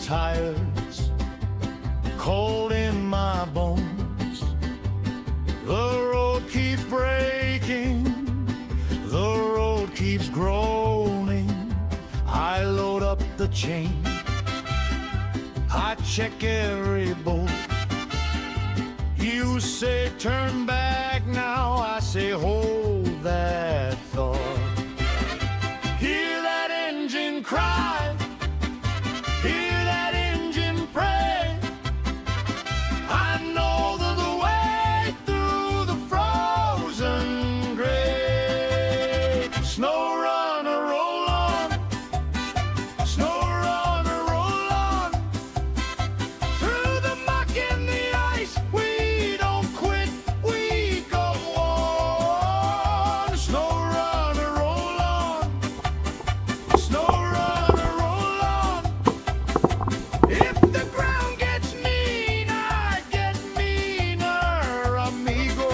tires, cold in my bones. The road keeps breaking, the road keeps groaning. I load up the chain, I check every bolt. You say turn back now, I say hold that thought. Hear that engine cry, hear that engine pray. I know the way through the frozen grave. Snowrunner, roll on. Snowrunner, roll on. Through the muck and the ice, we don't quit, we go on. Snowrunner, roll on. Snowrunner, roll on. If the ground gets mean, I get meaner, amigo.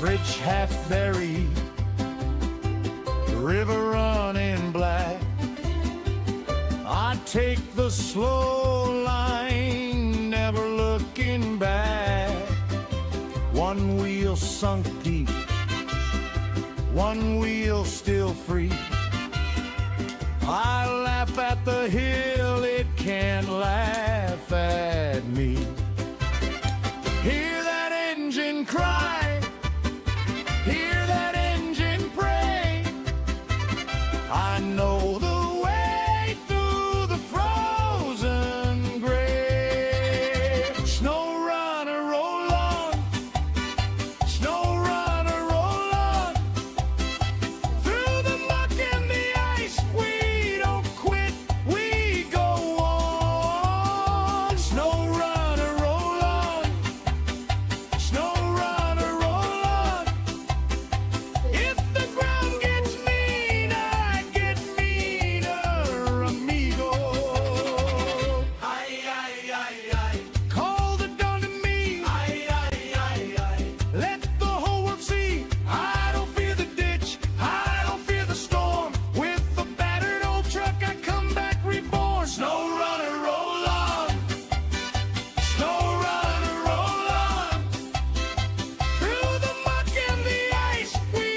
Bridge half buried, river running black. I take the slow line, never looking back. One wheel sunk deep, one wheel still free. I laugh at the hill, it can't laugh at me. Hear that engine cry, hear that engine pray. I know the way through the frozen grave. Snowrunner, roll on. Snowrunner, roll on. Through the muck and the ice, we don't quit, we go on. Snowrunner, roll on. Snowrunner, roll on. If the ground gets mean, I get meaner, amigo. Aye, aye, aye, aye. Call the dawn to me. Aye, aye, aye, aye. Let the whole world see. I don't fear the ditch, I don't fear the storm. With a battered old truck, I come back reborn. Snowrunner, roll on. Snowrunner, roll on. Through the muck and the ice, we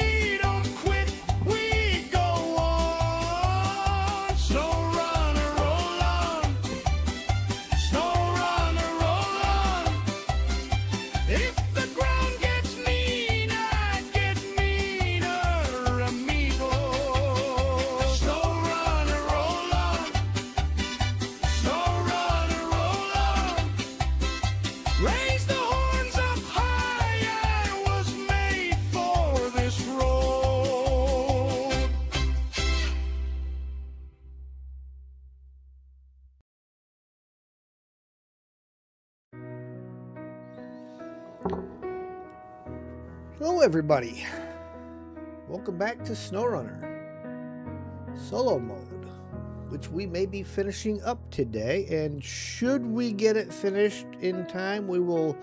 don't quit, we go on. Snowrunner, roll on. Snowrunner, roll on. If the ground gets mean, I get meaner, amigo. Snowrunner, roll on. Snowrunner, roll on. Raise the horns up high, I was made for this road. Hello everybody, welcome back to Snowrunner solo mode, which we may be finishing up today, and should we get it finished in time, we will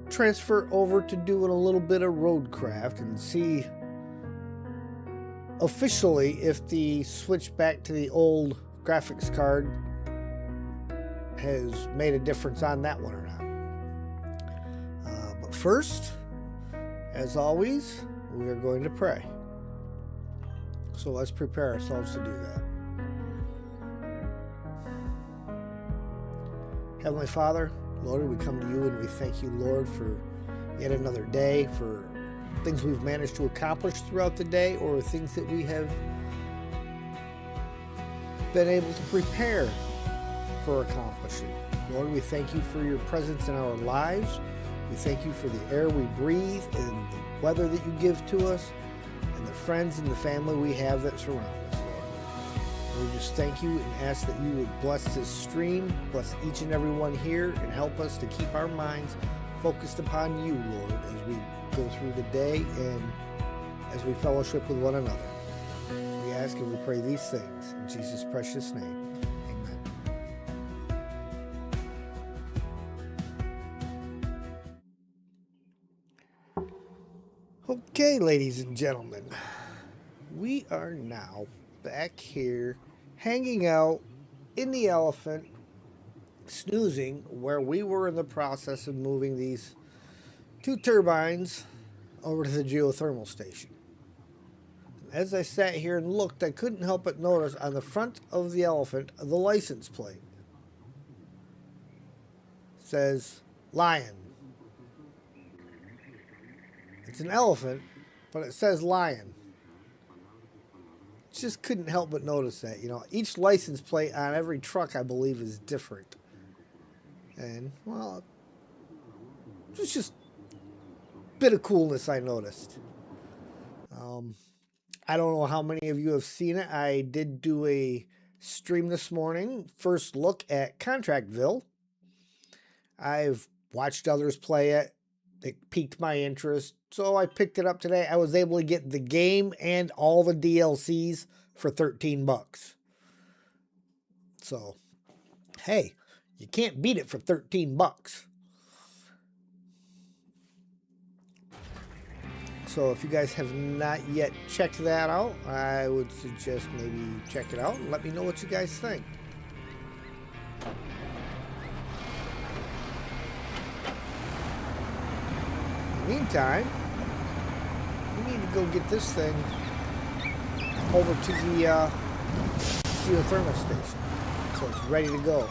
transfer over to doing a little bit of Roadcraft and see officially if the switch back to the old graphics card has made a difference on that one or not. But first, as always, we are going to pray. So let's prepare ourselves to do that. Heavenly Father, Lord, we come to you and we thank you, Lord, for yet another day, for things we've managed to accomplish throughout the day, or things that we have been able to prepare for accomplishing. Lord, we thank you for your presence in our lives. We thank you for the air we breathe and the weather that you give to us and the friends and the family we have that surround us, Lord. We just thank you and ask that you would bless this stream, bless each and every one here, and help us to keep our minds focused upon you, Lord, as we go through the day and as we fellowship with one another. We ask and we pray these things in Jesus' precious name. Okay, ladies and gentlemen, we are now back here hanging out in the elephant, snoozing, where we were in the process of moving these 2 turbines over to the geothermal station. As I sat here and looked, I couldn't help but notice on the front of the elephant the license plate says Lion. It's an elephant, but it says Lion. Just couldn't help but notice that. You know, each license plate on every truck, I believe, is different. And, well, it was just a bit of coolness I noticed. I don't know how many of you have seen it. I did do a stream this morning, first look at Contractville. I've watched others play it. It piqued my interest, so I picked it up today. I was able to get the game and all the DLCs for 13 bucks. So, hey, you can't beat it for 13 bucks. So if you guys have not yet checked that out, I would suggest maybe check it out and let me know what you guys think. In the meantime, we need to go get this thing over to the geothermal station, so it's ready to go.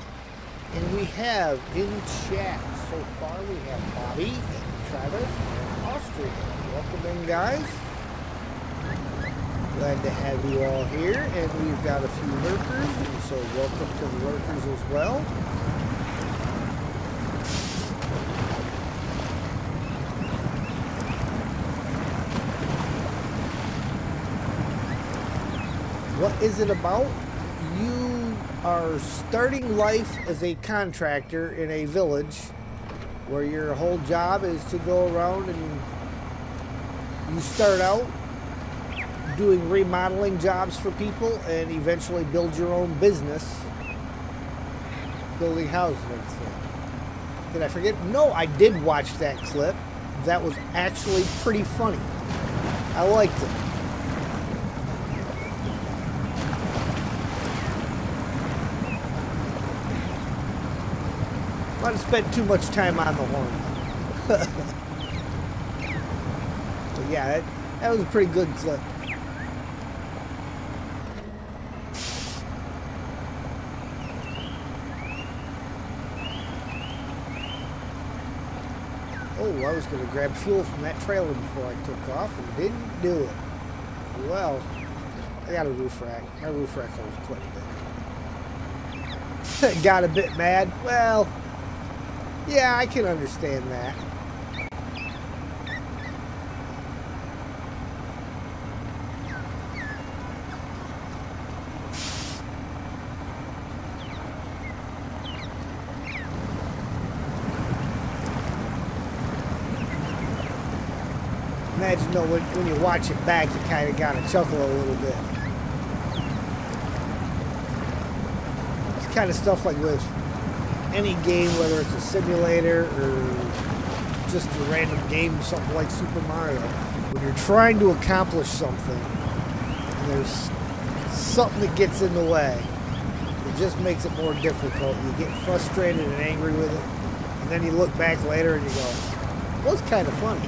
And we have in chat so far, we have Bobby and Travis and Austria. Welcome in, guys. Glad to have you all here, and we've got a few lurkers, and so welcome to the lurkers as well. What is it about? You are starting life as a contractor in a village where your whole job is to go around and you start out doing remodeling jobs for people and eventually build your own business, building houses and everything. Did I forget? No, I did watch that clip. That was actually pretty funny. I liked it. Might have spent too much time on the horn. But yeah, that was a pretty good clip. Oh, I was going to grab fuel from that trailer before I took off and didn't do it. Well, I got a roof rack. My roof rack holds quite a bit. Got a bit mad. Well, yeah, I can understand that. Imagine though, when you watch it back, you kind of got to chuckle a little bit. It's kind of stuff like with any game, whether it's a simulator or just a random game, something like Super Mario. When you're trying to accomplish something, and there's something that gets in the way, it just makes it more difficult. You get frustrated and angry with it, and then you look back later and you go, well, it's kind of funny.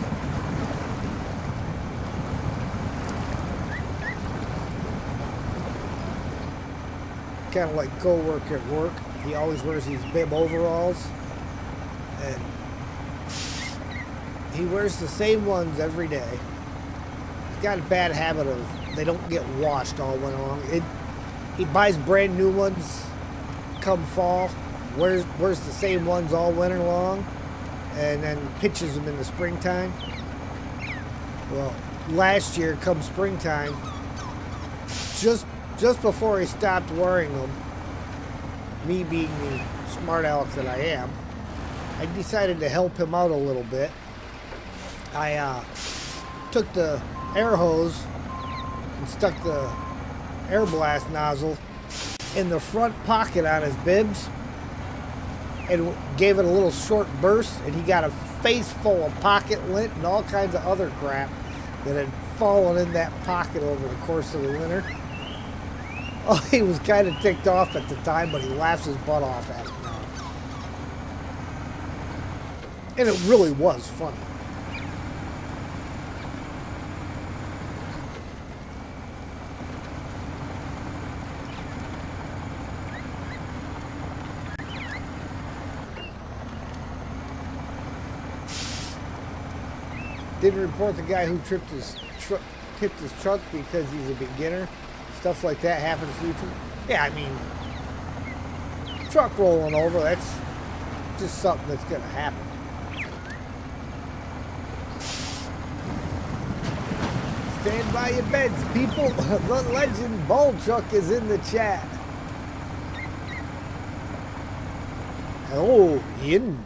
Kind of like co-worker at work. He always wears these bib overalls, and he wears the same ones every day. He's got a bad habit of they don't get washed all winter long. He buys brand new ones come fall, wears the same ones all winter long, and then pitches them in the springtime. Well, last year, come springtime, just before he stopped wearing them, me being the smart aleck that I am, I decided to help him out a little bit. I took the air hose and stuck the air blast nozzle in the front pocket on his bibs and gave it a little short burst, and he got a face full of pocket lint and all kinds of other crap that had fallen in that pocket over the course of the winter. Oh, he was kind of ticked off at the time, but he laughs his butt off at it now. And it really was funny. Didn't report the guy who tipped his truck because he's a beginner. Stuff like that happens to you too. Yeah, I mean, truck rolling over, that's just something that's going to happen. Stand by your beds, people. The legend Ball Truck is in the chat. Hello, Ian.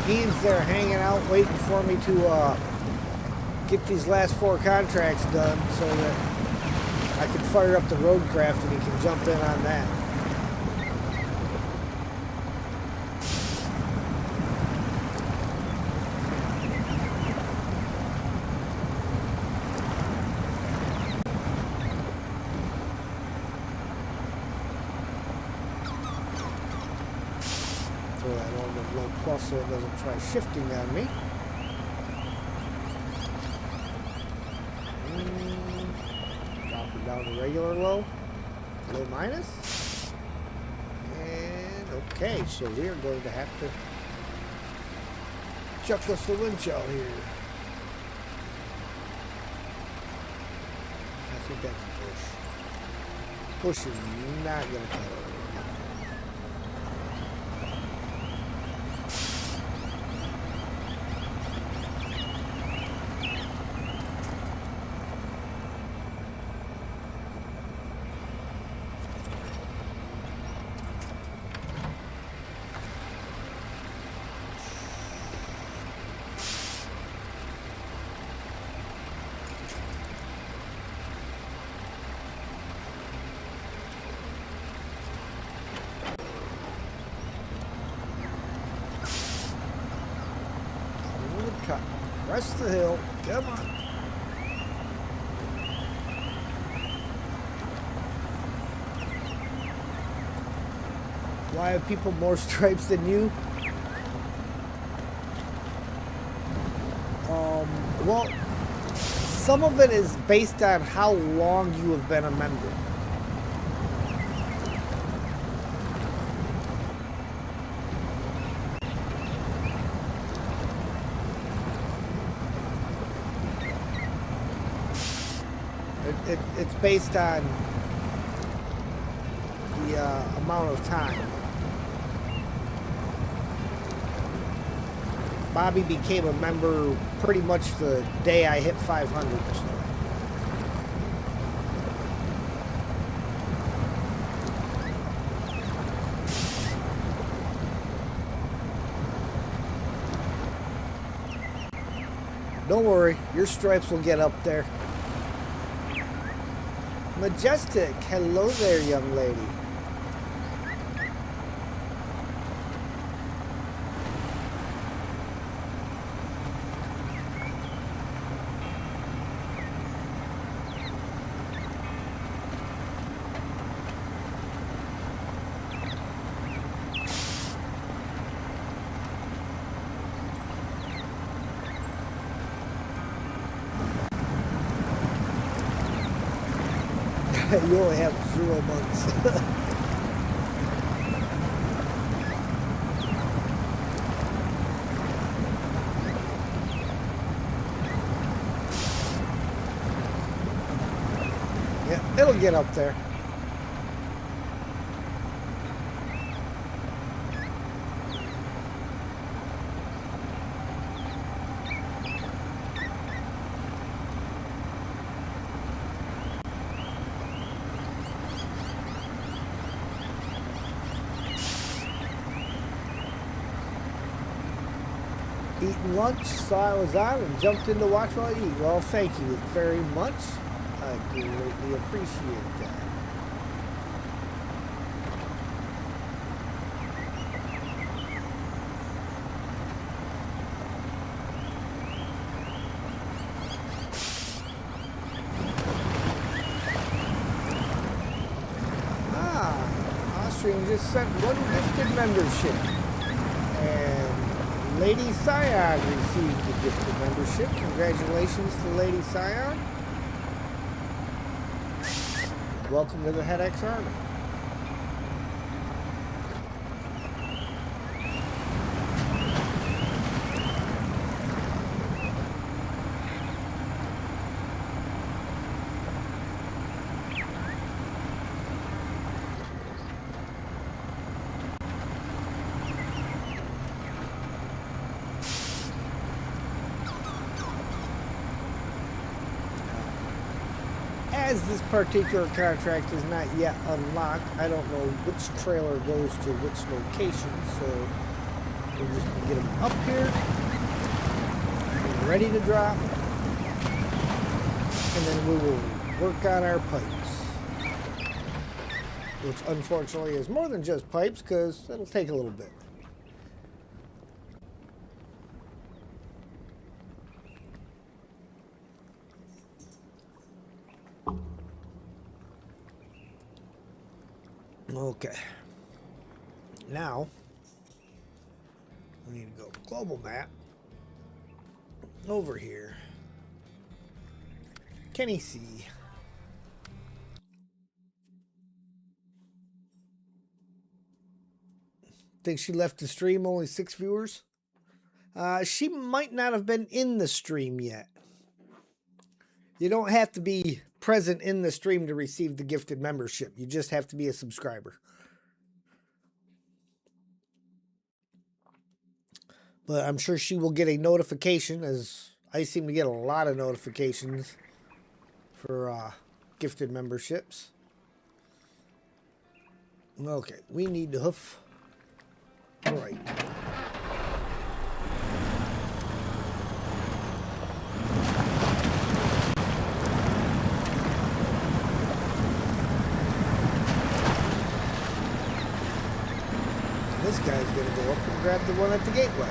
Ian's there hanging out, waiting for me to get these last 4 contracts done so that I can fire up the Roadcraft and he can jump in on that. Throw that on the low plus so it doesn't try shifting on me. Down to regular low minus, and okay, so we are going to have to chuck us the winch out here. I think that's a push. Push is not going to cut it. Rest the hill. Come on. Why have people more stripes than you? Well, some of it is based on how long you have been a member. It's based on the amount of time. Bobby became a member pretty much the day I hit 500 or so. Don't worry, your stripes will get up there. Majestic, hello there, young lady. You only have 0 months. Yeah, it'll get up there. Eating lunch, saw I was on and jumped in to watch while I eat. Well, thank you very much. I greatly appreciate that. Exchange just sent one gifted membership. And Lady Scion received the gifted membership. Congratulations to Lady Scion. Welcome to the HeadX Army. As this particular contract is not yet unlocked, I don't know which trailer goes to which location, so we're just going to get them up here, ready to drop, and then we will work on our pipes, which unfortunately is more than just pipes because it'll take a little bit. Okay, now we need to go global map over here. Can he see? Think she left the stream, only 6 viewers? She might not have been in the stream yet. You don't have to be present in the stream to receive the gifted membership. You just have to be a subscriber. But I'm sure she will get a notification, as I seem to get a lot of notifications for gifted memberships. Okay, we need to hoof. All right. This guy's going to go up and grab the one at the gateway.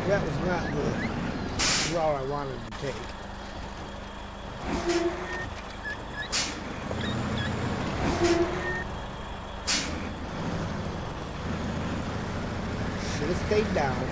That was not the route I wanted to take. Should have stayed down.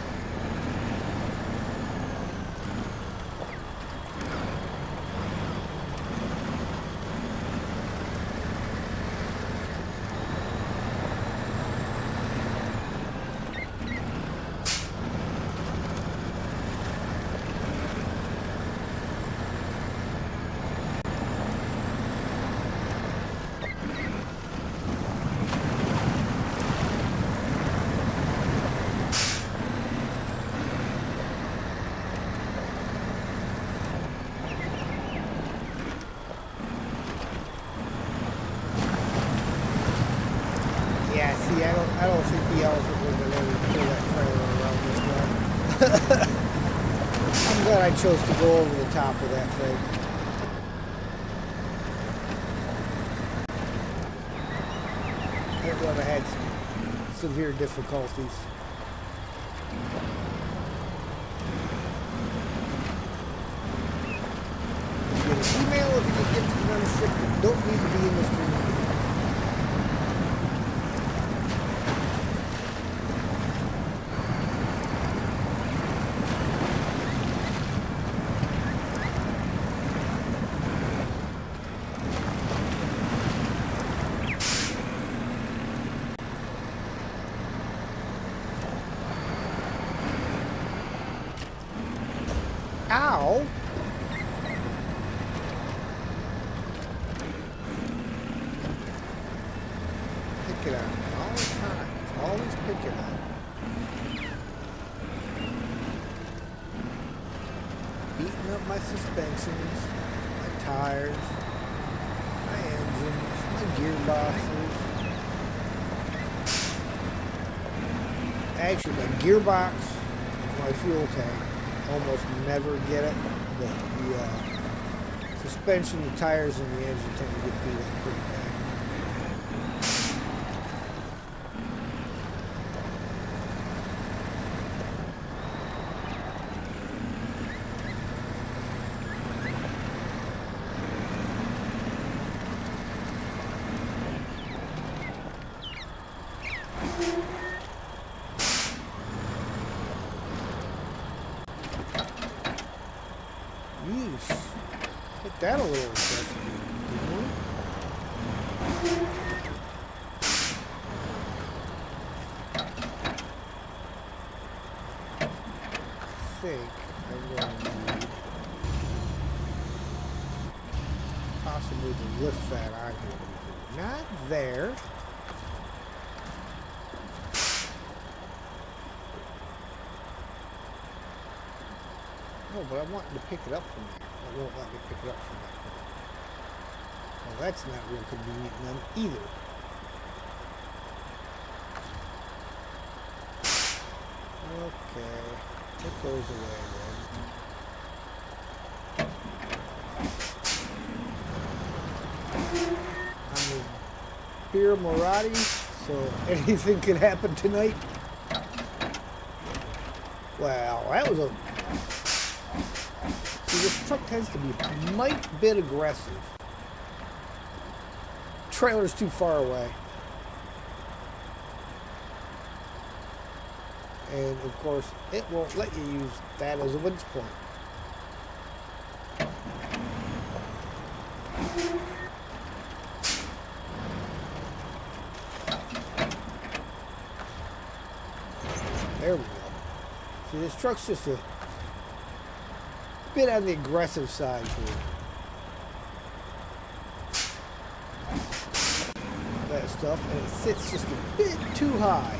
I don't think the elephant would have been able to pull that trailer around this way. I'm glad I chose to go over the top of that thing. It would have had some severe difficulties. You get an email if you get to the membership. You don't need to be in the stream. Ow! Pick it up all the time. Always pick it up. Beating up my suspensions, my tires, my engines, my gearboxes. Actually, my gearbox, my fuel tank. Almost never get it, but the Suspension, the tires, and the engine tend to get beat up pretty bad. Yeesh. Hit that a little aggressively, didn't we? I think I'm going to need possibly to lift that on here. Not there. No, but I wanted to pick it up from there. It won't let me pick it up from that point. Well, that's not real convenient none either. Okay, put those away then. I'm a beer Morati, so anything could happen tonight. Well, that was a... See, this truck tends to be a might bit aggressive. Trailer's too far away. And of course, it won't let you use that as a winch point. There we go. See, this truck's just a bit on the aggressive side here. That stuff, and it sits just a bit too high.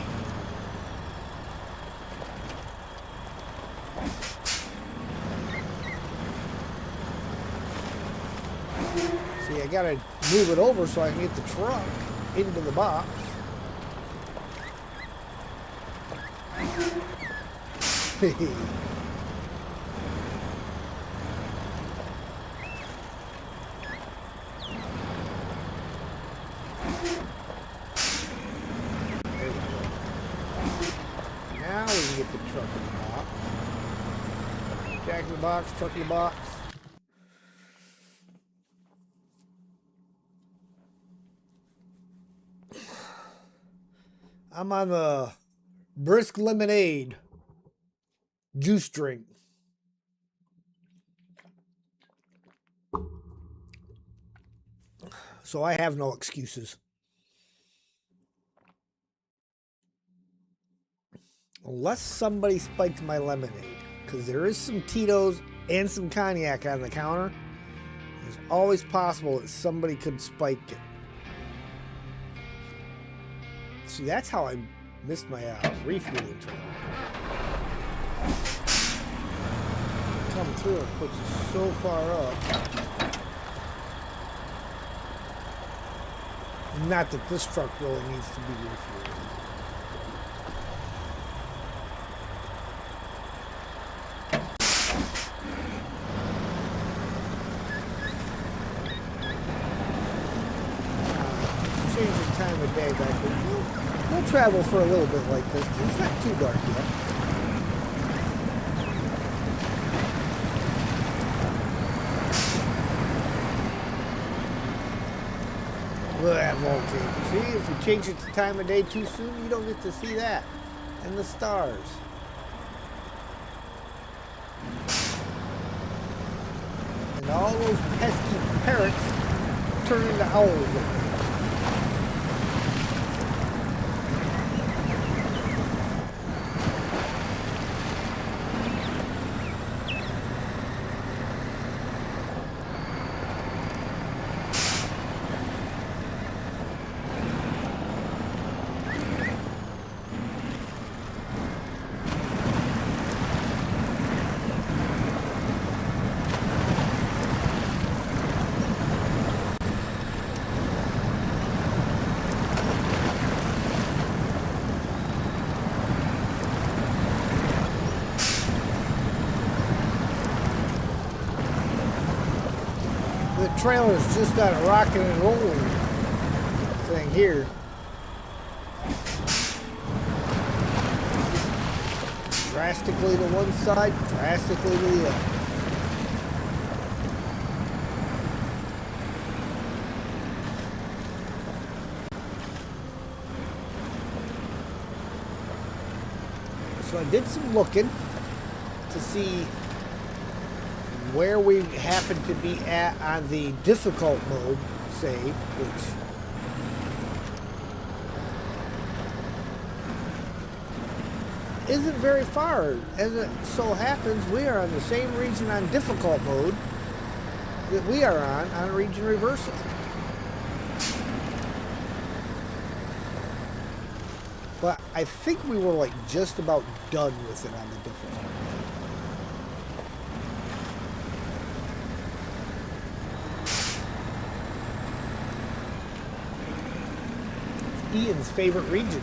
See, I gotta move it over so I can get the truck into the box. Now we can get the truck in the box. Jack in the box, truck in the box. I'm on the brisk lemonade juice drink. So I have no excuses. Unless somebody spiked my lemonade, because there is some Tito's and some cognac on the counter. It's always possible that somebody could spike it. See, that's how I missed my refueling trailer. Come through, it puts it so far up. Not that this truck really needs to be refueled. Change the time of day back here. We'll travel for a little bit like this, 'cause it's not too dark yet. Look at that volcano. See, if you change it to time of day too soon, you don't get to see that. And the stars. And all those pesky parrots turn into owls. trailer's just on a rocking and rolling thing here. Drastically to one side, drastically to the other. So I did some looking to see where we happen to be at on the difficult mode save, which isn't very far. As it so happens, we are on the same region on difficult mode that we are on region reversal. But I think we were like just about done with it on the difficult mode. It's Ian's favorite region.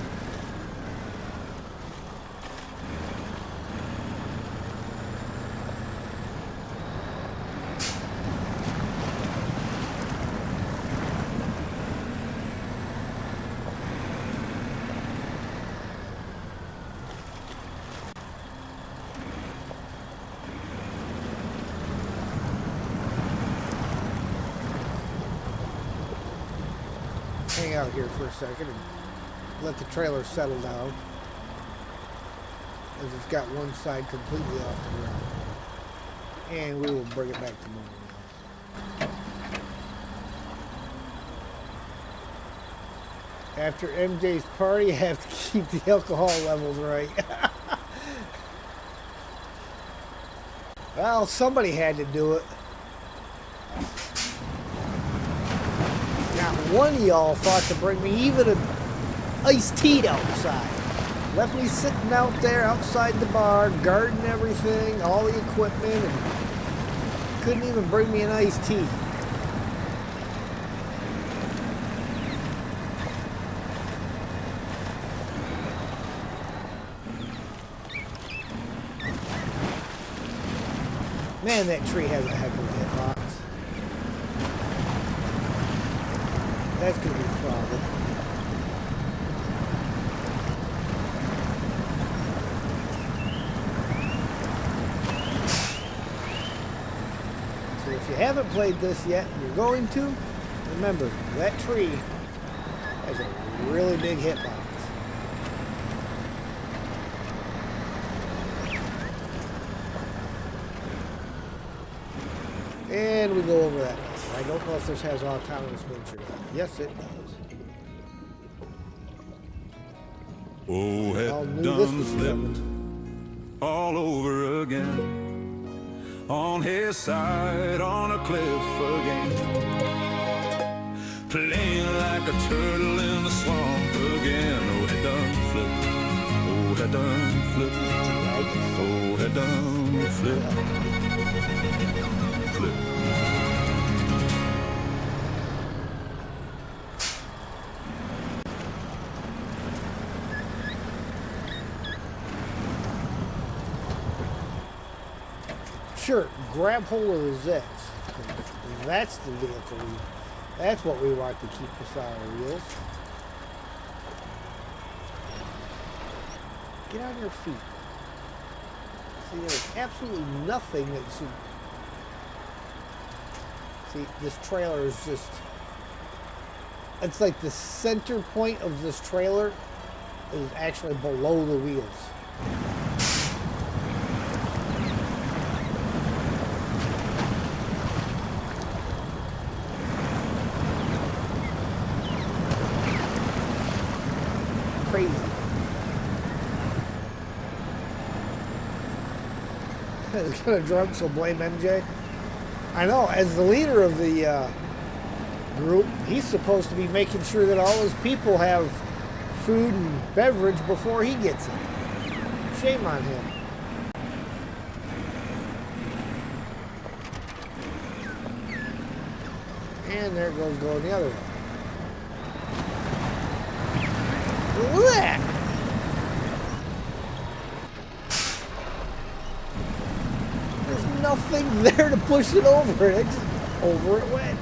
Hang out here for a second and let the trailer settle down, as it's got one side completely off the ground, and we will bring it back to normal now. After MJ's party, I have to keep the alcohol levels right. Well, somebody had to do it. One of y'all thought to bring me even an iced tea outside. Left me sitting out there outside the bar, guarding everything, all the equipment, and couldn't even bring me an iced tea. Man, that tree has a heck of a hitbox. That's going to be the problem. So if you haven't played this yet and you're going to, remember, that tree has a really big hitbox. And we go over that. I don't know if this has autonomous winch or not. Yes, it does. Oh, had done flipped all over again. On his side, on a cliff again. Playing like a turtle in the swamp again. Oh, had done flipped. Oh, had done flipped. Oh, had done flipped. Flip. Sure, grab hold of the Zets. That's the vehicle. That's what we want to keep us on our wheels. Get on your feet. See, there's absolutely nothing that should... See, this trailer is just... It's like the center point of this trailer is actually below the wheels. Crazy. It's kind of drunk, so blame MJ. I know, as the leader of the group, he's supposed to be making sure that all his people have food and beverage before he gets it. Shame on him. And there it goes going the other way. Look at that! There's nothing there to push it over. It just over it went.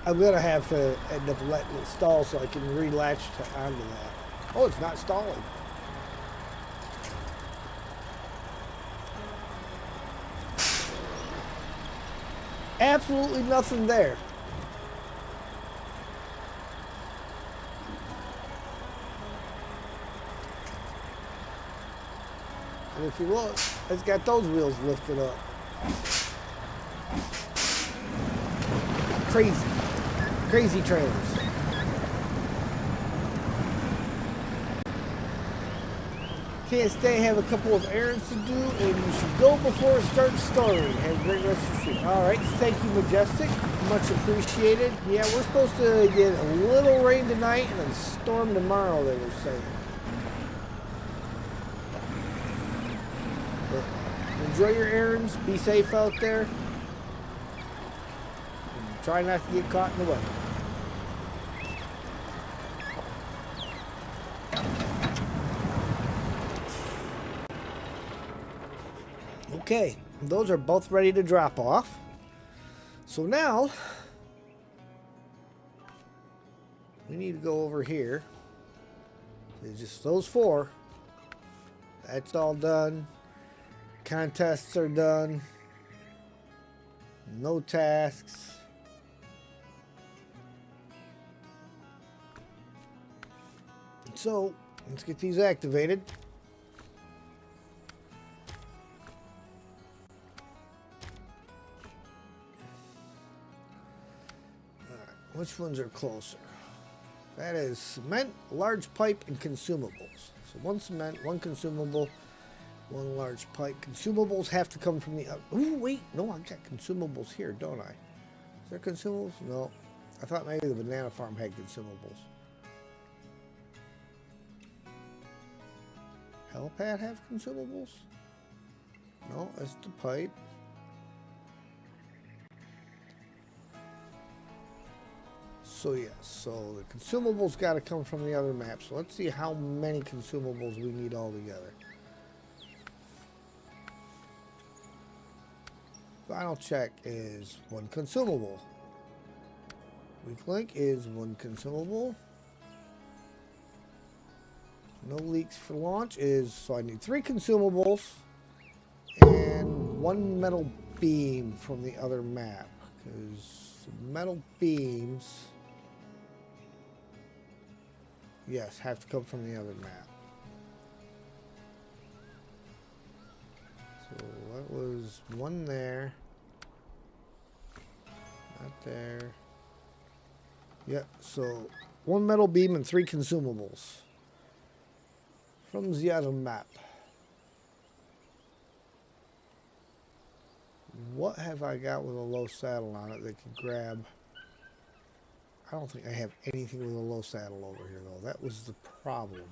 I'm gonna have to end up letting it stall so I can relatch onto that. Oh, it's not stalling. Absolutely nothing there. And if you look, it's got those wheels lifted up. Crazy. Crazy trailers. Can't stay, have a couple of errands to do, and you should go before it starts storming. Have a great rest of your street. Alright, thank you, Majestic. Much appreciated. Yeah, we're supposed to get a little rain tonight and then storm tomorrow, they were saying. But enjoy your errands. Be safe out there. And try not to get caught in the weather. Okay, those are both ready to drop off. So now, we need to go over here. It's just those 4. That's all done. Contests are done. No tasks. So, let's get these activated. Which ones are closer? That is cement, large pipe, and consumables. So 1 cement, 1 consumable, 1 large pipe. Consumables have to come from the other. Ooh, wait. No, I've got consumables here, don't I? Is there consumables? No. I thought maybe the banana farm had consumables. Helipad have consumables? No, that's the pipe. So yes, so the consumables got to come from the other map. So let's see how many consumables we need all together. Final check is 1 consumable. Weak link is 1 consumable. No leaks for launch is, so I need 3 consumables and 1 metal beam from the other map, because metal beams, yes, have to come from the other map. So that was 1 there. Not there. Yep, so 1 metal beam and 3 consumables from the other map. What have I got with a low saddle on it that could grab? I don't think I have anything with a low saddle over here, though. That was the problem.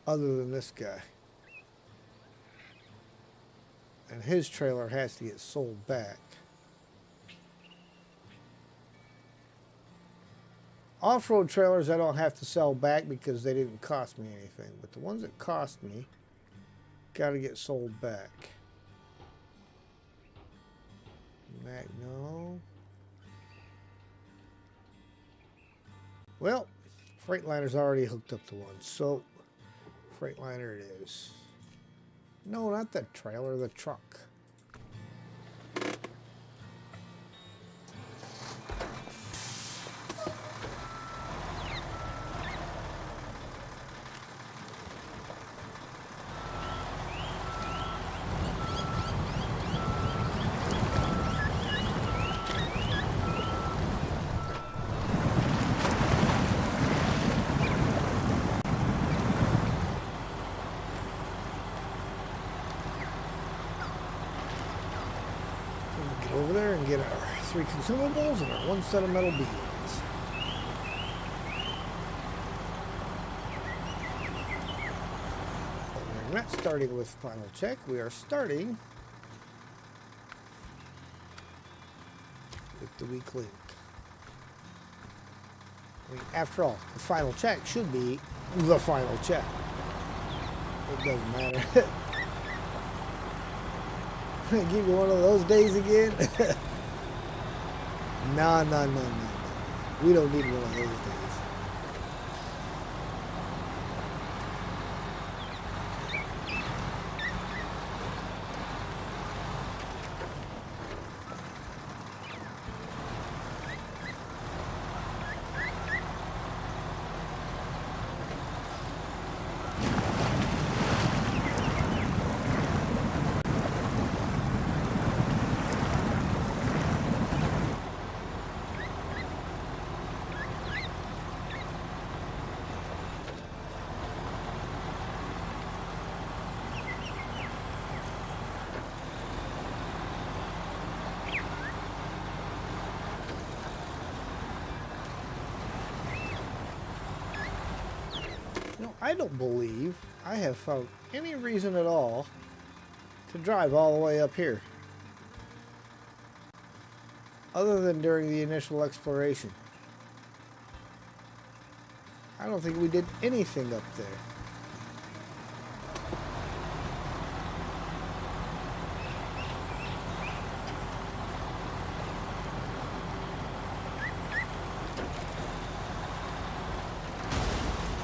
Other than this guy. And his trailer has to get sold back. Off-road trailers I don't have to sell back because they didn't cost me anything. But the ones that cost me, gotta get sold back. No. Well, Freightliner's already hooked up to one, so Freightliner it is. No, not the trailer, the truck. Over there and get our 3 consumables and our 1 set of metal beams. But we're not starting with final check. We are starting with the weak link. I mean, after all, the final check should be the final check. It doesn't matter. Give you one of those days again? No. We don't need one of those days. I don't believe I have found any reason at all to drive all the way up here, other than during the initial exploration. I don't think we did anything up there.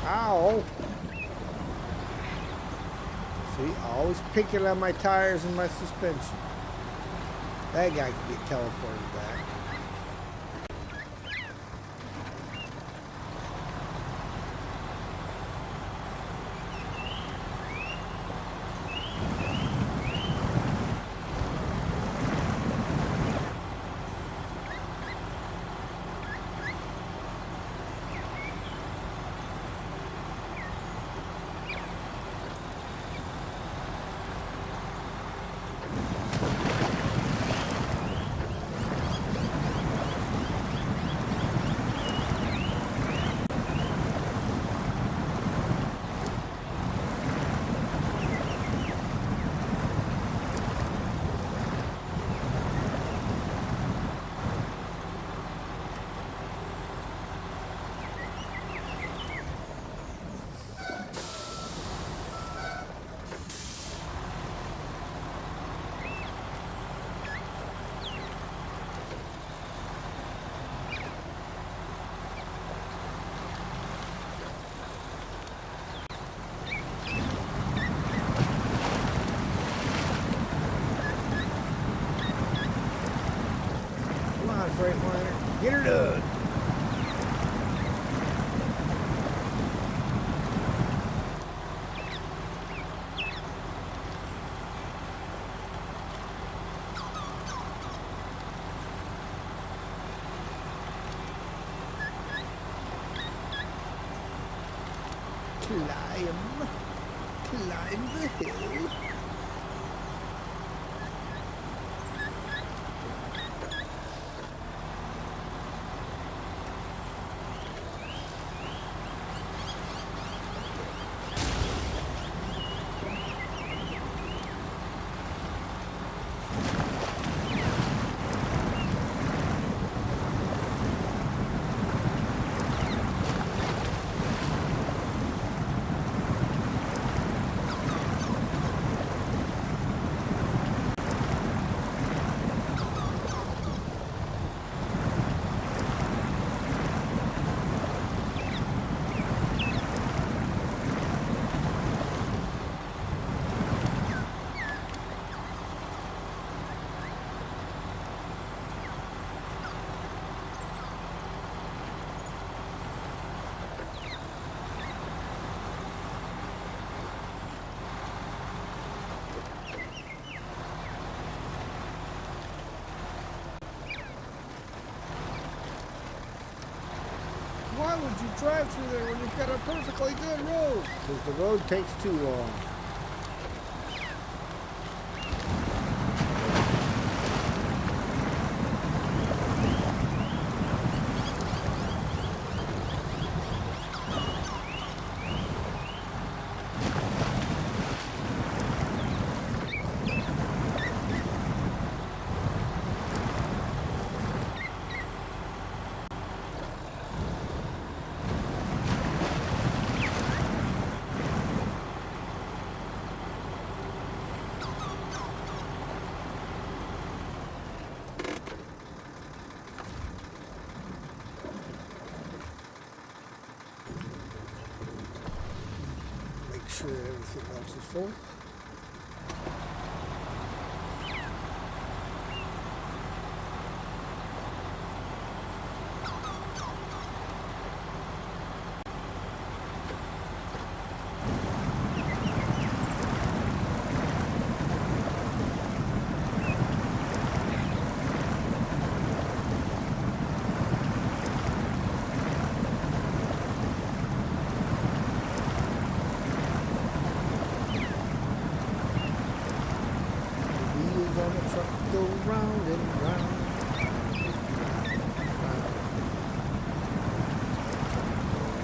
Ow! See, always picking on my tires and my suspension. That guy can get teleported back. Freightliner, get her done. Climb the hill. Why would you drive through there when you've got a perfectly good road? Because the road takes too long. Everything else is full. On the truck go round and round.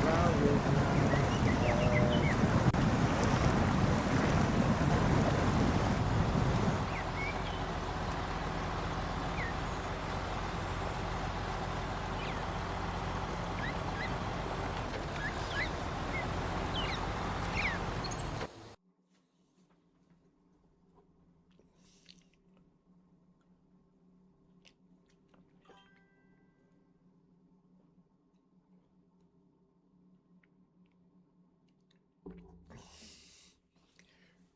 Round and round.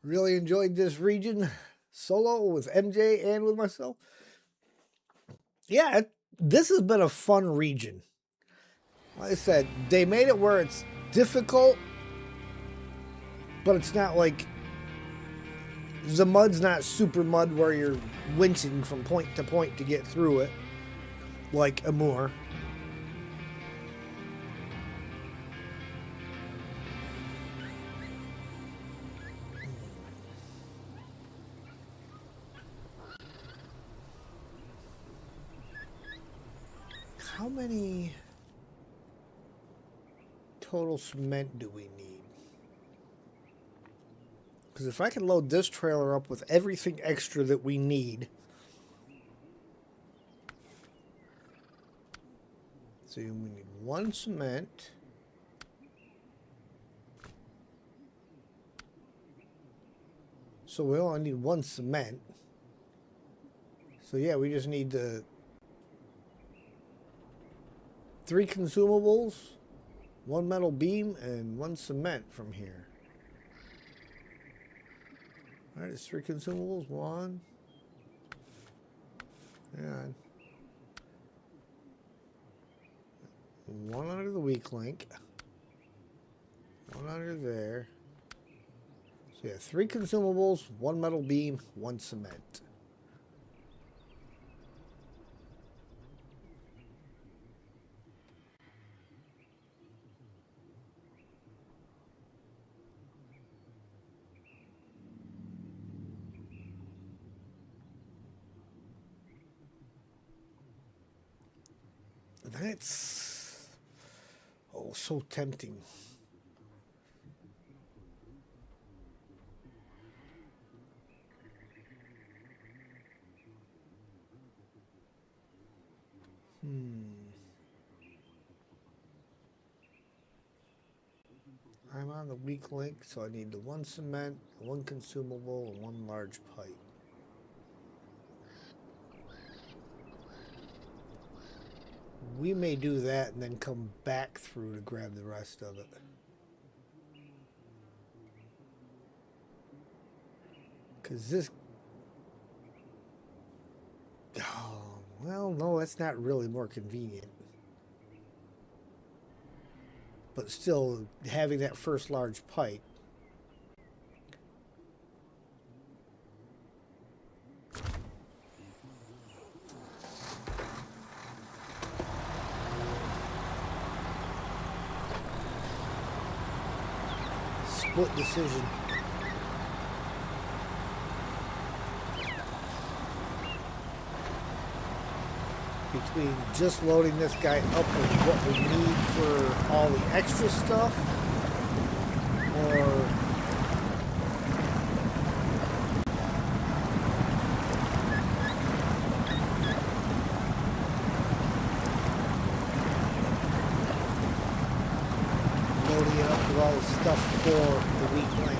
Really enjoyed this region solo with MJ and with myself. Yeah, this has been a fun region. Like I said, they made it where it's difficult, but it's not like the mud's not super mud where you're winching from point to point to get through it, like Amur. How many total cement do we need? Because if I can load this trailer up with everything extra that we need. So we need 1 cement. So we only need 1 cement. So yeah, we just need the 3 consumables, 1 metal beam, and 1 cement from here. All right, it's 3 consumables. 1. And 1 under the weak link. 1 under there. So yeah, 3 consumables, 1 metal beam, 1 cement. That's so tempting. I'm on the weak link, so I need the 1 cement, 1 consumable, and 1 large pipe. We may do that and then come back through to grab the rest of it. Because this... Oh, well, no, that's not really more convenient. But still, having that first large pipe. Split decision. Between just loading this guy up with what we need for all the extra stuff, or loading it up with all the stuff for the weak link.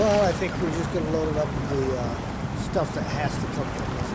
Well, I think we're just going to load it up with the stuff that has to come from this.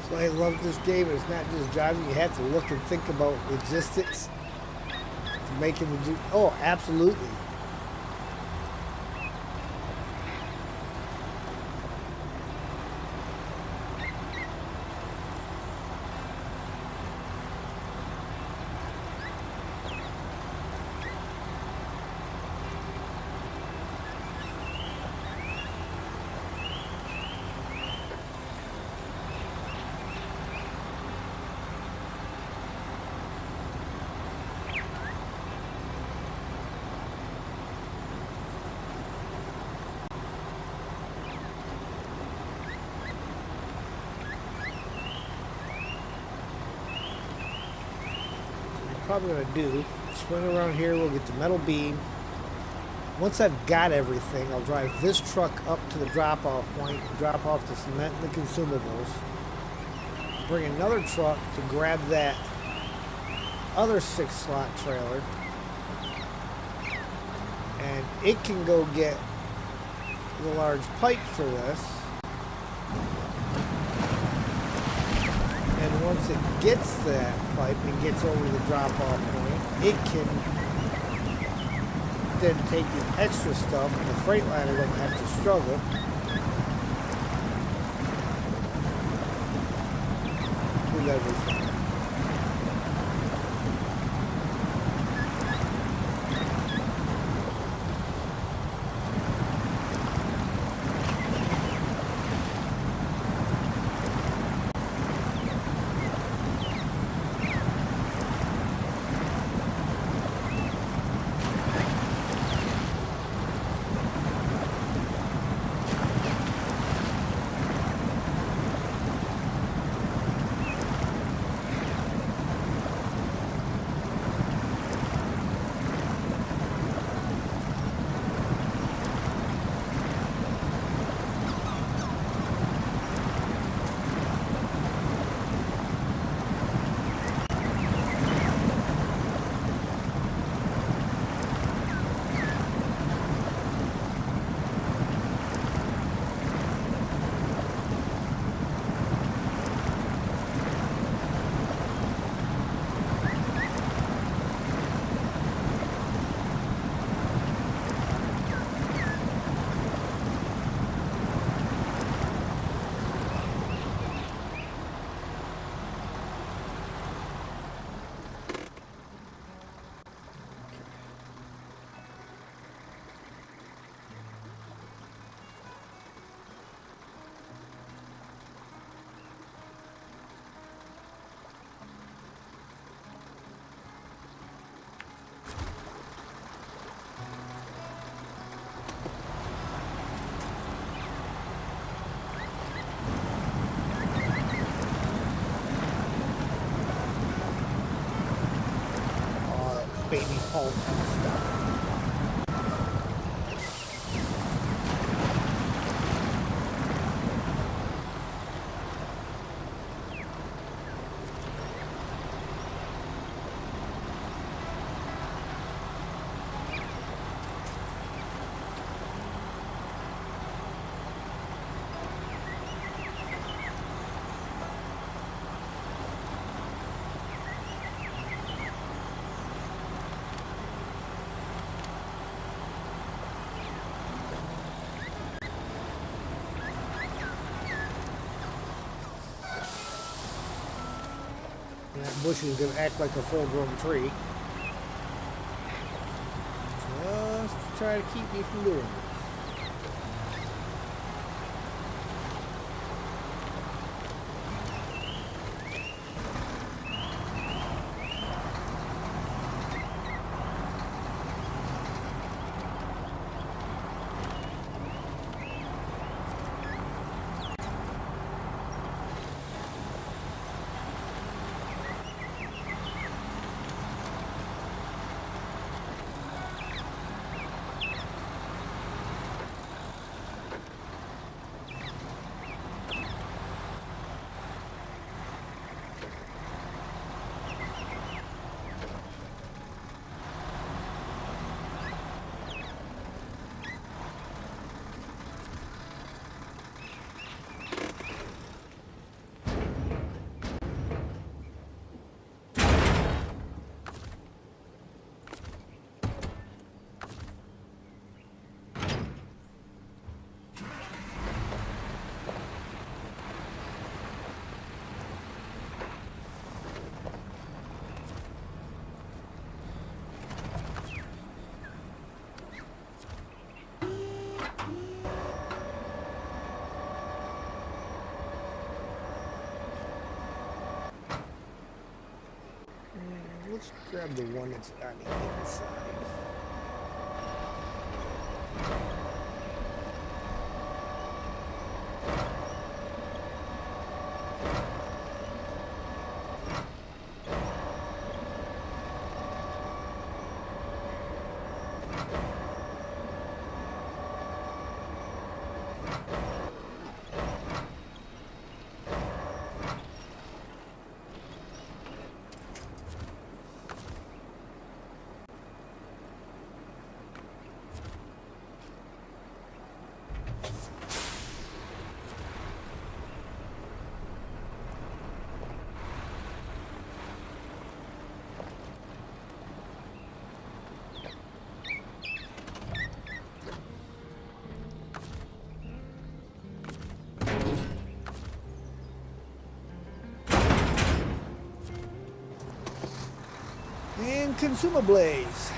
So I love this game. It's not just driving. You have to look and think about logistics to making the... Oh, absolutely. Probably going to do swing around here. We'll get the metal beam. Once I've got everything, I'll drive this truck up to the drop-off point, drop off the cement and the consumables, bring another truck to grab that other 6-slot trailer, and it can go get the large pipe for this. And once it gets that pipe and gets over the drop-off point, it can then take the extra stuff, and the Freightliner don't have to struggle with everything. Baby Hulk stuff. And that bush is going to act like a full-grown tree. Just to try to keep me from doing this. Let's grab the one that's on the inside. And consumables.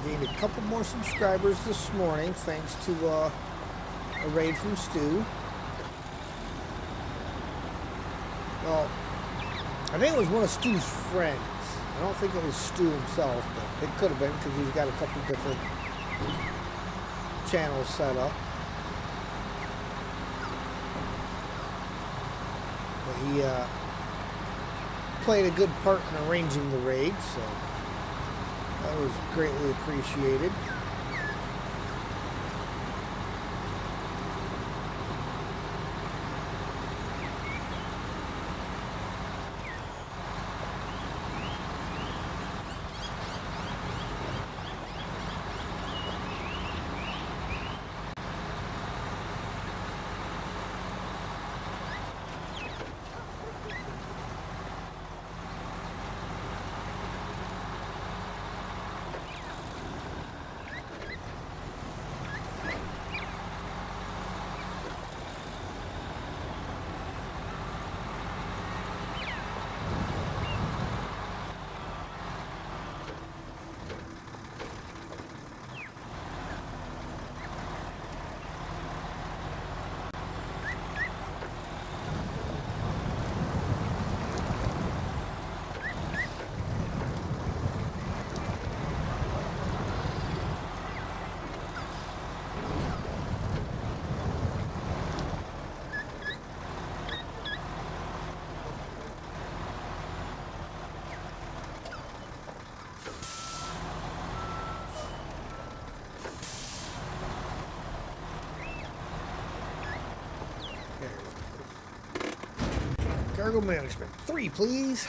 Gained a couple more subscribers this morning thanks to a raid from Stu. Well, I think it was one of Stu's friends. I don't think it was Stu himself, but it could have been because he's got a couple different channels set up. But he played a good part in arranging the raid, so that was greatly appreciated. Cargo management. 3, please.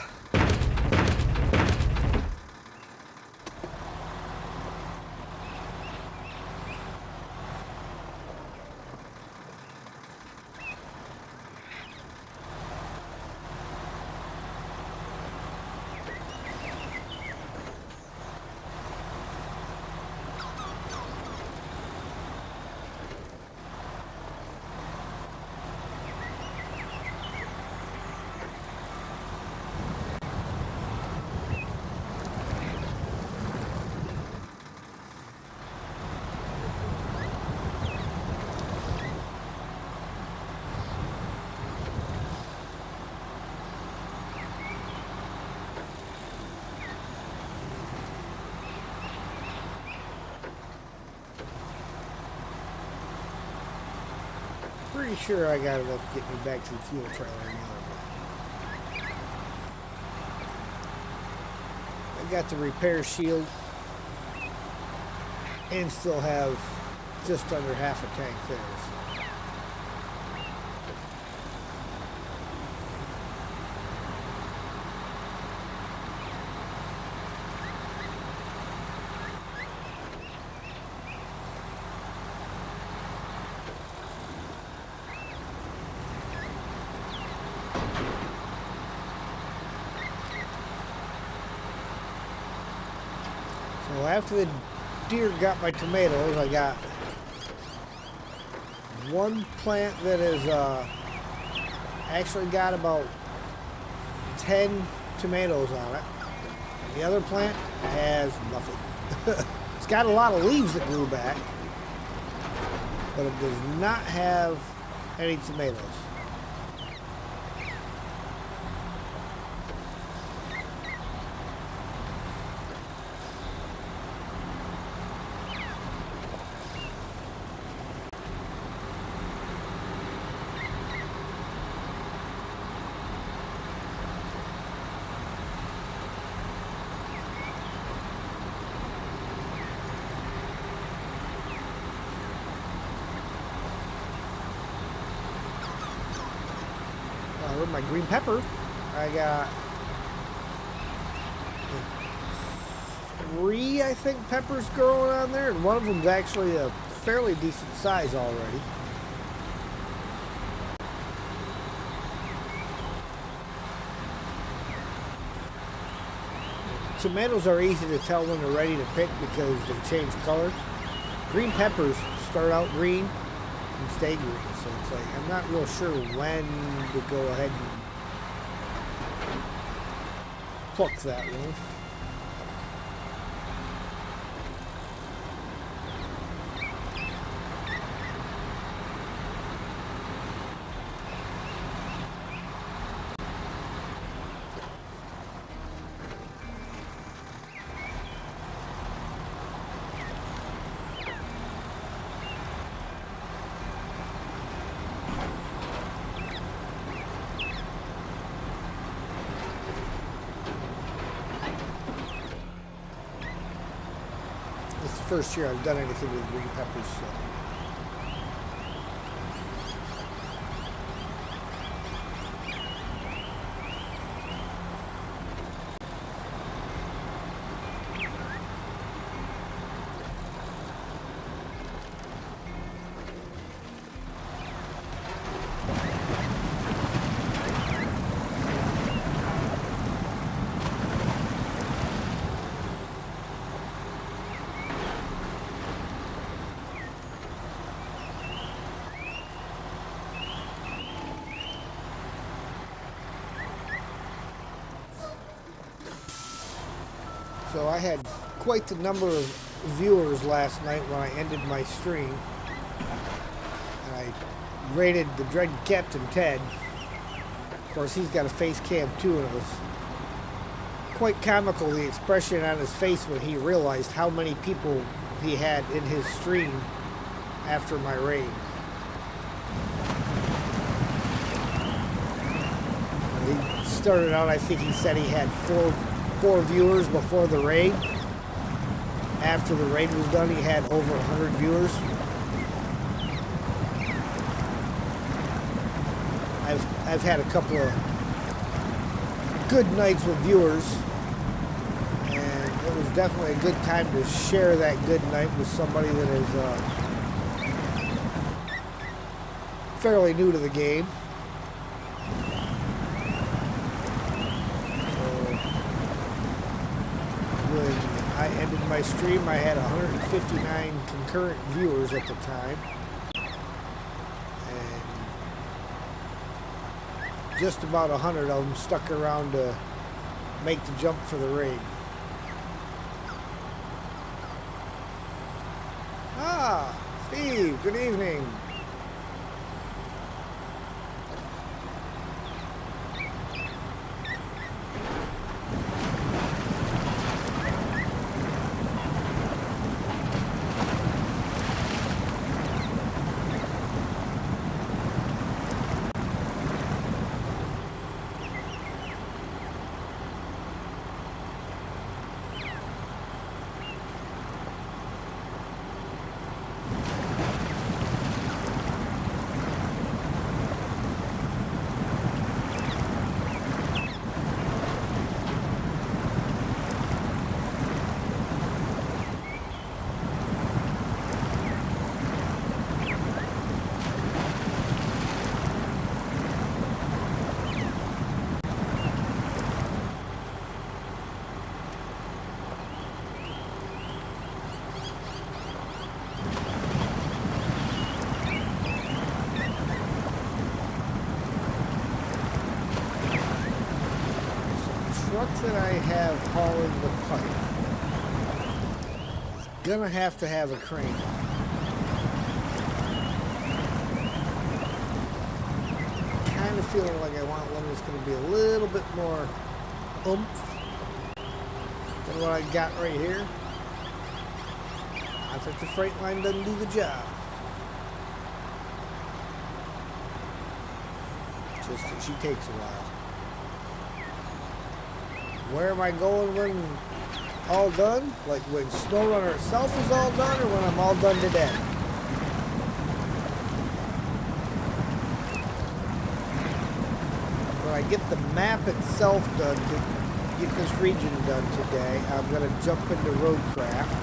Pretty sure I got enough to get me back to the fuel trailer now. I got the repair shield and still have just under half a tank there. So after the deer got my tomatoes, I got one plant that is actually got about 10 tomatoes on it. The other plant has nothing. It's got a lot of leaves that grew back, but it does not have any tomatoes. With my green pepper, I got 3, I think, peppers growing on there, and one of them's actually a fairly decent size already. Tomatoes are easy to tell when they're ready to pick because they change color. Green peppers start out green and stay green, so it's like I'm not real sure when to go ahead and pluck that one. It's the first year I've done anything with green peppers, so. So I had quite the number of viewers last night when I ended my stream. And I rated the dreaded Captain Ted. Of course, he's got a face cam too, and it was quite comical, the expression on his face when he realized how many people he had in his stream after my raid. He started out, I think he said he had four viewers before the raid. After the raid was done, he had over 100 viewers. I've had a couple of good nights with viewers, and it was definitely a good time to share that good night with somebody that is fairly new to the game. So when I ended my stream, I had 159 concurrent viewers at the time. Just about 100 of them stuck around to make the jump for the raid. Ah, Steve, good evening. That I have hauling the pipe is gonna have to have a crane. Kind of feeling like I want one that's gonna be a little bit more oomph than what I got right here. I think the freight line doesn't do the job. Just that she takes a while. Where am I going when all done? Like when Snowrunner itself is all done, or when I'm all done today? When I get the map itself done, to get this region done today, I'm going to jump into Roadcraft.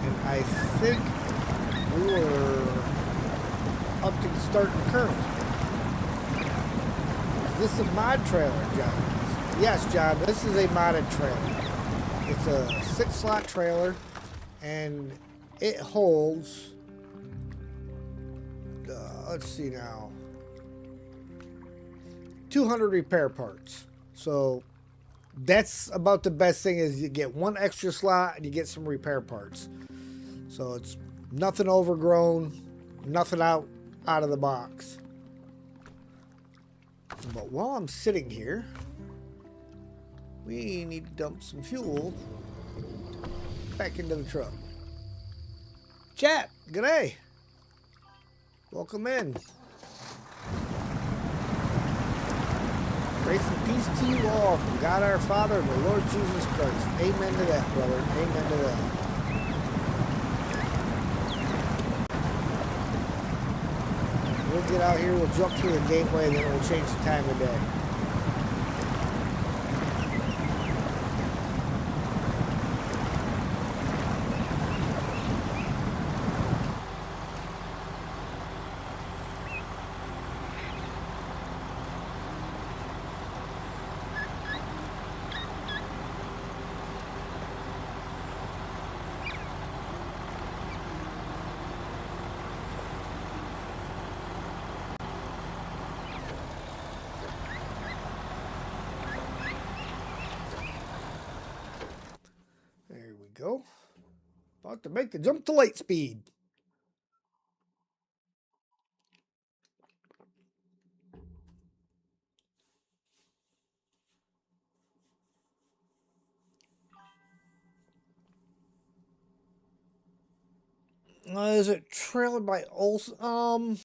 And I think we're up to starting currently. Is this a mod trailer, John? Yes, John, this is a modded trailer. It's a 6-slot trailer, and it holds, let's see now, 200 repair parts. So that's about the best thing, is you get one extra slot and you get some repair parts. So it's nothing overgrown, nothing out of the box. But while I'm sitting here, we need to dump some fuel back into the truck. Chat, g'day. Welcome in. Grace and peace to you all from God our Father and the Lord Jesus Christ. Amen to that, brother. Amen to that. We'll get out here, we'll jump through the gateway, and then we'll change the time of day. Go. About to make the jump to light speed. Is it trailered by Olson?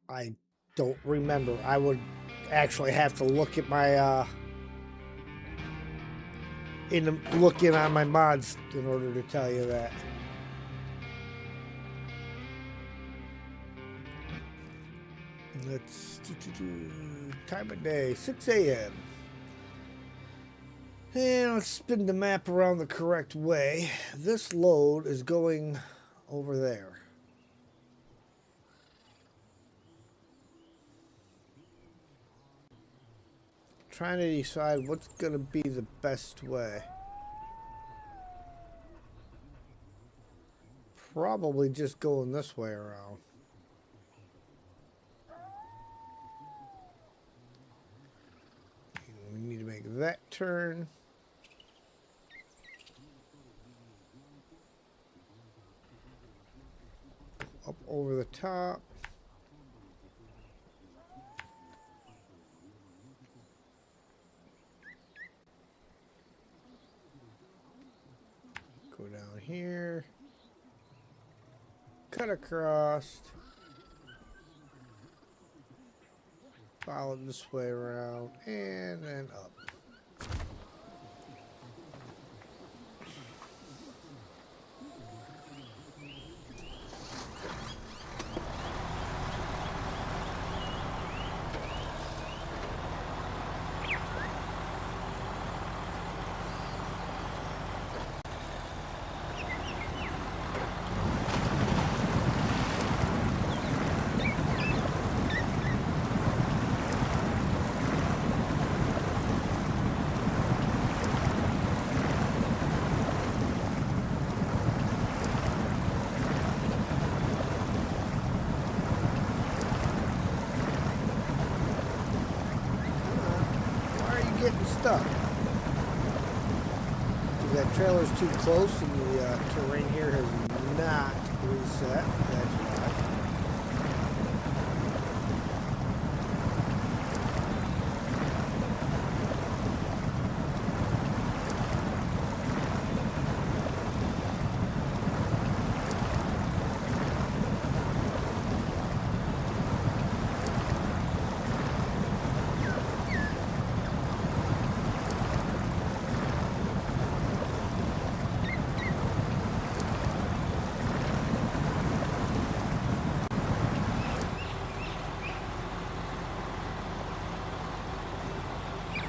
I don't remember. I would actually have to look at my look in on my mods in order to tell you that. Let's time of day, 6 a.m. And let's spin the map around the correct way. This load is going over there. Trying to decide what's going to be the best way. Probably just going this way around. We need to make that turn. Up over the top. Go down here. Cut across. Follow this way around and then up. Stuck. Because that trailer's too close and the terrain here has not reset. That's why.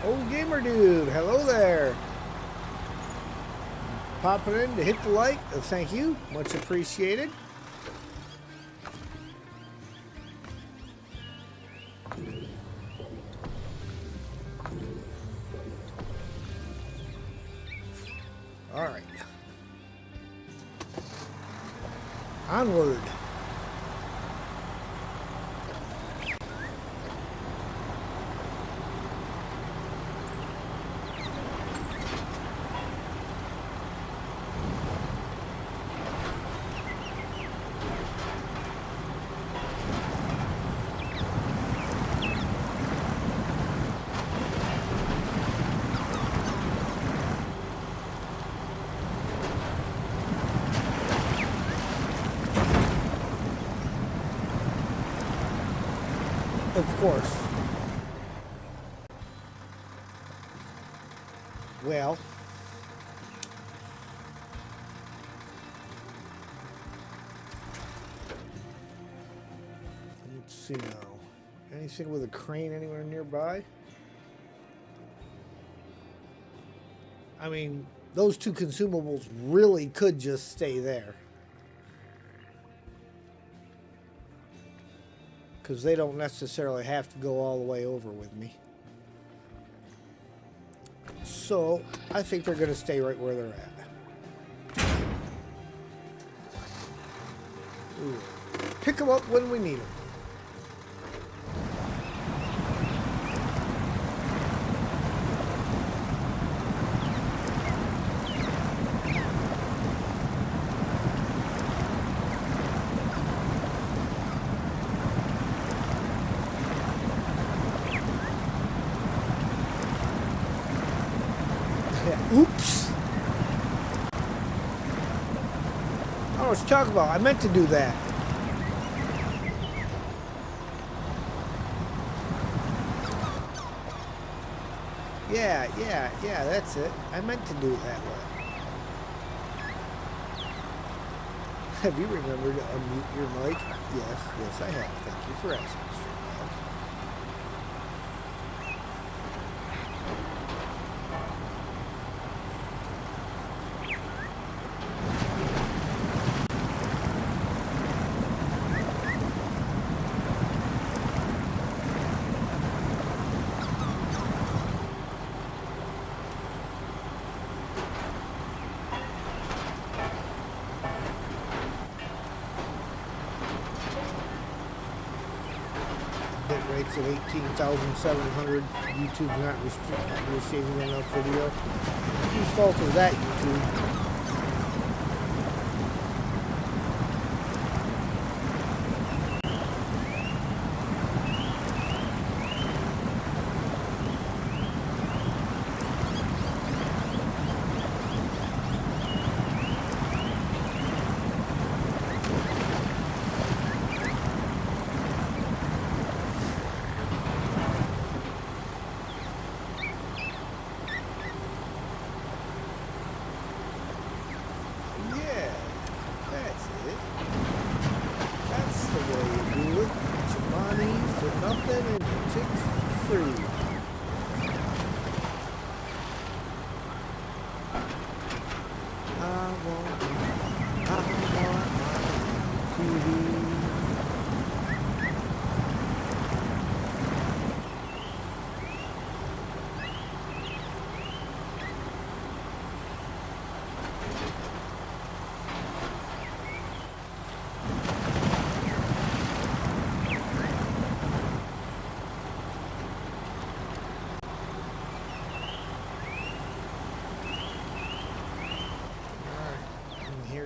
Old Gamer Dude, hello there. Popping in to hit the like. Thank you. Much appreciated. All right. Onward. Of course. Well, let's see now. Anything with a crane anywhere nearby? I mean, those two consumables really could just stay there. Because they don't necessarily have to go all the way over with me. So, I think they're going to stay right where they're at. Ooh. Pick them up when we need them. Oops. I don't know what you're talking about. I meant to do that. Yeah, that's it. I meant to do it that way. Have you remembered to unmute your mic? Yes, I have. Thank you for asking, Mr. Miles. estimates at 18,700. YouTube's not receiving enough video. Whose fault is that, YouTube?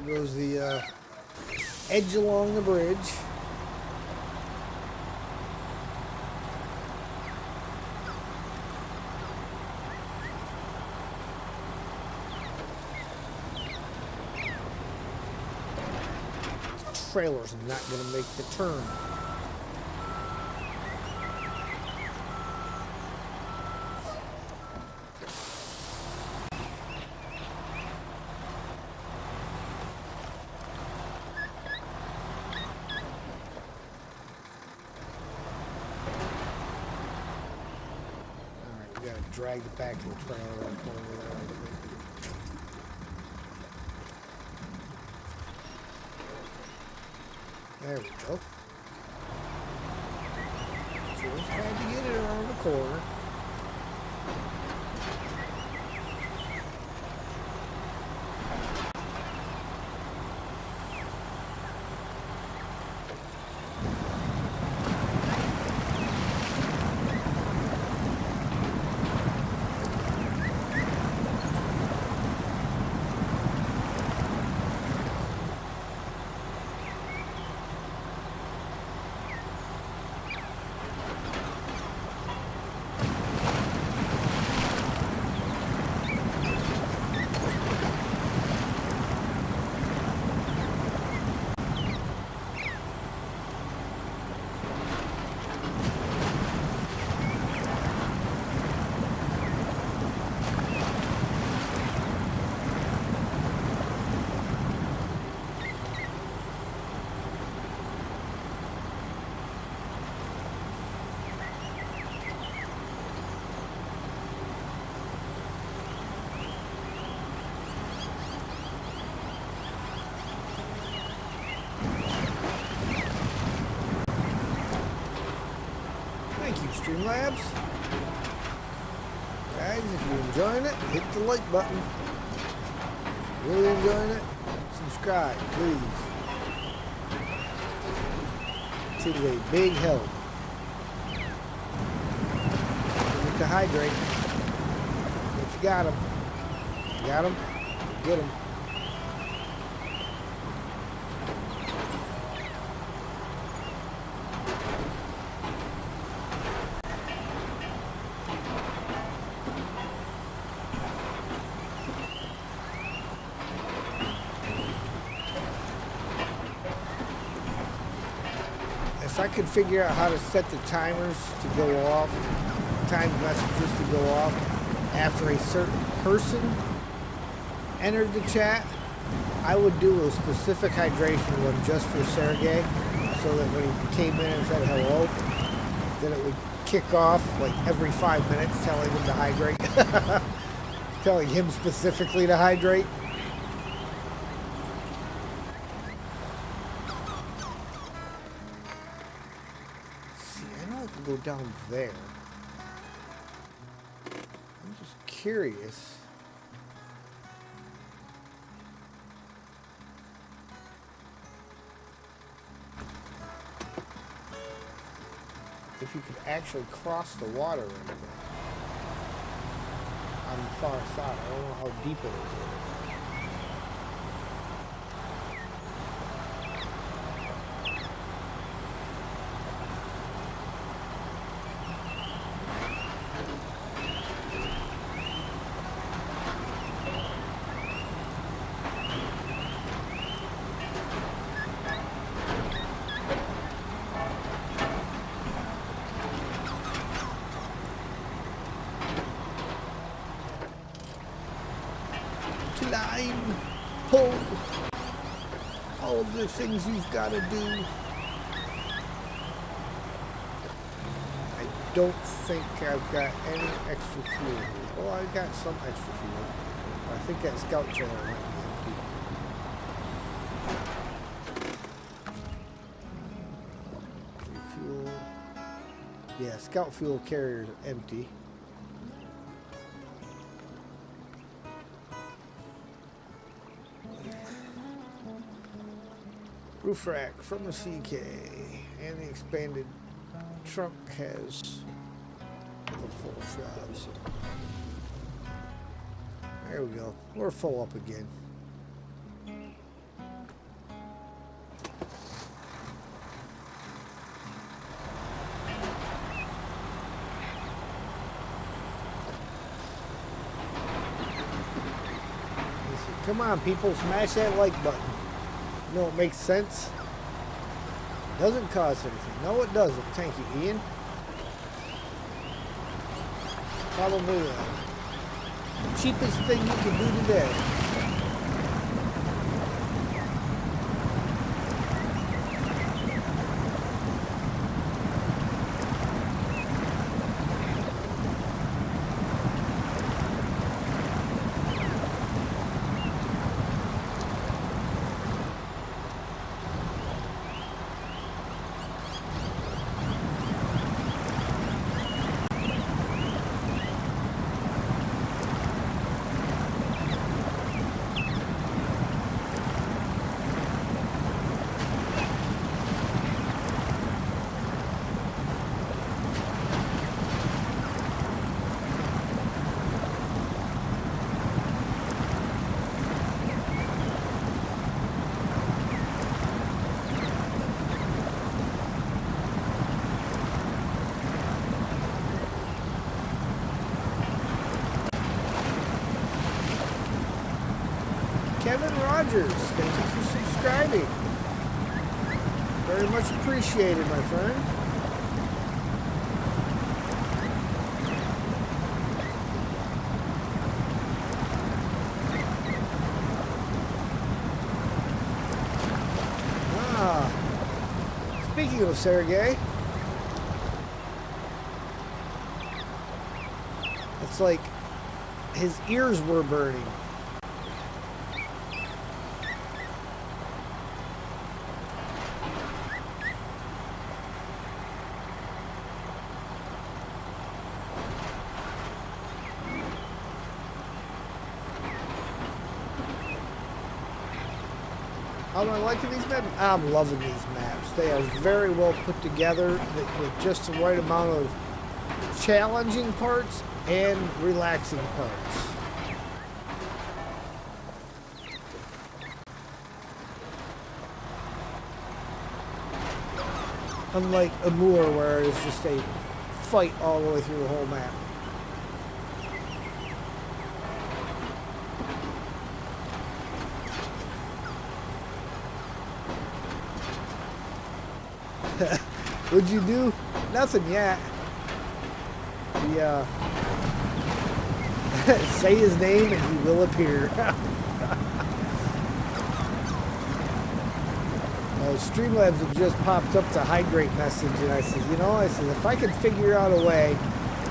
Goes the edge along the bridge. This trailer's not going to make the turn. Drag it back to the trailer right corner there. There we go. Just had to get it around the corner. Streamlabs. Guys, if you're enjoying it, hit the like button. If you're really enjoying it, subscribe, please. It is a big help. Get to hydrate. If you got them, get them. If I could figure out how to set the timers to go off, timed messages to go off after a certain person entered the chat, I would do a specific hydration one just for Sergey, so that when he came in and said hello, then it would kick off like every 5 minutes telling him to hydrate. Telling him specifically to hydrate. Go down there. I'm just curious. If if you could actually cross the water right there. On the far side. I don't know how deep it is. Climb, pull, all of the things you've got to do. I don't think I've got any extra fuel. Well, I've got some extra fuel. I think that scout trailer might be empty. Fuel. Yeah, scout fuel carrier is empty. Roof rack from the CK, and the expanded trunk has the full shroud. So there we go. We're full up again. Come on, people, smash that like button. You know, it makes sense. Doesn't cost anything. No, it doesn't. Thank you, Ian. Probably the cheapest thing you can do today. Kevin Rogers, thank you for subscribing. Very much appreciated, my friend. Speaking of Sergey, it's like his ears were burning. How am I liking these maps? I'm loving these maps. They are very well put together with just the right amount of challenging parts and relaxing parts. Unlike Amur, where it's just a fight all the way through the whole map. What'd you do? Nothing yet. Yeah. Say his name and he will appear. Streamlabs have just popped up the hydrate message, and I said, you know, if I could figure out a way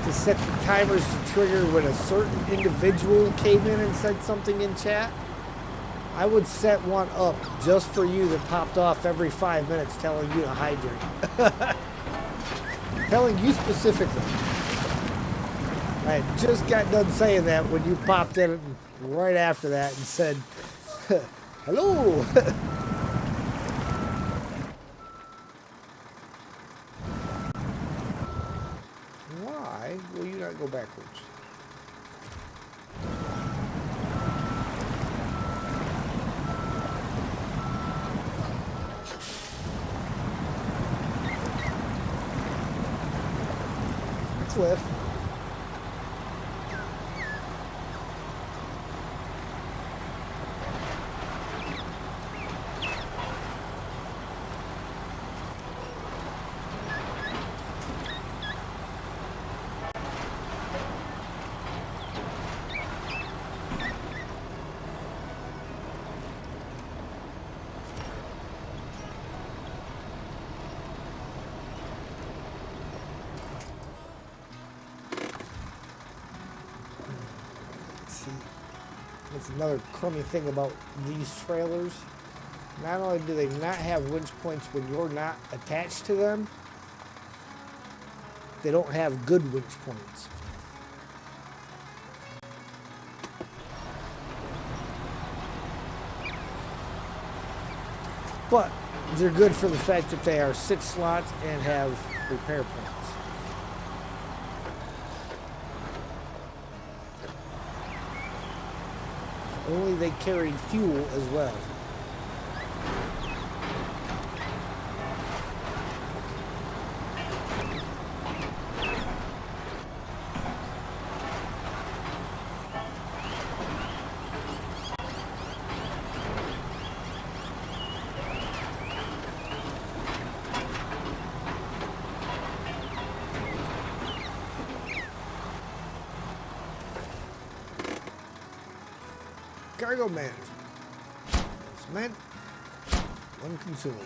to set the timers to trigger when a certain individual came in and said something in chat, I would set one up just for you that popped off every 5 minutes telling you to hydrate. Telling you specifically. I had just got done saying that when you popped in right after that and said, hello. Why will you not go backwards? Cliff. That's another crummy thing about these trailers. Not only do they not have winch points when you're not attached to them, they don't have good winch points. But they're good for the fact that they are 6 slots and have repair points. Only they carry fuel as well. Cargo management. Cement. One consumable.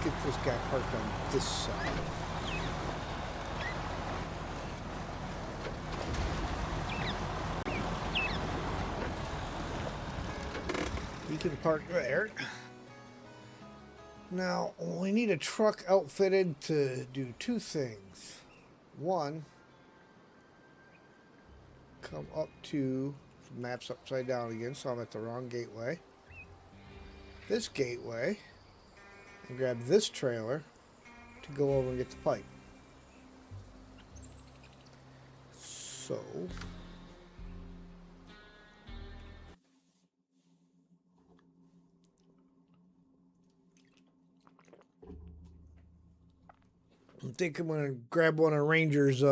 Get this guy parked on this side. You can park there. Now, we need a truck outfitted to do 2 things. One, come up to, map's upside down again, so I'm at the wrong gateway. This gateway, and grab this trailer to go over and get the pipe. So, I think I'm going to grab one of Ranger's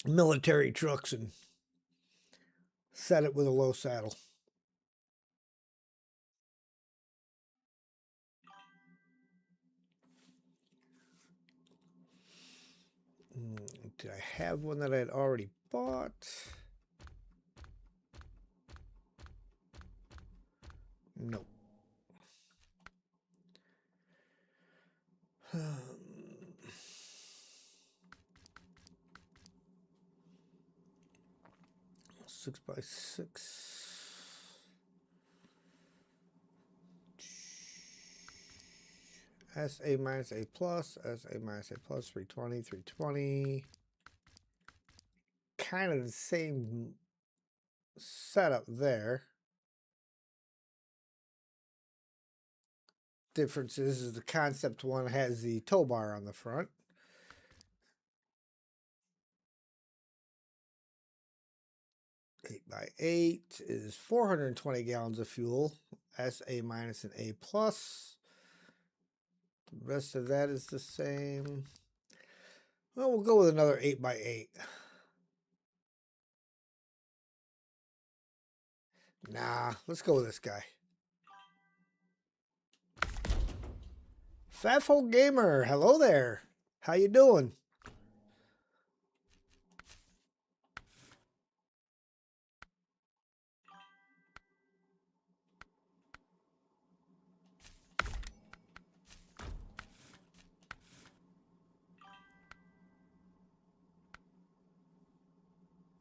military trucks and set it with a low saddle. Did I have one that I had already bought? Nope. 6x6. SA minus A plus, SA minus A plus, 320, 320. Kind of the same setup there. Difference is the concept one has the tow bar on the front. Eight by 8 is 420 gallons of fuel. SA minus and A plus. The rest of that is the same. Well, we'll go with another 8 by 8. Nah, let's go with this guy. Fathful Gamer, hello there. How you doing?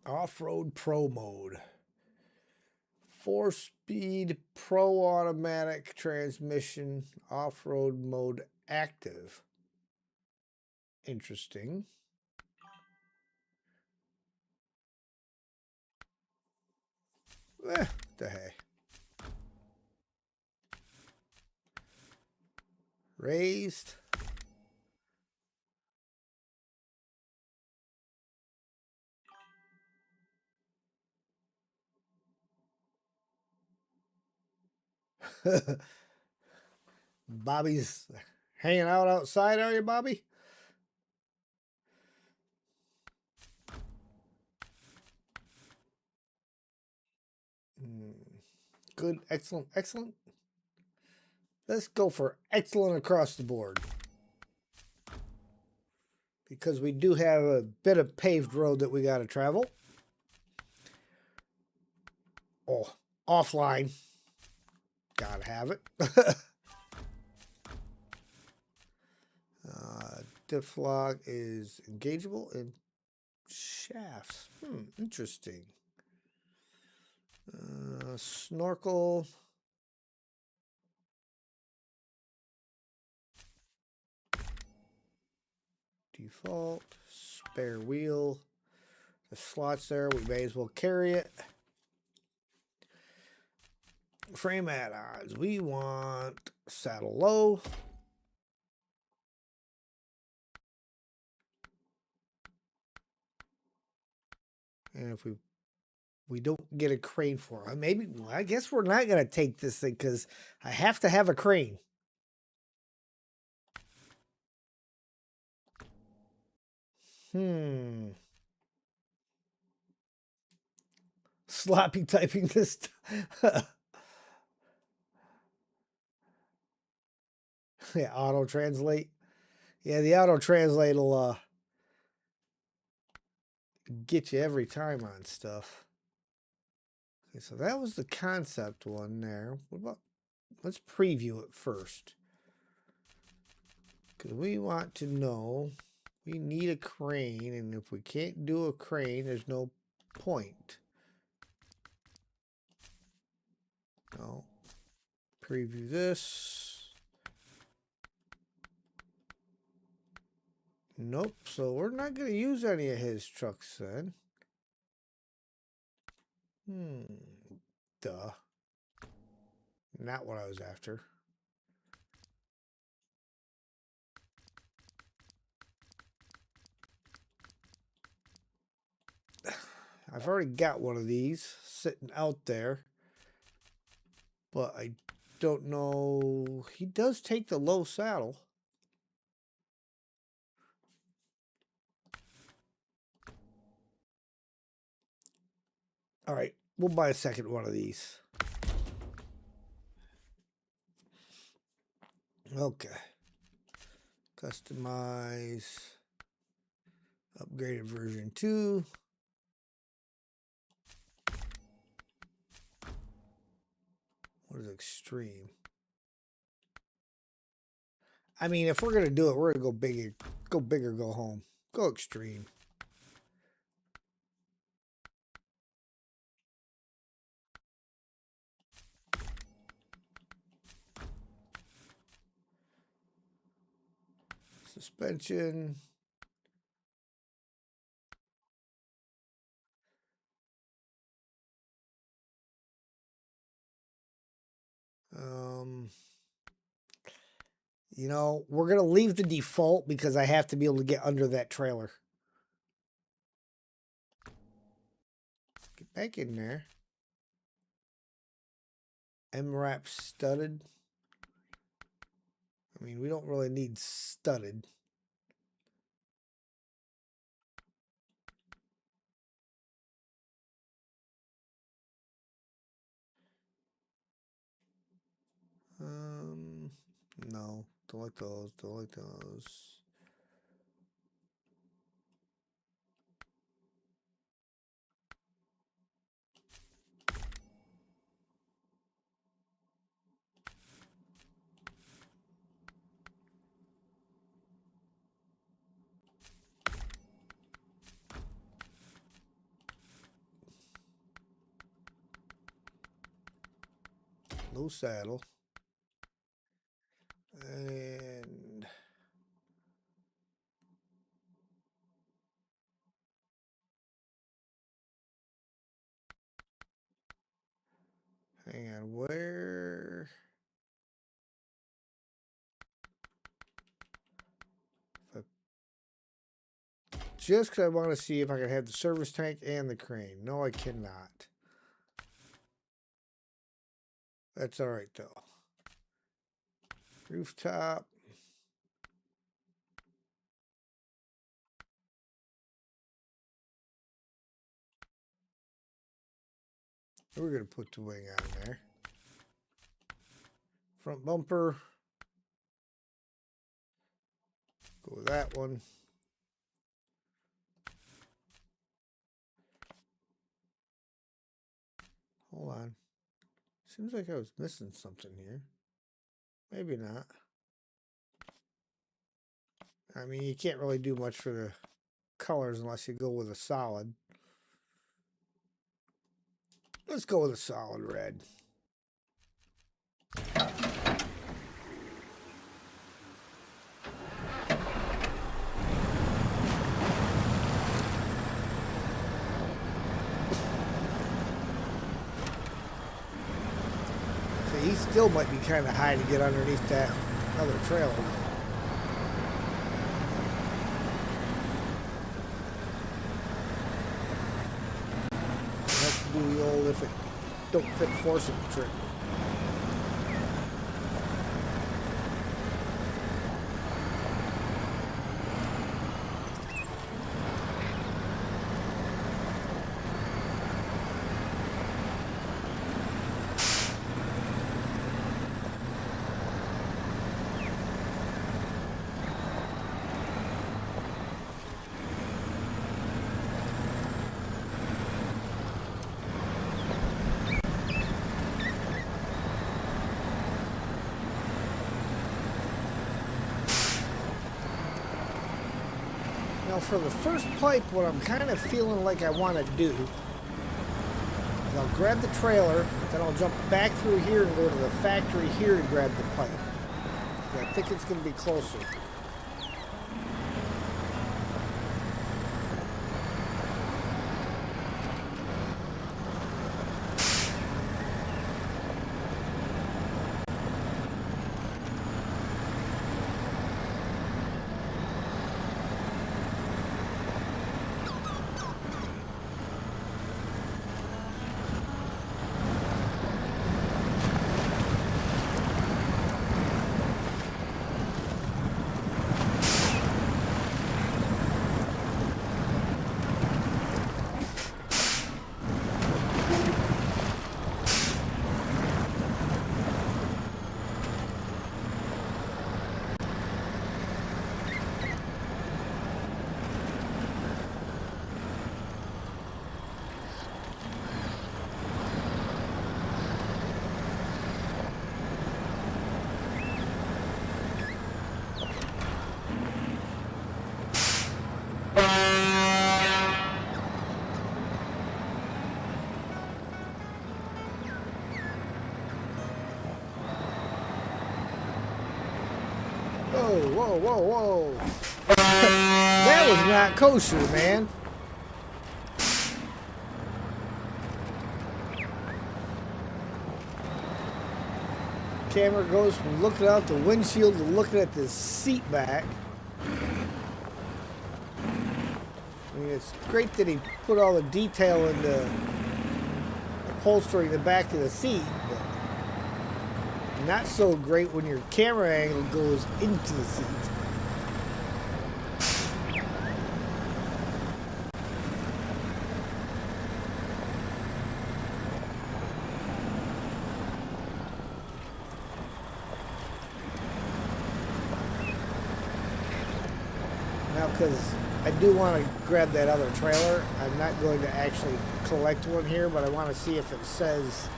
Off-road pro mode. 4-speed pro automatic transmission, off-road mode active. Interesting. The hey. raised. Bobby's hanging out outside, are you, Bobby? Good, excellent, excellent. Let's go for excellent across the board. Because we do have a bit of paved road that we got to travel. Oh, offline. Gotta have it. Diff lock is engageable and shafts. Interesting. Snorkel. Default. Spare wheel. The slot's there. We may as well carry it. Frame add-ons. We want saddle low. And if we don't get a crane for it, maybe, well, I guess we're not going to take this thing because I have to have a crane. Sloppy typing this. Yeah, auto translate. Yeah, the auto translate will get you every time on stuff. Okay, so that was the concept one there. What about, let's preview it first. Because we want to know, we need a crane, and if we can't do a crane, there's no point. No. Preview this. Nope, so we're not going to use any of his trucks then. Duh. Not what I was after. I've already got one of these sitting out there. But I don't know. He does take the low saddle. All right, we'll buy a second one of these. Okay. Customize. Upgraded version 2. What is extreme? I mean, if we're gonna do it, we're gonna go bigger. Go bigger, go home. Go extreme. Suspension. You know, we're gonna leave the default because I have to be able to get under that trailer. Get back in there. MRAP studded. I mean, we don't really need studded. No, don't like those, don't like those. No saddle. And hang on, where? just because I want to see if I can have the service tank and the crane. No, I cannot. That's all right, though. Rooftop. We're going to put the wing on there. Front bumper. Go with that one. Hold on. Seems like I was missing something here. Maybe not. I mean, you can't really do much for the colors unless you go with a solid. Let's go with a solid red. He still might be kind of high to get underneath that other trailer. Have to do the old if it don't fit forcing trick. Now for the first pipe, what I'm kind of feeling like I want to do is I'll grab the trailer, then I'll jump back through here and go to the factory here to grab the pipe. I think it's going to be closer. Whoa, whoa, whoa. That was not kosher, man. Camera goes from looking out the windshield to looking at the seat back. I mean, it's great that he put all the detail in the upholstery in the back of the seat, but not so great when your camera angle goes into the seat. Now, because I do want to grab that other trailer, I'm not going to actually collect one here, but I want to see if it says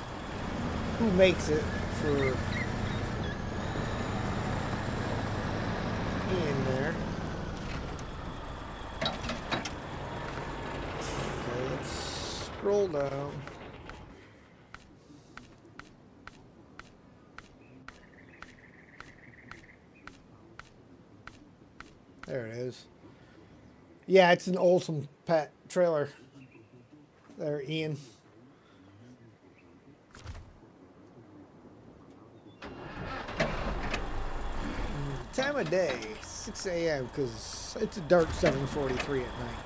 who makes it for in there. Okay, let's scroll down. There it is. Yeah, it's an Olson Pet trailer. There, Ian. Time of day, 6 a.m. because it's a dark 7:43 at night.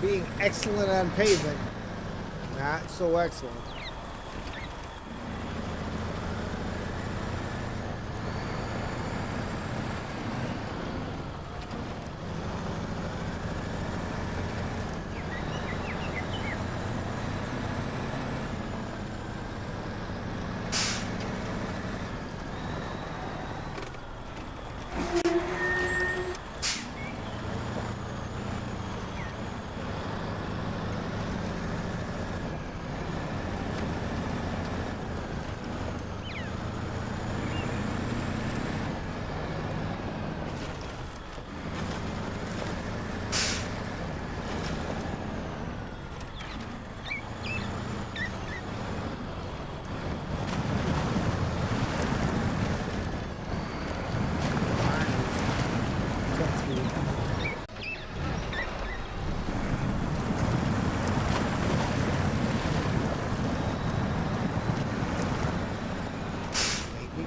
Being excellent on pavement, not so excellent.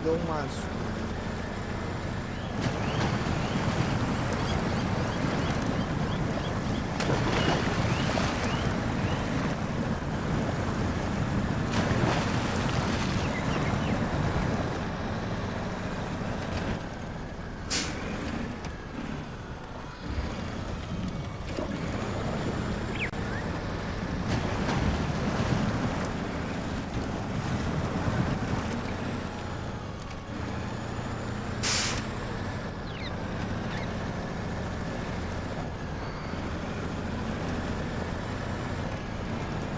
Go monster.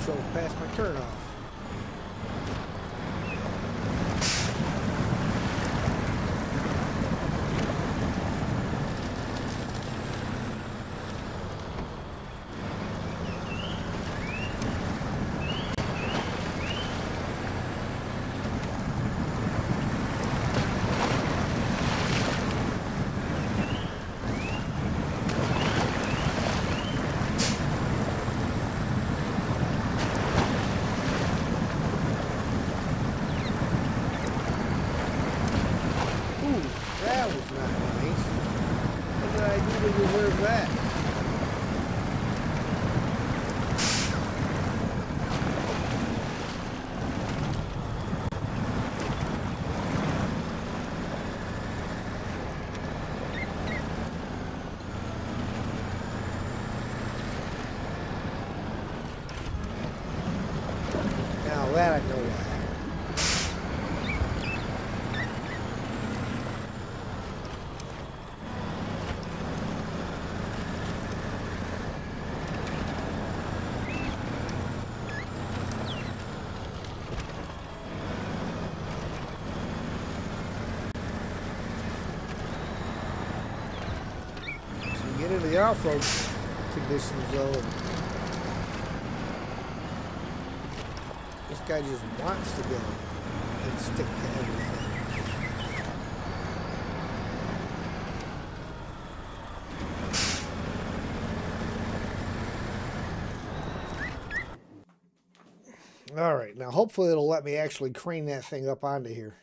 So past my turn off. That was not nice. What did I do to deserve that? Now that I know why. Get into the off-road conditions though. This guy just wants to go and stick to everything. All right, now hopefully it'll let me actually crane that thing up onto here.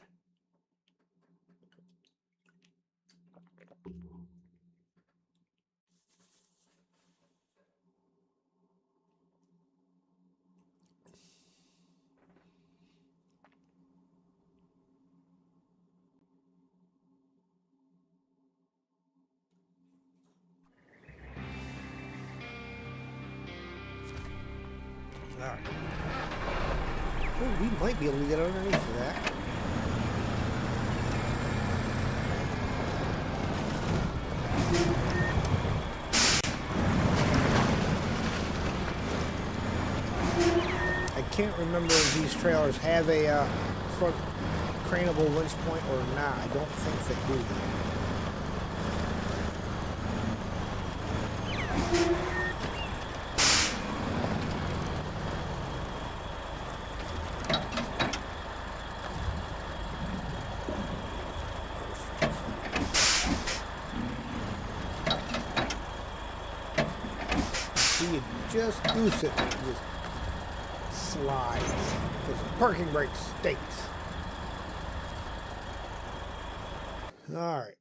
All right. Oh, we might be able to get underneath of that. I can't remember if these trailers have a front craneable winch point or not. I don't think they do. You just goose it and it just slides because the parking brake stinks. All right.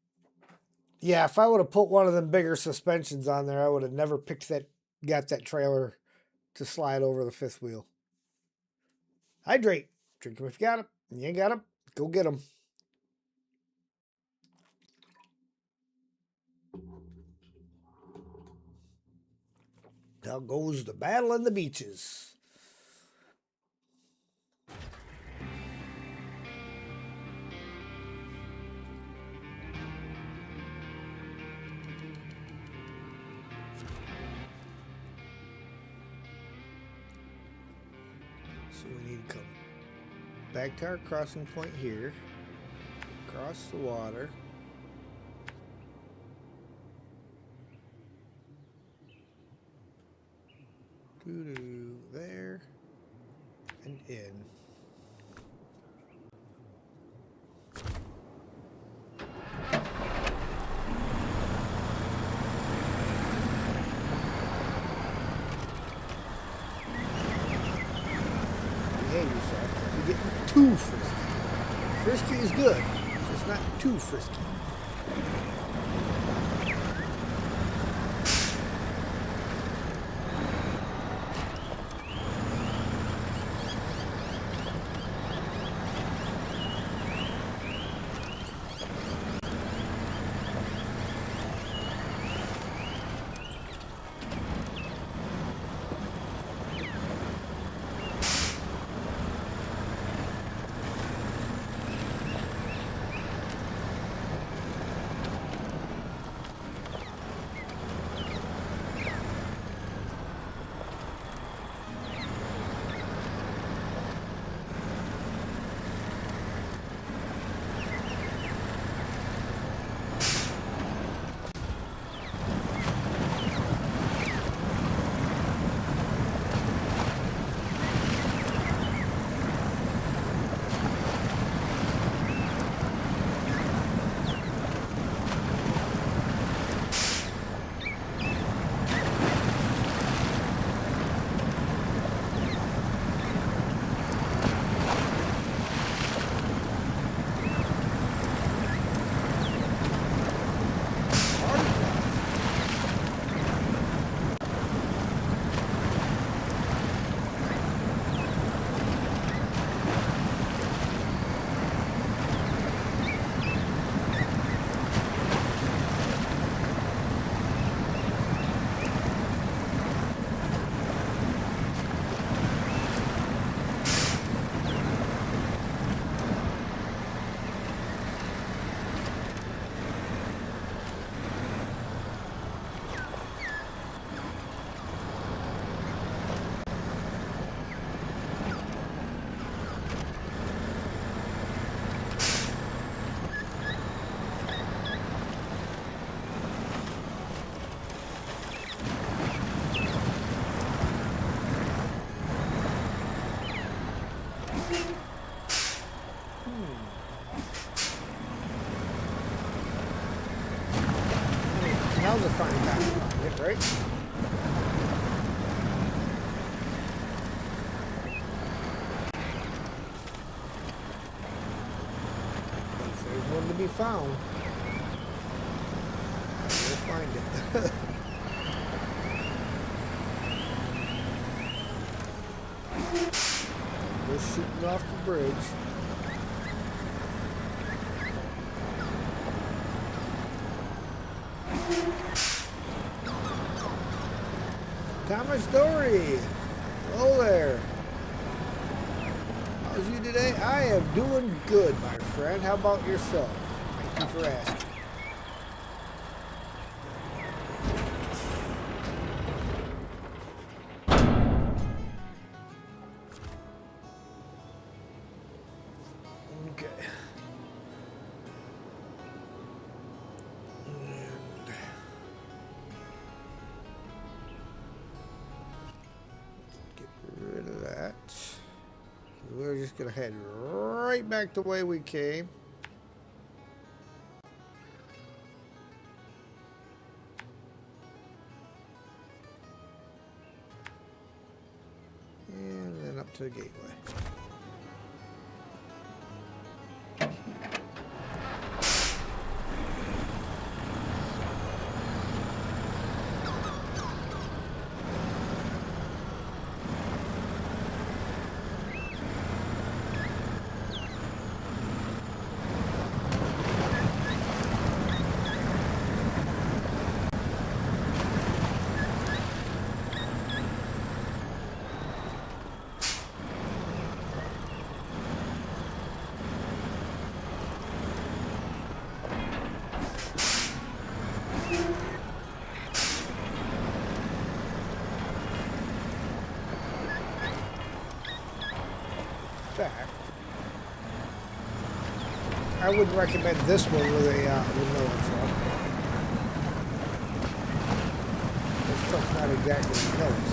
Yeah, if I would have put one of them bigger suspensions on there, I would have never got that trailer to slide over the fifth wheel. Hydrate. Drink them if you got them. You ain't got them, go get them. Now goes the battle in the beaches. So we need to come back to our crossing point here, cross the water. Doo-doo, there and in. Behave yourself. You're getting too frisky. Frisky is good, just not too frisky. Now's a fine time to find it, right? If there's one to be found, we'll find it. Just shooting off the bridge. Thomas Dory, hello there. How's you today? I am doing good, my friend. How about yourself? Thank you for asking. just gonna head right back the way we came. And then up to the gateway. I wouldn't recommend this one with a no truck. This truck's not exactly notes.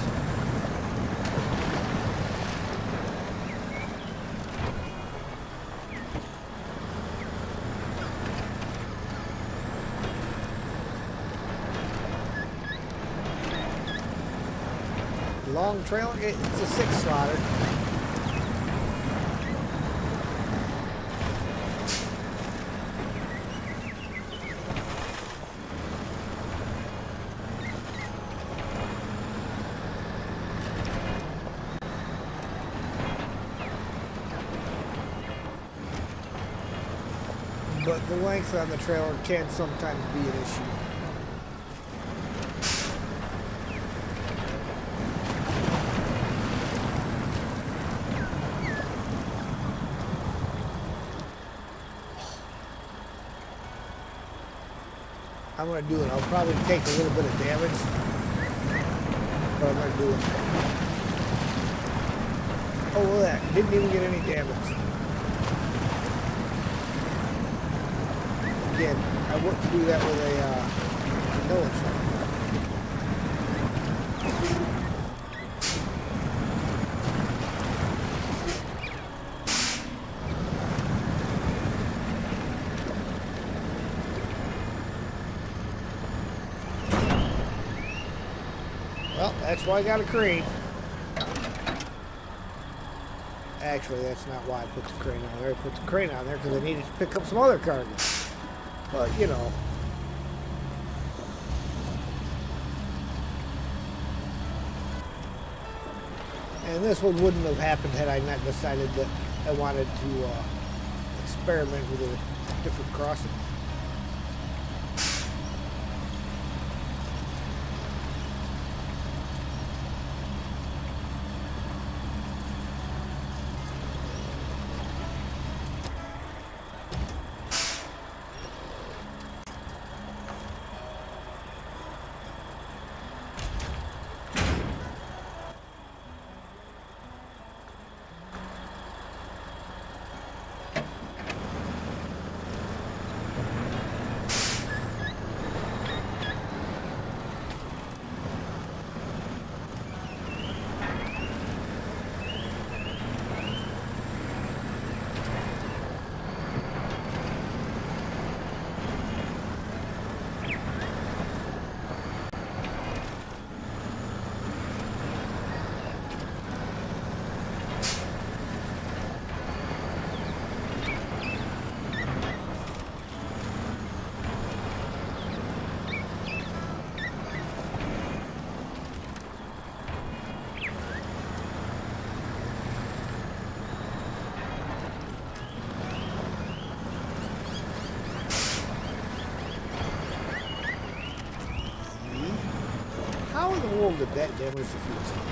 Long trailer, it's a 6-slotted. But the length on the trailer can sometimes be an issue. I'm going to do it. I'll probably take a little bit of damage, but I'm going to do it. Oh, look at that. Didn't even get any damage. Again, I wouldn't do that with a Noah truck. Well, that's why I got a crane. Actually, that's not why I put the crane on there. I put the crane on there because I needed to pick up some other cargo. But, you know. And this one wouldn't have happened had I not decided that I wanted to experiment with a different crossing. How in the world did that damage the fuel tank?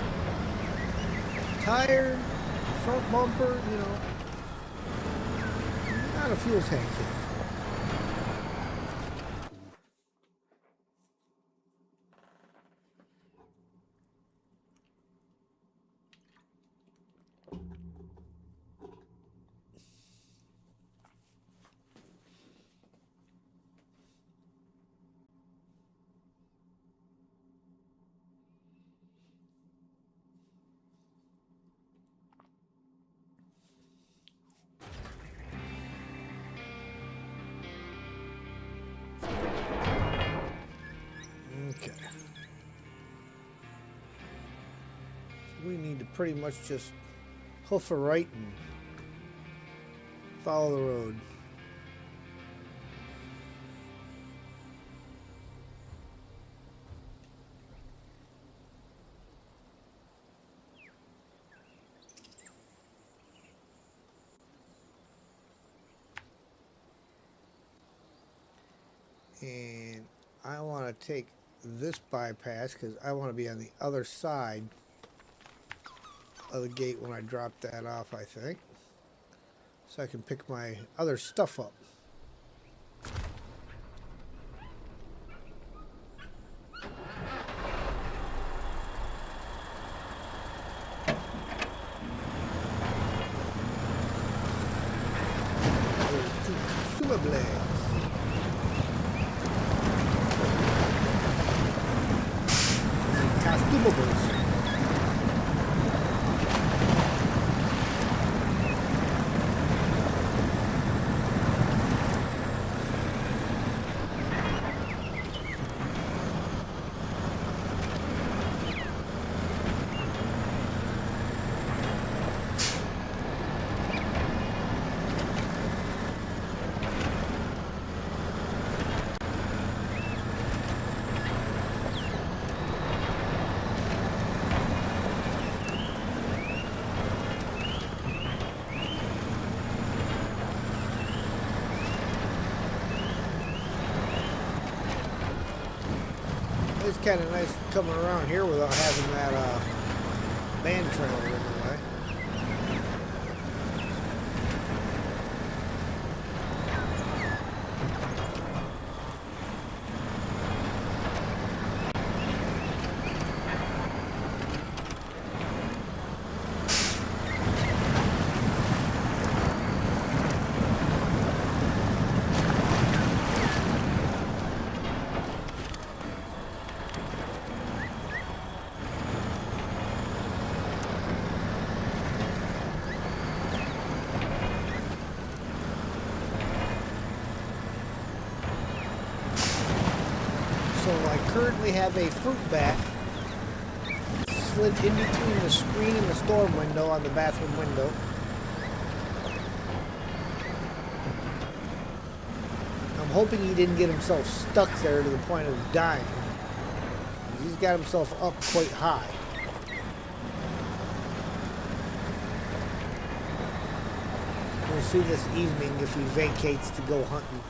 Tire, front bumper, you know. Not a fuel tank here. we need to pretty much just hoof a right and follow the road. And I want to take this bypass because I want to be on the other side of the gate when I drop that off, I think. So I can pick my other stuff up. It's kind of nice coming around here without having that band trailer in the way. So I currently have a fruit bat slid in between the screen and the storm window on the bathroom window. I'm hoping he didn't get himself stuck there to the point of dying. He's got himself up quite high. We'll see this evening if he vacates to go hunting.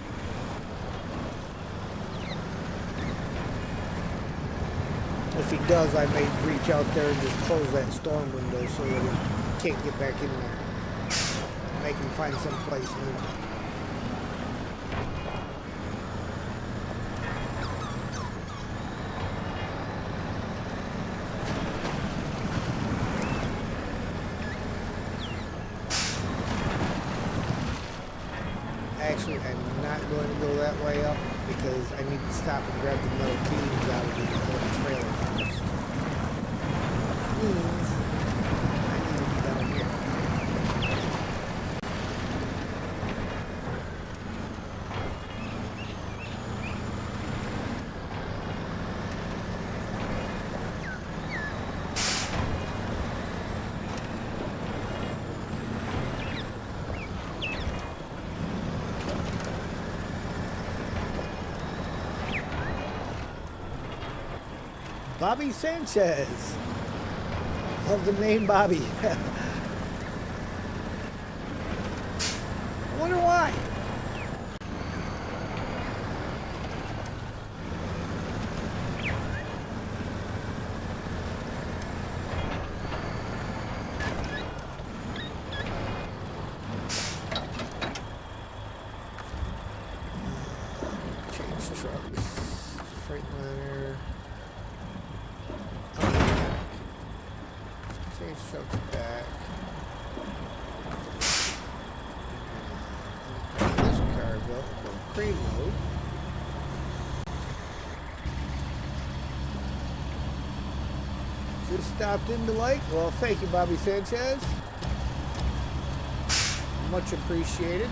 If he does, I may reach out there and just close that storm window so that he can't get back in there. Make him find some place new. Actually, I'm not going to go that way up because I need to stop and grab the metal beams out of the trailer first. Which means I need to be down here. Bobby Sanchez. Love the name Bobby. I wonder why. Change trucks. Freightliner. Change trucks back. This cargo from cream mode. Just stopped in the lake. Well, thank you, Bobby Sanchez. Much appreciated.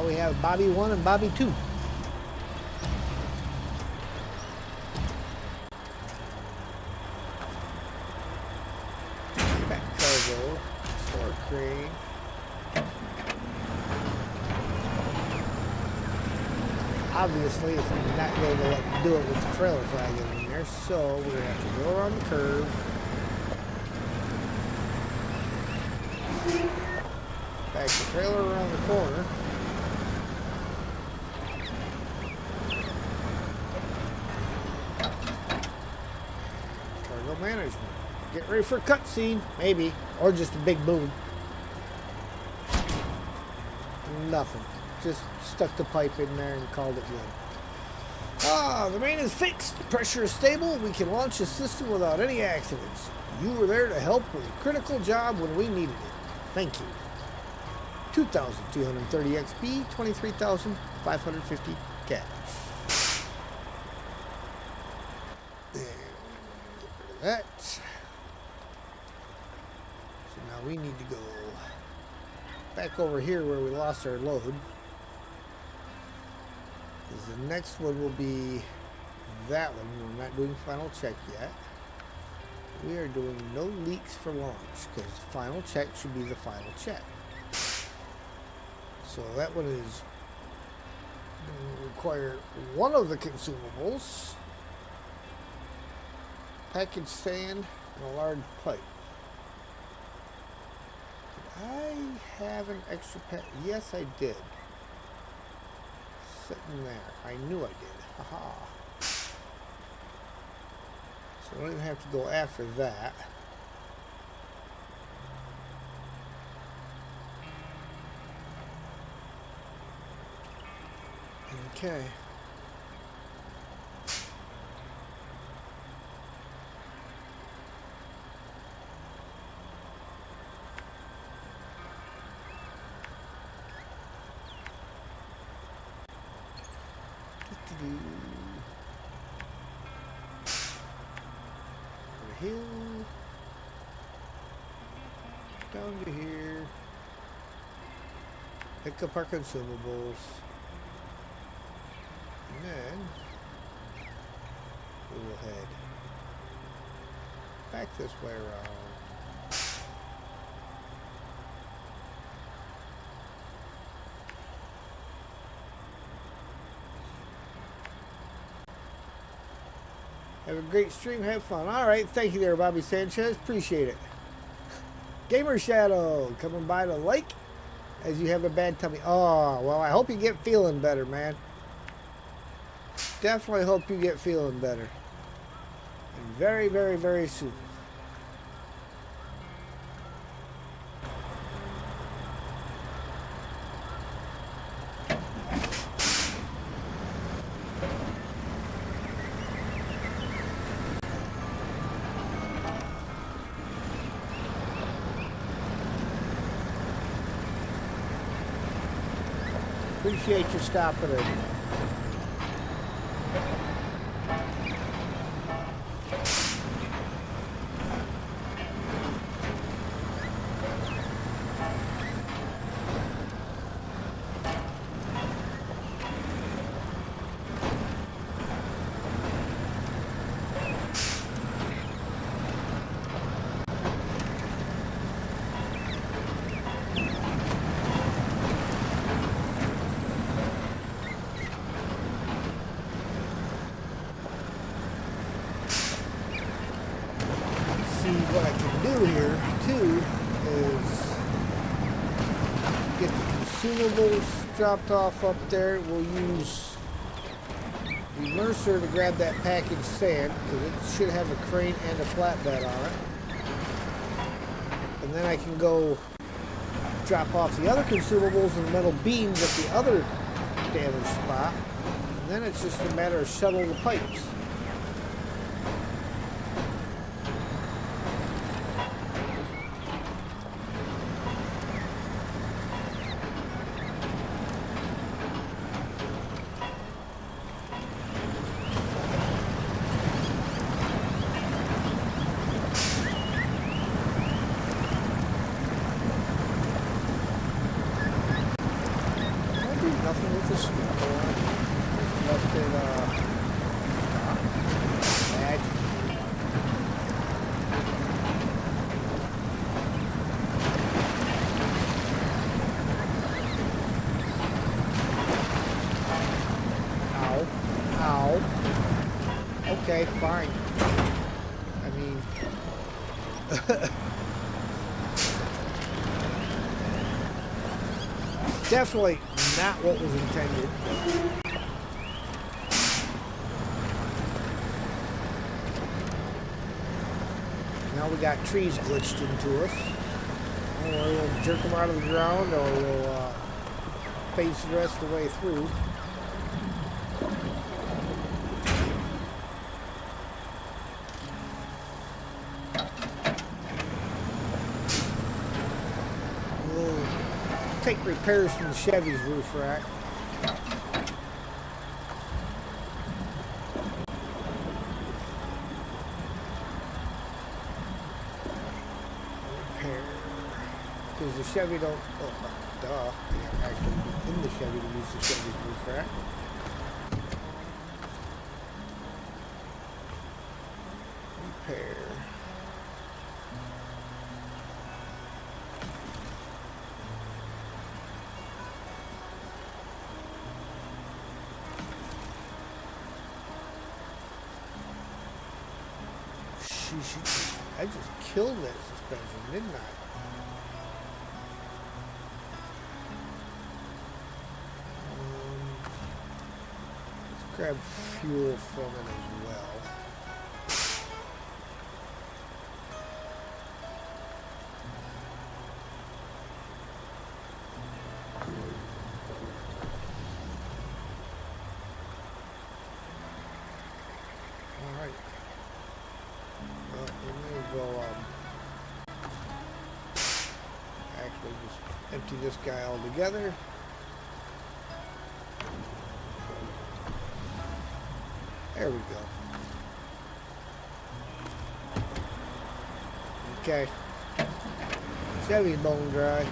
Now we have Bobby 1 and Bobby 2. Back cargo, store crane. Obviously, it's not going to let you do it with the trailer flag in there, so we're going to have to go around the curve. Back the trailer around the corner. Cargo management. Get ready for a cutscene, maybe, or just a big boom. Nothing. Just stuck the pipe in there and called it good. Ah, the main is fixed. Pressure is stable. We can launch the system without any accidents. You were there to help with a critical job when we needed it. Thank you. 2,230 XP, 23,550 cash. And get rid of that. So now we need to go back over here where we lost our load. The next one will be that one. We're not doing final check yet. We are doing no leaks for launch because the final check should be the final check. So that one is going to require one of the consumables, packaged sand, and a large pipe. Did I have an extra pack? Yes, I did. Sitting there. I knew I did. Haha. So I don't even have to go after that. Okay. Over here. Down to here. Pick up our consumables. And then we will head back this way around. Have a great stream. Have fun. All right. Thank you there, Bobby Sanchez. Appreciate it. Gamer Shadow coming by to like as you have a bad tummy. Oh, well, I hope you get feeling better, man. Definitely hope you get feeling better. And very, very, very soon. Appreciate you stopping in. What I can do here too is get the consumables dropped off up there. We'll use the Mercer to grab that packaged sand because it should have a crane and a flatbed on it. And then I can go drop off the other consumables and metal beams at the other damaged spot. And then it's just a matter of shuttling the pipes. Okay, fine. I mean... definitely not what was intended. Now we got trees glitched into us. Or we'll jerk them out of the ground, or we'll face the rest of the way through. We'll take repairs from the Chevy's roof rack. Because the Chevy don't, oh, duh, yeah, actually in the Chevy to use the Chevy's roof rack. Repair. I just killed that suspension, didn't I? Grab fuel from it as well. All right. Well, we may as well actually just empty this guy altogether. There we go. Okay. Chevy's bone dry.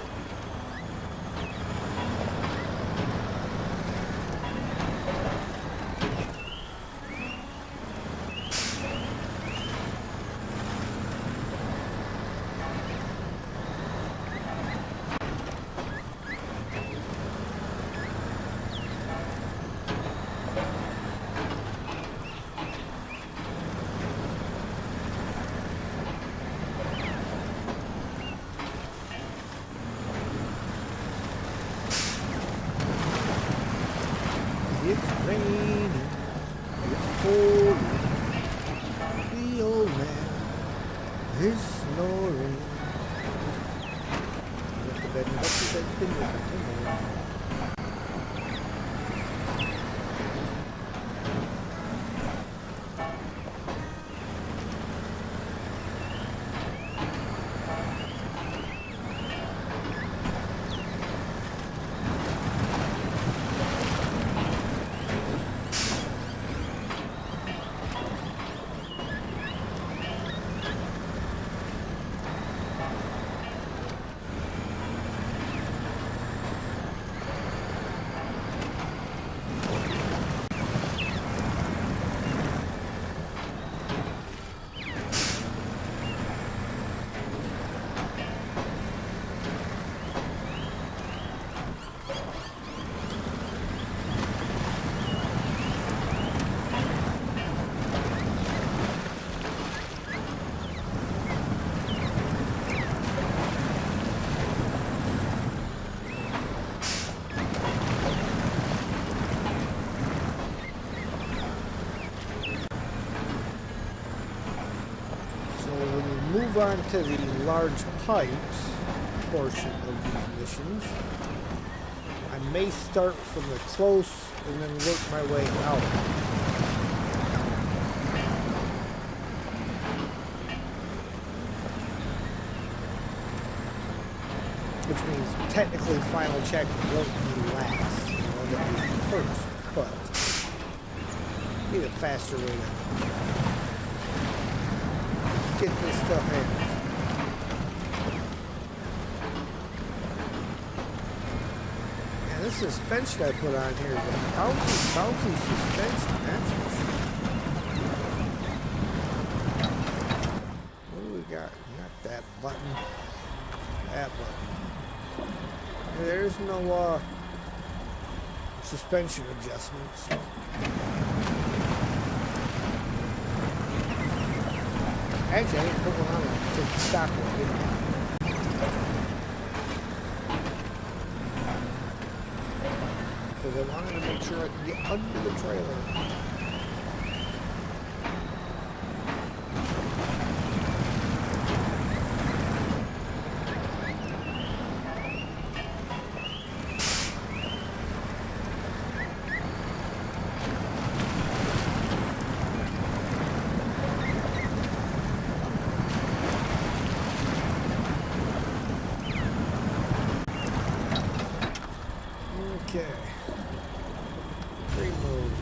It's raining, it's cold, the old man is snoring. Let the bed and let the bed continue. Move on to the large pipes portion of these missions. I may start from the close and then work my way out. Which means technically final check won't be last. It'll be first, but need a faster way to get this stuff in. And this suspension I put on here is a bouncy suspension, that's for sure. What do we got? Not that button. That button. There's no suspension adjustments. Actually, I didn't put one on there. I took the stock one, didn't I? Because I wanted to make sure I could get under the trailer. Okay. Remove.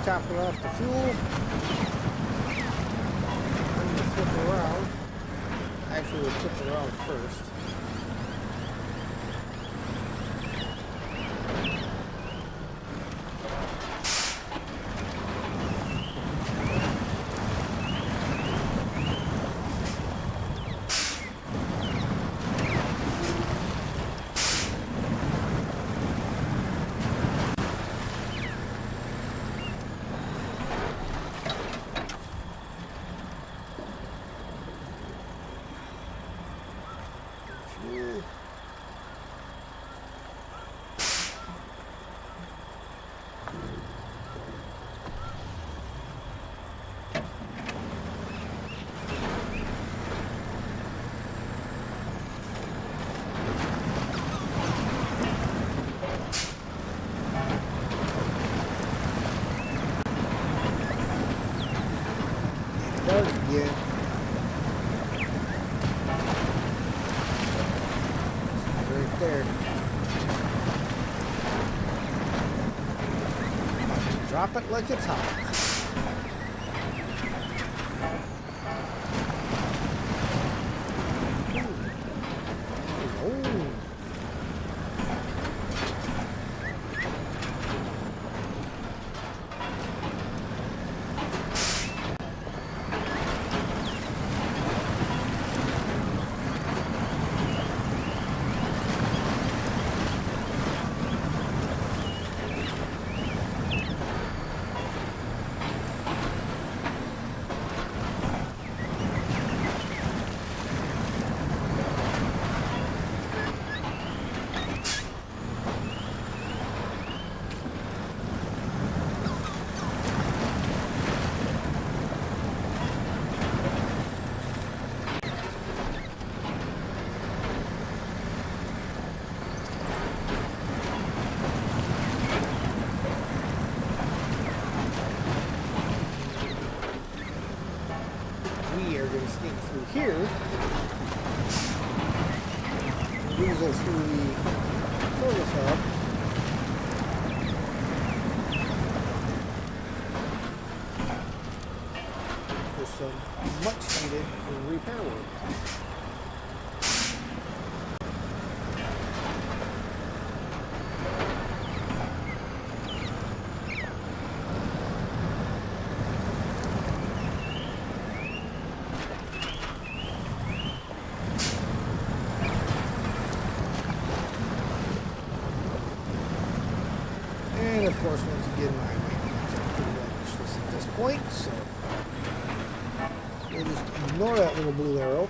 Topping off the fuel. I'm going to flip around. Actually, we'll flip around first. Dark again. It's right there. Drop it like it's hot. Sneak through here, weasel through the service hub, for some much needed repair work. And of course, once again, my maintenance are pretty well useless at this point, so we'll just ignore that little blue arrow.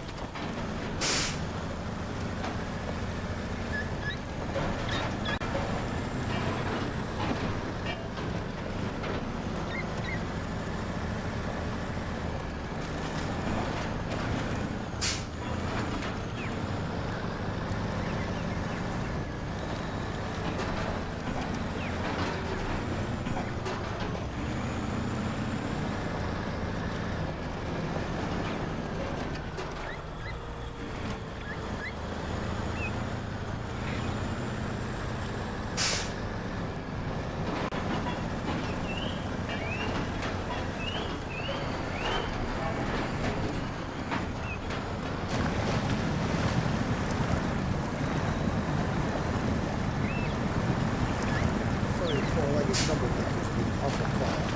these troublemakers being awful quiet.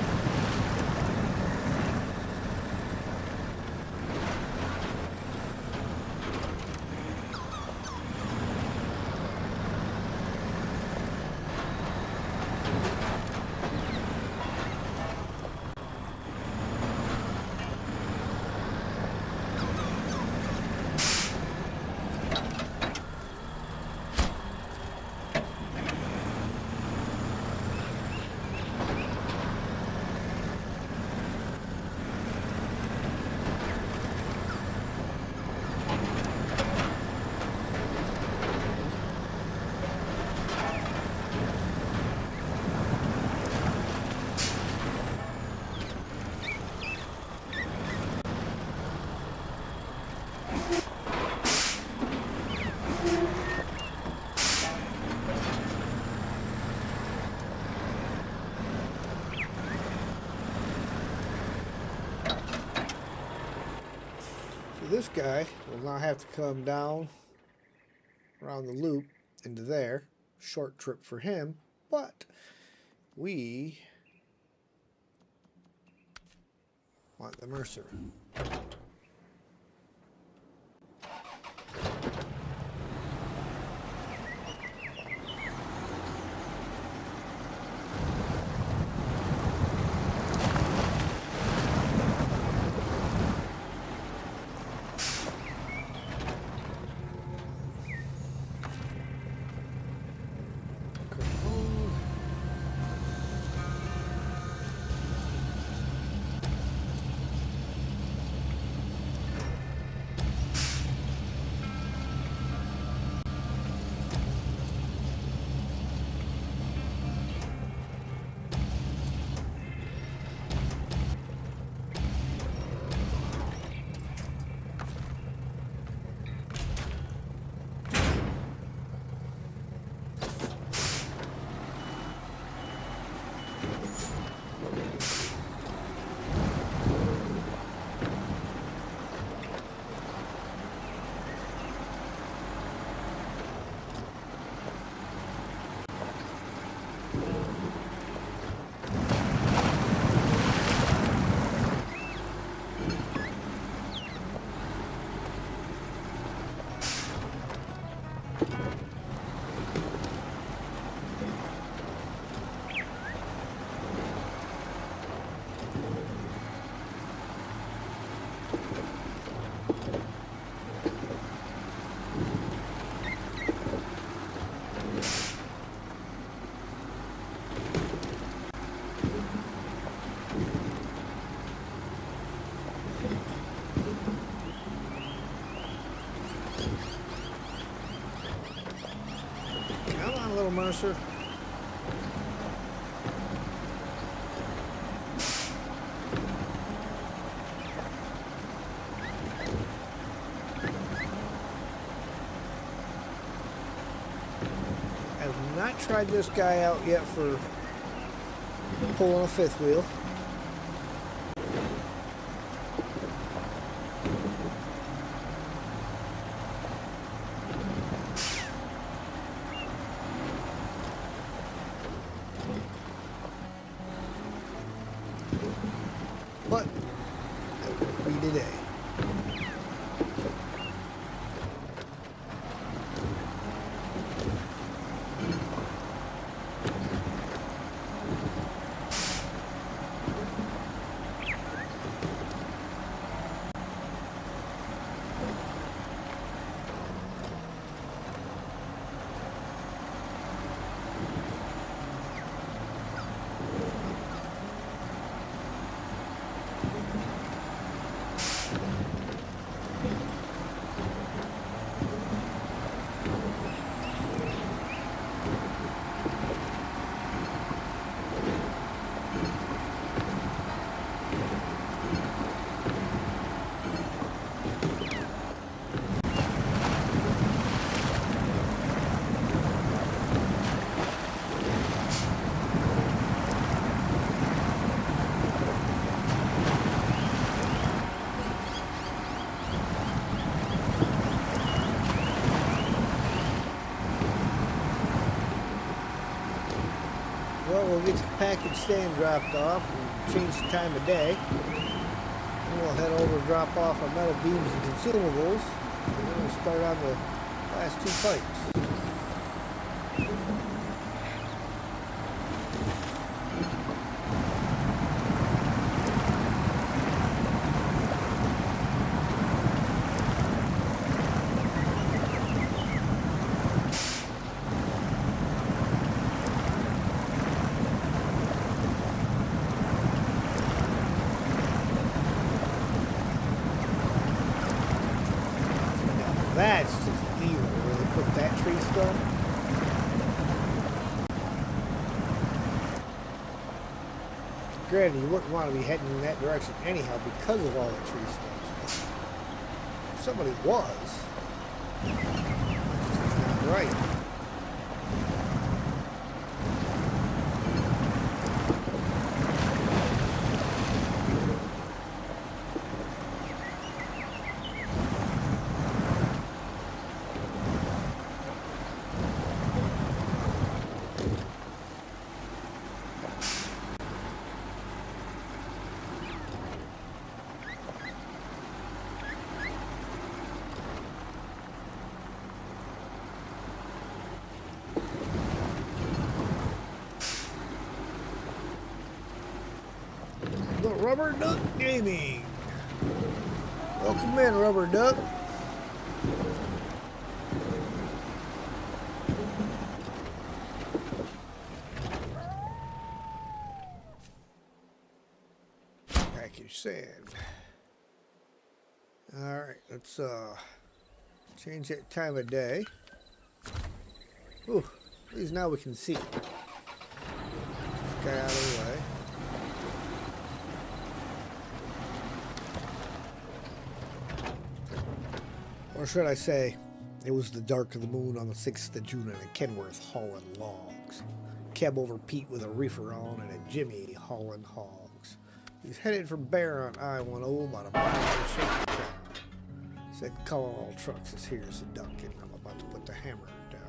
This guy will now have to come down around the loop into there. Short trip for him, but we want the Mercer. Little Mercer. I've not tried this guy out yet for pulling a fifth wheel. But that would be today. Well, we'll get the package stand dropped off and change the time of day. Then we'll head over and drop off our metal beams and consumables. And then we'll start on the last 2 pipes. That's just evil, where they put that tree stump. Granted, you wouldn't want to be heading in that direction anyhow because of all the tree stumps. If somebody was, it's just not right. The Rubber Duck Gaming. Welcome in, Rubber Duck. Package sand. Alright, let's change that time of day. Ooh, at least now we can see. This guy out of the way. Or should I say, it was the dark of the moon on the 6th of June in Kenworth hauling logs. Keb over Pete with a reefer on and a Jimmy hauling hogs. He's headed for Bear on I-10 about a mile from Shaky Town. Said calling all trucks is here, said Duncan. I'm about to put the hammer down.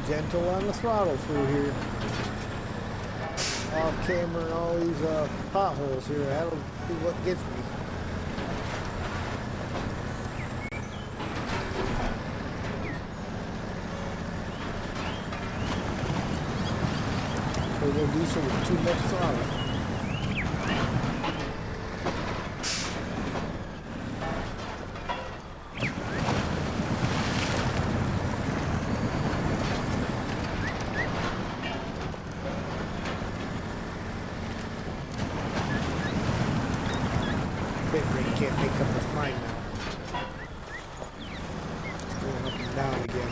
Gentle on the throttle through here. Off camera and all these potholes here. That'll be what gets me. Turbo diesel with too much throttle. Can't make up his mind now. It's going up and down again.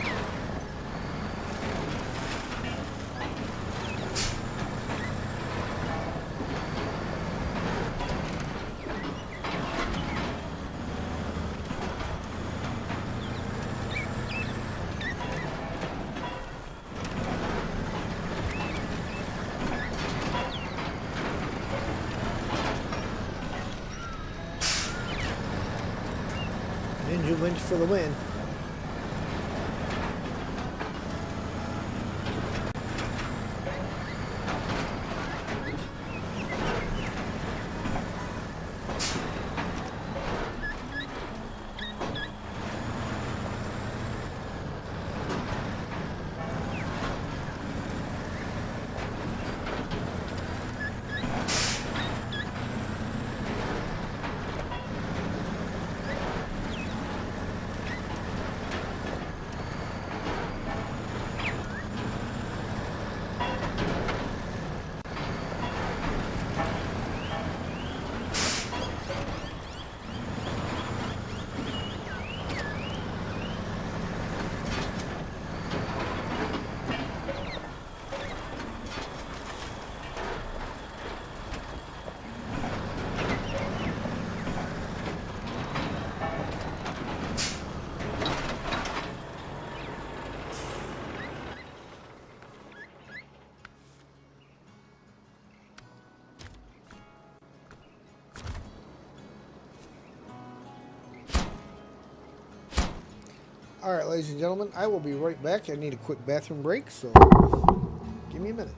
engine winch for the win. All right, ladies and gentlemen, I will be right back. I need a quick bathroom break, so give me a minute.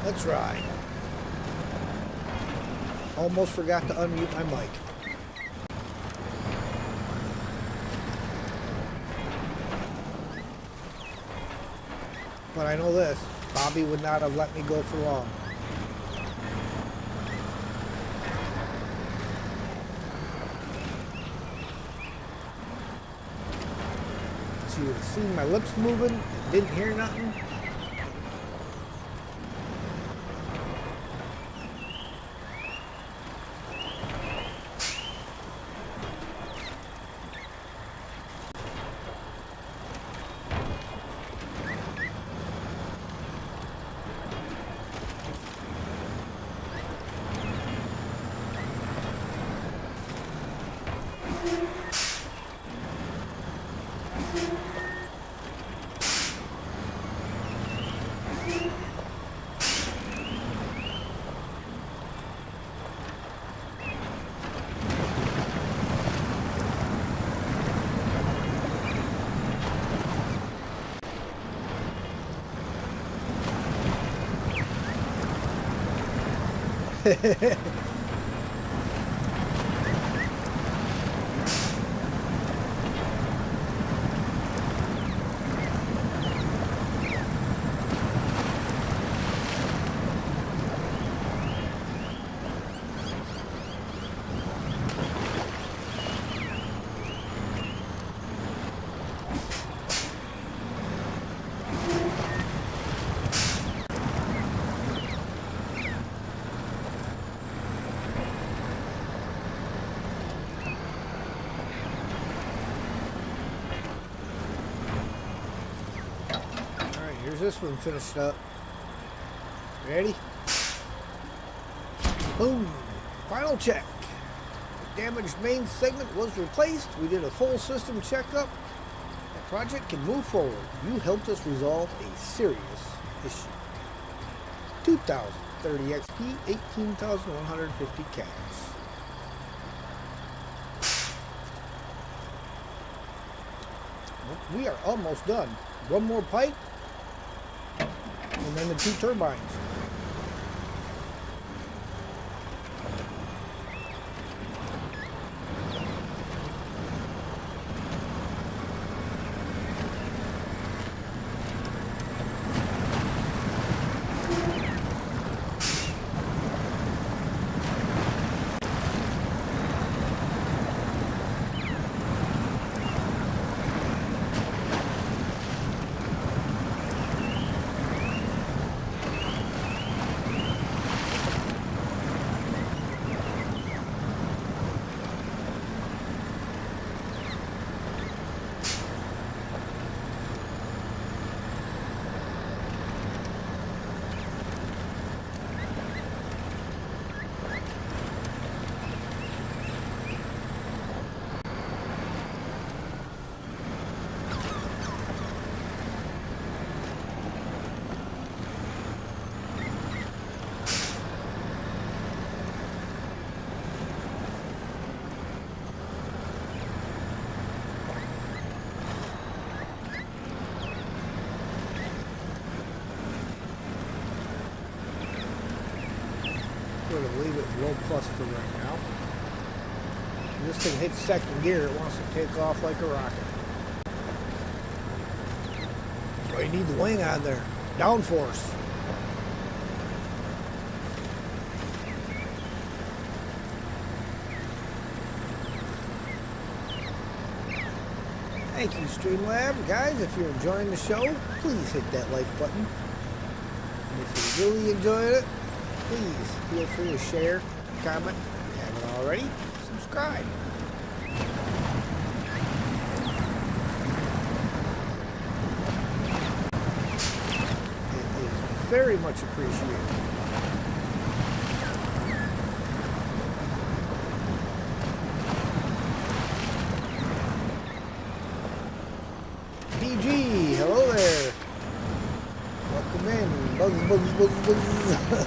Let's ride. Almost forgot to unmute my mic. But I know this, Bobby would not have let me go for long. So you would have seen my lips moving, didn't hear nothing. Here's this one finished up. Ready? Boom! Final check. The damaged main segment was replaced. We did a full system checkup. The project can move forward. You helped us resolve a serious issue. 2,030 XP, 18,150 cash. We are almost done. One more pipe. And then the 2 turbines. We're going to leave it low plus for right now. When this thing hits second gear, it wants to take off like a rocket. That's why you need the wing on there. Downforce. Thank you, Streamlabs. Guys, if you're enjoying the show, please hit that like button. And if you really enjoyed it, please feel free to share, comment, if you haven't already, subscribe. It is very much appreciated. DG, hello there. Welcome in. Buzz, buzz, buzz, buzz.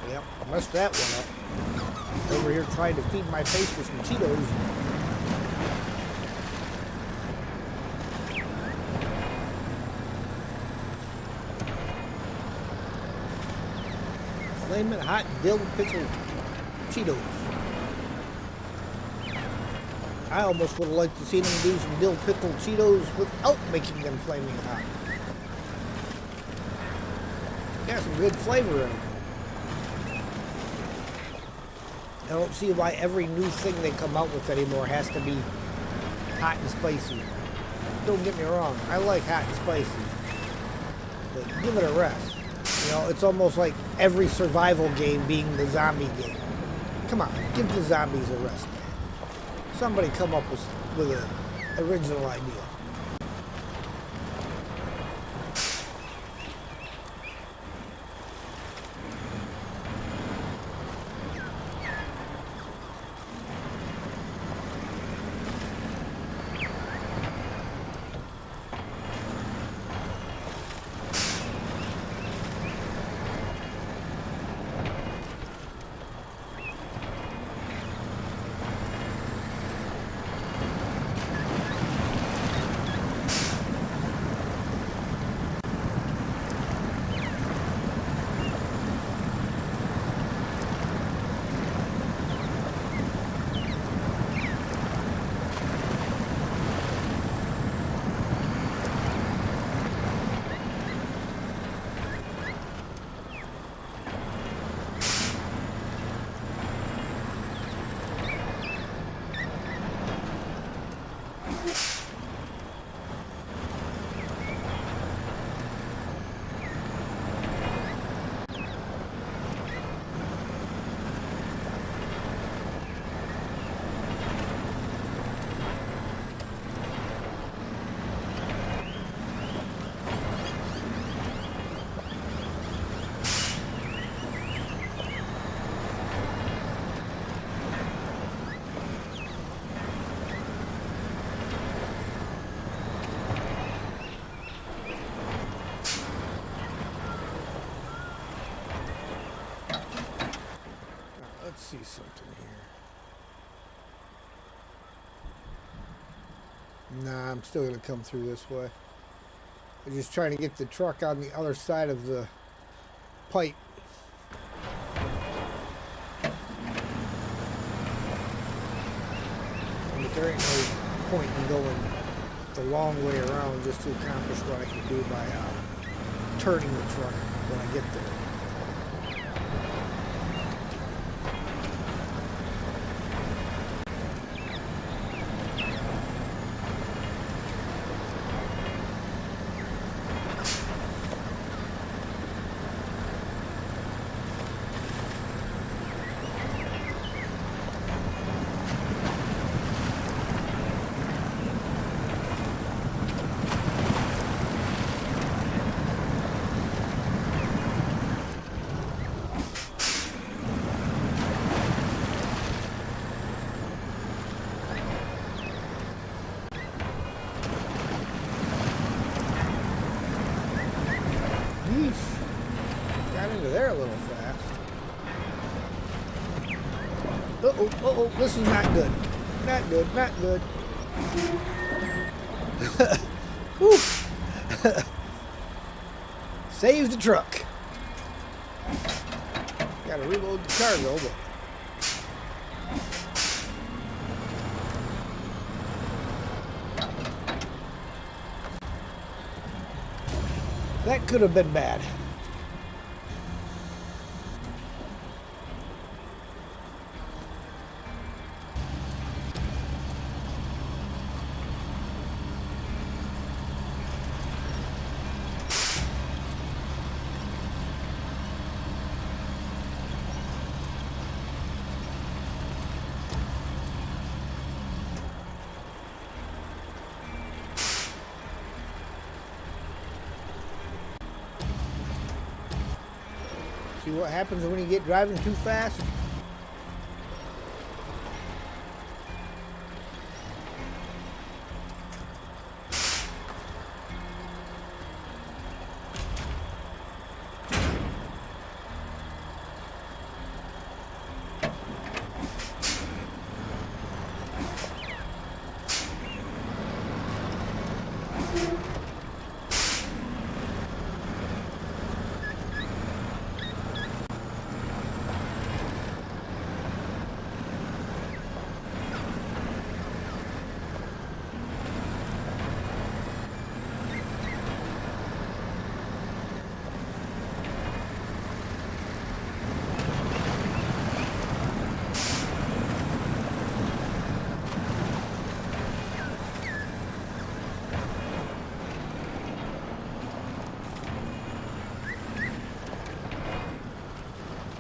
Yep, messed that one up. Over here trying to feed my face with some Cheetos. Flaming hot dill pickle Cheetos. I almost would have liked to see them do some dill pickle Cheetos without making them flaming hot. Got some good flavor in them. I don't see why every new thing they come out with anymore has to be hot and spicy. Don't get me wrong, I like hot and spicy, but give it a rest. You know, it's almost like every survival game being the zombie game. Come on, give the zombies a rest, man. Somebody come up with an original idea. Let's see something here. Nah, I'm still gonna come through this way. I'm just trying to get the truck on the other side of the pipe. But there ain't no point in going the long way around just to accomplish what I can do by turning the truck when I get there. Got into there a little fast. Uh-oh, this is not good. Not good, not good. Whew. Saves the truck. Gotta reload the cargo, but that could have been bad. See what happens when you get driving too fast?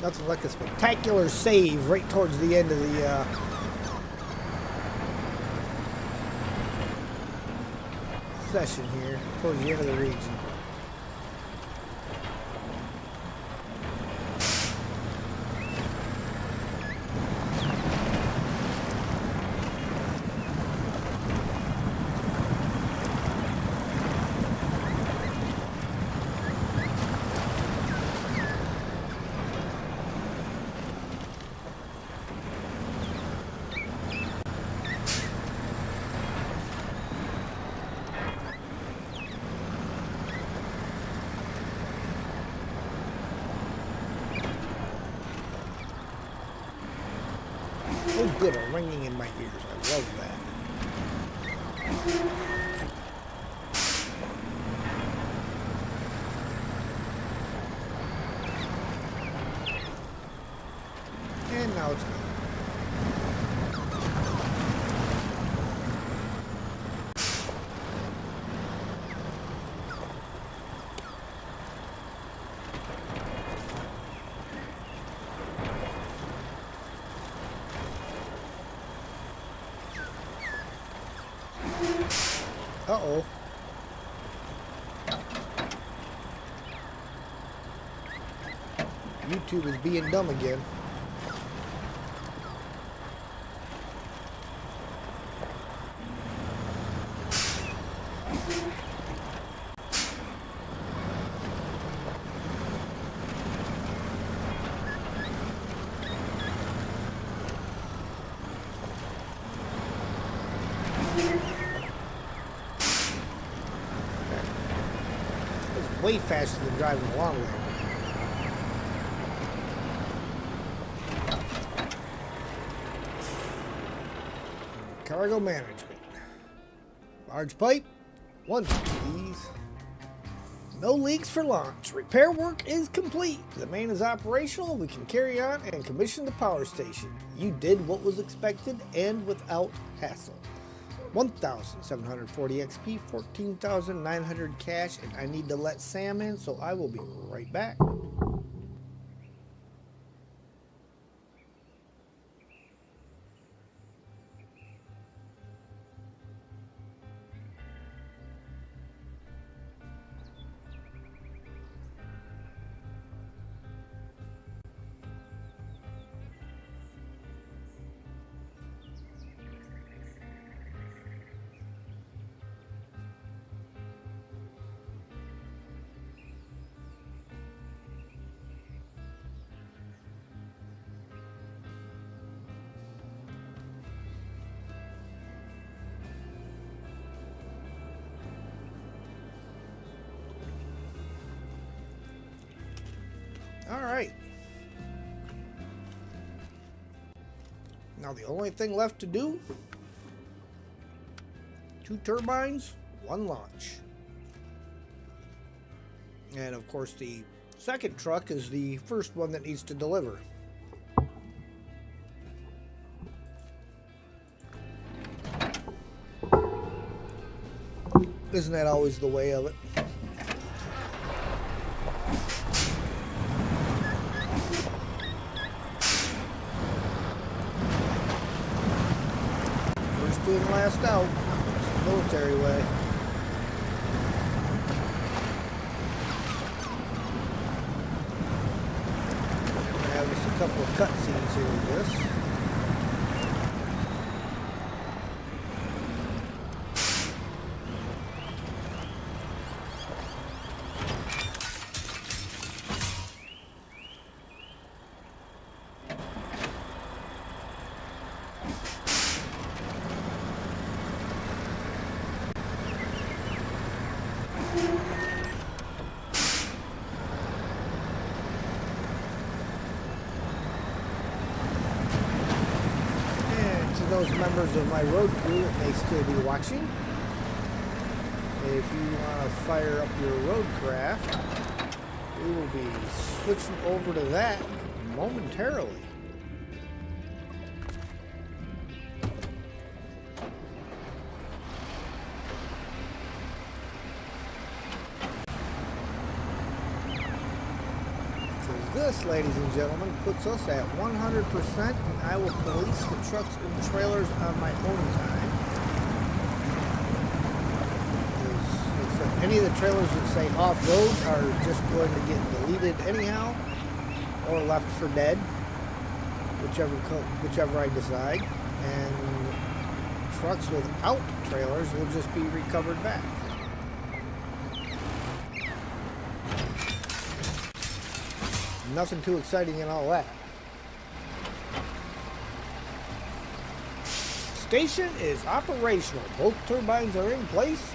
Nothing like a spectacular save right towards the end of the session here, towards the end of the region. Oh, good, a ringing in my ears. I love that. And now it's gone. Uh-oh. YouTube is being dumb again. Way faster than driving a long way. Cargo management. Large pipe. 1, please. No leaks for launch. Repair work is complete. The main is operational. We can carry on and commission the power station. You did what was expected and without hassle. 1,740 XP, 14,900 cash, and I need to let Sam in, so I will be right back. All right. Now the only thing left to do, 2 turbines, 1 launch. And of course the second truck is the first one that needs to deliver. Isn't that always the way of it? And last out. It's the military way. I have just a couple of cutscenes here with this. Those members of my road crew that may still be watching, if you want to fire up your Roadcraft, we will be switching over to that momentarily. Because this, ladies and gentlemen, puts us at 100%, and I will police the trucks and trailers on my own time. Any of the trailers that say off-road are just going to get deleted anyhow, or left for dead, whichever I decide. And trucks without trailers will just be recovered back. Nothing too exciting in all that. Station is operational. Both turbines are in place.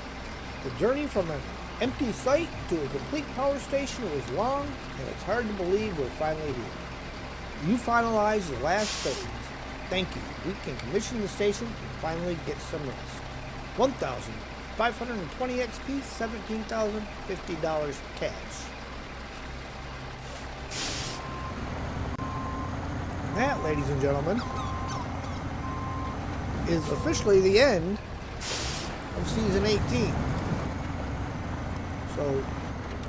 The journey from an empty site to a complete power station was long, and it's hard to believe we're finally here. You finalized the last phase. Thank you. We can commission the station and finally get some rest. 1,520 XP, $17,050 cash. And that, ladies and gentlemen, is officially the end of Season 18. So,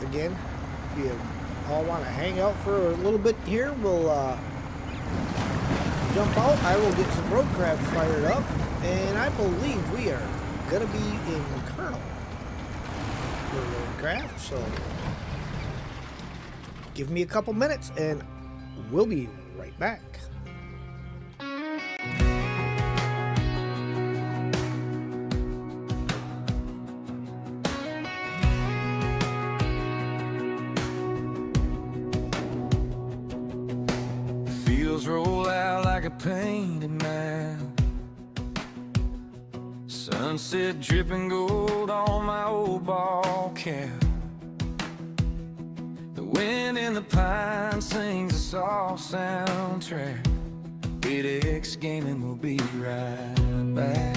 again, if you all want to hang out for a little bit here, we'll jump out. I will get some Roadcraft fired up, and I believe we are going to be in Kernel for Roadcraft. So, give me a couple minutes, and we'll be right back. Roll out like a painted map. Sunset dripping gold on my old ball cap. The wind in the pine sings a soft soundtrack. 8X Gaming will be right back.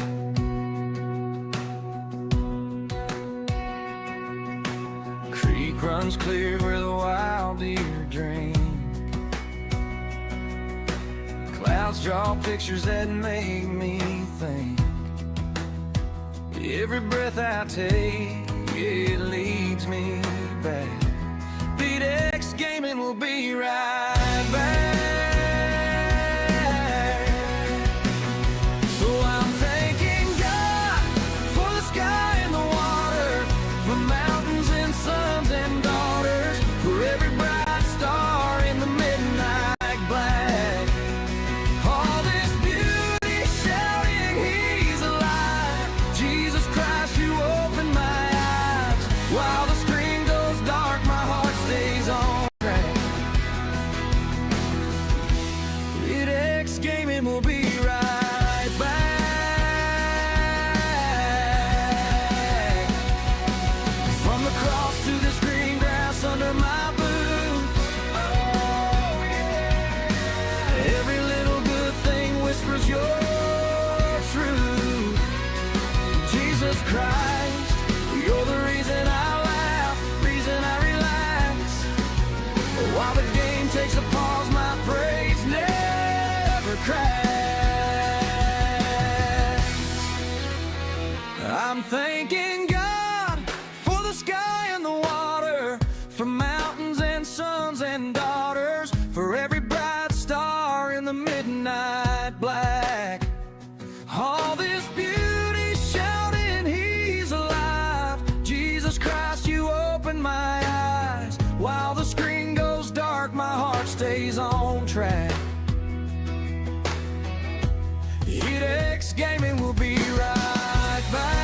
Creek runs clear where the wild deer dream. Clouds draw pictures that make me think. Every breath I take, it leads me back. 8X Gaming will be right back. So I'm thanking God for the sky and the water, for mountains and sons and daughters, for every bright star in the midnight black. All this beauty shouting, He's alive. Jesus Christ, you open my eyes. While the screen goes dark, my heart stays on track. 8X Gaming will be right back. From the cross to this green grass under my boots. Oh, yeah. Every little good thing whispers your truth. Jesus Christ, you're the reason I laugh, reason I relax. While the game takes a pause, my praise never cracks. I'm thanking God for the sky and the water, for mountains and sons and daughters, for every bright star in the midnight black. All this beauty shouting, He's alive. Jesus Christ, you open my eyes. While the screen goes dark, my heart stays on track. 8X Gaming will be right back.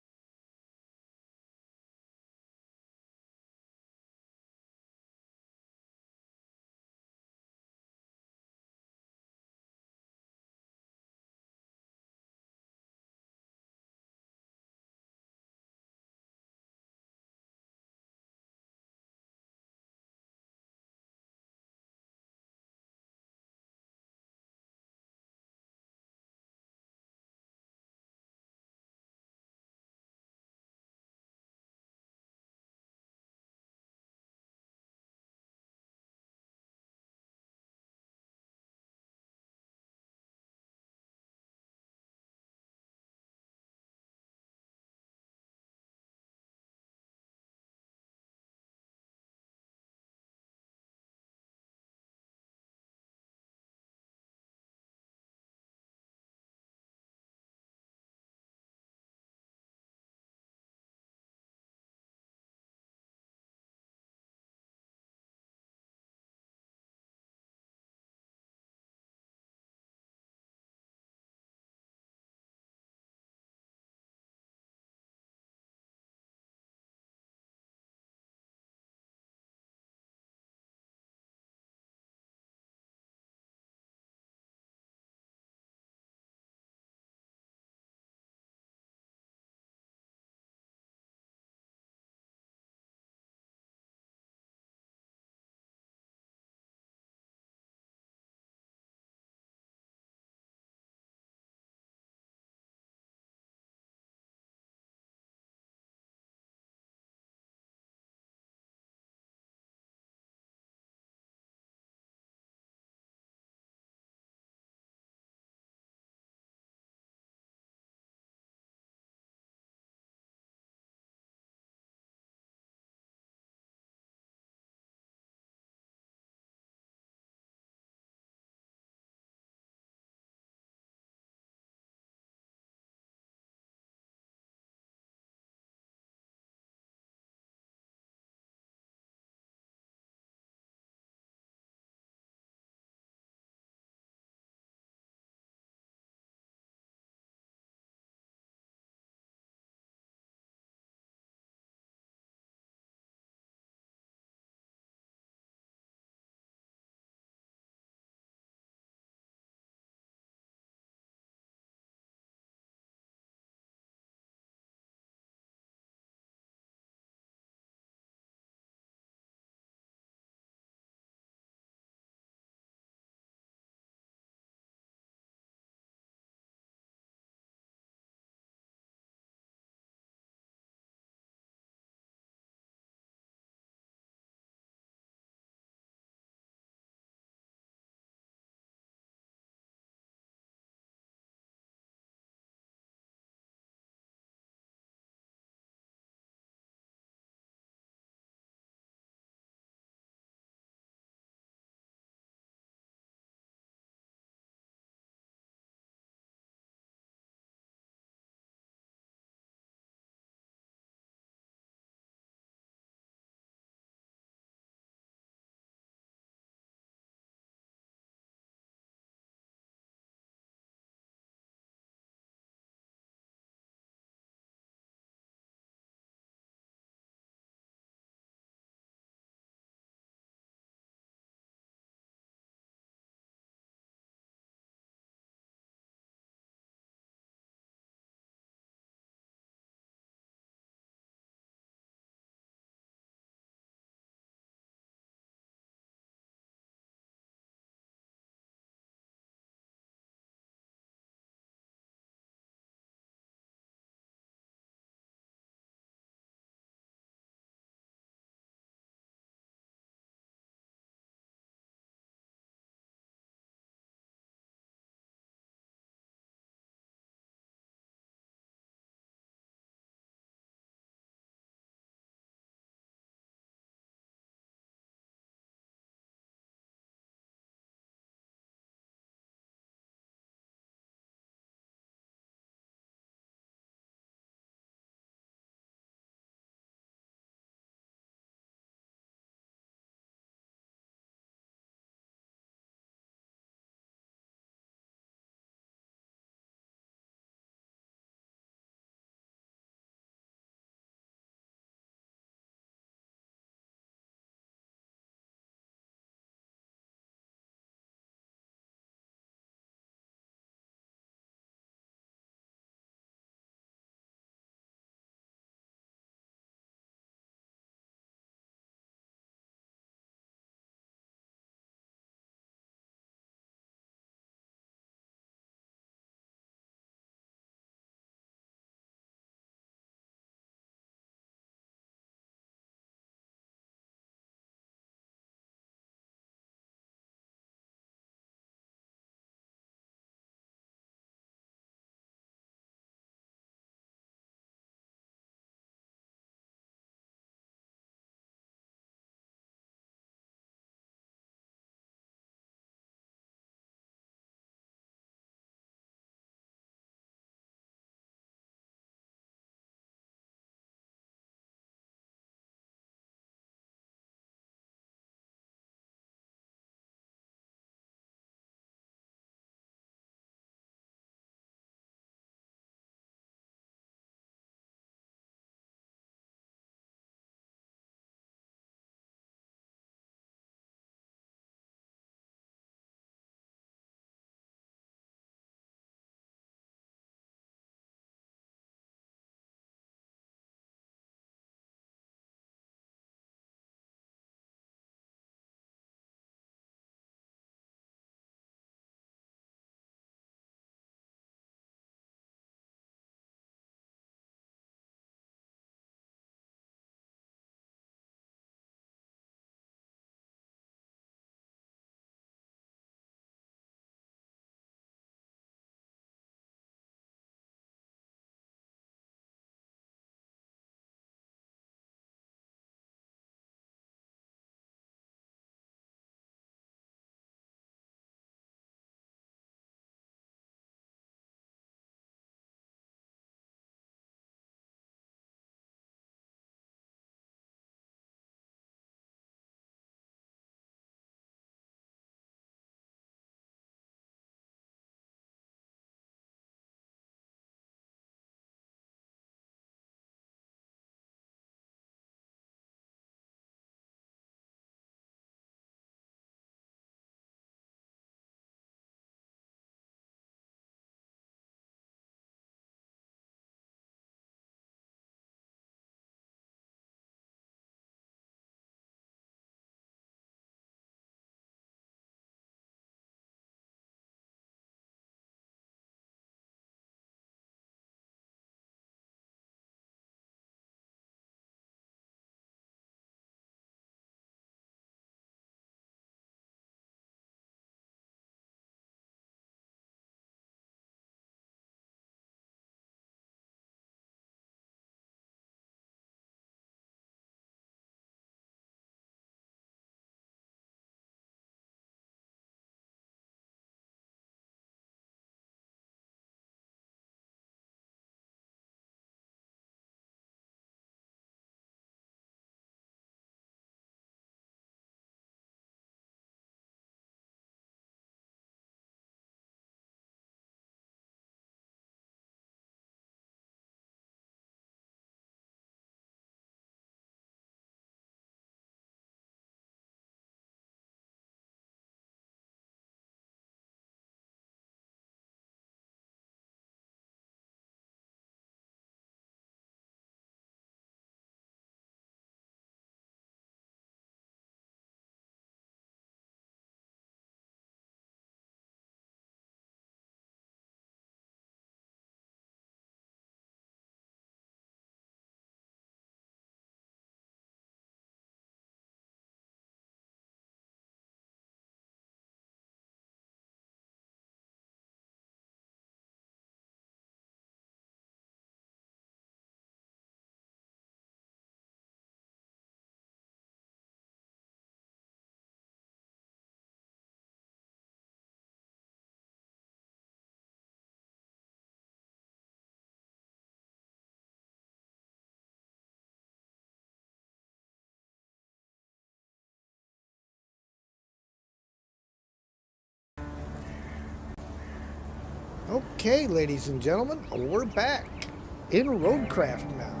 Okay, ladies and gentlemen, we're back in Roadcraft now.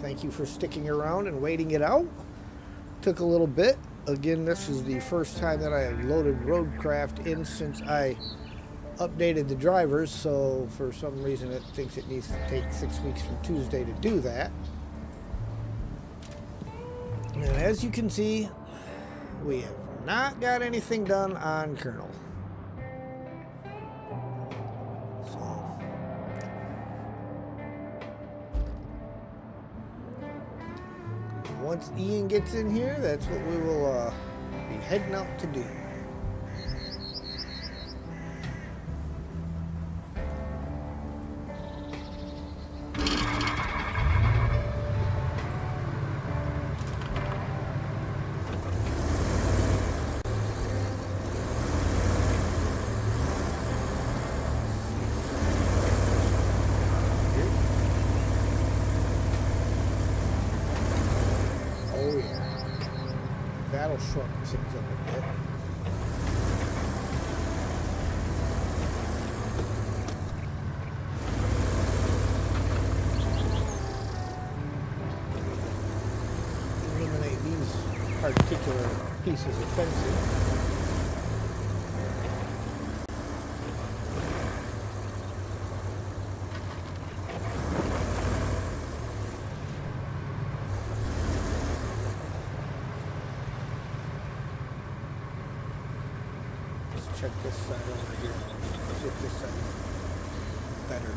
Thank you for sticking around and waiting it out. Took a little bit. Again, this is the first time that I have loaded Roadcraft in since I updated the drivers, so for some reason it thinks it needs to take 6 weeks from Tuesday to do that. And as you can see, we have not got anything done on Colonel. So, once Ian gets in here, that's what we will be heading out to do. That'll shorten things up a bit. Eliminate these particular pieces of fencing. Check this side over here. See if this side is better.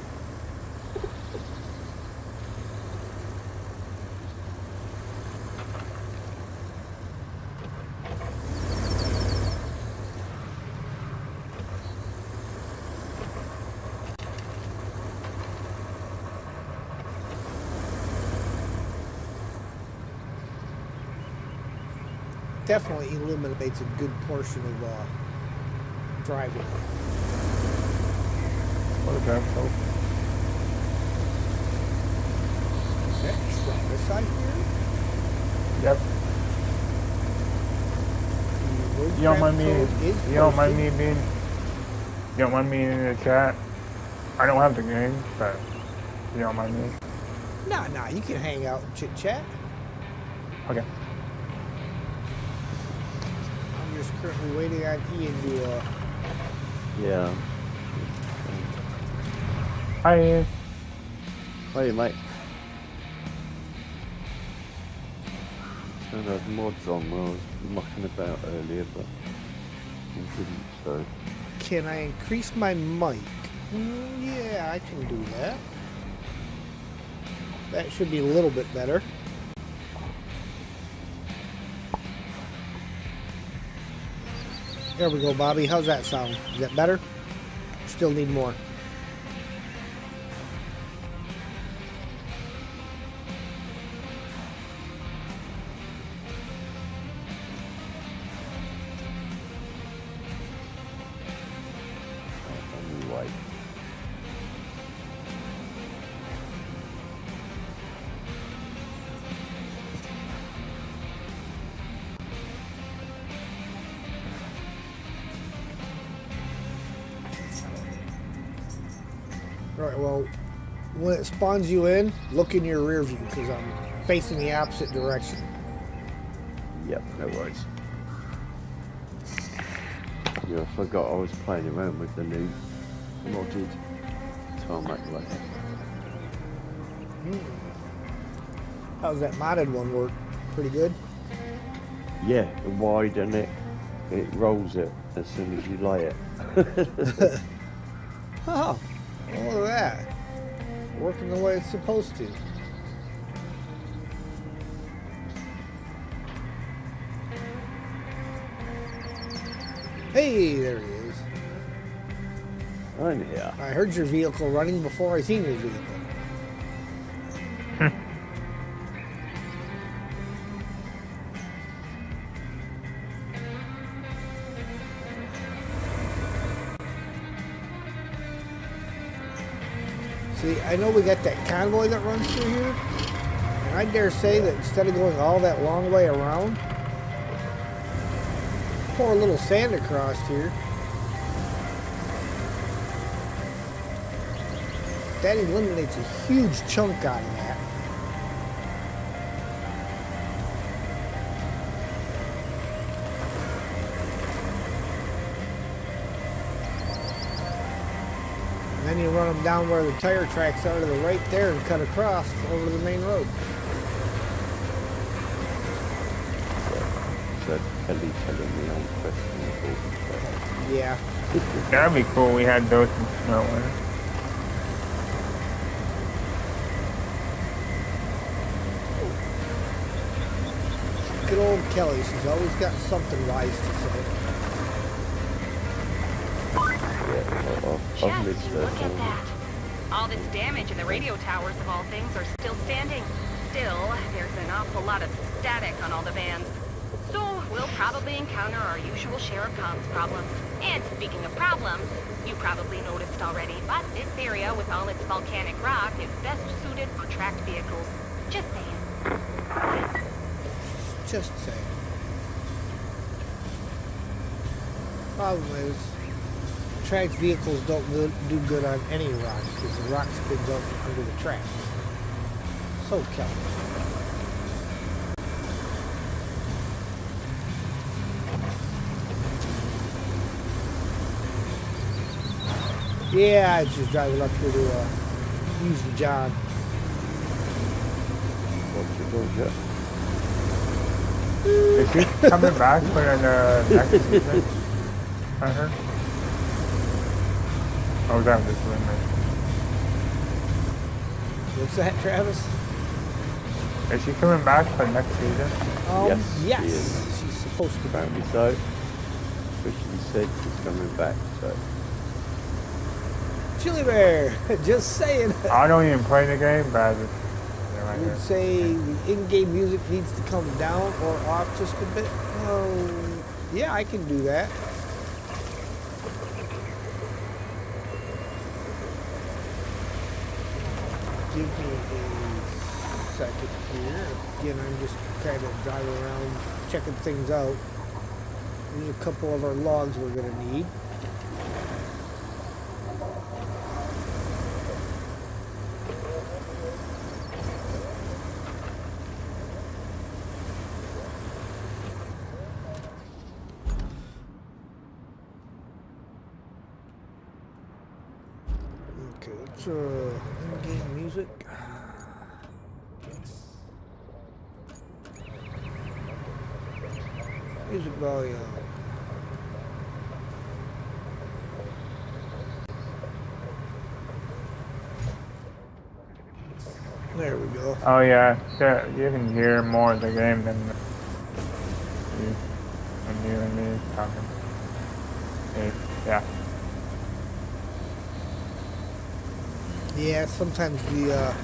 Definitely eliminates a good portion of driving. Okay, so Is that Chiapas side here? yep. The You don't mind Roadcraft me? code is You don't mind posted. me being? You don't mind me in the chat? I don't have the game, but you don't mind me? Nah, you can hang out and chit chat. Okay. I'm just currently waiting on Ian to Yeah. Hi, Ian. Hey, mate. I had mods on when I was mucking about earlier, but I didn't, so. Can I increase my mic? Yeah, I can do that. That should be a little bit better. There we go, Bobby. How's that sound? Is that better? Still need more. Anyway. Alright, well, when it spawns you in, look in your rear view because I'm facing the opposite direction. Yep, no worries. Yeah, I forgot I was playing around with the new modded tarmac layer. How's that modded one work? Pretty good? Yeah, widen it, it rolls it as soon as you lay it. Oh, look at that. Working the way it's supposed to. Hey, there he is. I'm here. I heard your vehicle running before I seen your vehicle. See, I know we got that convoy that runs through here, and I dare say that instead of going all that long way around, pour a little sand across here. that eliminates a huge chunk out of that. And then you run them down where the tire tracks are to the right there and cut across over to the main road. So Kelly telling me I'm questionable. Yeah. That'd be cool. We had those in Snowrunner. Good old Kelly. She's always got something wise to say. I've missed Just her. look at that. All this damage and the radio towers of all things are still standing. Still, there's an awful lot of static on all the bands. So, we'll probably encounter our usual share of comms problems. And speaking of problems, you probably noticed already, but this area with all its volcanic rock is best suited for tracked vehicles. Just saying. Just saying. Problem is, tracked vehicles don't do good on any rock because the rock spins out under the tracks. So, Kelly. Yeah, I was just driving up here to use the job. What's your dog, Is she coming back for the next season? I heard. Oh, that was rumor. What's that, Travis? Is she coming back for next season? Yes, she is. She's supposed to be. Apparently so. Officially said she's coming back, so. Chili Bear, just saying. I don't even play the game, but I just, I would say the in-game music needs to come down or off just a bit. Oh, yeah, I can do that. Give me a second here. Again, I'm just kind of driving around, checking things out. There's a couple of our logs we're going to need. Okay, let's in-game music. Music volume. There we go. Oh yeah, you can hear more of the game than you, when you and me talking. Yeah. Yeah, sometimes the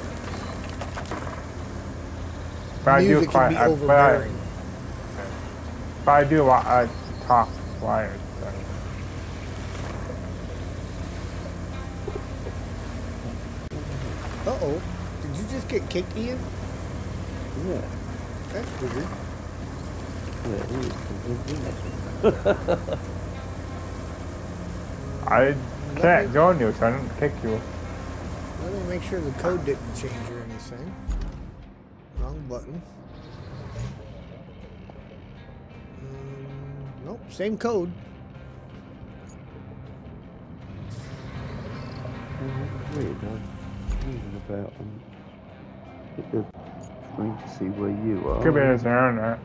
But I do music can be overbearing. But I do talk wired. So. Uh-oh. Did you just get kicked, Ian? Yeah. That's weird. Yeah, he is completely I can't join you, so I didn't kick you. Let me make sure the code didn't change or anything. Wrong button. Nope, same code. weird. I'm reading about hit the screen to see where you are. Could be his internet.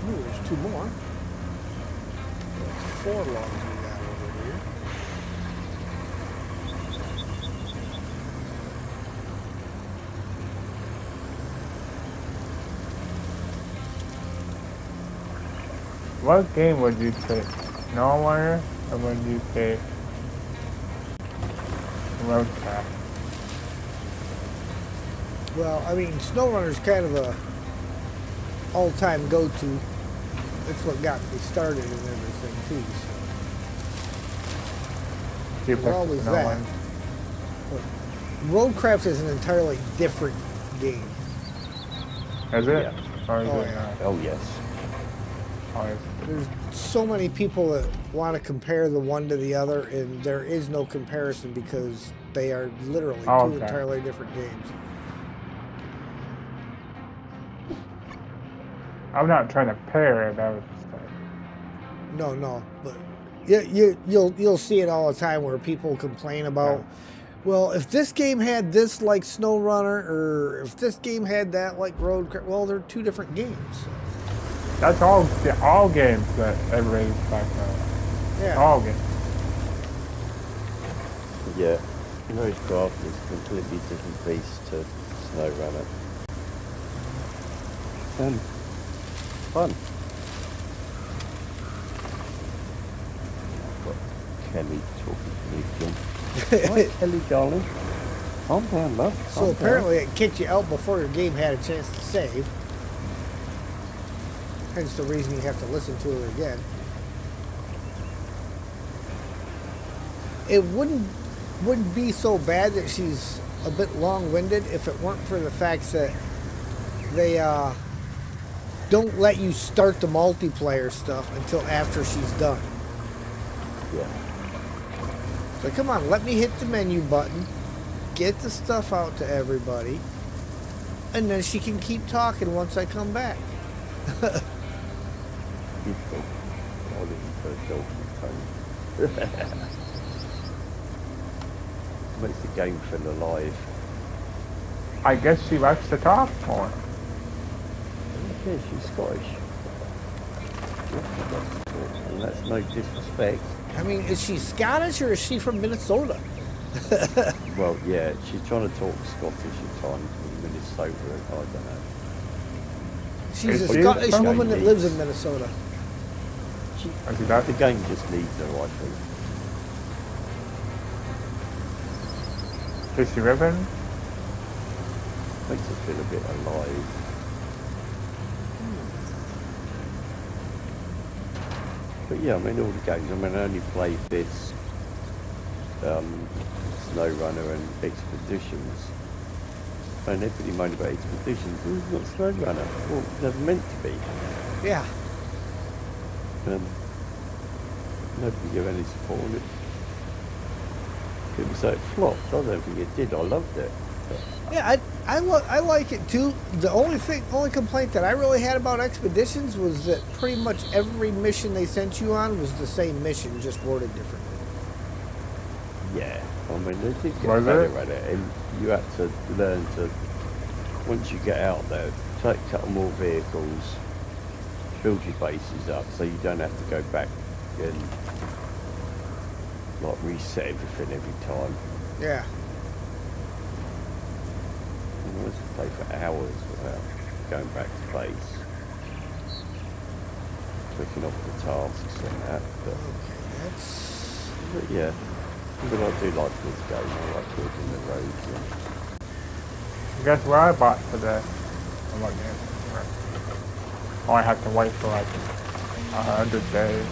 Ooh, there's two more. 4 logs we got over here. What game would you pick? Snowrunner or would you pick Roadcraft? Well, I mean, Snowrunner's kind of a all-time go-to. That's what got me started and everything too. So. You There's pick always that. Snowrunner. But Roadcraft is an entirely different game. Is it? Yeah. Or is Oh, it yeah. not? Oh yes. Always. There's so many people that want to compare the one to the other, and there is no comparison because they are literally Oh, two okay. entirely different games. I'm not trying to pair it. I was just like, No, but you'll see it all the time where people complain about, Yeah. well, if this game had this like Snowrunner, or if this game had that like Roadcraft. Well, they're two different games. that's all games that everybody's talking about. Yeah. All games. Yeah. Roadcraft is a completely different beast to Snowrunner. And fun. Got Kelly talking to me again. Hi, Kelly, darling. Calm down, love. So Calm apparently it kicked you out before your game had a chance to save. Hence the reason you have to listen to her again. It wouldn't be so bad that she's a bit long-winded if it weren't for the fact that they don't let you start the multiplayer stuff until after she's done. down. Yeah. So come on, let me hit the menu button, get the stuff out to everybody, and then she can keep talking once I come back. Beautiful. Darling, her dog tone. Makes the game feel alive. I guess she likes to talk more. Yeah, she's Scottish. And that's no disrespect. I mean, is she Scottish or is she from Minnesota? Well, yeah, she's trying to talk Scottish at times in Minnesota, I don't know. She's Is a she? Scottish Some woman that needs- lives in Minnesota. I see that. The game just needs her, I think. Is she ribbon? Makes her feel a bit alive. But yeah, I mean, all the games, I mean, I only played this, Snowrunner and Expeditions. And everybody moaned about Expeditions. Oh, it's not Snowrunner. Well, they're meant to be. Yeah. Nobody gave any support on it. People say it flopped. I don't think it did. I loved it. Yeah, I like it too. The only complaint that I really had about Expeditions was that pretty much every mission they sent you on was the same mission, just worded differently. Yeah, I mean, they did get Was better it? at it, and you had to learn to, once you get out there, take a couple more vehicles, build your bases up, so you don't have to go back and like reset everything every time. Yeah. You know, play for hours without going back to base, clicking off the tasks and that. Okay, But yeah, but I do like this game. I like building the roads. And Guess what I bought today? I'm not getting Oh, I have to wait for like 100 days.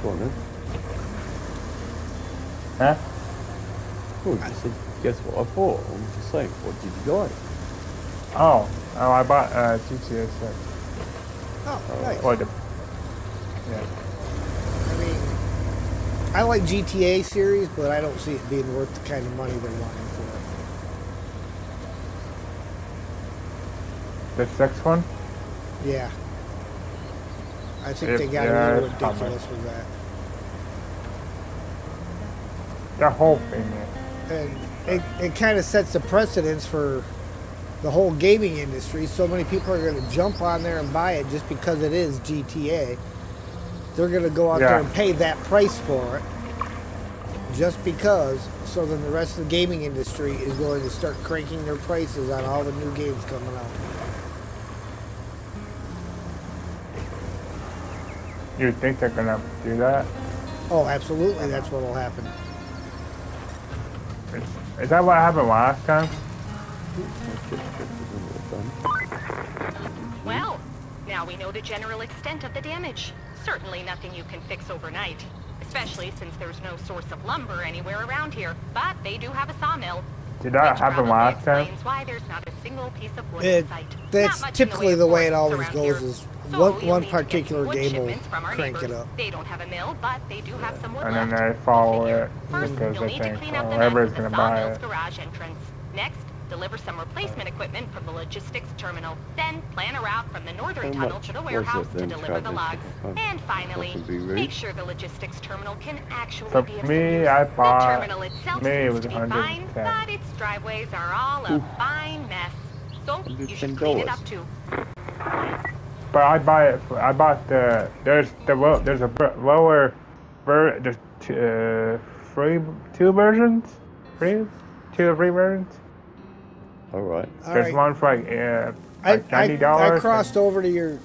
go on then. Huh? Well, you said, guess what I bought? I'm just saying, what did you buy? Oh, I bought GTA 6. Oh, nice. Or the, yeah. I mean, I like GTA series, but I don't see it being worth the kind of money they're wanting for The 6th one? it. Yeah. I think If- they got yeah, a little it's coming. ridiculous with that. The whole thing, yeah. And it kind of sets the precedence for the whole gaming industry. So many people are going to jump on there and buy it just because it is GTA. They're going to go out there Yeah. and pay that price for it just because. So then the rest of the gaming industry is going to start cranking their prices on all the new games coming out. You think they're gonna do that? Oh, absolutely. That's what will happen. Is that what happened last time? Well, now we know the general extent of the damage. Certainly nothing you can fix overnight, especially since there's no source of lumber anywhere around here. But they do have a sawmill. Did that Which happen probably last time? explains why there's not a single piece of wood in sight. Not That's much in the way typically of the way it forests always around goes. here. Is So one you'll need to get some particular wood game will shipments from our crank it neighbors. up. They don't have a mill, but they do have some wood And then left. they follow Figure. it First, because you'll they need to think, clean up oh, the mess everybody's at the gonna buy sawmill's it. garage entrance. Next, deliver some replacement equipment from the logistics terminal. Then plan a route from the northern How tunnel much to the was warehouse it to then, deliver the Travis? logs. And finally, Mustn't be rude. make sure the logistics terminal can actually For be of some me, use. I The bought. terminal itself Me, it seems was to be fine, 110. but its driveways are all a fine mess. So you should clean it up too. But I buy it. I bought the. There's a lower. There's two versions. Two or three versions. All right. All There's right. one for like $90. I crossed over to your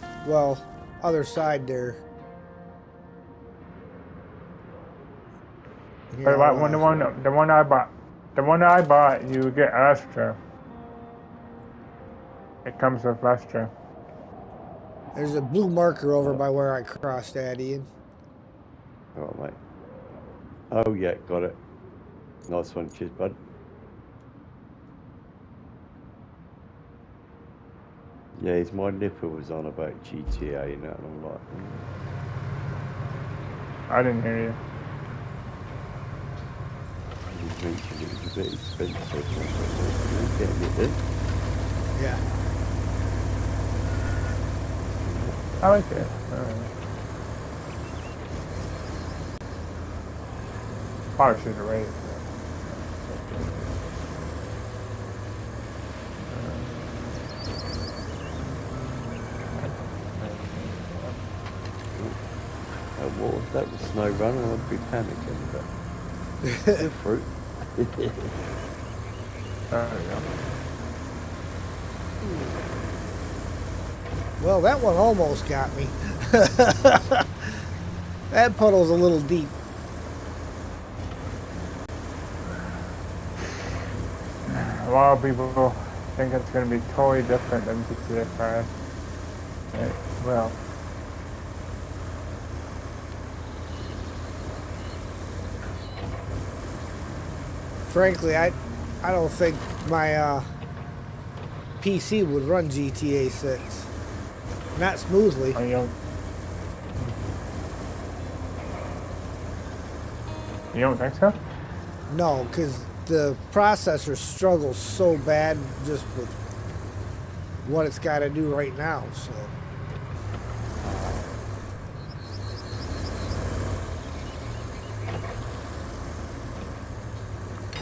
other side there. But the one I bought, you get extra. It comes with extra. There's a blue marker over by where I crossed at, Ian. All right, mate. Oh, yeah, got it. Nice one, cheers, bud. Yeah, my nipper was on about GTA and that, and I'm like, I didn't hear you. you mentioned it was a bit expensive. I'm getting it then. Yeah. I like it. Probably should have raised it. What was that? The Snowrunner? I'd be panicking, but good fruit. There we go. Well, that one almost got me. That puddle's a little deep. A lot of people think it's going to be totally different than GTA 5. Well, Frankly, I don't think my PC would run GTA 6. Not smoothly. you don't. You don't think so? No, because the processor struggles so bad just with what it's got to do right now. So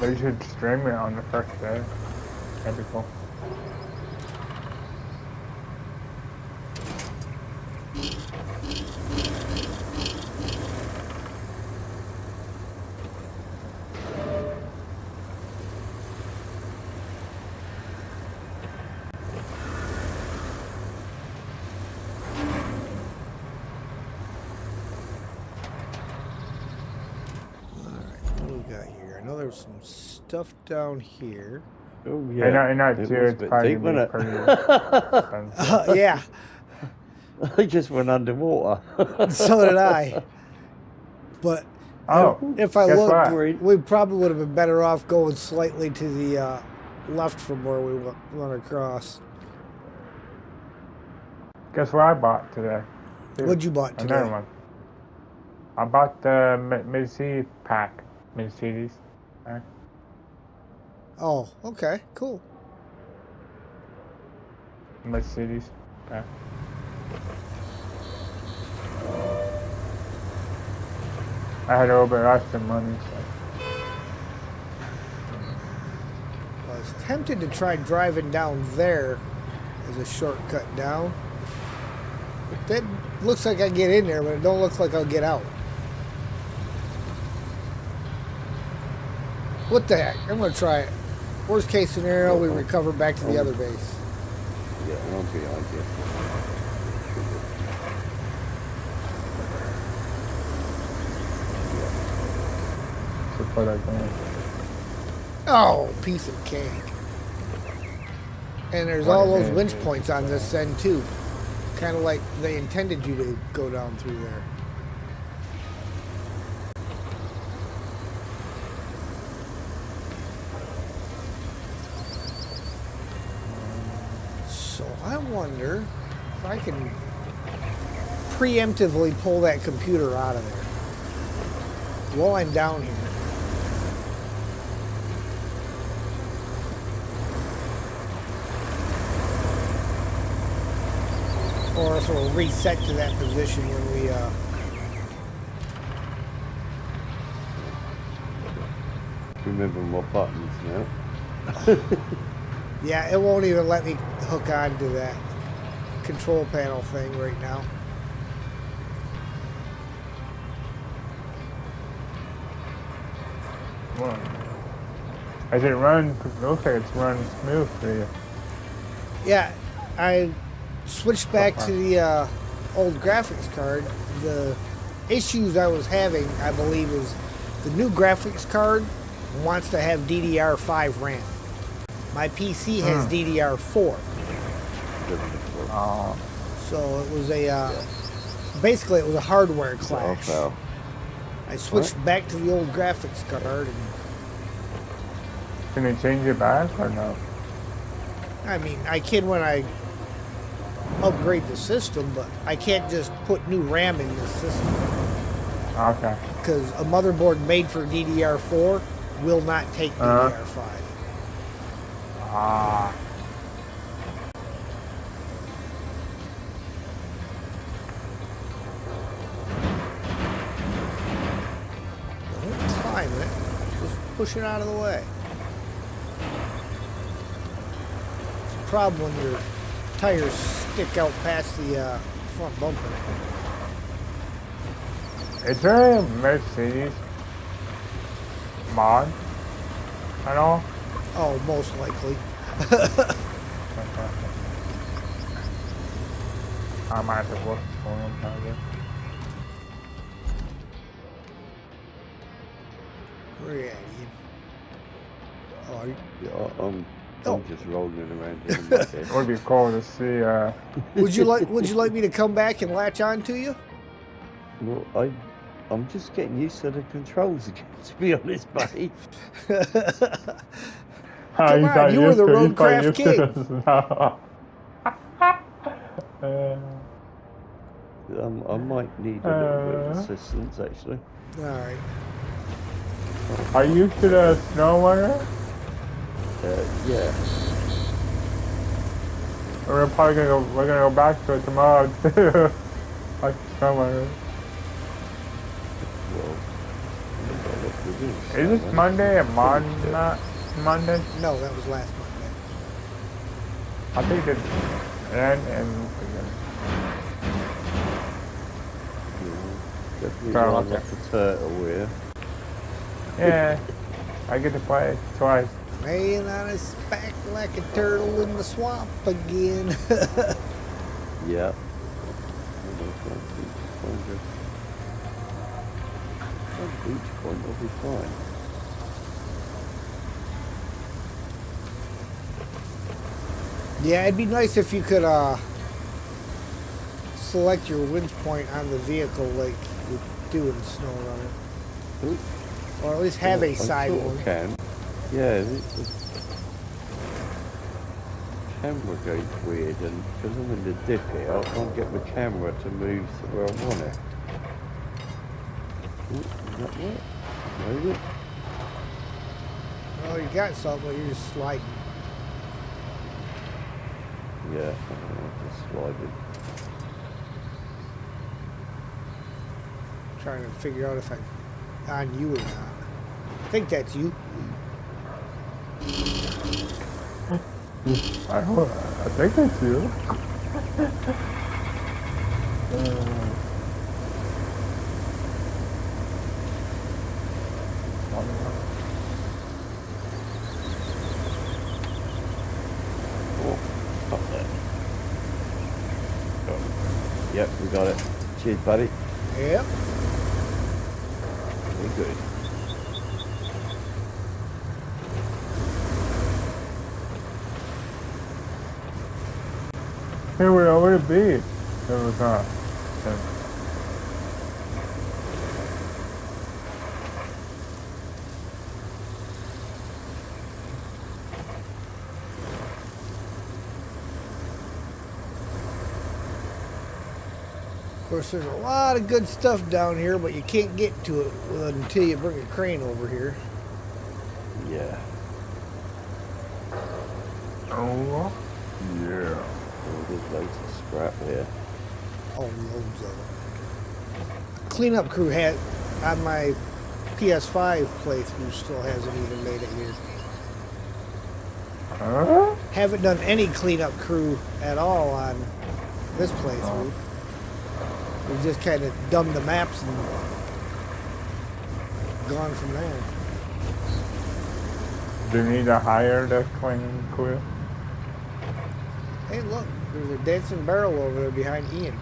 But you should stream it on the first day. That'd be cool. what do we got here? I know there's some stuff down here. Oh, yeah. And not It too, was a it's bit probably deep, going to wasn't be it? pretty expensive. Yeah, I just went underwater. so did I. But Oh, if I guess looked, what? we probably would have been better off going slightly to the left from where we went across. Guess what I bought today? What'd you bought today? Another one. I bought the Mid-City pack. Mid-Cities pack. Oh, okay, cool. Mid-Cities pack. I had a little bit extra money, so. I was tempted to try driving down there as a shortcut down. But that looks like I get in there, but it don't look like I'll get out. What the heck? I'm gonna try it. Worst case scenario, we recover back to the other base. Yeah, I'm behind you. So put that down. Oh, piece of cake. And there's all those winch points on this end too. Kind of like they intended you to go down through there. So I wonder if I can preemptively pull that computer out of there while I'm down here. Or if it'll reset to that position when we Remember more buttons now. yeah, it won't even let me hook onto that control panel thing right now. Well, as it runs, it looks like it's running smooth for you. Yeah, I switched back to the old graphics card. The issues I was having, I believe, is the new graphics card wants to have DDR5 RAM. My PC has DDR4. Oh, So it was a, basically it was a hardware clash. Oh, I switched back to the old graphics card, and can they change it back or no? I mean, I can when I upgrade the system, but I can't just put new RAM in this system. Okay. Because a motherboard made for DDR4 will not take DDR5. Ah. Don't climb it, just push it out of the way. It's a problem when your tires stick out past the front bumper. Is there a Mercedes mod at all? Oh, most likely. I might have to look for them probably. Where are you at, Ian? Oh, are you? yeah, I'm Oh. just rolling around here in my head. It would be cool to see. Would you like me to come back and latch on to you? Well, I'm just getting used to the controls again, to be honest, mate. Come on, you were the Roadcraft king. I might need a little bit of assistance, actually. All right. Are you used to the Snowrunner? Yeah. We're probably we're gonna go back to it tomorrow too. Like Snowrunner. Well, Is this Monday a Monday? No, that was last Monday. I think it's and Definitely Oh, going okay. like a turtle here. yeah, I get to play twice. Laying on his back like a turtle in the swamp again. Yeah. Each point will be fine. Yeah, it'd be nice if you could select your winch point on the vehicle like you do in Snowrunner. Ooh. Or at least have a I side sort of one. can. Yeah, the camera goes weird, and because I'm in the dip here, I can't get my camera to move to where I want it. Ooh, does that work? Move it. Oh, you got something, but you're just sliding. Yeah, I'm just sliding. Trying to figure out if I'm on you or not. I think that's you. I think it's you. Oh, up there. Oh. Yep, we got it. Cheers, buddy. Yep. Very good. Here we are, where to be? There was course, there's a lot of good stuff down here, but you can't get to it until you bring a crane over here. Yeah. Oh, yeah. Oh, there's loads of scrap here. Oh, loads of it. Cleanup crew had on my PS5 playthrough still hasn't even made it here. Huh? Haven't done any cleanup crew at all on this playthrough. We just kind of dumbed the maps and gone from there. Do you need to hire the cleaning crew? Hey, look, there's a dancing barrel over there behind Ian.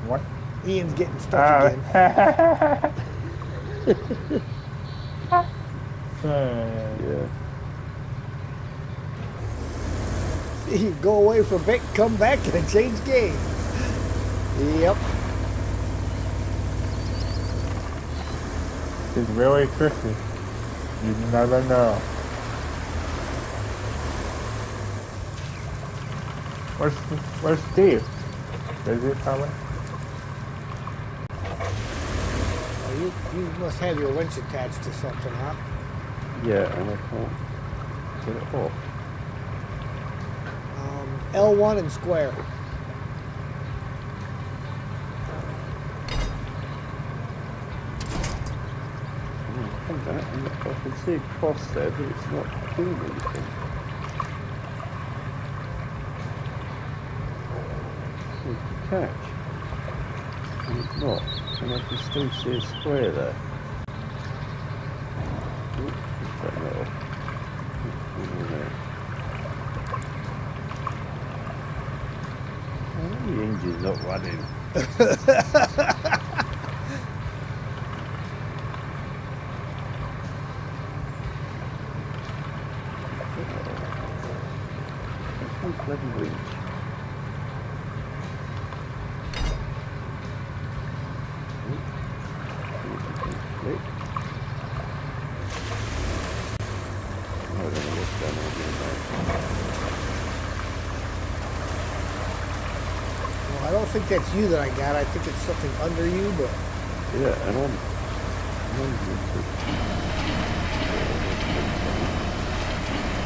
What? Ian's getting stuck again. Yeah. You go away for a bit, come back, and change game. Yep. It's really tricky. You never know. Where's Steve? Is he coming? Well, you must have your winch attached to something, huh? Yeah, and I can't get it off. L1 and square. I can see a cross there, but it's not doing anything. It's a catch. And it's not. And I can still see a square there. Oops, take that off. Oh, the engine's not running. Bloody winch. Click. I don't know what's going on here, mate. Well, I don't think that's you that I got. I think it's something under you, but... Yeah, and I'm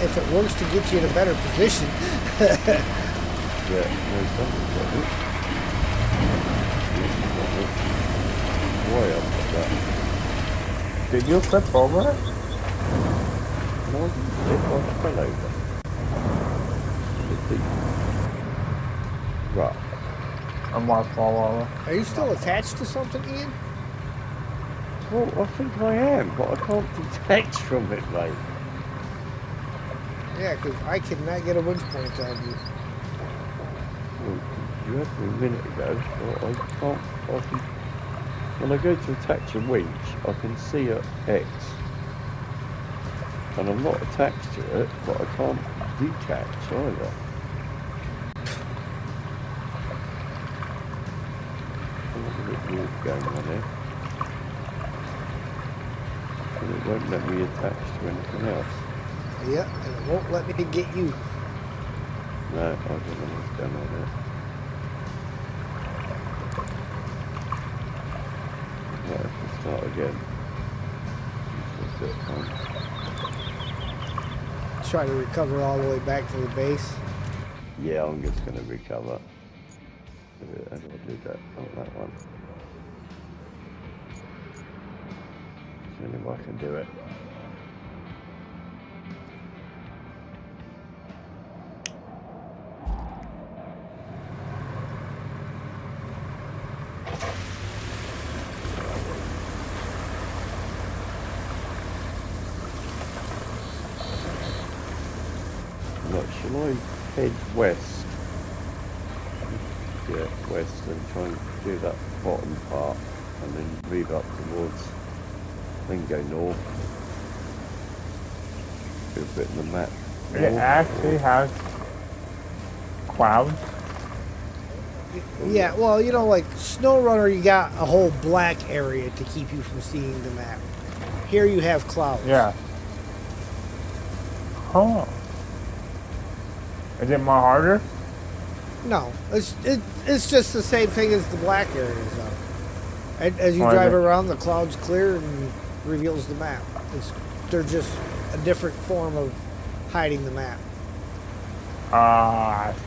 if it works to get you in a better position. yeah, no, something's got it. Way up like that. Did you flip over? No, I didn't flip, I fell over. Right. I might fall over. Are you still attached to something, Ian? Well, I think I am, but I can't detach from it, mate. Yeah, because I cannot get a winch point on you. Well, you had me a minute ago, but I can't, when I go to attach a winch, I can see a X. And I'm not attached to it, but I can't detach either. There's a bit weird going on here. And it won't let me attach to anything else. Yep, and it won't let me get you. No, I don't know what's going on there. Right, if we start again. Try to recover all the way back to the base. Yeah, I'm just going to recover. How do I do that? Oh, that one. See if I can do it. Look, shall I head west? Yeah, west and try and do that bottom part and then move up towards, then go north. Do a bit in the map. It actually has clouds. Yeah, well, you know, like Snowrunner, you got a whole black area to keep you from seeing the map. Here you have clouds. Yeah. Huh. Is it more harder? No, it's just the same thing as the black areas. As you Why is drive it? around, the clouds clear and reveals the map. They're just a different form of hiding the map. Ah, I see.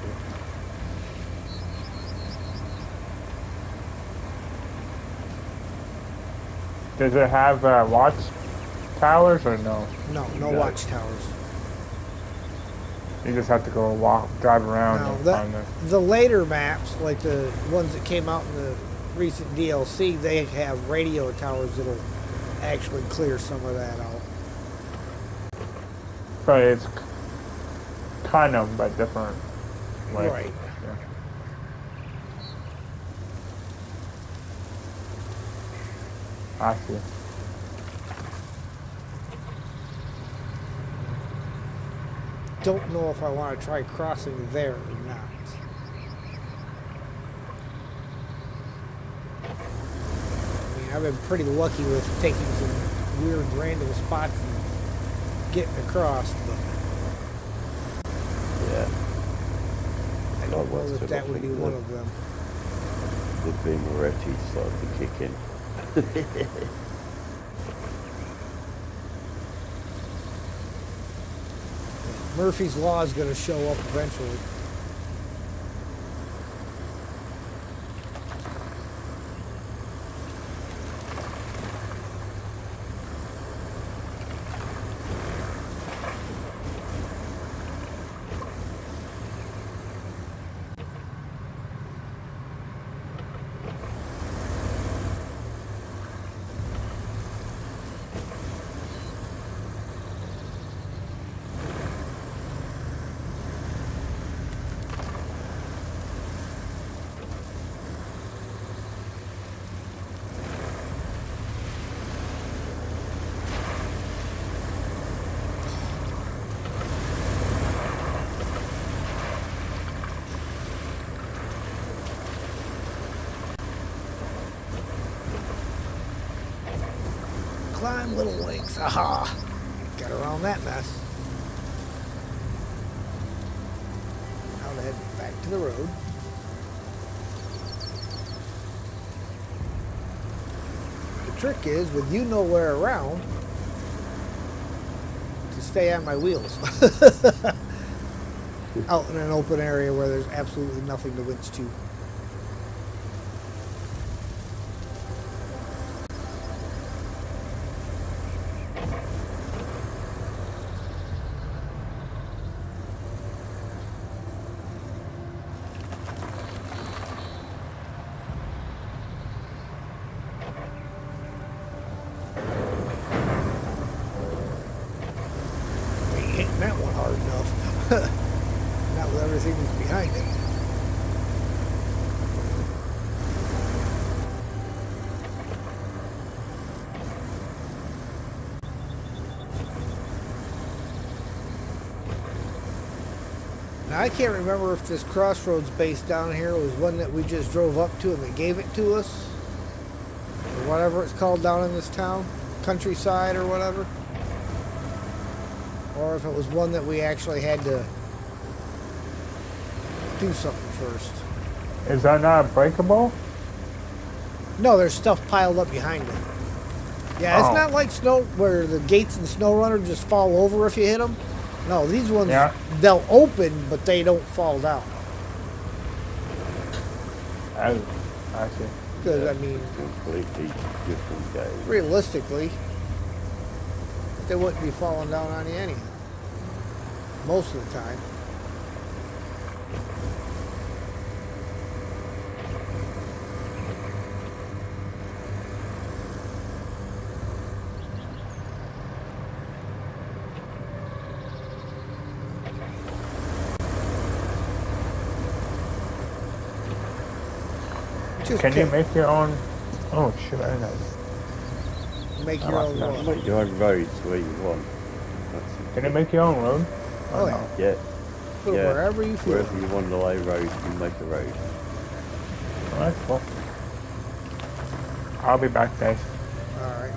Does it have watch towers or no? No No. watchtowers. You just have to go drive around Now, and find them. the later maps, like the ones that came out in the recent DLC, they have radio towers that'll actually clear some of that out. But it's kind of but different. Way. Right. Yeah. I see. Don't know if I want to try crossing there or not. I mean, I've been pretty lucky with taking some weird random spots and getting across, but Yeah. I don't Well, know that's that that would be typically one the- of them. The Boomeretti started to kick in. Murphy's Law is going to show up eventually. Climb, little links. Aha! Got around that mess. Now to head back to the road. The trick is, with you nowhere around, to stay on my wheels. Out in an open area where there's absolutely nothing to winch to. Hitting that one hard enough. Not with everything that's behind it. Now I can't remember if this crossroads base down here was one that we just drove up to and they gave it to us. Or whatever it's called down in this town. Countryside or whatever. Or if it was one that we actually had to do something first. Is that not breakable? No, there's stuff piled up behind it. Yeah, it's Oh. not like snow where the gates in Snowrunner just fall over if you hit them. No, these ones, Yeah. they'll open, but they don't fall down. I see. Because, I mean, Completely different game. realistically, they wouldn't be falling down on you anyhow. Most of the time. Just Can you take- make your own? Oh shit! I know. make your own no. one? Make your own roads where you want. That's Can you make your own road? Oh, Or yeah. no? Yeah. Put it Yeah. wherever you feel. Wherever you want to lay road, you make a road. Alright, cool. I'll be back, guys. Alright.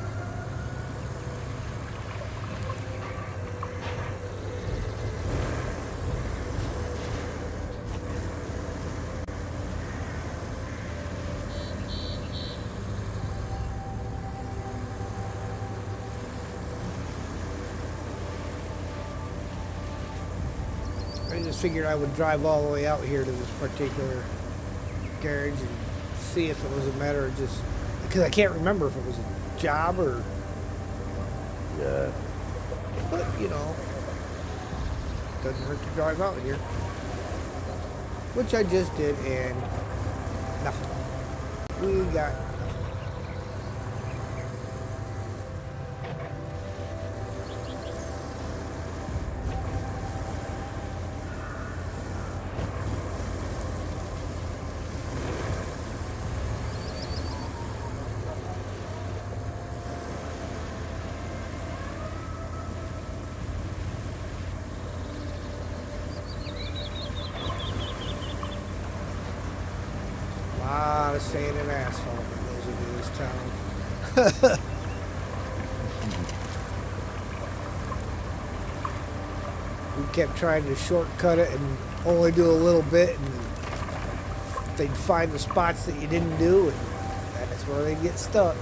just figured I would drive all the way out here to this particular garage and see if it was a matter of just because I can't remember if it was a job or Yeah. but you know, doesn't hurt to drive out here, which I just did, and nothing. We got nothing. A lot of sand and asphalt that goes into this town. We kept trying to shortcut it and only do a little bit, and they'd find the spots that you didn't do, and that's where they'd get stuck.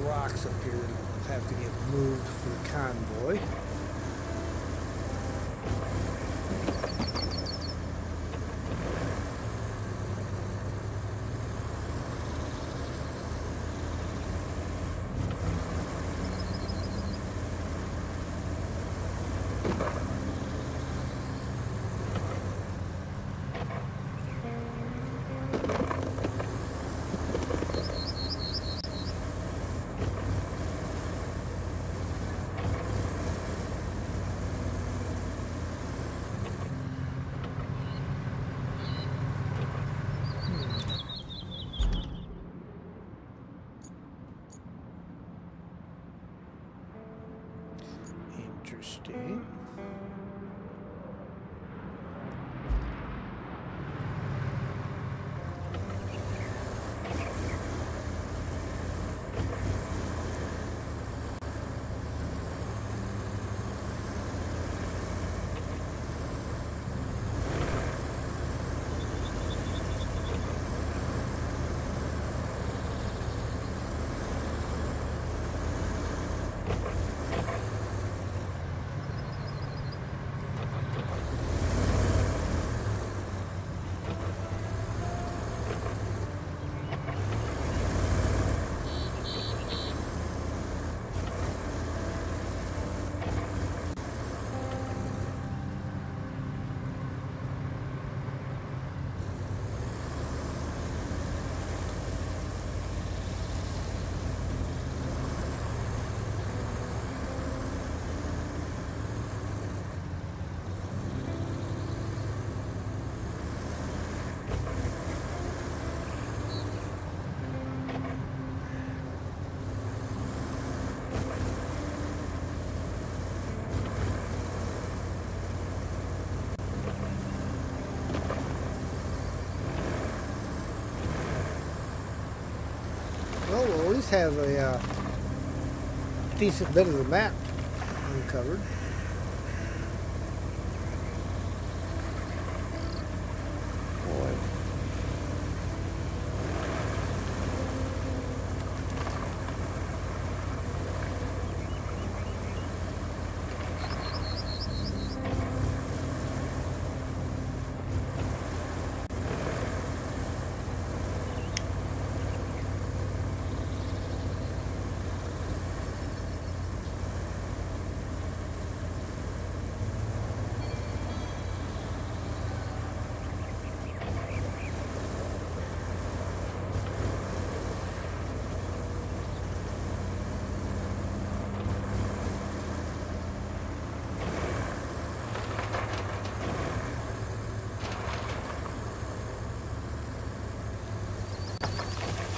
Rocks up here that have to get moved for the convoy. Interesting. Well, we'll at least have a decent bit of the map uncovered. Boy.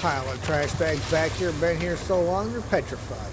pile of trash bags back here. Been here so long, they're petrified.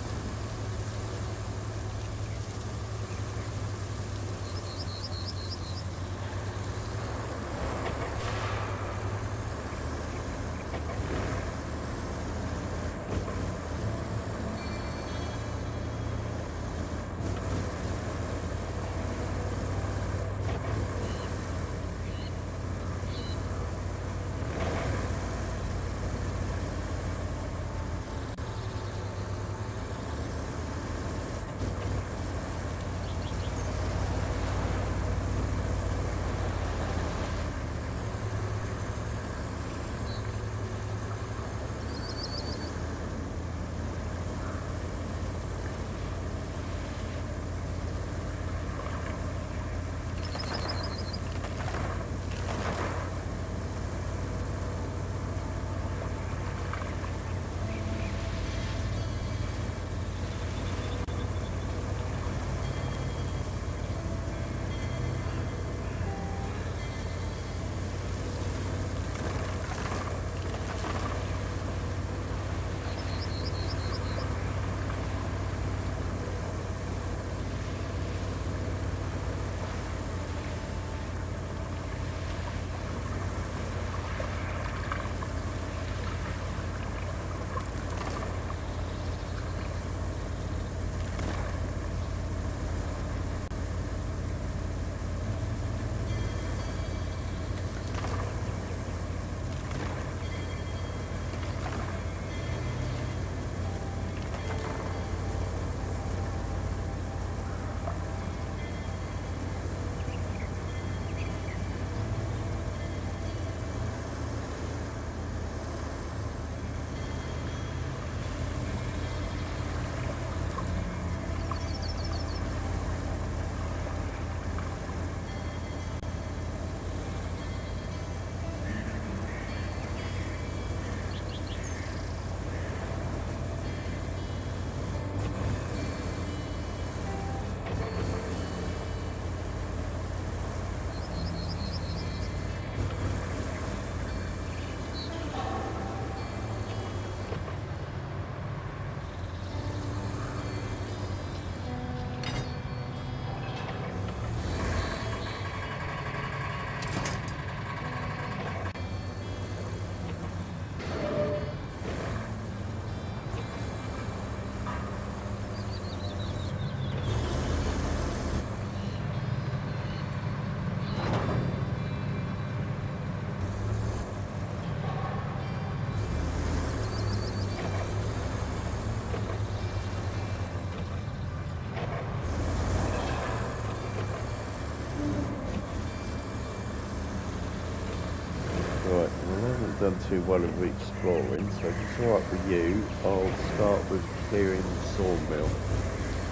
Right, well, I haven't done too well of exploring, so if it's alright with you, I'll start with clearing the sawmill.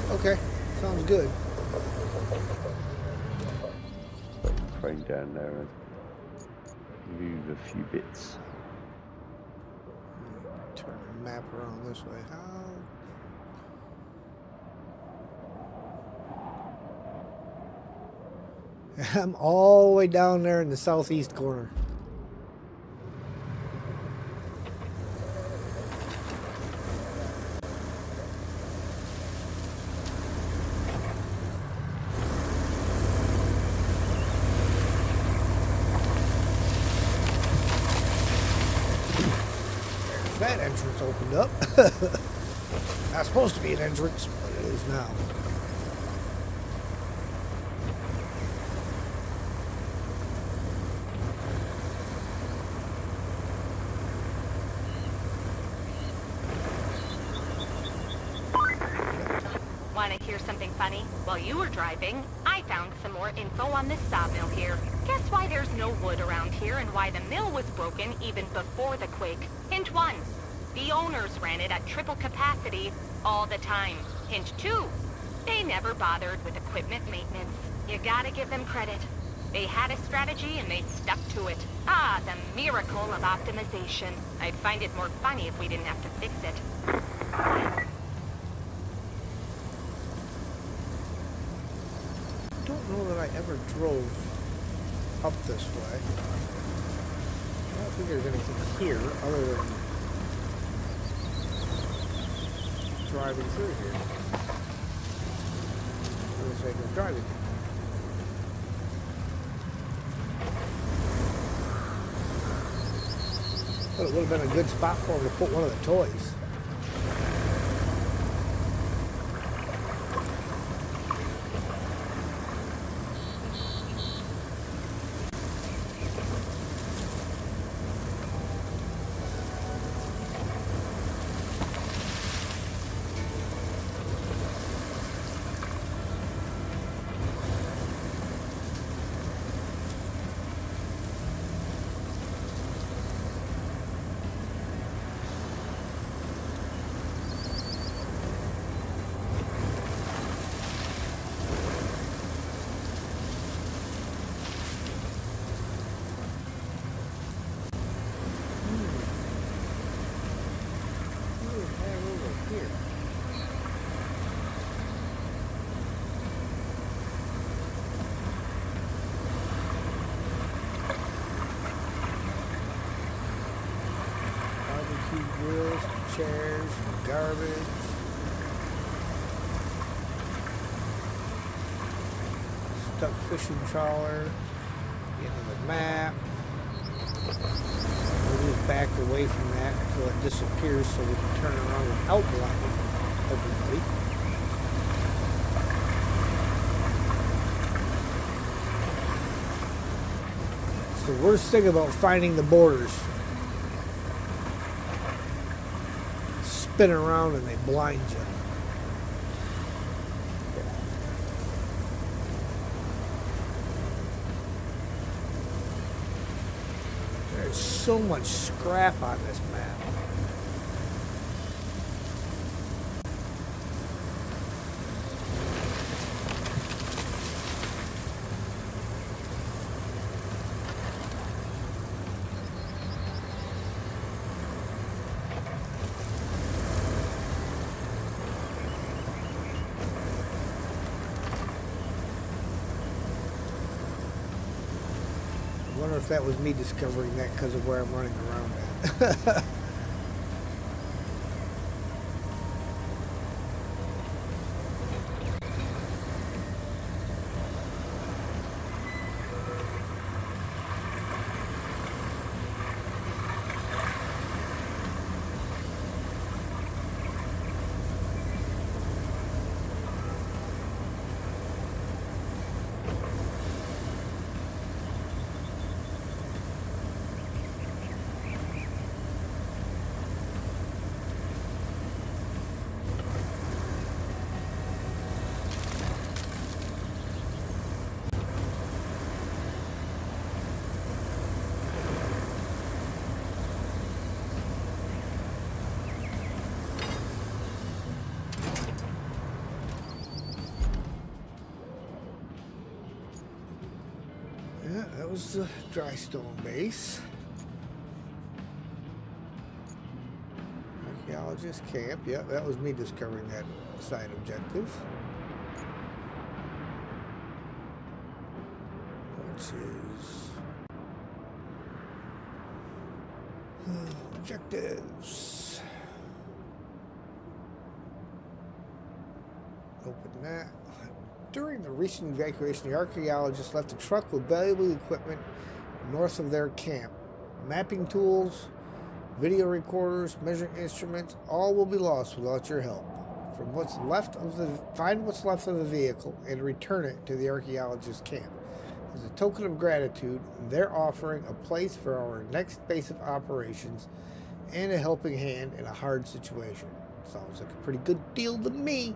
Okay, sounds good. Put the crane down there and move a few bits. Turn the map around this way. How? I'm all the way down there in the southeast corner. That entrance opened up. Not supposed to be an entrance, but it is now. Want to hear something funny? While you were driving, I found some more info on this sawmill here. Guess why there's no wood around here and why the mill was broken even before the quake? Hint 1. The owners ran it at triple capacity all the time. Hint 2. They never bothered with equipment maintenance. You gotta give them credit. They had a strategy and they stuck to it. Ah, the miracle of optimization. I'd find it more funny if we didn't have to fix it. I don't know that I ever drove up this way. I don't think there's anything here other than driving through here. For the sake of driving. But it would have been a good spot for him to put one of the toys. Grills, chairs, garbage. Stuck fishing trawler. Into the map. We'll just back away from that until it disappears so we can turn around without blocking everybody. It's the worst thing about finding the borders. Spin around and they blind you. There's so much scrap on this map. I wonder if that was me discovering that because of where I'm running around at. Yeah, that was the dry stone base. Archaeologist camp. Yeah, that was me discovering that side objective. Which is objectives. Open that. During the recent evacuation, the archaeologists left a truck with valuable equipment north of their camp. Mapping tools, video recorders, measuring instruments, all will be lost without your help. Find what's left of the vehicle and return it to the archaeologist camp. As a token of gratitude, they're offering a place for our next base of operations and a helping hand in a hard situation. Sounds like a pretty good deal to me.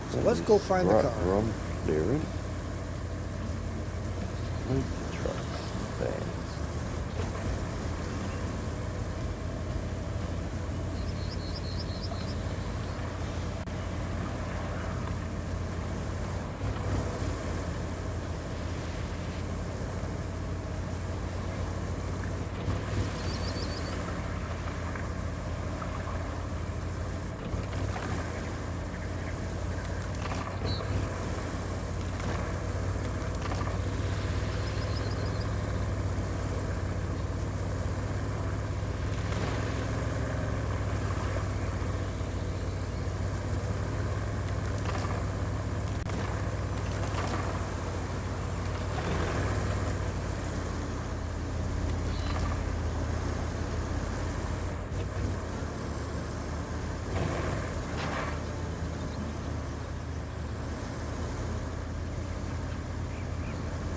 So let's go find the car. Wrong clearance. Trucks, vans.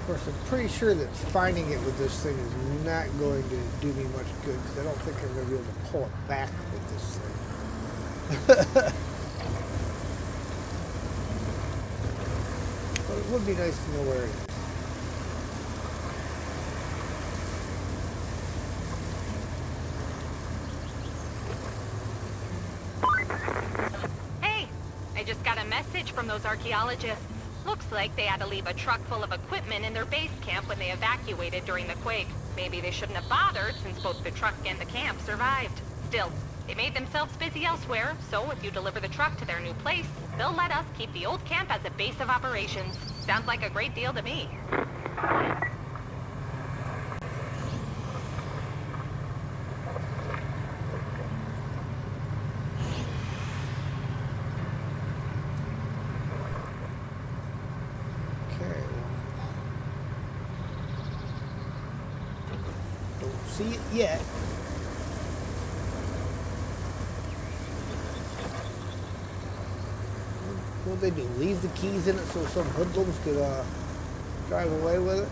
course, I'm pretty sure that finding it with this thing is not going to do me much good because I don't think I'm going to be able to pull it back with this thing. But it would be nice to know where it is. Hey, I just got a message from those archaeologists. Looks like they had to leave a truck full of equipment in their base camp when they evacuated during the quake. Maybe they shouldn't have bothered since both the truck and the camp survived. Still, they made themselves busy elsewhere, so if you deliver the truck to their new place, they'll let us keep the old camp as a base of operations. Sounds like a great deal to me. Okay. Don't see it yet. What they do? Leave the keys in it so some hoodlums could drive away with it?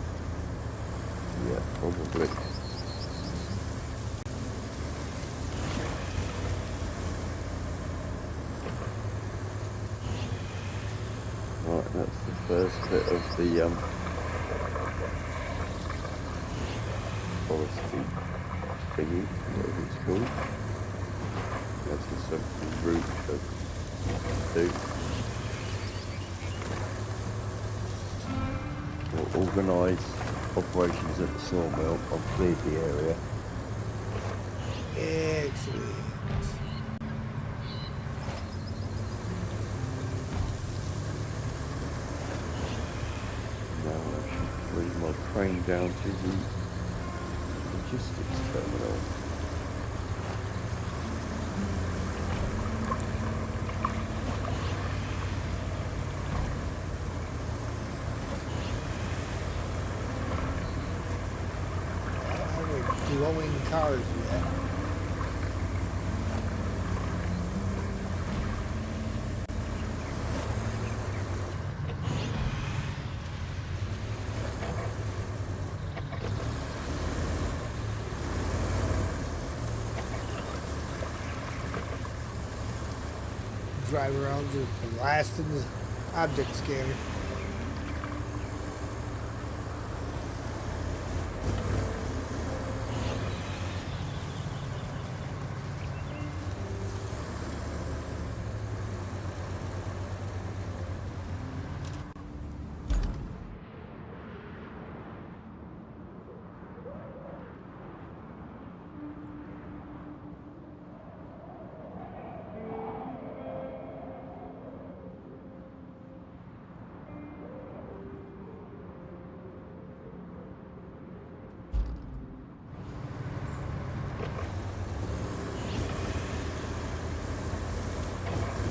Yeah, probably. Right, that's the first bit of the forestry thingy, whatever it's called. That's the sort of route of do. We'll organise operations at the sawmill. I've cleared the area. Excellent. Now I should bring my train down to the logistics terminal. Glowing cars yet. Drive around to blasting the object scanner.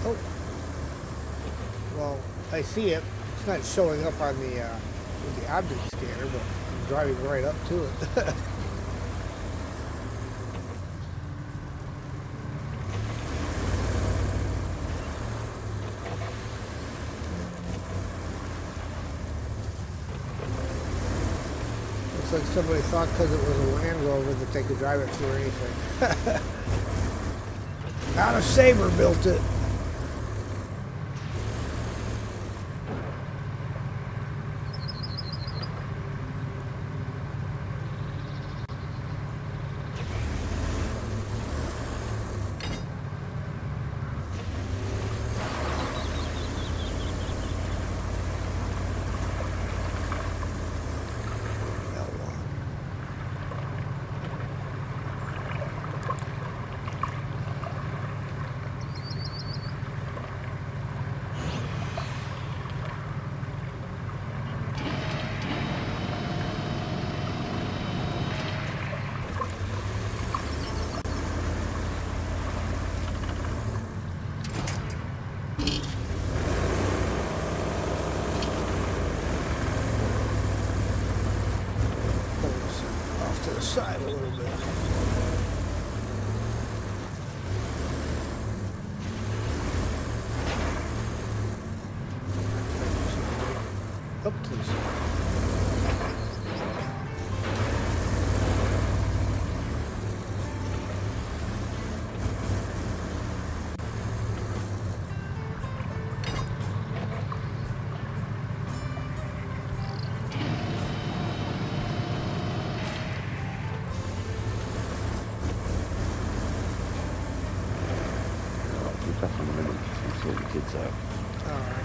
Oh, well, I see it. It's not showing up on the with the object scanner, but I'm driving right up to it. Looks like somebody thought because it was a Land Rover that they could drive it through anything. Not a Sabre built it. Side a little bit. Up to the side. kids out. All right.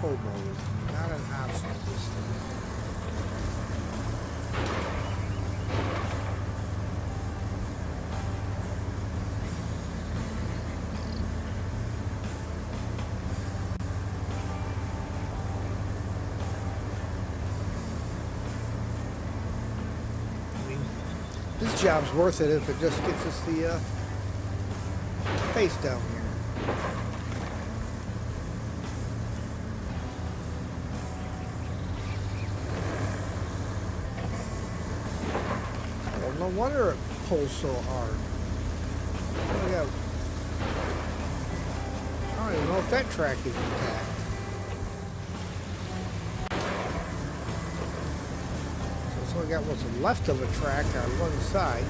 Turbo is not an option at this time. I mean, this job's worth it if it just gets us the base down here. No wonder it pulls so hard. I don't even know if that track is intact. So it's only got what's left of a track on one side.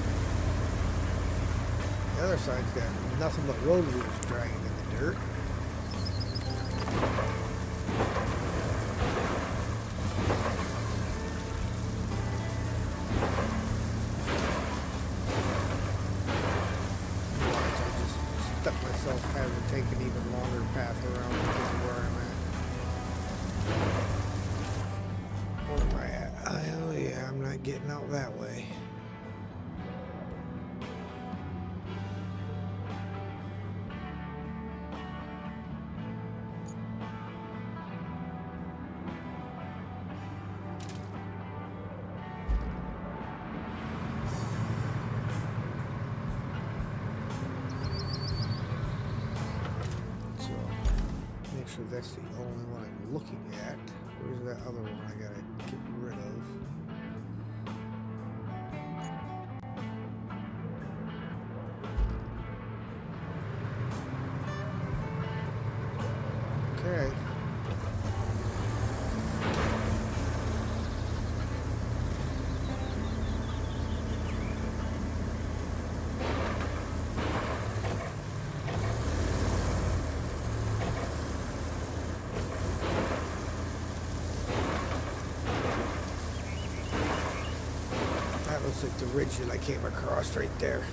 The other side's got nothing but road wheels dragging in the dirt. Having to take an even longer path around to get to where I'm at. Where am I at? Oh yeah, I'm not getting out that way. So that's the only one I'm looking at. Where's that other one I gotta get rid of? Okay. Looks like the ridge that I came across right there.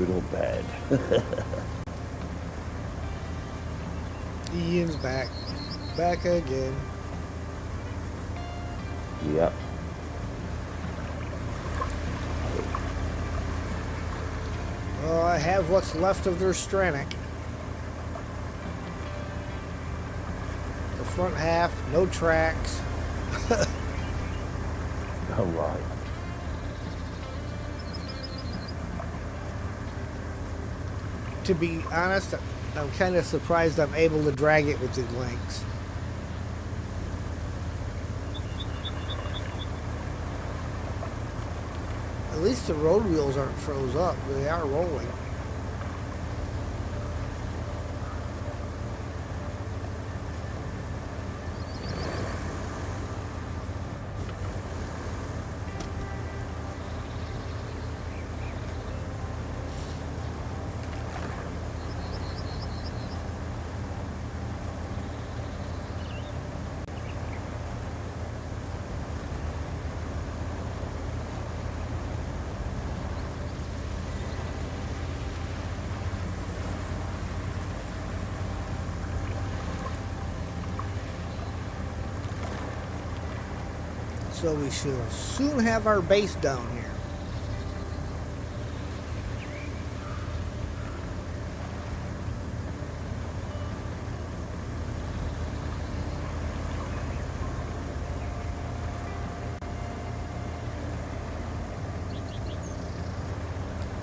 good or bad. Ian's back. Back again. Yep. Well, I have what's left of their Stranic. The front half, no tracks. All right. To be honest, I'm kind of surprised I'm able to drag it with the links. At least the road wheels aren't froze up. They are rolling. So we shall soon have our base down here.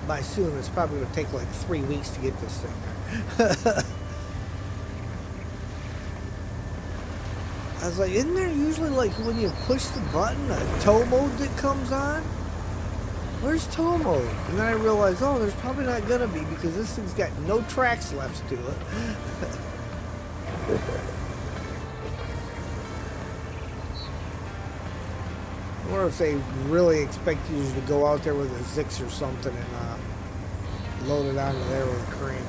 By soon, it's probably going to take like 3 weeks to get this thing there. I was like, isn't there usually like when you push the button, a tow mode that comes on? Where's tow mode? And then I realized, oh, there's probably not gonna be because this thing's got no tracks left to it. Or if they really expect you to go out there with a Zix or something and load it onto there with a crane.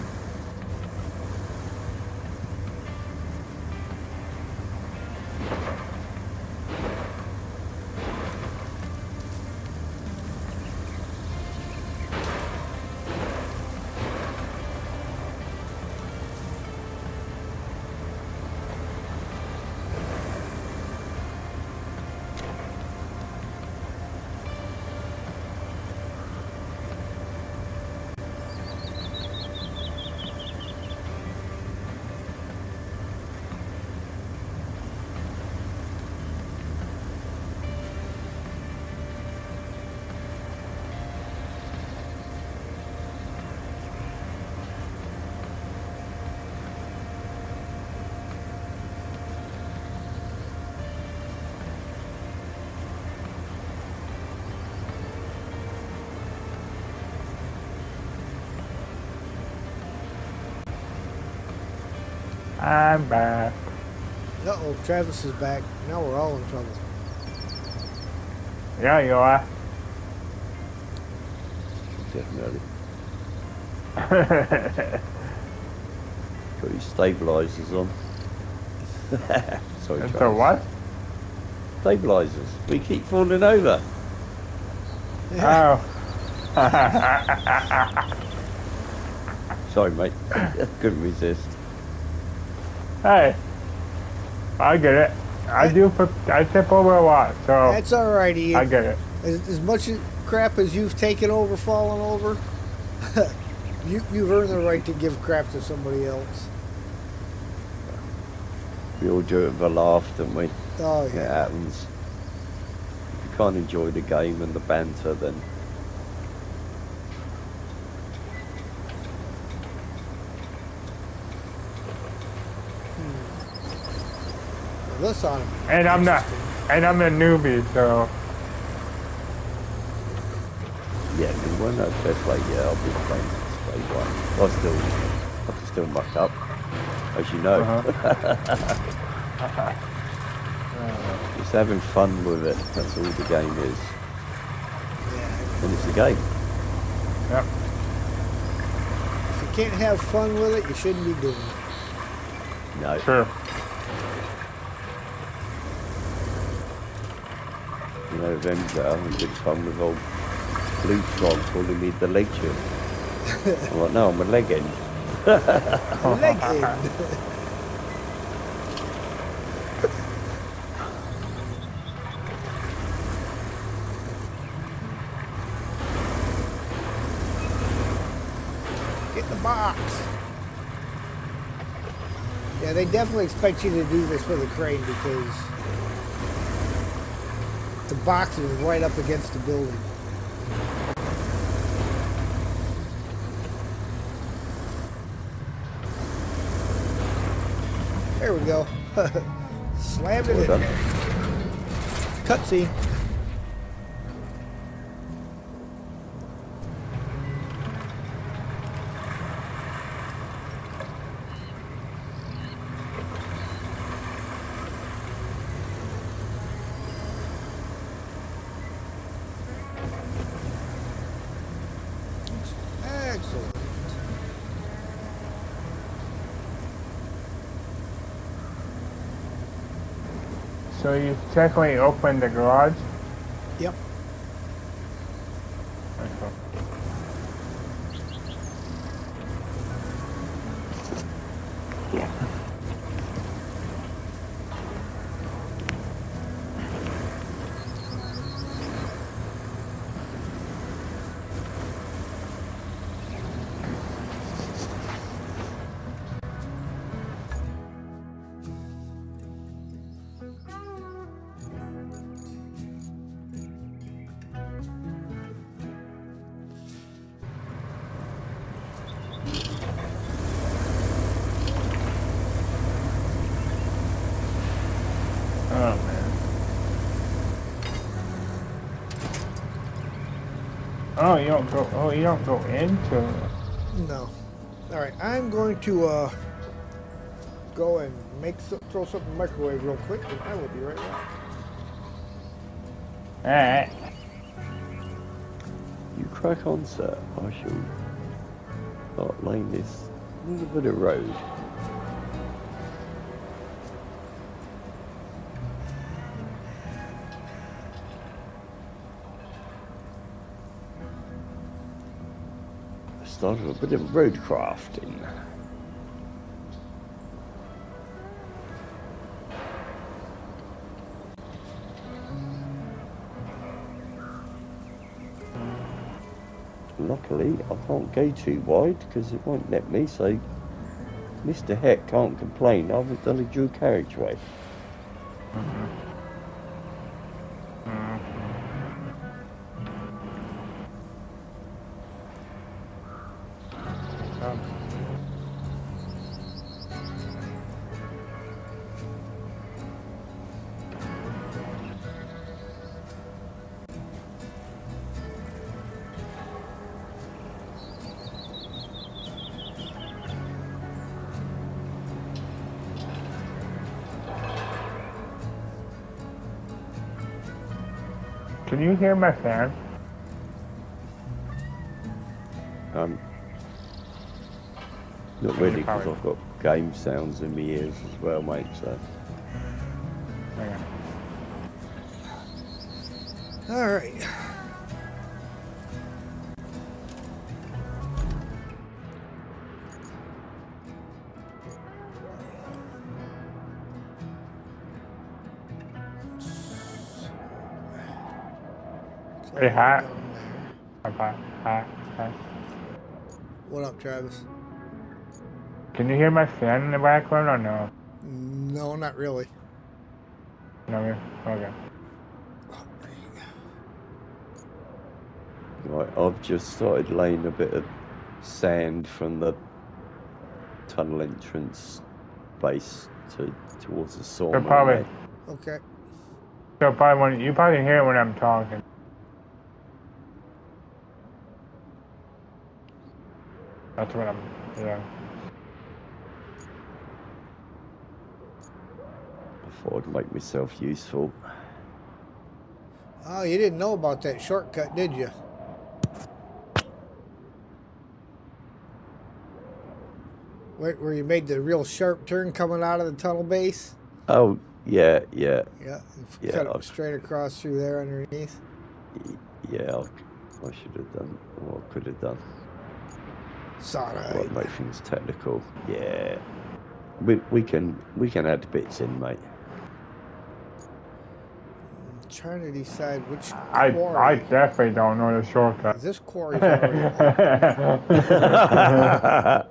I'm back. Uh-oh, Travis is back. Now we're all in trouble. Yeah, you are. Definitely. Got your stabilizers on. Sorry, And so Travis. what? Stabilizers. We keep falling over. Oh. Sorry, mate. Couldn't resist. Hey. I get it. I tip over a lot, so That's all right, Ian. I get it. As much crap as you've taken over, fallen over, you've earned the right to give crap to somebody else. We all do it with a laugh, don't we? Oh, It yeah. happens. If you can't enjoy the game and the banter, then Well, this on him. And I'm not, and I'm a newbie, so yeah, we weren't at best play. Yeah, I'll be playing play one. I can still muck up, as you know. Just having fun with it. That's all the game is. Yeah. And it's a game. yep. If you can't have fun with it, you shouldn't be doing it. No. Sure. You know, them that are having good fun with old Blue Frog calling me the lecture. I'm like, no, I'm a leg end. Leg end. Get the box. Yeah, they definitely expect you to do this with a crane because the box is right up against the building. There we go. Slammed it in done. there. Cutscene. Excellent. So you technically opened the garage? Yep. That's cool. Oh man. Oh, you don't go. Oh, you don't go into. No. All right, I'm going to go and throw something in the microwave real quick, and I will be right back. Alright. You crack on, sir. I shall start laying this little bit of road. I started a bit of roadcrafting. Luckily, I can't go too wide because it won't let me, so Mr. Heck can't complain. I haven't done a dual carriageway. Can you hear my fan? Not really, because I've got game sounds in my ears as well, mate, so... Okay. All right. Pretty hot. Hot. What up, Travis? Can you hear my fan in the background or no? No, not really. No. Okay. Right, I've just started laying a bit of sand from the tunnel entrance base towards the sawmill. Probably. Okay. So probably when you probably hear it when I'm talking. That's what I'm. Yeah. I thought I'd make myself useful. Oh, you didn't know about that shortcut, did you? Where you made the real sharp turn coming out of the tunnel base? Oh, yeah. Yeah, Yeah, cut it straight across through there underneath. Yeah, I should have done what I could have done. Sauna. What make things technical? Yeah. We can add bits in, mate. I'm trying to decide which I quarry. definitely don't know the shortcut. This quarry's already open.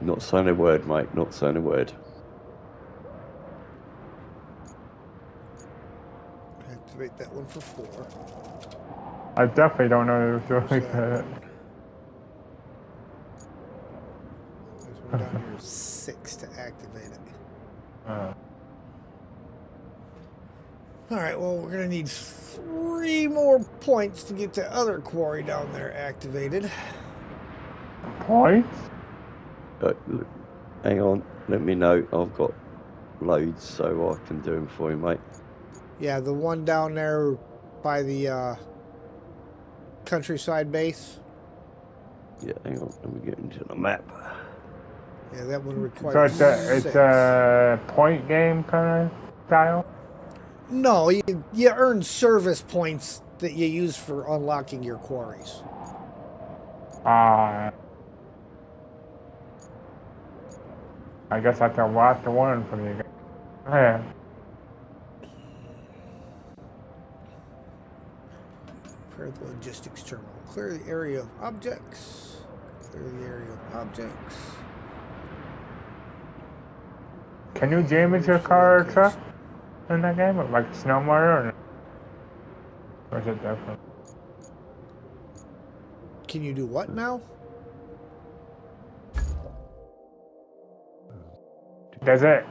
Not saying a word, mate. Not saying a word. Activate that one for 4. I definitely don't know the There's that shortcut. one. There's one down here, 6 to activate it. Alright, well, we're going to need 3 more points to get the other quarry down there activated. Points? Look, hang on. Let me know. I've got loads, so I can do them for you, mate. Yeah, the one down there by the countryside base. Yeah, hang on. Let me get into the map. Yeah, that one So requires it's 6. a point game kind of style? No, you earn service points that you use for unlocking your quarries. I guess I have to watch the one from you guys. Yeah. Prepare the logistics terminal. Clear the area of objects. Clear the area of objects. Can you damage your car or truck in that game? Like Snowrunner? Or is it different? Can you do what now? Does it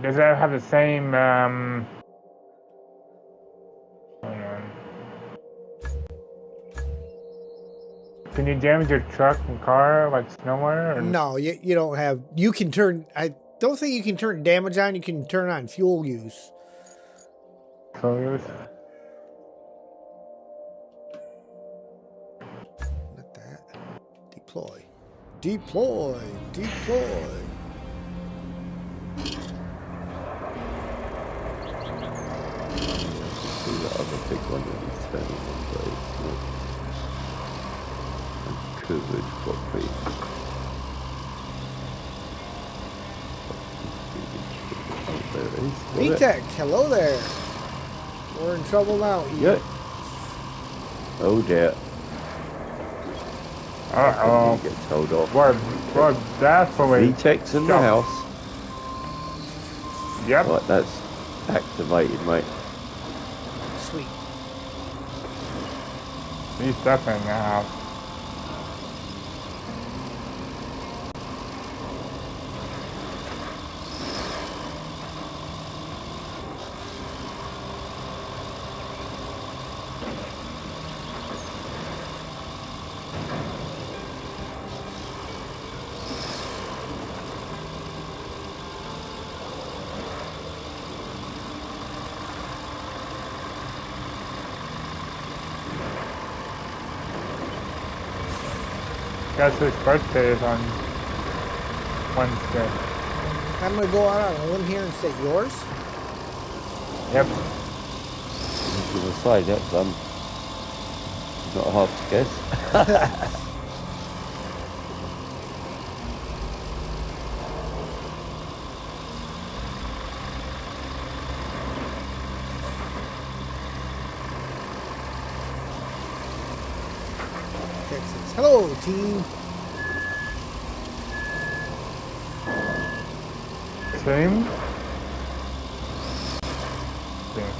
have the same hold on. Can you damage your truck and car like Snowrunner? Or No, you don't have. You can turn. I don't think you can turn damage on. You can turn on fuel use. so use? Not that. Deploy. Deploy. Deploy. See that other big one that he's turning on, but it's not. Covered properly. Oh, there it is. Got it. VTech, hello there. We're in trouble now. Yeah. Oh dear. Uh-oh. You get told off. We're definitely... VTech's in the house. Yep. Right, that's activated, mate. Sweet. He's definitely in the house. Guess his birthday is on Wednesday. I'm going to go out on a limb here and say yours. Yep. I was going to say that's not hard to guess. Texas. Hello, team. Same? Yeah.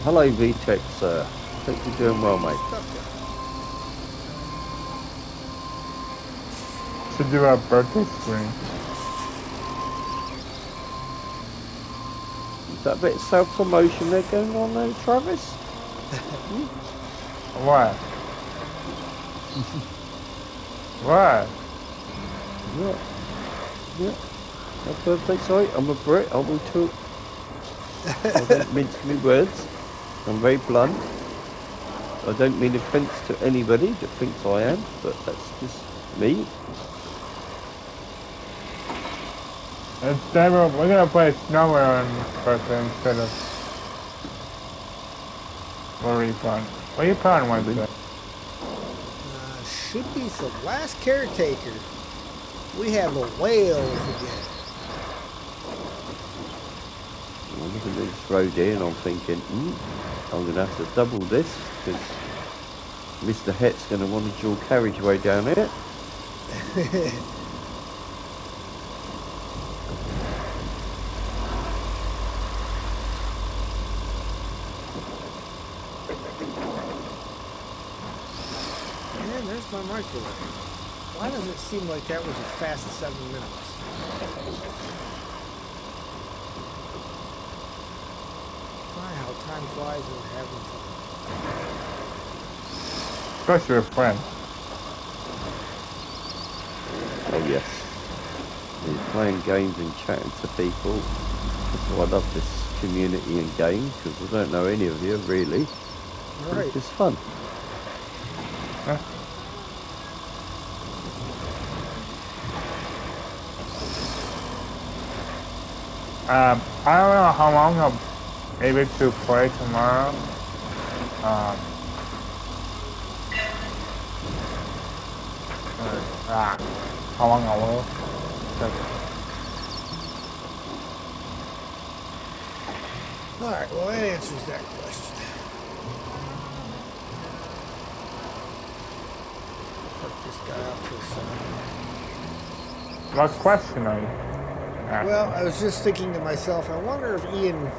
Hello, VTech, sir. Hope you're doing well, mate. Should do a birthday screen. Is that a bit of self-promotion there going on there, Travis? What? What? Yeah. Yeah. My birthday, sorry. I'm a Brit. I will talk. I don't mince my words. I'm very blunt. I don't mean offence to anybody that thinks I am, but that's just me. Instead, we're gonna play Snowrunner on birthday instead of Marie Fun. What are you playing with today? Should be some last caretaker. We have a whale to get. I'm looking at this road here and I'm thinking, I'm going to have to double this because Mr. Het's going to want a dual carriageway down here. And there's my microwave. Why does it seem like that was a fast 7 minutes? My, how time flies when we're having fun. Especially with friends. Oh yes. He's playing games and chatting to people. That's why I love this community and game, because I don't know any of you really. All right. It's just fun. Huh? I don't know how long I'm able to play tomorrow. How long I will. All right, well, that answers that question. Put this guy off to the side. What question are you asking? Well, I was just thinking to myself, I wonder if Ian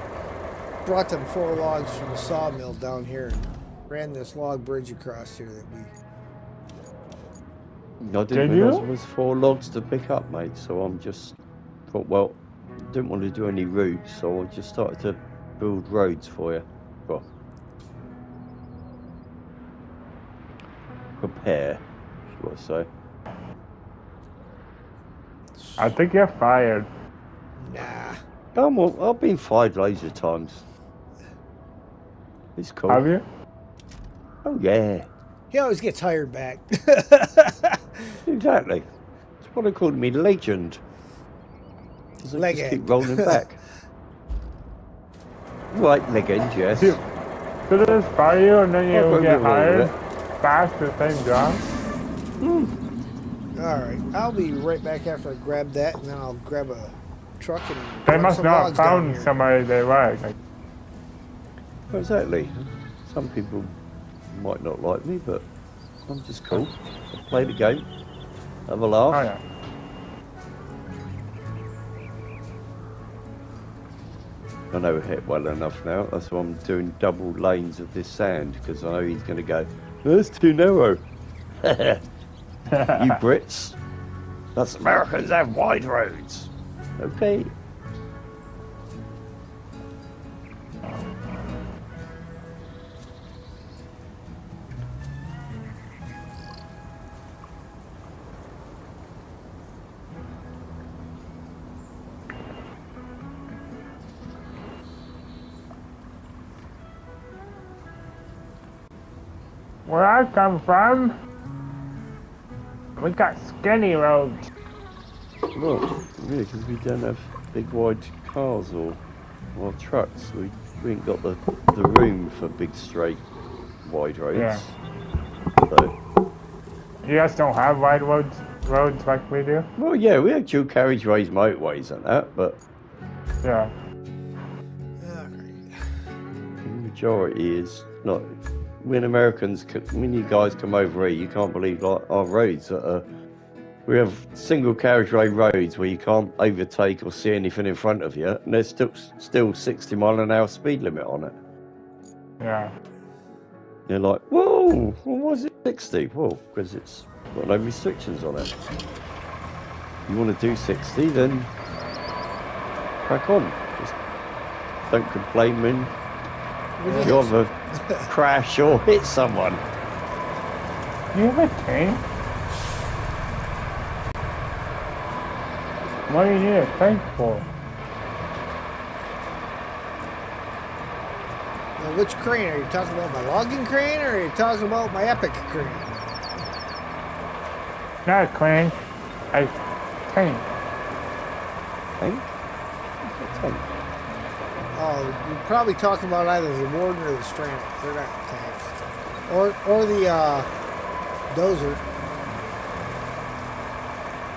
brought them 4 logs from the sawmill down here and ran this log bridge across here that we... I didn't realise there was 4 logs to pick up, mate, so I'm just thought, well, didn't want to do any routes, so I just started to build roads for you. Well, prepare, should I say. I think you're fired. Nah. Well, I've been fired loads of times. It's cool. Have you? Oh, yeah. He always gets hired back. Exactly. That's what they called me, legend. Because I just keep rolling back. Right, legend, yes. So they just fire you and then you get hired back to the same job? All right, I'll be right back after I grab that, and then I'll grab a truck and They run must some not logs have down found here. somebody they like. Exactly. Some people might not like me, but I'm just cool. I play the game, have a laugh. Oh yeah. I know Het well enough now. That's why I'm doing double lanes of this sand, because I know he's going to go, that's too narrow. You Brits, us Americans have wide roads. Okay. Where I come from, we got skinny roads. Well, yeah, because we don't have big wide cars or trucks. We ain't got the room for big straight wide roads. Yeah. So, You guys don't have wide roads like we do? well, yeah, we have dual carriageways, motorways and that, but Yeah. All right. the majority is not. When Americans, when you guys come over here, you can't believe like our roads that are. We have single carriageway roads where you can't overtake or see anything in front of you, and there's still 60 mile an hour speed limit on it. Yeah. You're like, whoa, well, why is it 60? Well, because it's got no restrictions on it. You want to do 60, then crack on. Just don't complain when you either crash or hit someone. You have a tank? What do you need a tank for? Now, which crane? Are you talking about my logging crane, or are you talking about my epic crane? Not a crane, a tank. Tank? What's a tank? Oh, you're probably talking about either the Warden or the Stranic. They're not tanks. Or the dozer.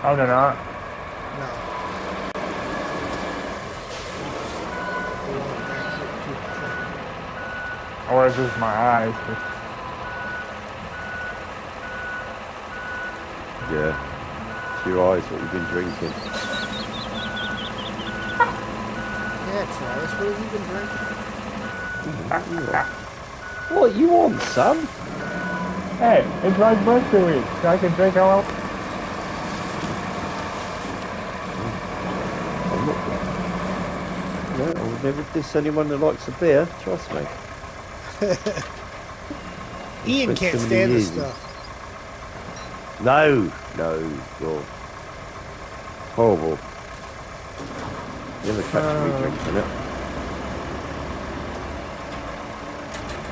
Oh, they're not. No. Or is this my eyes? Yeah. It's your eyes, what you've been drinking. Yeah, Travis, what have you been drinking? What you want, son? Hey, it's my birthday week, so I can drink all. I'm not. No, I would never diss anyone that likes a beer. Trust me. Ian Spent can't so many stand this years. stuff. No, you're horrible. Never catch me drinking it.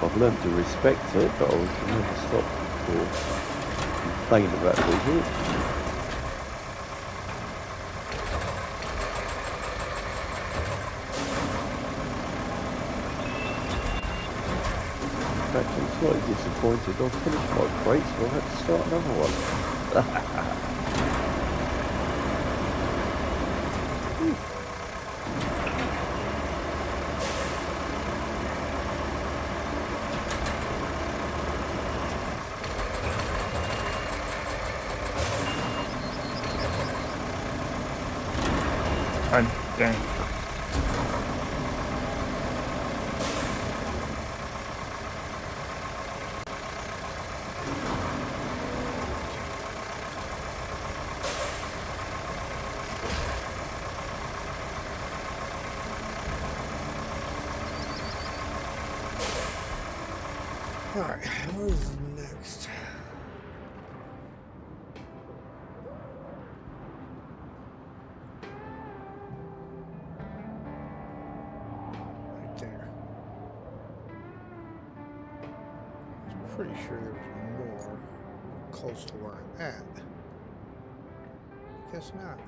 I've learned to respect it, but I will never stop or complain about it. In fact, I'm slightly disappointed. I've finished my crate, so I'll have to start another one. Oh, dang. Alright, where's next? Right there. I'm pretty sure there was more close to where I'm at. Guess not.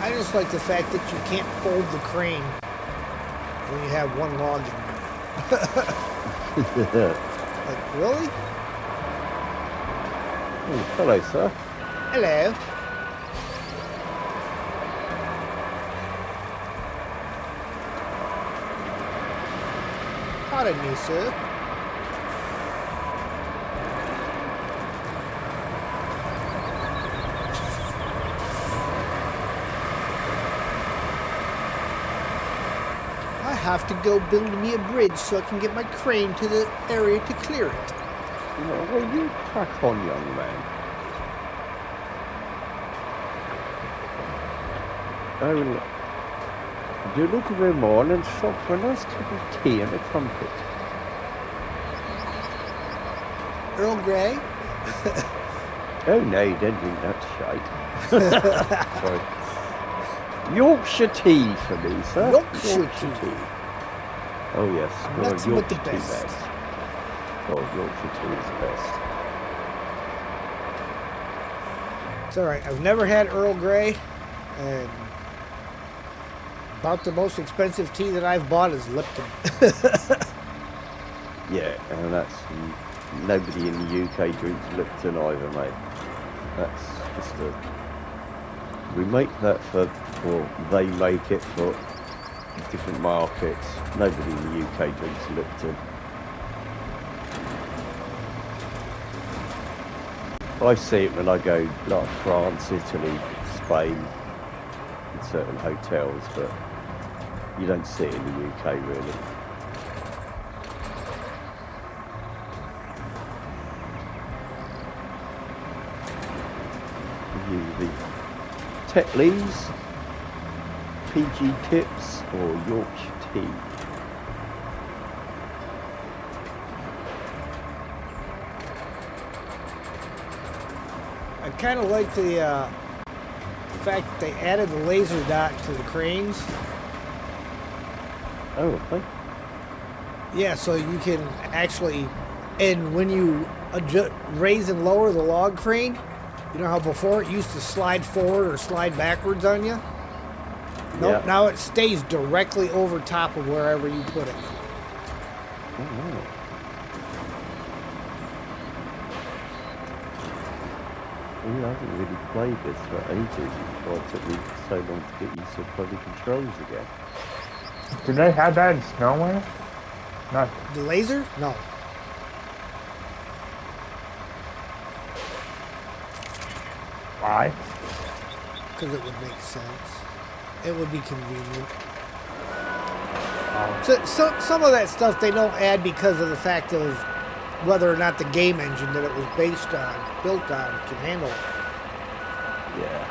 I just like the fact that you can't fold the crane when you have one log in there. Like, really? Oh, hello, sir. Hello. Pardon me, sir. I have to go build me a bridge so I can get my crane to the area to clear it. Well, you crack on, young man. I will do a little bit more and then stop for a nice cup of tea and a crumpet. Earl Grey? Oh no, you don't drink that shite. Sorry. Yorkshire tea for me, sir. Yorkshire tea. Oh yes, Nothing but the Yorkshire tea best. Oh, Yorkshire tea is the best. It's alright. I've never had Earl Grey, and about the most expensive tea that I've bought is Lipton. Yeah, and that's nobody in the UK drinks Lipton either, mate. That's just a. We make that for, or they make it for different markets. Nobody in the UK drinks Lipton. I see it when I go like France, Italy, Spain, in certain hotels, but you don't see it in the UK really. Usually Tetleys, PG Tips, or Yorkshire tea. I I kind of like the fact that they added the laser dot to the cranes. Oh, okay. Yeah, so you can actually, and when you raise and lower the log crane, you know how before it used to slide forward or slide backwards on you? Nope, Yeah. now it stays directly over top of wherever you put it. Oh, wow. Yeah, I haven't really played this for ages. Why it took me so long to get used to bloody controls again. Do they have that in Snowrunner? Not. The laser? No. Why? Because it would make sense. It would be convenient. Oh. So some of that stuff they don't add because of the fact of whether or not the game engine that it was built on, can handle it. Yeah.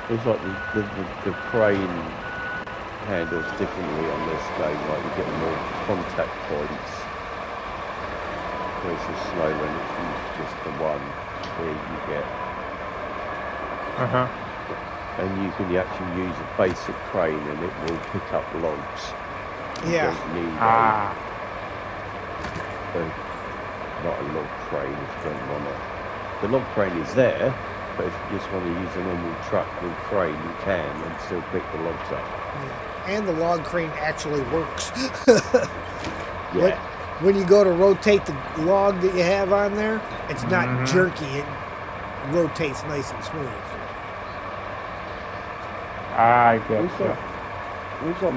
It's like the crane handles differently on this game, like you get more contact points. Whereas the Snowrunner, it's just the one where you get. And you can actually use a basic crane and it will pick up logs. You Yeah. don't need not a log crane if you don't want it. The log crane is there, but if you just want to use a normal truck with crane, you can and still pick the logs up. Yeah. And the log crane actually works. Yeah. When you go to rotate the log that you have on there, it's not jerky. It rotates nice and smooth. I get It's you.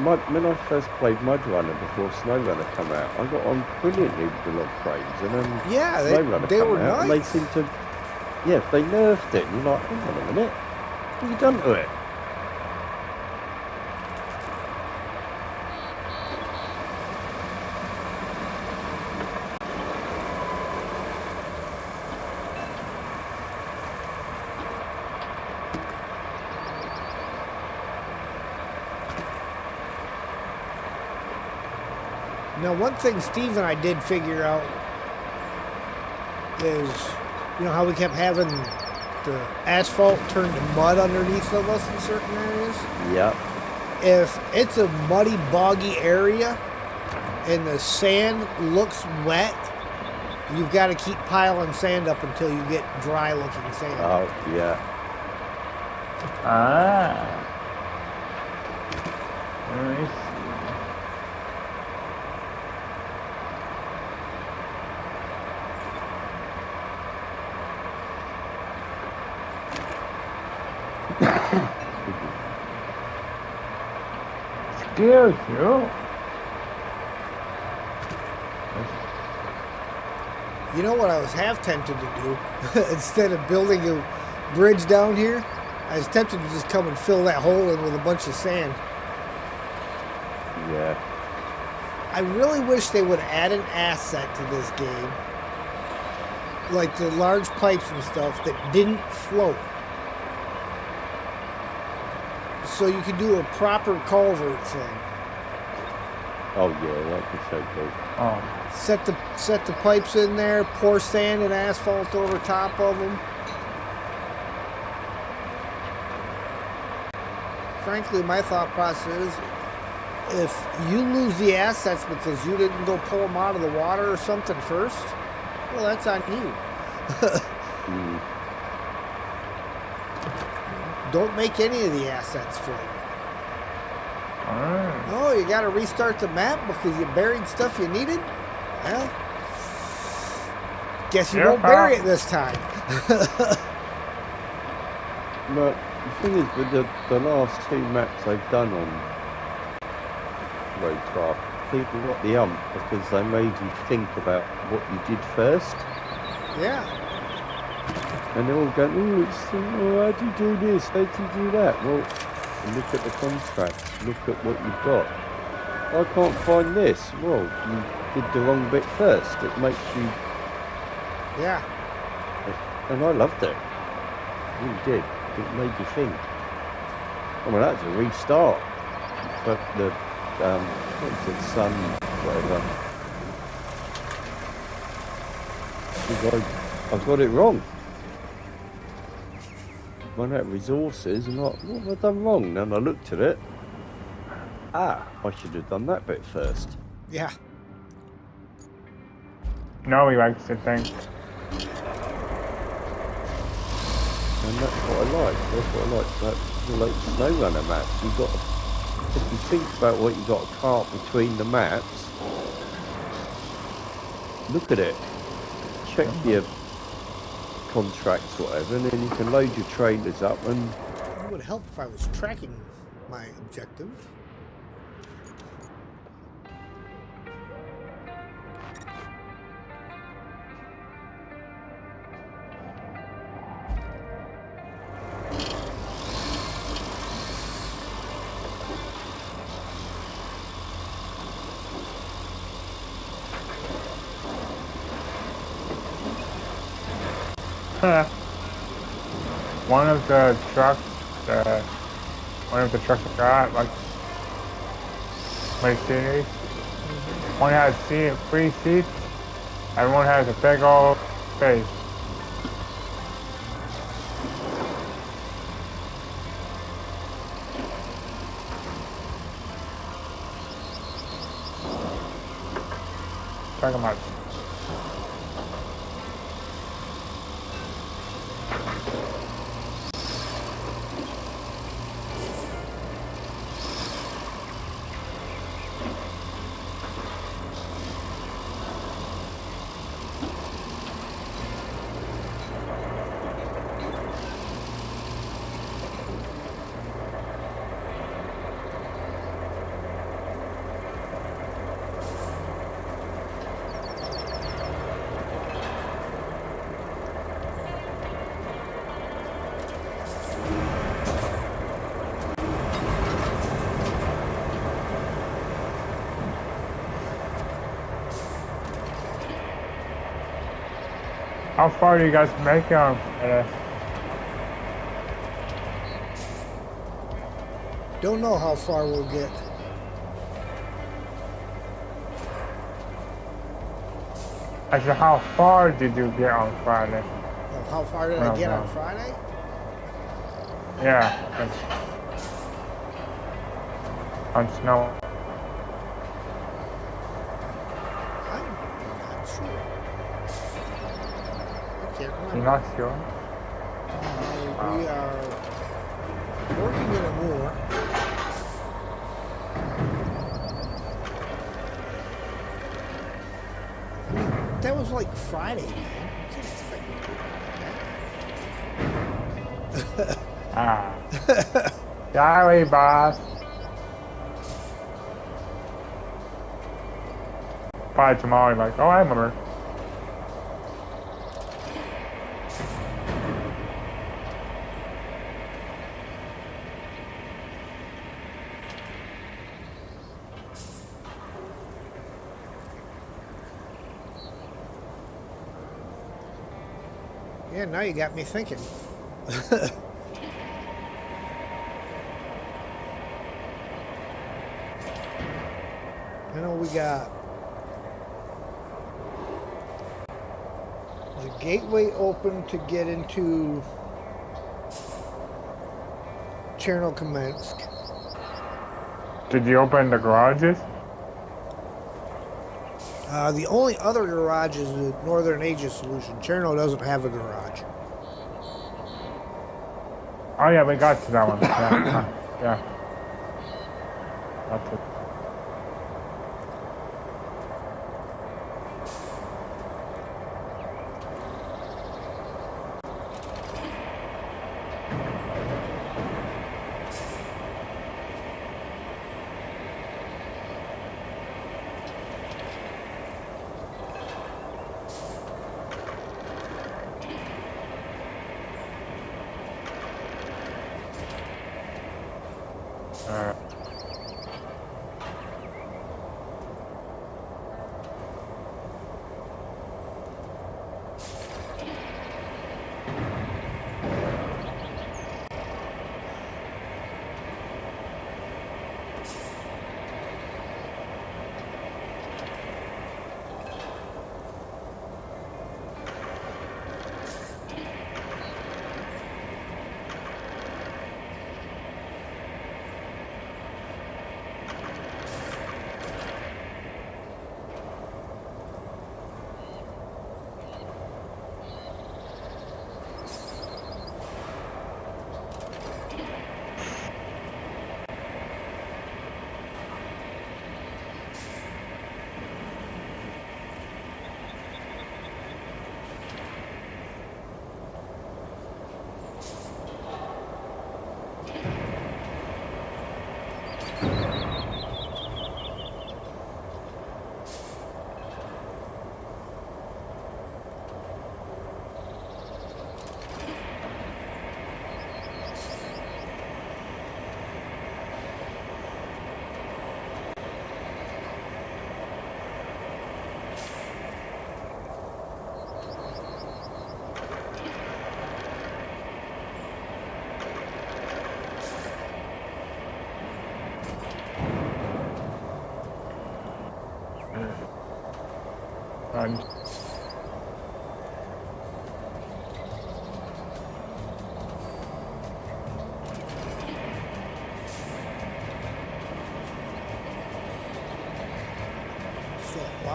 like when I first played Mudrunner before Snowrunner come out, I got on brilliantly with the log cranes, and then Yeah, Snowrunner they come were out, and they nice. seem to, they nerfed it, and you're like, hang on a minute, what have you done to it? Now, one thing Steve and I did figure out is, you know how we kept having the asphalt turn to mud underneath of us in certain areas? Yep. If it's a muddy, boggy area and the sand looks wet, you've got to keep piling sand up until you get dry looking sand. Oh, yeah. Nice. Excuse you. You know what I was half tempted to do? Instead of building a bridge down here, I was tempted to just come and fill that hole in with a bunch of sand. Yeah. I really wish they would add an asset to this game. Like the large pipes and stuff that didn't float. So you could do a proper culvert thing. Oh, yeah, that'd be so cool. Oh. Set the pipes in there, pour sand and asphalt over top of them. Frankly, my thought process is, if you lose the assets because you didn't go pull them out of the water or something first, well, that's on you. Don't make any of the assets float. Oh, you got to restart the map because you buried stuff you needed? Well, guess you won't bury it this time. But the thing is, with the last two maps they've done on Roadcraft, people got the ump because they made you think about what you did first. Yeah. And they're all going, how do you do this? How do you do that? Well, look at the contracts. Look at what you've got. I can't find this. Well, you did the wrong bit first. It makes you... Yeah. And I loved it. I really did. It made you think. I mean, that's a restart. But the, what's it, Sun, whatever. I've got it wrong. Run out of resources and what have I done wrong? Then I looked at it. I should have done that bit first. Yeah. No, he likes to think. And that's what I like. That's what I like about the like Snowrunner maps. You've got, if you think about what you've got to cart between the maps, look at it. Check your contracts, whatever, and then you can load your trailers up and. It would help if I was tracking my objective. One of the trucks I got, like my series, one has free seats, and one has a big old space. Check them out. How far do you guys make them? Don't know how far we'll get. I said, how far did you get on Friday? Oh, how far did I get on Friday? Yeah, on snow. I'm not sure. I can't remember. You're not sure? We are working in it more. That was like Friday, man. I can't expect it. Sorry, boss. By tomorrow, like, oh, I remember. Yeah, now you got me thinking. I know we got the gateway open to get into Chernokamsk. Did you open the garages? The only other garage is the Northern Asia Solution. Cherno doesn't have a garage. Oh yeah, we got to that one. Yeah, yeah. That's it.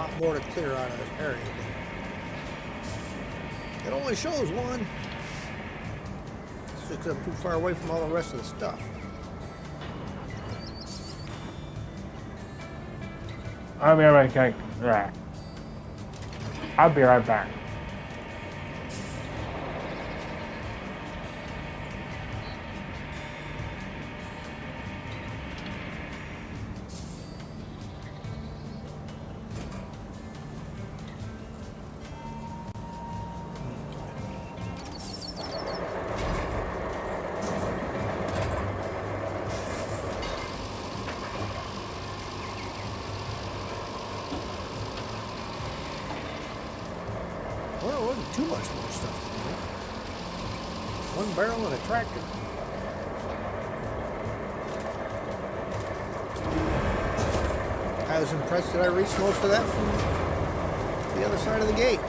lot more to clear out of this area. But it only shows one. It's just 'cause I'm too far away from all the rest of the stuff. I'll be right back. Yeah. I'll be right back. Well, it wasn't too much more stuff to do. One barrel and a tractor. I was impressed that I reached most of that from the other side of the gate.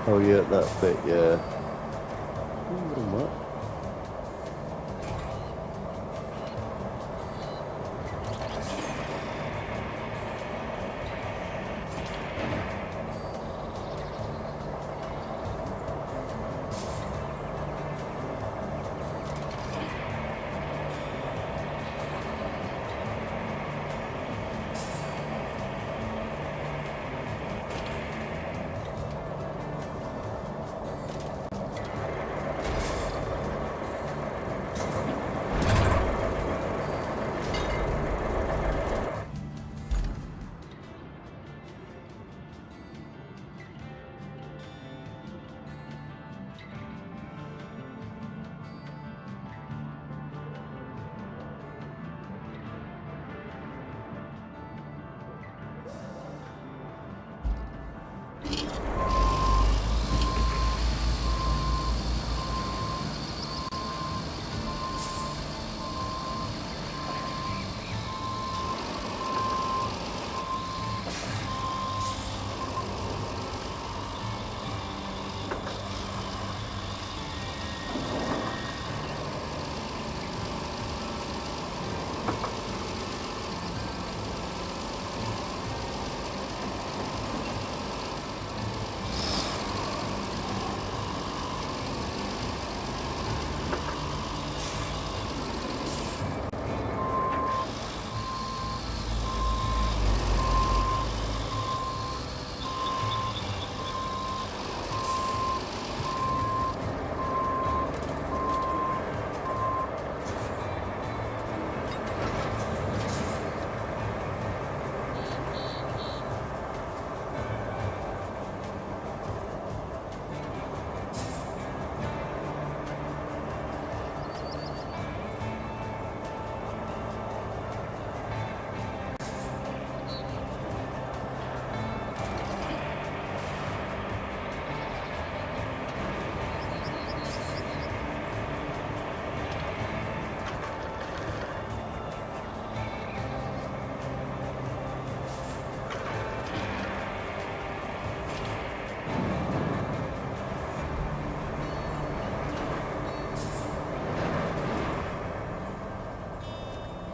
Oh yeah, that bit, yeah. What?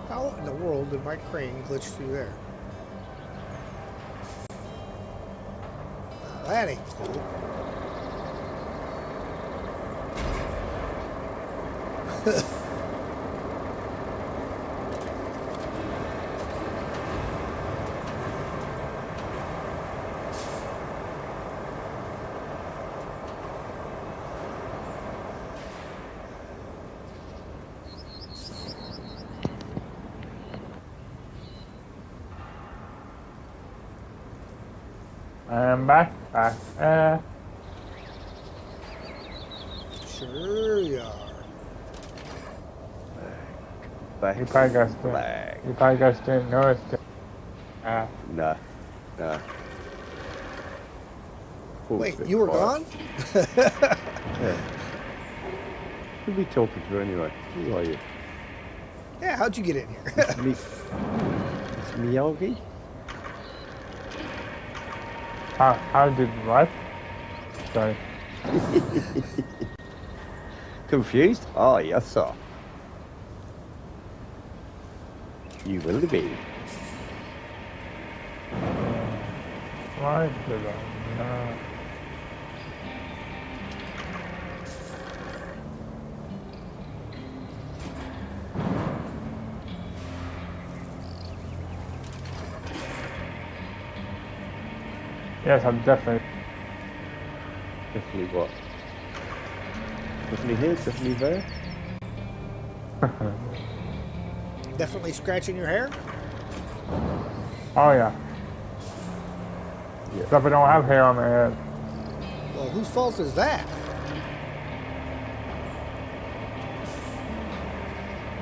How in the world did my crane glitch through there? Now, that ain't cool. Back. Sure you are. Back. You probably guys didn't notice it. Nah. Oh, Wait, it's a bit you were quiet. gone? Yeah. Who are we talking to anyway? Who are you? Yeah, how'd you get in here? It's Miyagi? How did what? Sorry. Confused? Oh, yes, sir. You will be. Why did I not? Yes, I'm definitely. Definitely what? Definitely here, definitely there. Definitely scratching your hair? Oh yeah. Yeah. Except I don't have hair on my head. Well, whose fault is that?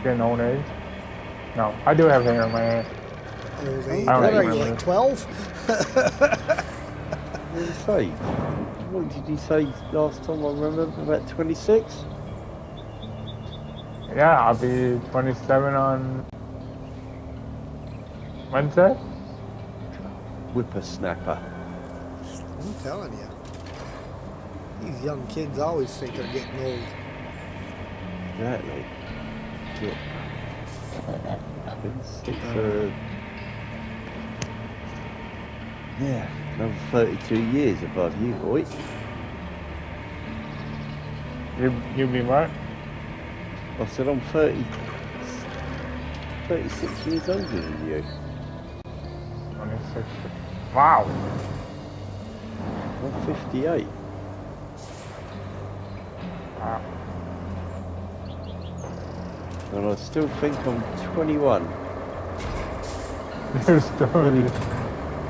Getting old age. No, I do have hair on my head. Old age. I don't What are even you, remember. like 12? What did he say? What did he say last time I remember? About 26? Yeah, I'll be 27 on Wednesday. Whippersnapper. I'm telling you. These young kids always think they're getting old. Exactly. Yeah, another 32 years above you, boy. You be what? I said I'm 36 years older than you. 26. Wow. I'm 58. Wow. And I still think I'm 21. You're still.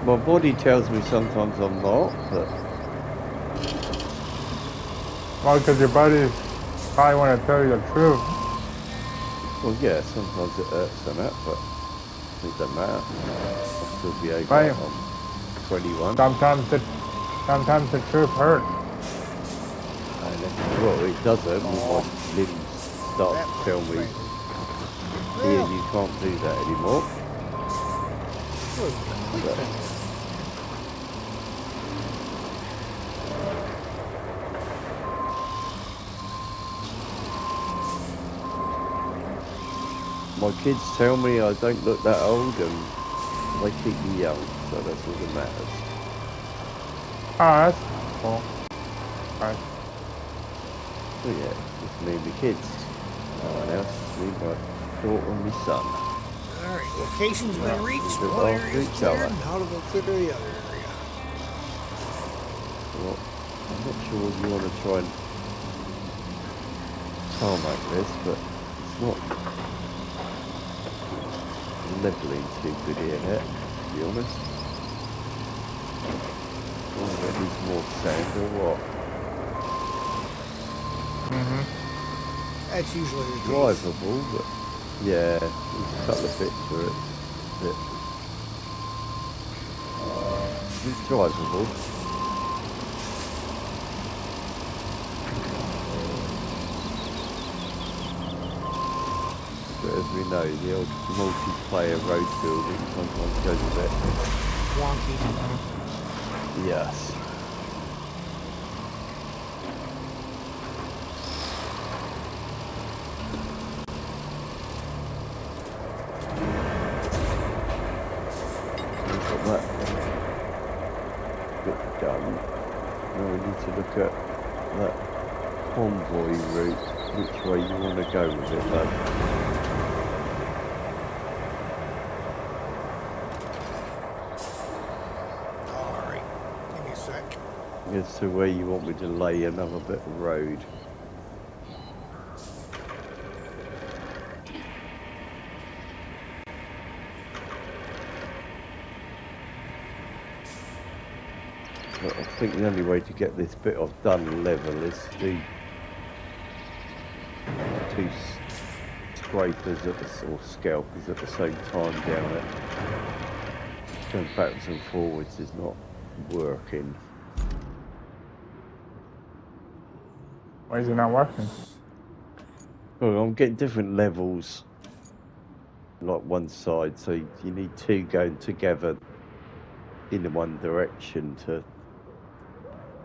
My body tells me sometimes I'm not, but Well, because your buddies probably want to tell you the truth. well, yeah, sometimes it hurts and that, but it doesn't matter. I'll still be able. Right. I'm 21. Sometimes the truth hurts. Well, it doesn't when my limbs start That to tell me, Well, Ian, you can't do that anymore. quick My kids tell me I don't look that old and they keep me young, so that's all that matters. Oh, that's cool. Right. So yeah, it's me and the kids. No one else, it's me, my daughter and my son. All right, location's been reached. Look One after area's each cleared. other. Now to go clear the other area. Well, I'm not sure if you want to try and tarmac this, but it's not leveling too good here yet, to be honest. Oh, it needs more sand or what? That's usually the case. Drivable, but yeah, there's a couple of bits where it's drivable. But as we know, the old multiplayer road building sometimes goes a bit Wonky. yes. We've got that bit done. Now we need to look at that convoy route, which way you want to go with it, though. All right, give me a sec. As to where you want me to lay another bit of road. But I think the only way to get this bit off done level is to do two scrapers or scalpers at the same time down it. Going backwards and forwards is not working. Why is it not working? Well, I'm getting different levels, like one side, so you need two going together in one direction to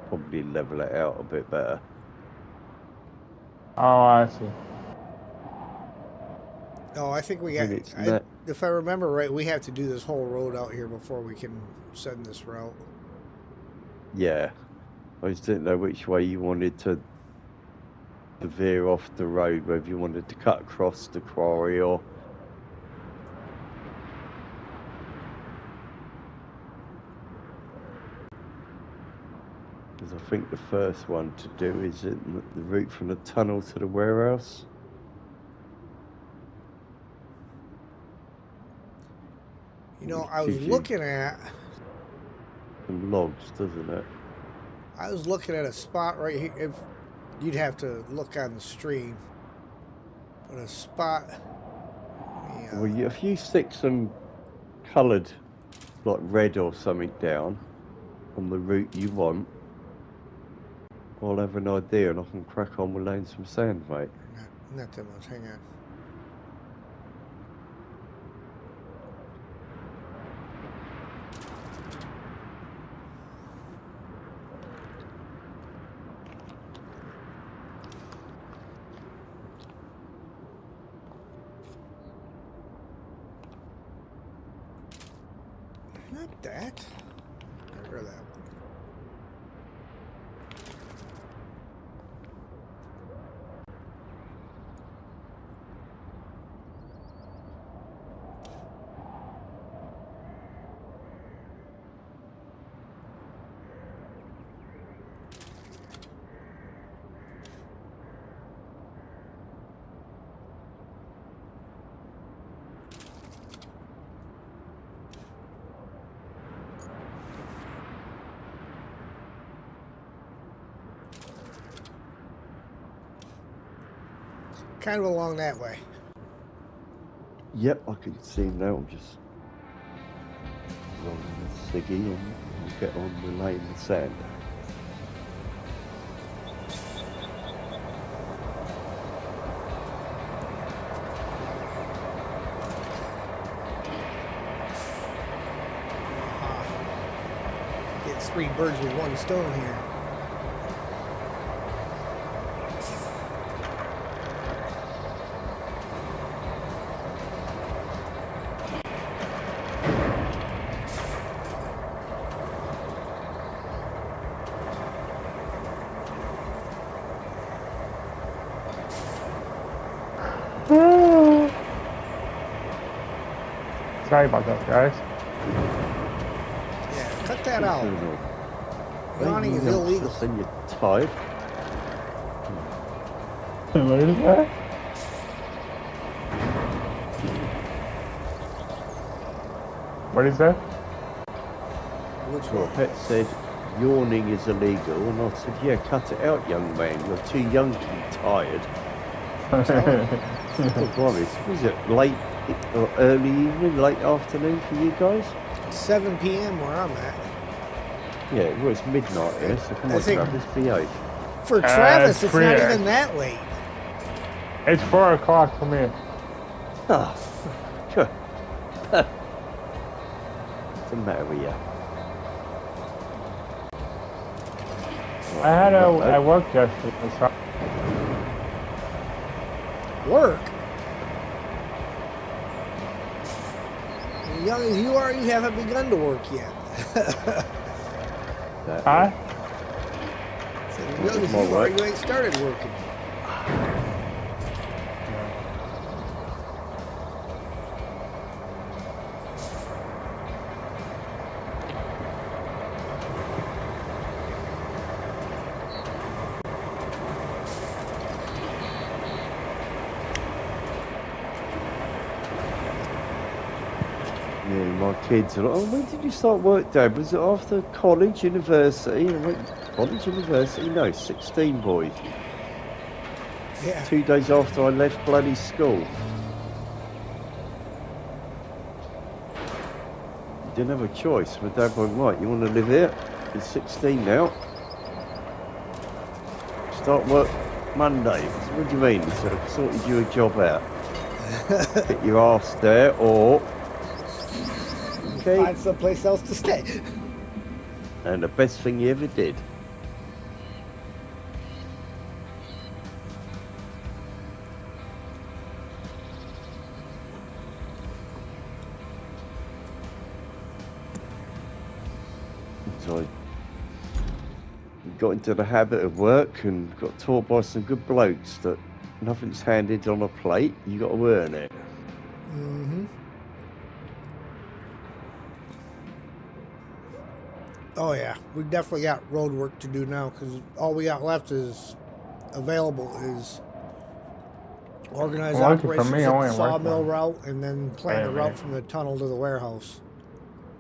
probably level it out a bit better. Oh, I see. Oh, I think we got. And it's if I remember right, we have to do this whole road out here before we can send this route. Yeah. I just didn't know which way you wanted to veer off the road, whether you wanted to cut across the quarry or... Because I think the first one to do is the route from the tunnel to the warehouse. You know, Which I was gives you looking at some logs, doesn't it? a spot right here. If you'd have to look on the stream, but a spot. Yeah. Well, if you stick some coloured, like red or something down on the route you want, I'll have an idea and I can crack on with laying some sand, mate. Not that much. Hang on. Not that. Get rid of that one. Kind of along that way. Yep, I can see now. I'm just rolling the ciggy and we'll get on with laying the sand. Get 3 birds with 1 stone here. Sorry about that, guys. Yeah, cut that out. Yawning is Hey, you illegal. youngsters, and you're tired. What is that? What is that? Which Well, one? Pet said yawning is illegal, and I said, yeah, cut it out, young man. You're too young to be tired. Oh, blimey, was it late or early evening, late afternoon for you guys? 7 p.m. where I'm at. Yeah, well, it's midnight here, so come I on, think- Travis, behave. For Travis, it's not pretty- even that late. It's 4 o'clock for me. Ah, sure. What's the matter with you? I worked yesterday, so Work? As young as you are, you haven't begun to work yet. huh? So as young as More you are, work. you ain't started working. Yeah, my kids are like, oh, when did you start work, Dad? Was it after college, university? I went, college, university? No, 16, boys. Yeah. 2 days after I left bloody school. Didn't have a choice. My dad went, right, you want to live here? You're 16 now. Start work Monday. I said, what do you mean? He said, I've sorted you a job out. Get your ass there, or... Okay. Find someplace else to stay. And the best thing you ever did. I got into the habit of work and got taught by some good blokes that nothing's handed on a plate. You got to earn it. Mm-hmm. Oh yeah, we definitely got road work to do now because all we got left is available is organize Well, lucky for operations me, I at only the worked sawmill one route and then plan the day a route week. from the tunnel to the warehouse.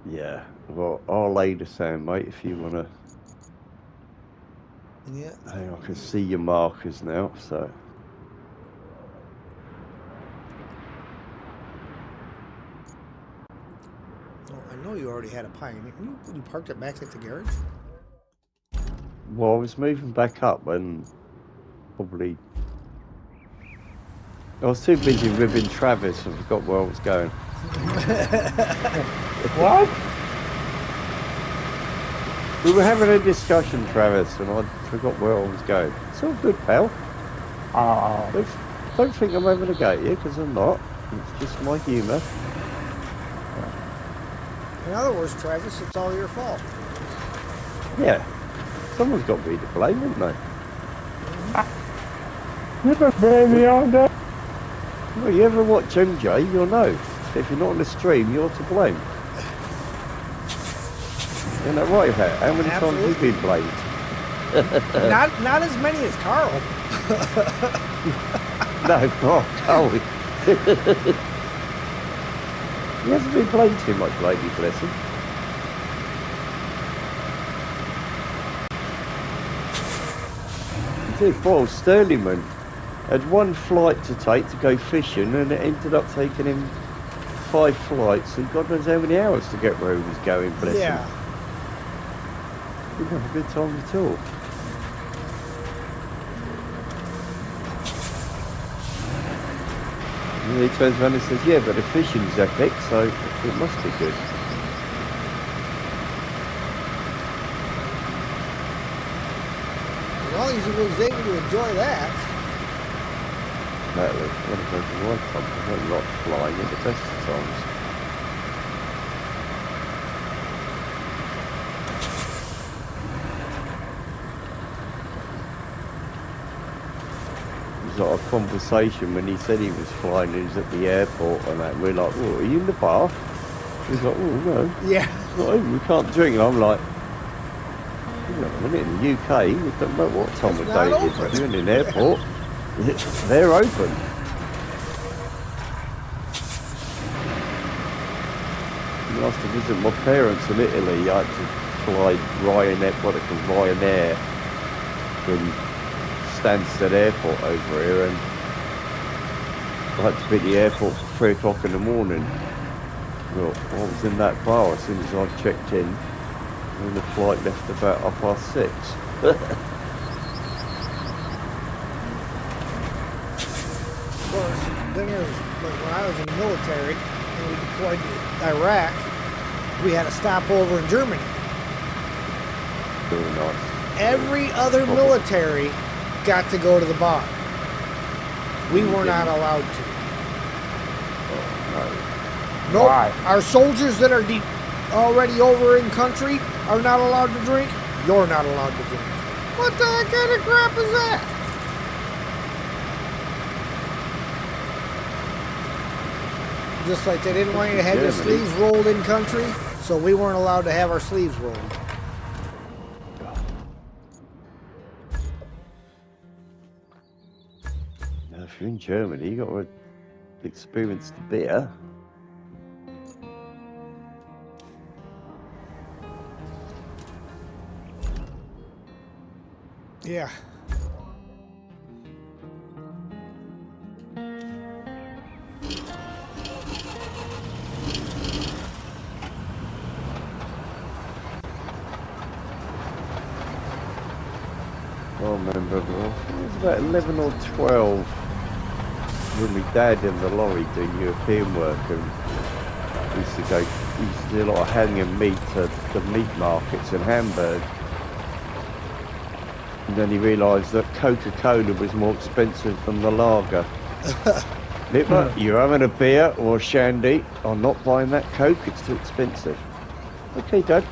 Yeah, well, I'll lay the sand, mate, if you want to. Yeah. Hey, I can see your markers now, so. Well, I know you already had a Pioneer. You parked it back at the garage? Well, I was moving back up and probably. I was too busy ribbing Travis and forgot where I was going. What? We were having a discussion, Travis, and I forgot where I was going. It's all good, pal. Oh, Don't think I'm having a go at you, because I'm not. It's just my humour. In other words, Travis, it's all your fault. Yeah. Someone's got me to blame, haven't they? you just baby all day. Well, you ever watch MJ, you'll know. If you're not on the stream, you're to blame. Isn't that right, Pat? How many times have you been blamed? Not as many as Carl. No, Carl. He hasn't been blamed too much lately, bless him. Paul Sterlingman had one flight to take to go fishing, and it ended up taking him 5 flights and God knows how many hours to get where he was going, bless him. Didn't have a good time at all. And he turns around and says, yeah, but the fishing's epic, so it must be good. As long as he was able to enjoy that. No, when it goes to right time, I'm not flying at the best of times. It was like a conversation when he said he was flying, he was at the airport and that. We're like, oh, are you in the bath? He's like, oh, no. Yeah. No, we can't drink. And I'm like, hang on a minute, in the UK, we don't know what time of day it is. But you're in an airport, they're open. I used to visit my parents in Italy. I had to fly Ryanair from Stansted Airport over here, and I had to be at the airport for 3 o'clock in the morning. Well, I was in that bar as soon as I checked in, and the flight left about 6:30. Of course, then there's, like when I was in the military and we deployed to Iraq, we had a stopover in Germany. Very nice. Every other military got to go to the bar. We were not allowed to. Oh, Nope. Why? Our soldiers that are already over in country are not allowed to drink. You're not allowed to drink. What the heck kind of crap is that? Just like they didn't want you to have your Germany. sleeves rolled in country, so we weren't allowed to have our sleeves rolled. Now, if you're in Germany, you got to experience the beer. Yeah. I remember, it was about 11 or 12 when my dad in the lorry doing European work, and we used to do a lot of hanging meat to the meat markets in Hamburg. And then he realised that Coca-Cola was more expensive than the lager. Nipper, you're having a beer or a shandy. I'm not buying that Coke, it's too expensive. Okay, Dad.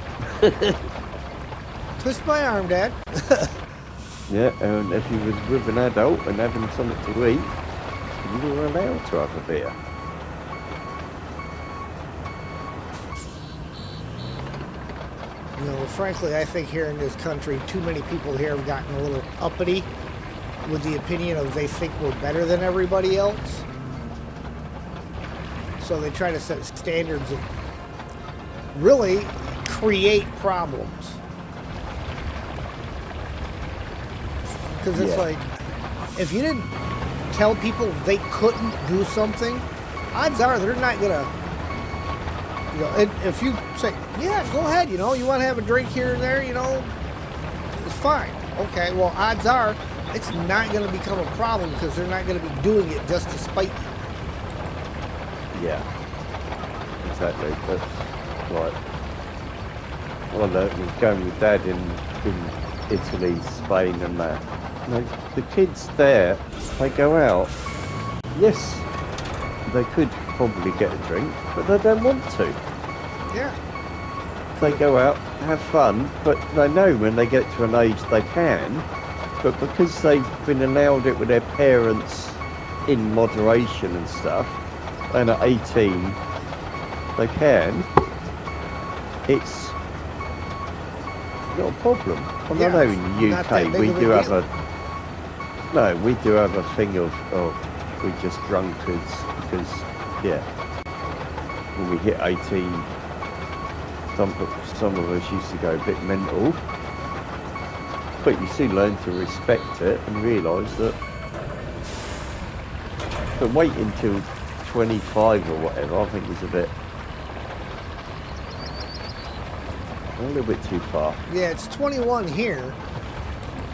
Twist my arm, Dad. Yeah, and if you was with an adult and having something to eat, you were allowed to have a beer. You know, frankly, I think here in this country, too many people here have gotten a little uppity with the opinion of they think we're better than everybody else. So they try to set standards that really create problems. Because it's like, if you didn't tell people they couldn't do something, odds are they're not gonna, you know, and if you say, yeah, go ahead, you know, you want to have a drink here and there, you know, it's fine. Okay, well, odds are it's not going to become a problem because they're not going to be doing it just to spite you. Yeah, exactly. That's right. Well, we're going with Dad in Italy, Spain, and that. You know, the kids there, they go out. Yes, they could probably get a drink, but they don't want to. Yeah. They go out, have fun, but they know when they get to an age they can. But because they've been allowed it with their parents in moderation and stuff, and at 18 they can, it's not a problem. Well, Yeah, I know in the not that UK big we of a do have deal. we do have a thing of, oh, we're just drunkards because, yeah, when we hit 18, some of us used to go a bit mental. But you soon learn to respect it and realise that. But wait until 25 or whatever, I think is a little bit too far. Yeah, it's 21 here.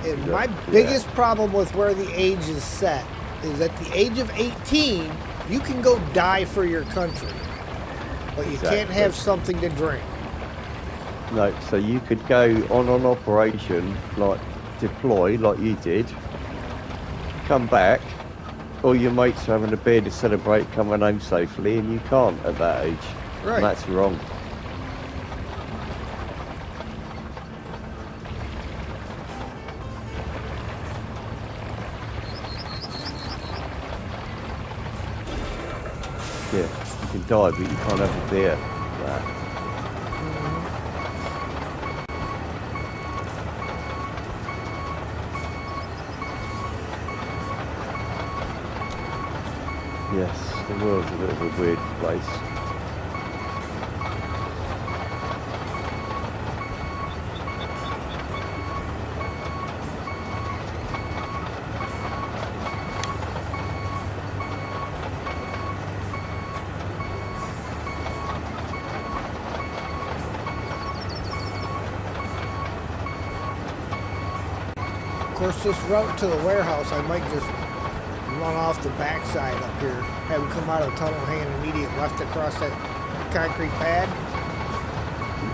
And Yeah, my biggest problem with where the age is set is at the age of 18, you can go die for your country. But you can't Exactly. have something to drink. No, so you could go on an operation, like deploy, like you did, come back, all your mates are having a beer to celebrate coming home safely, and you can't at that age. Right. And that's wrong. Yeah, you can die, but you can't have a beer. Nah. Yes, the world's a bit of a weird place. Of course, this route to the warehouse, I might just run off the backside up here, have him come out of the tunnel, hang an immediate left across that concrete pad,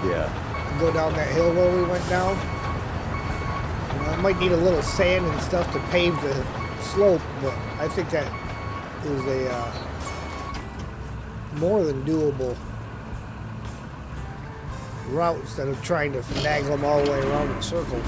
Yeah. and go down that hill where we went down. You know, I might need a little sand and stuff to pave the slope, but I think that is a more than doable route instead of trying to finagle them all the way around in circles.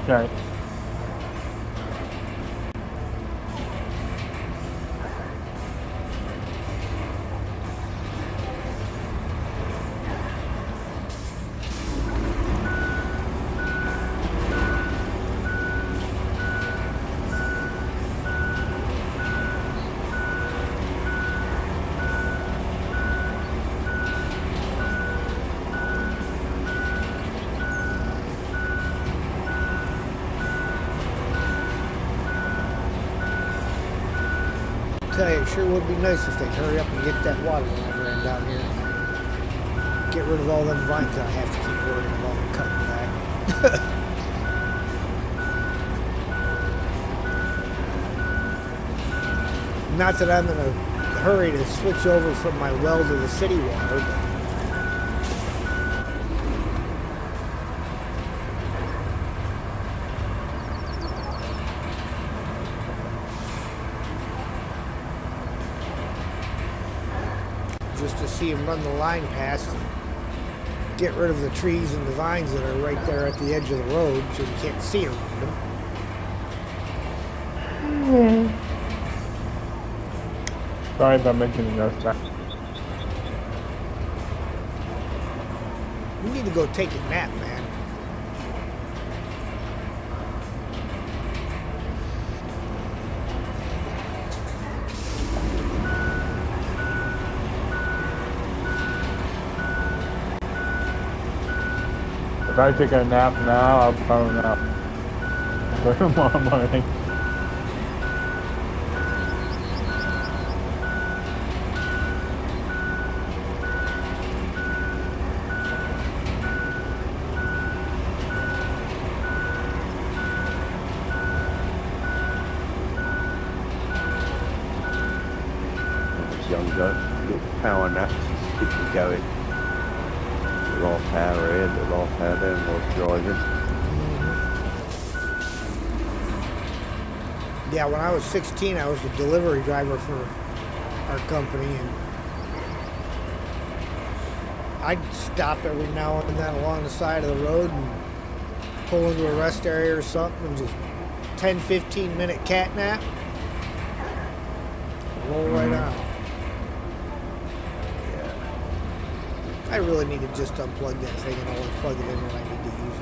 Right. Tell you, it sure would be nice if they'd hurry up and get that water line ran down here. get rid of all them vines that I have to keep worrying about cutting back. Not that I'm in a hurry to switch over from my well to the city water, but just to see him run the line past and get rid of the trees and the vines that are right there at the edge of the road so you can't see around them. Sorry about making no sense. You need to go take a nap, man. If I take a nap now, I'll probably not go tomorrow morning. Younger, little power naps just keep me going. Little half hour here, little half hour there when I was driving. Yeah, when I was 16, I was the delivery driver for our company, and I'd stop every now and then along the side of the road and pull into a rest area or something and just 10-15 minute cat nap. Roll right on. I really need to just unplug that thing and only plug it in when I need to use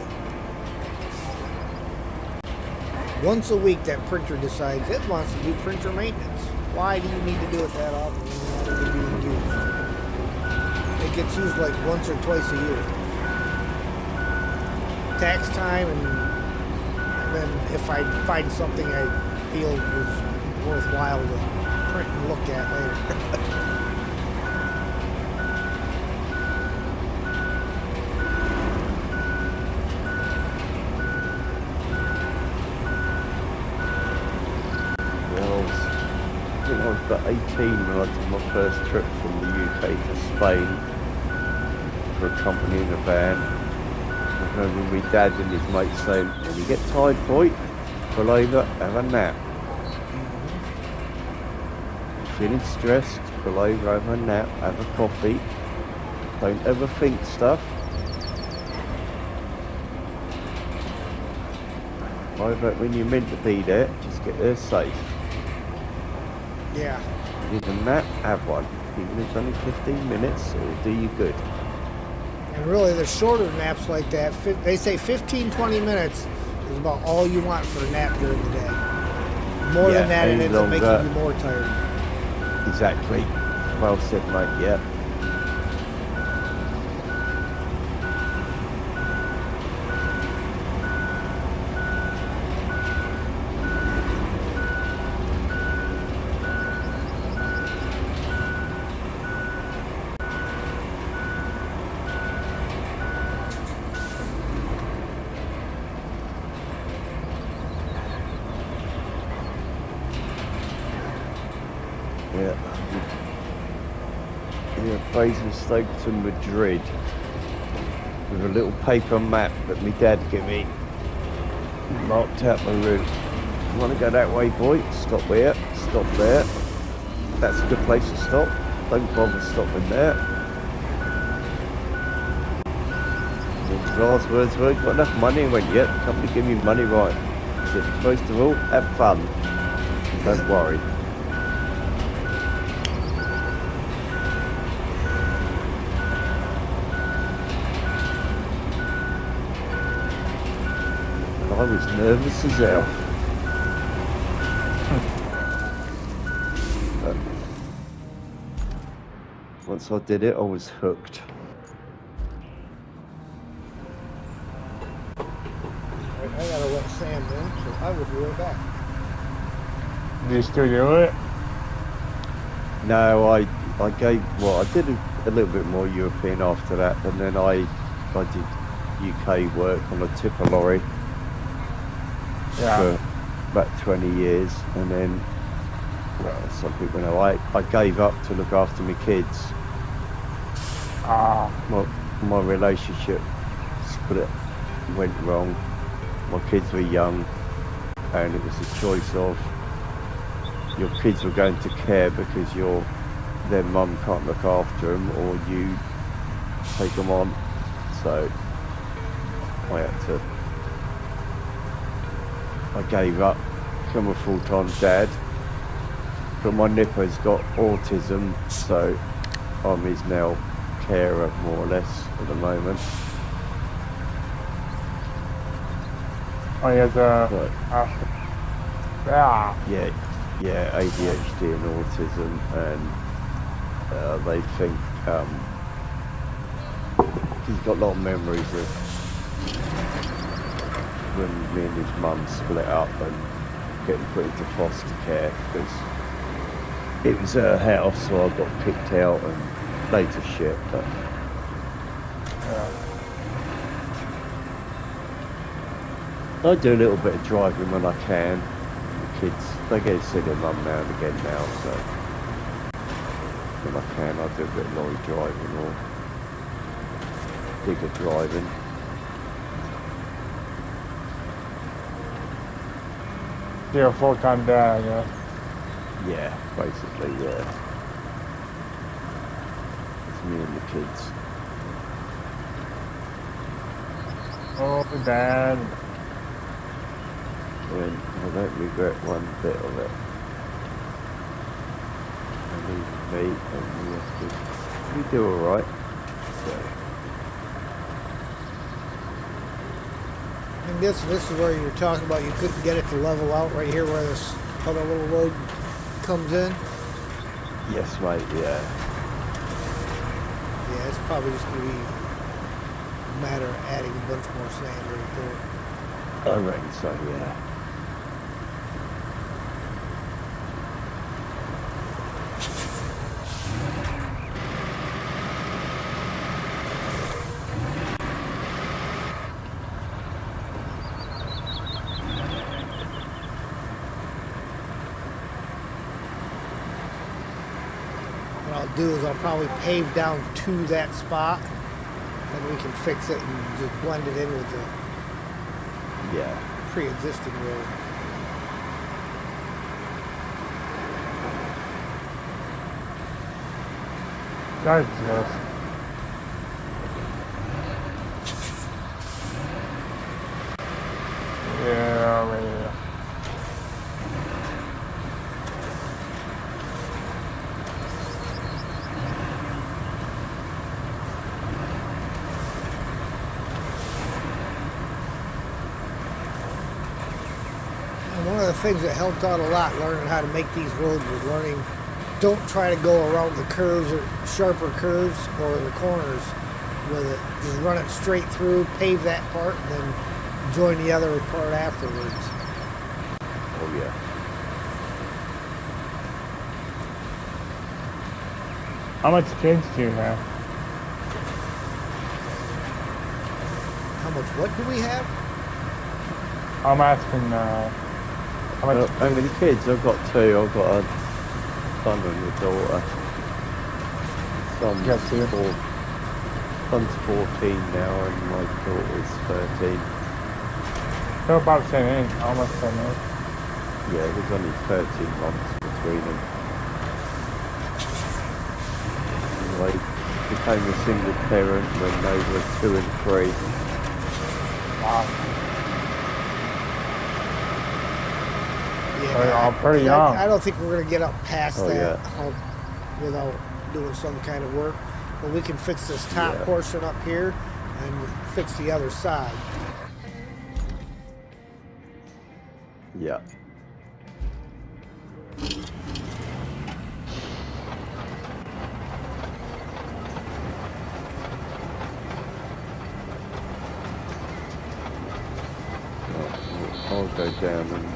it. Once a week, that printer decides it wants to do printer maintenance. Why do you need to do it that often when you're not even being used? It gets used like once or twice a year. Tax time, and then if I find something I feel was worthwhile to print and look at later. I was about 18 when I did my first trip from the UK to Spain for a company in a van. I remember my dad and his mate saying, when you get tired, boy, pull over, have a nap. You're feeling stressed, pull over, have a nap, have a coffee, don't overthink stuff. However, when you're meant to be there, just get there safe. Yeah. You need a nap, have one. Even if it's only 15 minutes, it'll do you good. And really, the shorter naps like that, they say 15-20 minutes is about all you want for a nap during the day. More than that, it ends up making you more tired. Exactly. Well said, mate, yeah. Basingstoke to Madrid with a little paper map that my dad gave me, marked out my route. You want to go that way, boy? Stop here, stop there. That's a good place to stop. Don't bother stopping there. His last words were, got enough money? And went, yep, company give me money, right. He said, most of all, have fun. Don't worry. I was nervous as hell. But once I did it, I was hooked. I gotta let Sam in, so I will be right back. Do you still do it? No, I did a a little bit more European after that, and then I did UK work on a tipper lorry Yeah. for about 20 years, and then, well, some people know, I gave up to look after my kids. Ah. My relationship split, went wrong. My kids were young, and it was a choice of your kids were going to care because their mum can't look after them, or you take them on. So I gave up, become a full-time dad, but my nipper's got autism, so I'm his now carer, more or less, at the moment. Oh, he has a... Yeah. Yeah, ADHD and autism, and they think he's got a lot of memories of when me and his mum split up and getting put into foster care, because it was her house, so I got kicked out and later shit. But I do a little bit of driving when I can. The kids, they get to see their mum now and again now, so when I can, I do a bit of lorry driving or digger driving. You're a full-time dad, I guess. Yeah, basically, yeah. It's me and the kids. Oh, Dad. And I don't regret one bit of it. I need meat and we do alright. So. And this is where you were talking about you couldn't get it to level out right here where this other little road comes in. Yes, mate, yeah. Yeah, it's probably just going to be a matter of adding a bunch more sand right there. I reckon so, yeah. What I'll do is I'll probably pave down to that spot, and we can fix it and just blend it in with the pre-existing road. Nice. Yeah, right here. And one of the things that helped out a lot learning how to make these roads was learning don't try to go around the curves or sharper curves or the corners with it. Just run it straight through, pave that part, and then join the other part afterwards. Oh yeah. How much kids do you have? How much what do we have? I'm asking, how much? How many kids? I've got two. I've got a son and a daughter. Son's, Yes, yeah. son's 14 now and my daughter's 13. They're about the same age, almost the same age. Yeah, there's only 13 months between them. And they became a single parent when they were 2 and 3. Wow. Yeah, They're all pretty young. I don't think we're going to get up past Oh, that without doing some kind of work. But we can fix this top portion up here and fix the other side. Yeah. I'll go down and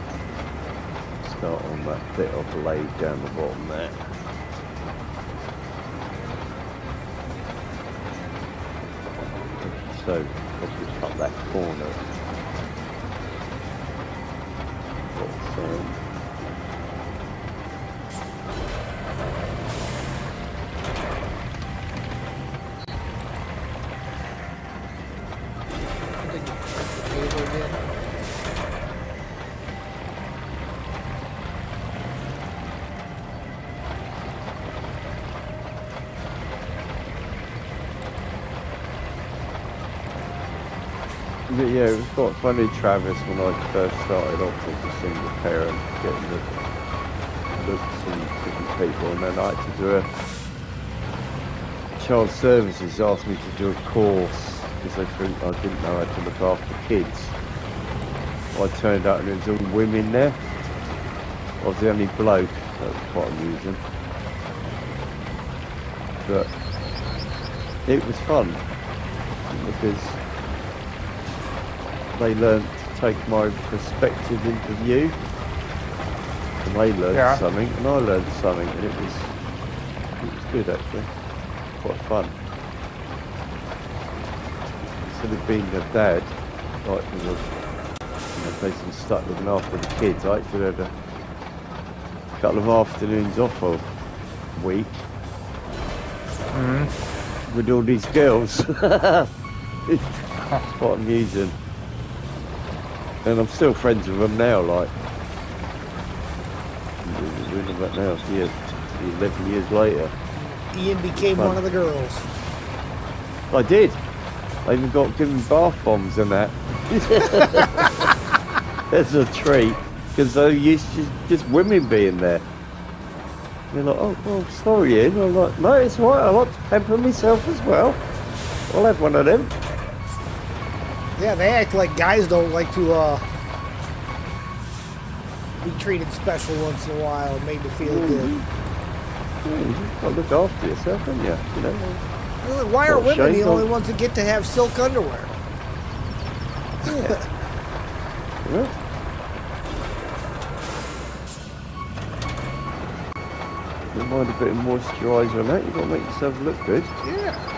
start on that bit of blade down the bottom there. so probably cut that corner. But, I think it's the table again. But yeah, it was quite funny, Travis, when I first started off as a single parent, getting the looks and different people, and then I had to do a child services asked me to do a course because they think I didn't know how to look after kids. I turned out and it was all women there. I was the only bloke. That was quite amusing. But it was fun because they learnt to take my perspective into view, and they learned something, and I learned something, and it was good actually, quite fun. Instead of being a dad, like basically stuck looking after the kids, I actually had a couple of afternoons off a week with all these girls. It's quite amusing. And I'm still friends with them now, like, we're doing that now, years, 11 years later. Ian became one of the girls. I did. I even got given bath bombs and that. That's a treat, because they're used to just women being there. They're like, oh, well, sorry, Ian. I'm like, no, it's all right, I like to pamper myself as well. I'll have one of them. Yeah, they act like guys don't like to be treated special once in a while and made to feel good. Yeah, you just got to look after yourself, haven't you? You know. Well, why are women the only ones that get to have silk underwear? Yeah. Yeah. You mind a bit of moisturiser on that, you've got to make yourself look good. Yeah.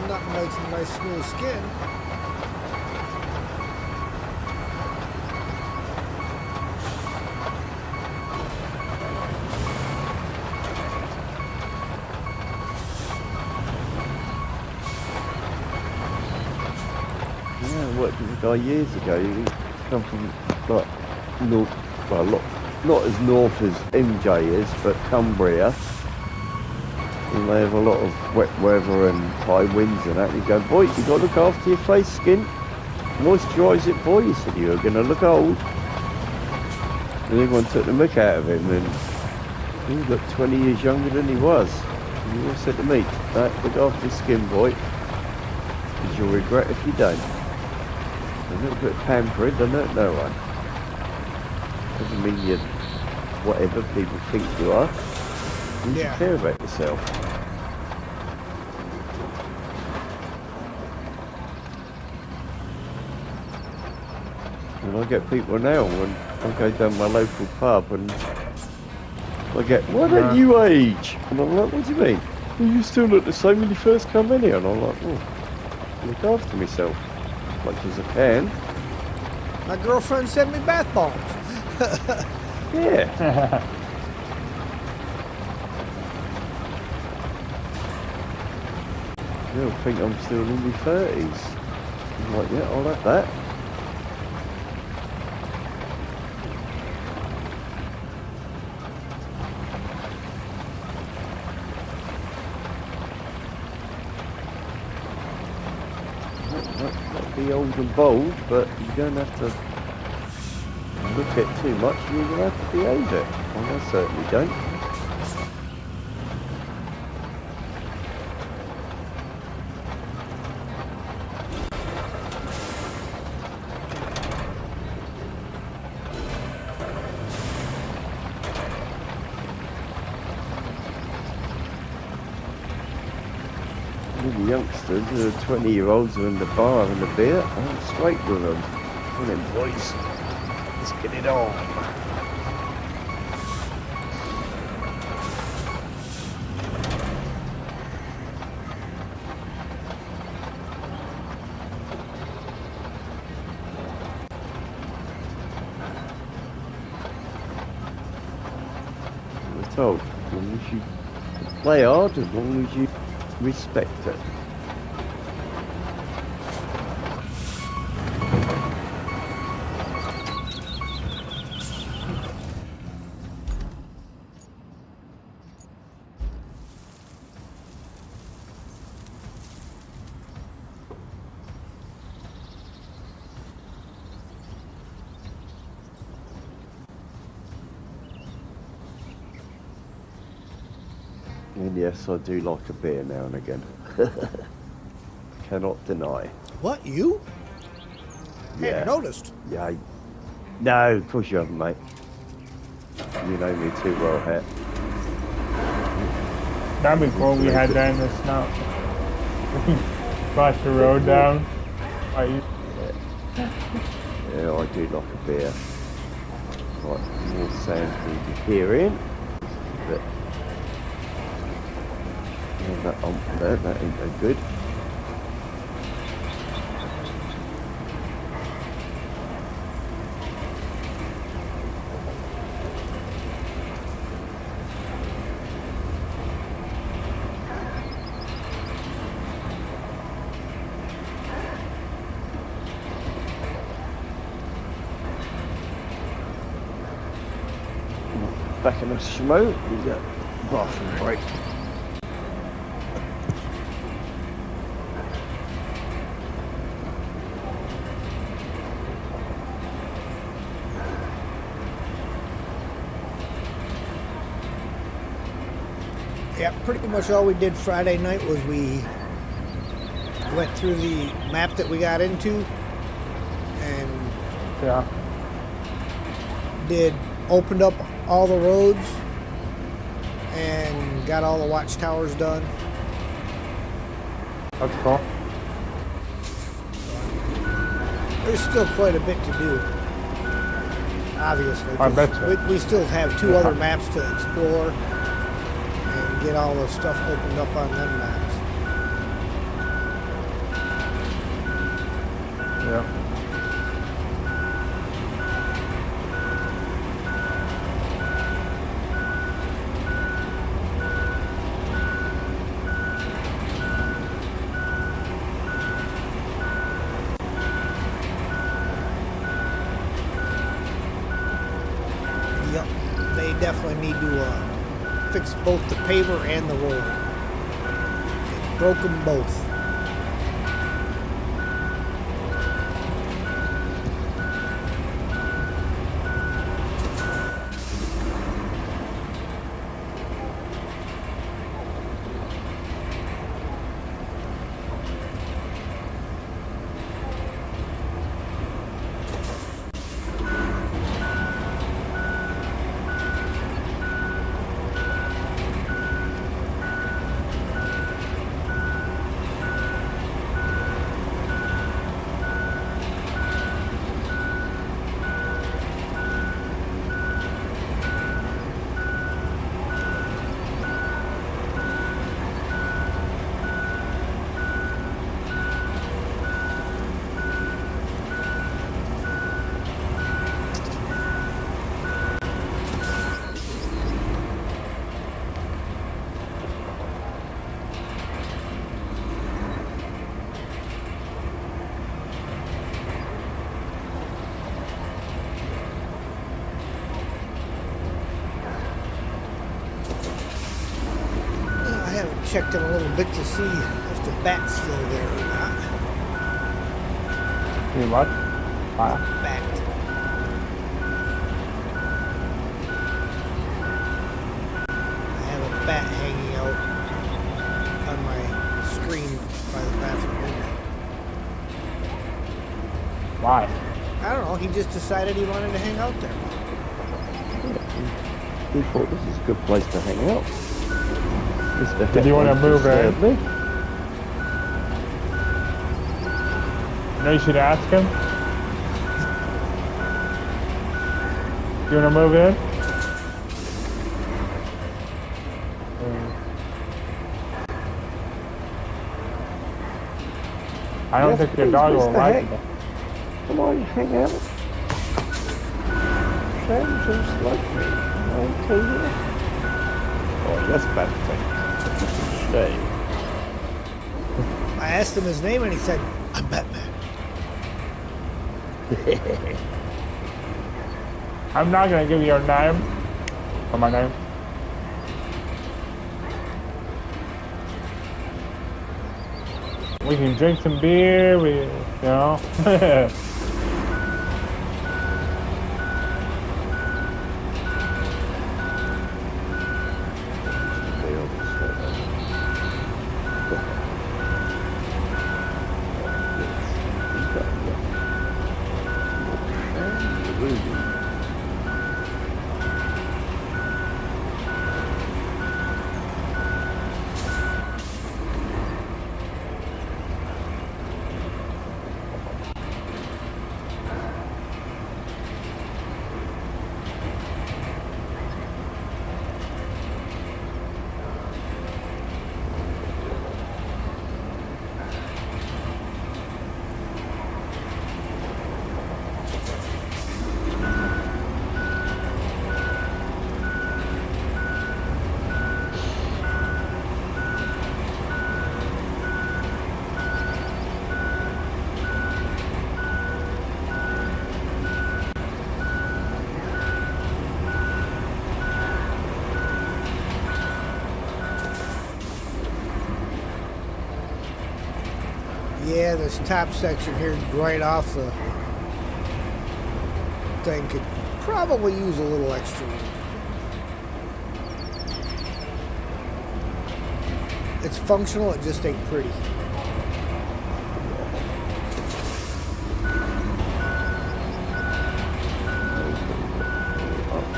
Nothing like some nice smooth skin. Yeah, I worked with a guy years ago. He come from like north, well, not as north as MJ is, but Cumbria. And they have a lot of wet weather and high winds and that. And you go, boy, you got to look after your face, skin. Moisturise it, boy. He said, you're going to look old. And everyone took the mick out of him, and he looked 20 years younger than he was. And he all said to me, no, look after your skin, boy, because you'll regret if you don't. A little bit pampered, doesn't it? No one. Doesn't mean you're whatever people think you are. You Yeah. care about yourself. And I get people now when I go down my local pub and I get, why don't you age? And I'm like, what do you mean? Well, you still look the same when you first come in here. And I'm like, oh, look after myself as much as I can. My girlfriend sent me bath bombs. Yeah. They'll think I'm still in my 30s. I'm like, yeah, I'll have that. Not be old and bold, but you don't have to look at too much, you're going to have to behave it. Well, I certainly don't. All the youngsters, the 20-year-olds are in the bar and the beer, I'm straight with them. Come on then, boys. Let's get it on. Oh, as long as you play hard, as long as you respect it. And yes, I do like a beer now and again. Cannot deny. What, you? Yeah. Hadn't noticed. Yeah. No, of course you haven't, mate. You know me too well, Het. That'd be cool. We had that in the snow. Flash the road down. Yeah, I do like a beer. Like more sound than you hear in. But yeah, that ain't no good. Back in the smoke, we got bathroom break. Yeah, pretty much all we did Friday night was we went through the map that we got into and Yeah. opened up all the roads and got all the watchtowers done. That's cool. There's still quite a bit to do, obviously. I 'cause bet you. we still have two other maps to explore and get all the stuff opened up on them maps. Yeah. Yep, they definitely need to fix both the paver and the road. They broke them both. Checked in a little bit to see if the bat's still there or not. You what? Wow. Bat. I have a bat hanging out on my screen by the bathroom window. Why? I don't know, he just decided he wanted to hang out there. He thought this is a good place to hang out. Did you want to move in? Me? You know, you should ask him. You want to move in? I don't Yes, think your please, dog will Mr. like Heck. it. Come on, hang out. Sounds just like me. Okay, yeah. Oh, that's bad thing. Shame. I asked him his name and he said, "I'm Batman." I'm not gonna give you your name. Or my name. We can drink some beer, you know. Yeah, this top section here right off the thing could probably use a little extra room. It's functional, it just ain't pretty.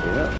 Yeah.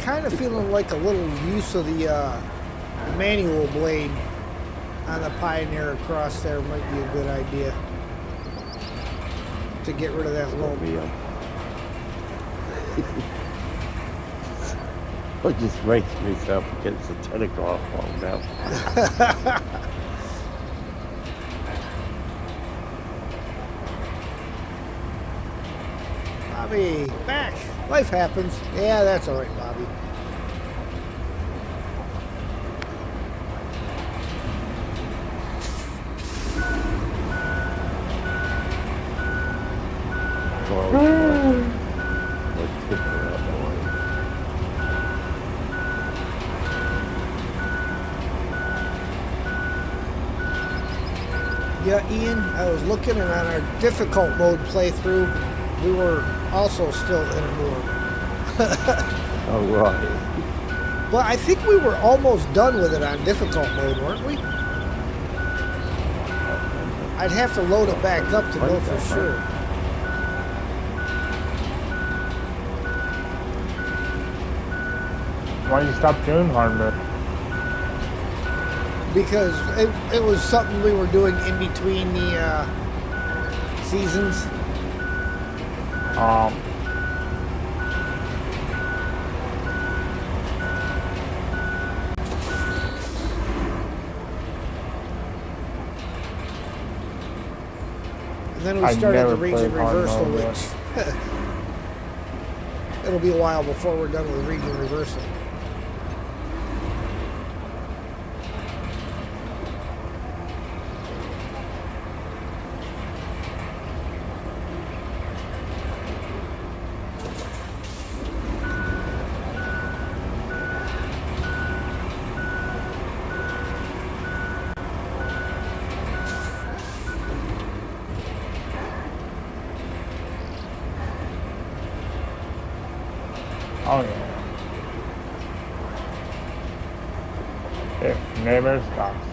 Kind of feeling like a little use of the manual blade on the Pioneer across there might be a good idea to get rid of that lump. I just raced myself against the telegraph pole now. Bobby, back. Life happens. Yeah, that's all right, Bobby. Yeah, Ian, I was looking, and on our difficult mode playthrough, we were also still in a norm. Oh, right. Well, I think we were almost done with it on difficult mode, weren't we? I'd have to load it back up to know for sure. Why you stop doing harder? Because it was something we were doing in between the seasons. And then we started the region reversal, which it'll be a while before we're done with region reversal. Oh yeah. It never stops.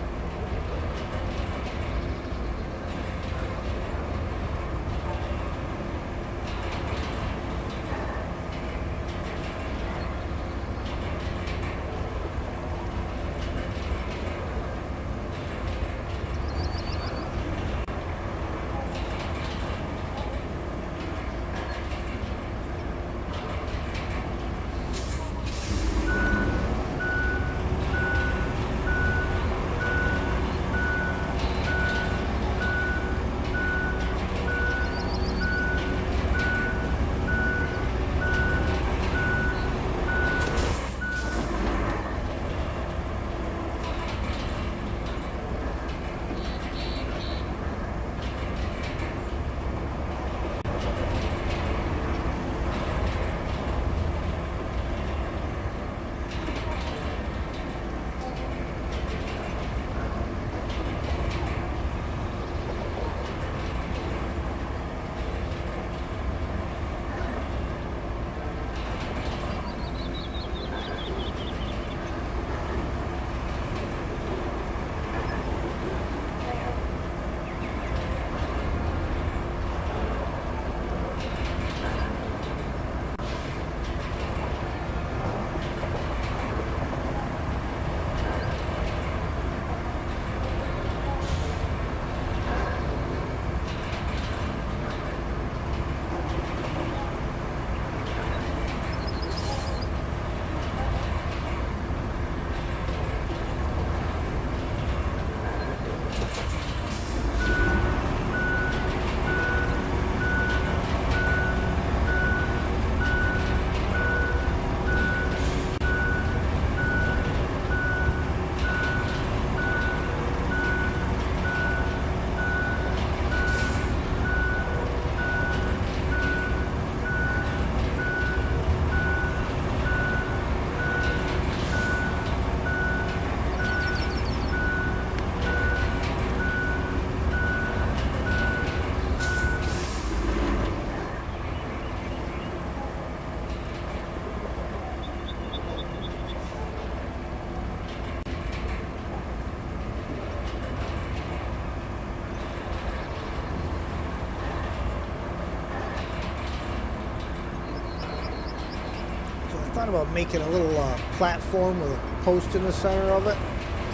thought about making a little platform with a post in the center of it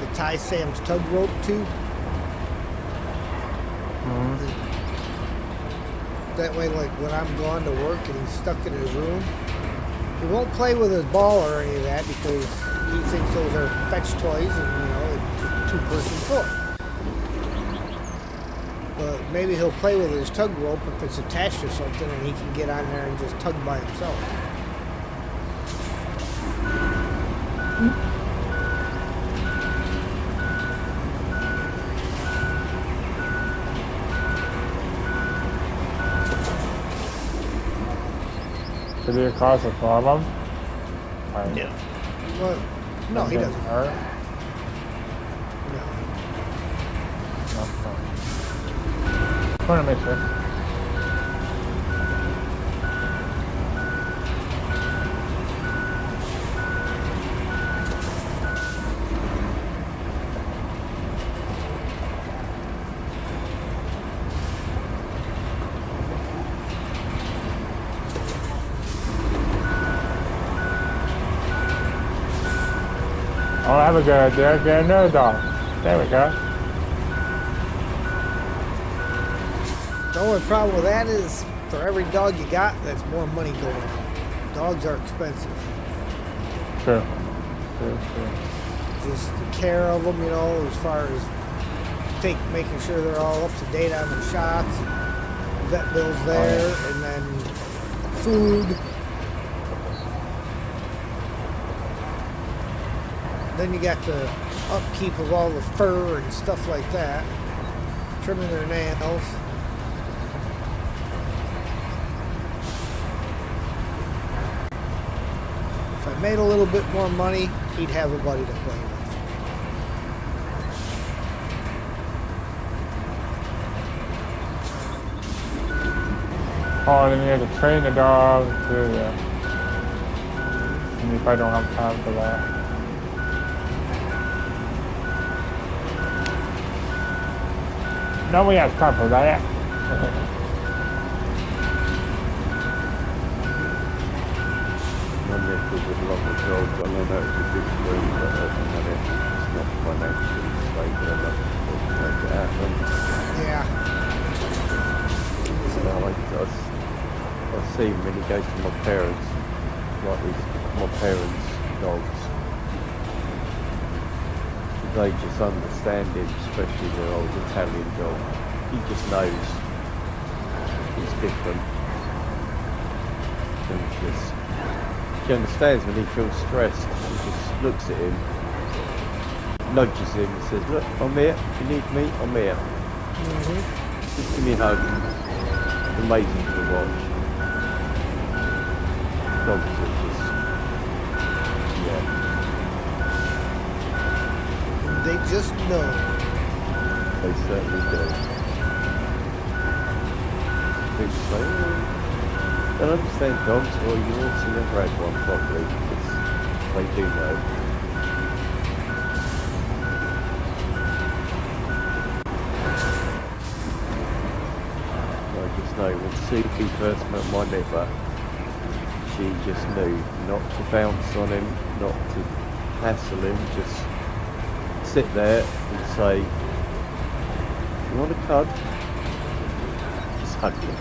to tie Sam's tug rope to. That way, like when I'm gone to work and he's stuck in his room, he won't play with his ball or any of that because he thinks those are fetch toys and, you know, it's a two-person toy. But maybe he'll play with his tug rope if it's attached to something and he can get on there and just tug by himself. Did it cause a problem? Like, No. Well, no, he doesn't. Hurt? No. No. Just want to make sure. Oh, have a good idea. Get another dog. There we go. The only problem with that is for every dog you got, that's more money going on. Dogs are expensive. True. True. Just the care of them, you know, as far as making sure they're all up to date on their shots, vet bills there, and then food. Then you got the upkeep of all the fur and stuff like that. Trimming their nails. If I made a little bit more money, he'd have a buddy to play with. Oh, then you have to train the dog too, yeah. And if I don't have time for that. Nobody has time for that. One little with longer jobs, I know it's a big room, but at the minute it's not financially stable enough to make it happen. Yeah. So I see him when he goes to my parents, like my parents' dogs. They just understand him, especially their old Italian dog. He just knows he's different. And he understands when he feels stressed. He just looks at him, nudges him and says, "Look, I'm here. If you need me, I'm here." Just give me a hug. It's amazing to watch. Dogs are just, yeah. They just know. They certainly do. People say, "Oh, I don't understand dogs." Well, you also never had one properly, because they do know. I just know when Suki first met my neighbour, she just knew not to bounce on him, not to hassle him, just sit there and say, "You want a cud? Just hug me.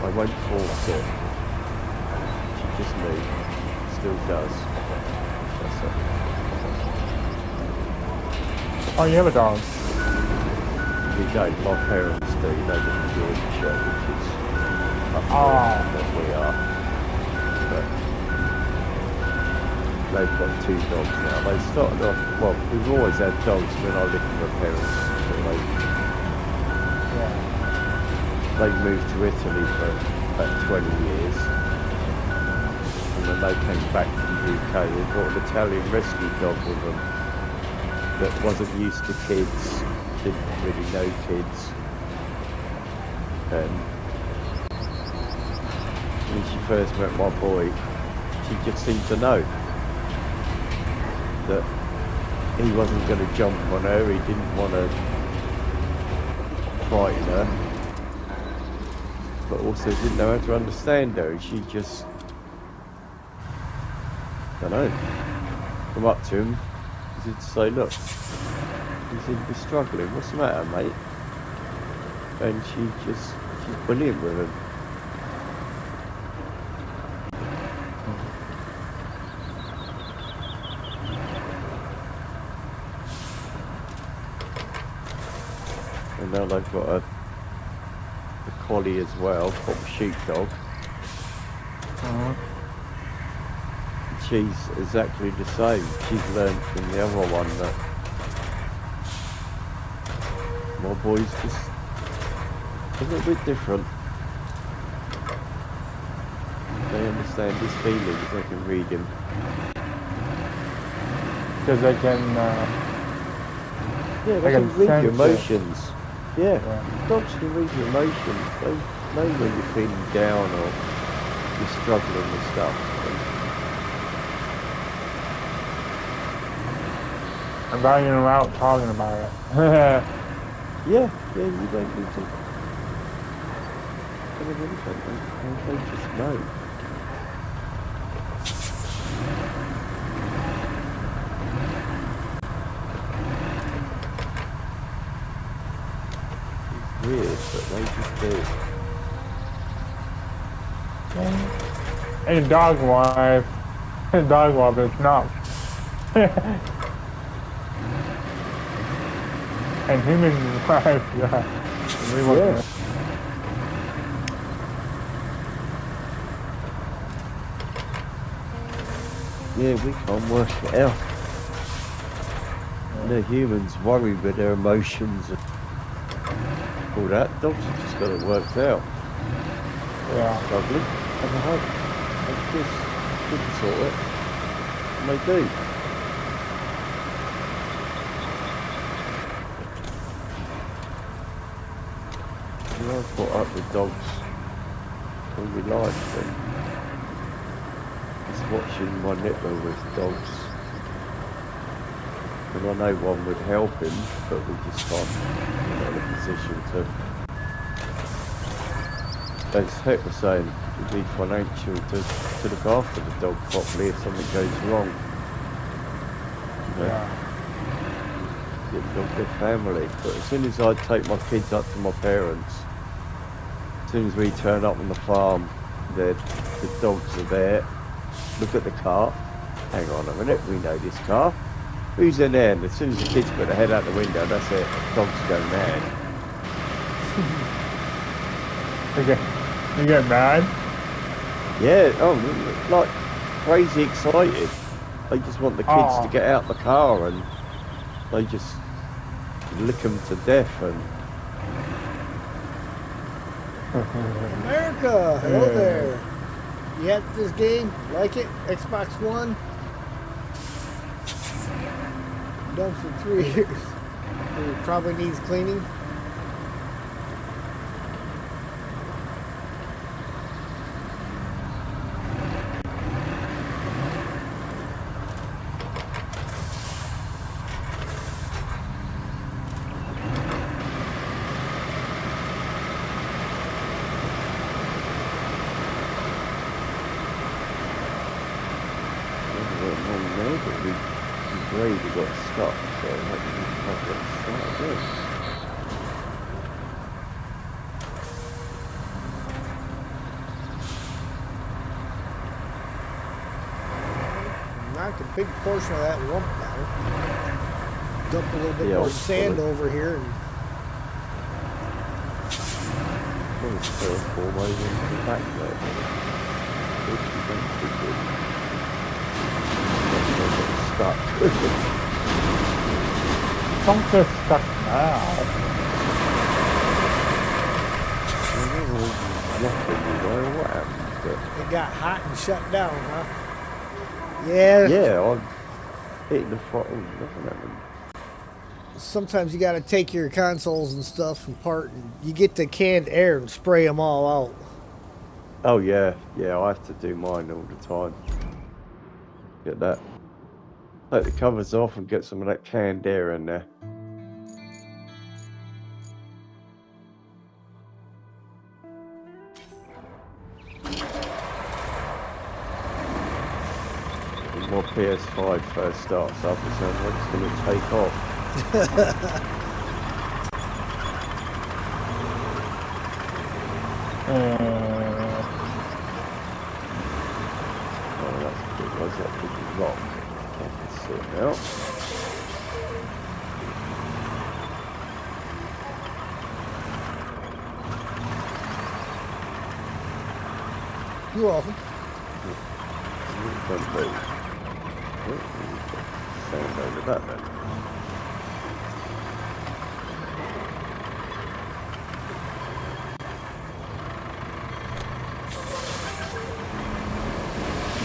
I won't force it." She just knew. Still does. That's it. Oh, you have a dog. We don't. My parents do. They live in Yorkshire, which is up what we are. But they've got 2 dogs now. They started off, well, we've always had dogs when I lived with my parents. But they moved to Italy for about 20 years. And when they came back to the UK, they brought an Italian rescue dog with them that wasn't used to kids, didn't really know kids. And when she first met my boy, she just seemed to know that he wasn't going to jump on her, he didn't want to frighten her, but also didn't know how to understand her. She just don't know. Come up to him. He said, say, look. He said, you're struggling. What's the matter, mate? And she's brilliant with him. And now they've got a collie as well, called a sheepdog. She's exactly the same. She's learned from the other one that my boy's just a little bit different. They understand his feelings, they can read him. Because they can, Yeah, they can read your emotions. Yeah, dogs can read your emotions. They know when you're feeling down or you're struggling with stuff. I'm banging them out talking about it. Yeah, you don't need to tell them anything. They just know. It's weird, but they just do. And a dog wife. A dog wife, it's not. And human wife, yeah. We want Yeah. Yeah, we can't work it out. The humans worry with their emotions and all that. Dogs have just got it worked out. Yeah. Struggling. Have a hug. Like this. We can sort it. And they do. I've brought up with dogs all my life, and just watching my nipper with dogs. And I know one would help him, but we just can't get in a position to. As Heck was saying, it would be financial to look after the dog properly if something goes wrong. You know? Yeah. Get the dog their family. But as soon as I take my kids up to my parents, as soon as we turn up on the farm, the dogs are there. Look at the car. Hang on a minute, we know this car. Who's in there? And as soon as the kids put their head out the window, that's it. Dogs go mad. You get mad? Yeah, oh, like crazy excited. They just want the kids to get out the car, and they just lick them to death. And America, hello there. You have this game? Like it? Xbox One? Done for 3 years. It probably needs cleaning. we got stuck, so I've got to start this. Knocked a big portion of that lump out. Dump a little bit Yeah, more sand over here, and probably 3 or 4 ways into the back there. Stuck. Don't get stuck now. What happened? it got hot and shut down, huh? Yeah. Yeah, I'm hitting the throttle. Nothing happened. Sometimes you got to take your consoles and stuff apart, and you get the canned air and spray them all out. Oh yeah, I have to do mine all the time. Get that. Take the covers off and get some of that canned air in there. my PS5 first starts up, it sounds like it's going to take off. Oh, that's good. Where's that big rock? I can see it now. You're welcome. Don't move. Sound over that then.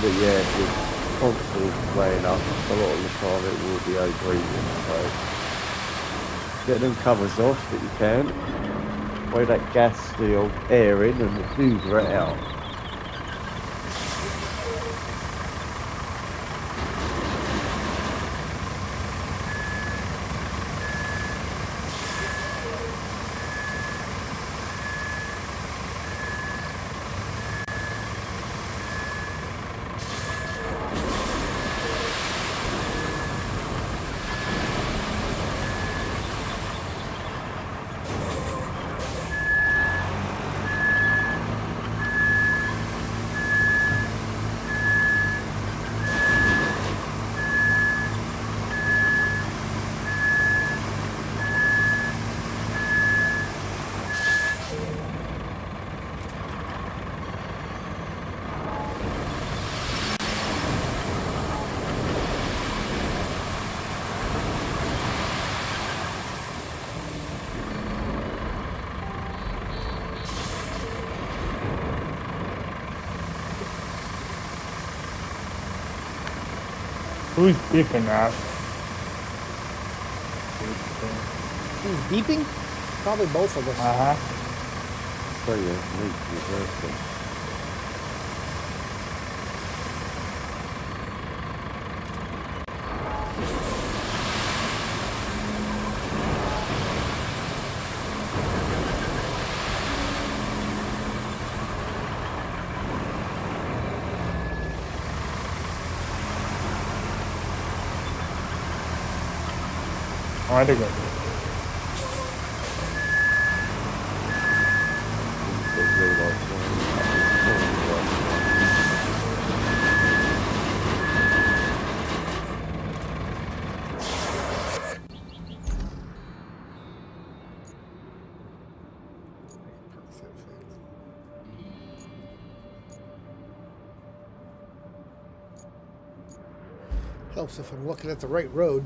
But yeah, with constantly playing up, a lot of the time it will be overheating, so get them covers off that you can, weigh that gas seal air in and hoover it out. Who's beeping at? Who's beeping? Probably both of us. So yeah, need to reverse it. Where'd it go? Helps if I'm looking at the right road.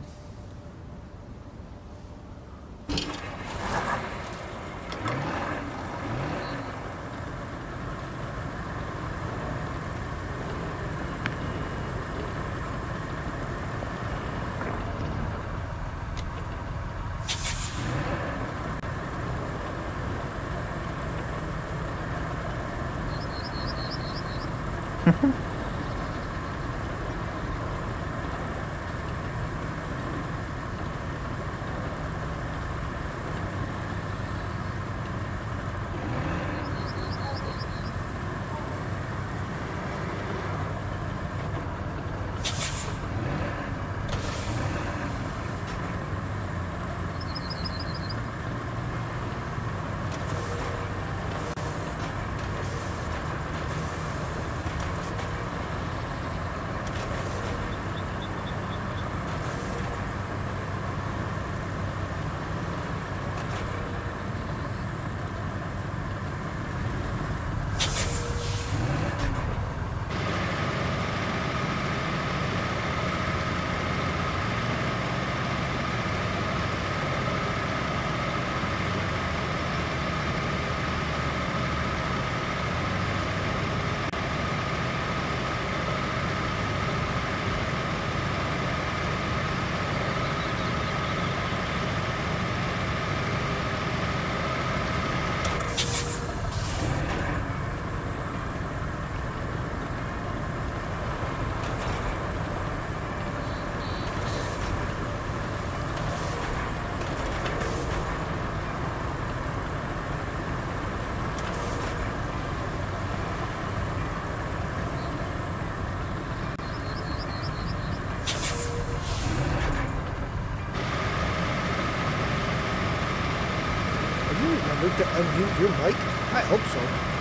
hurt to unmute your mic? I hope so.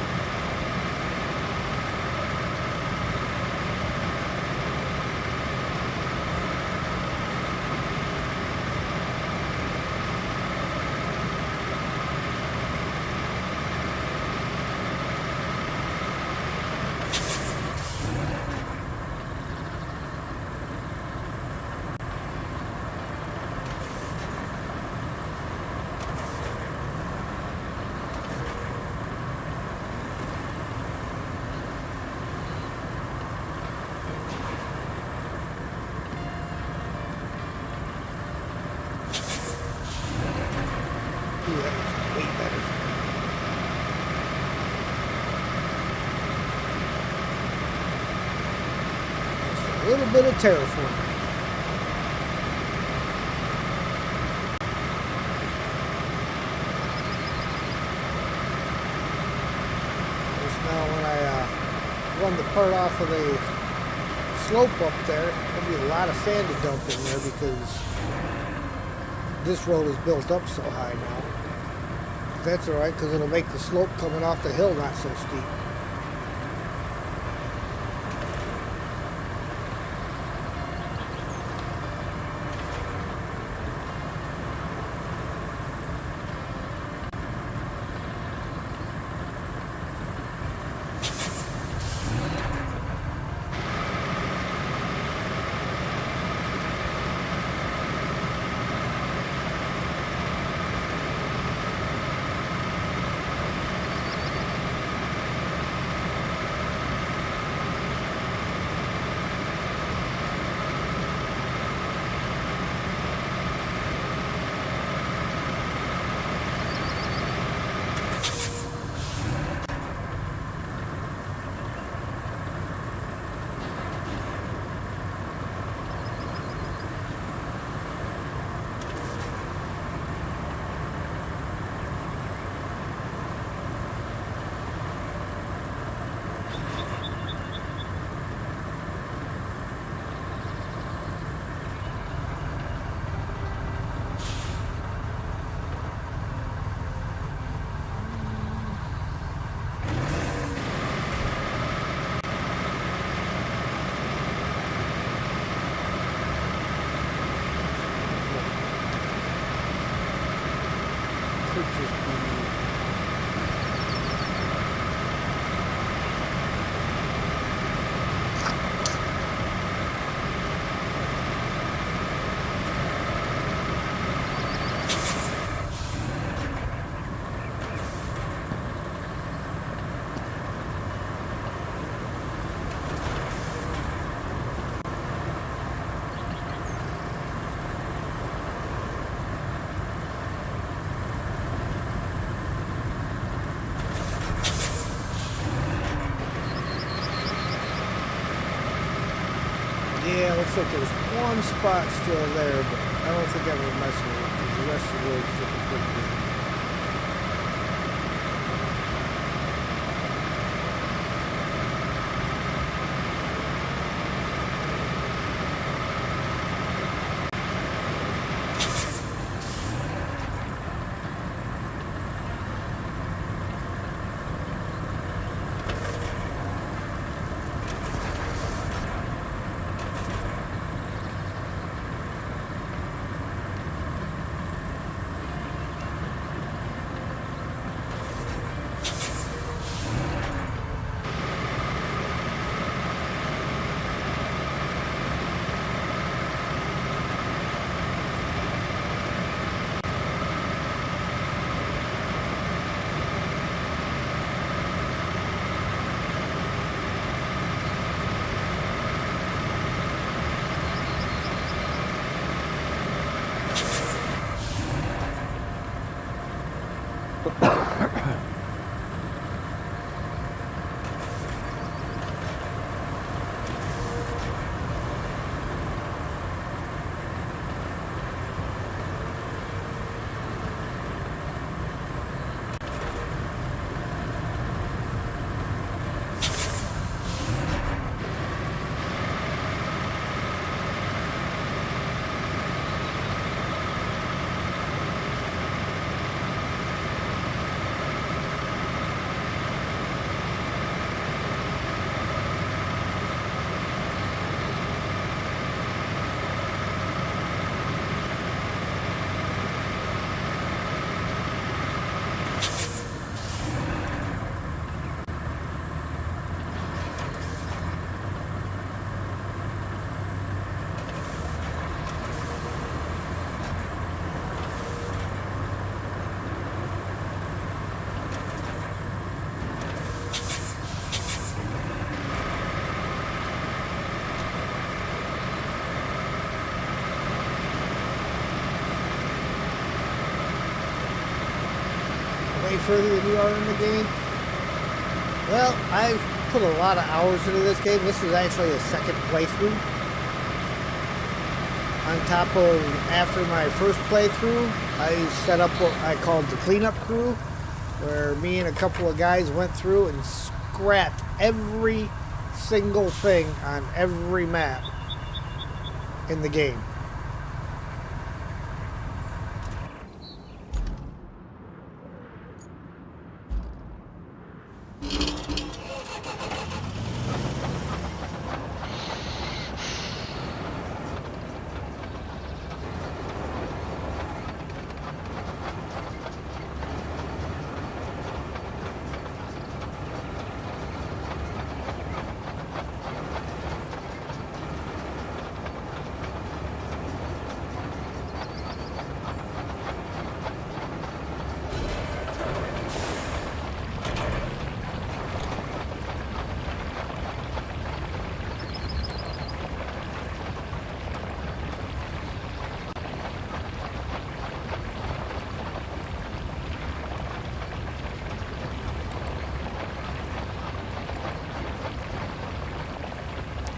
Ooh, that was way better. Just a little bit of terraforming. Just now when I run the part off of the slope up there, there'll be a lot of sand to dump in there because this road is built up so high now. That's alright, because it'll make the slope coming off the hill not so steep. Yeah, looks like there's one spot still there, but I don't think I'm gonna mess with it because the rest of the road's looking pretty good. way further than you are in the game? Well, I've put a lot of hours into this game. This is actually a second playthrough. On top of after my first playthrough, I set up what I called the cleanup crew, where me and a couple of guys went through and scrapped every single thing on every map in the game.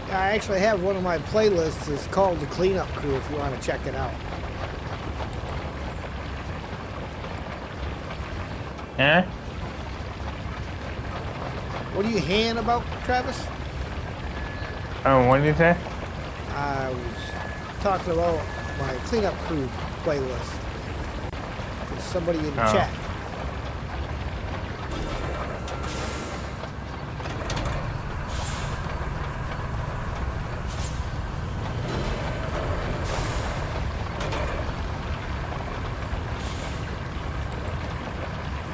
I actually have one of my playlists. It's called the Cleanup Crew if you want to check it out. Huh? What are you hand about, Travis? Oh, what did you say? I was talking about my Cleanup Crew playlist. There's somebody in the chat.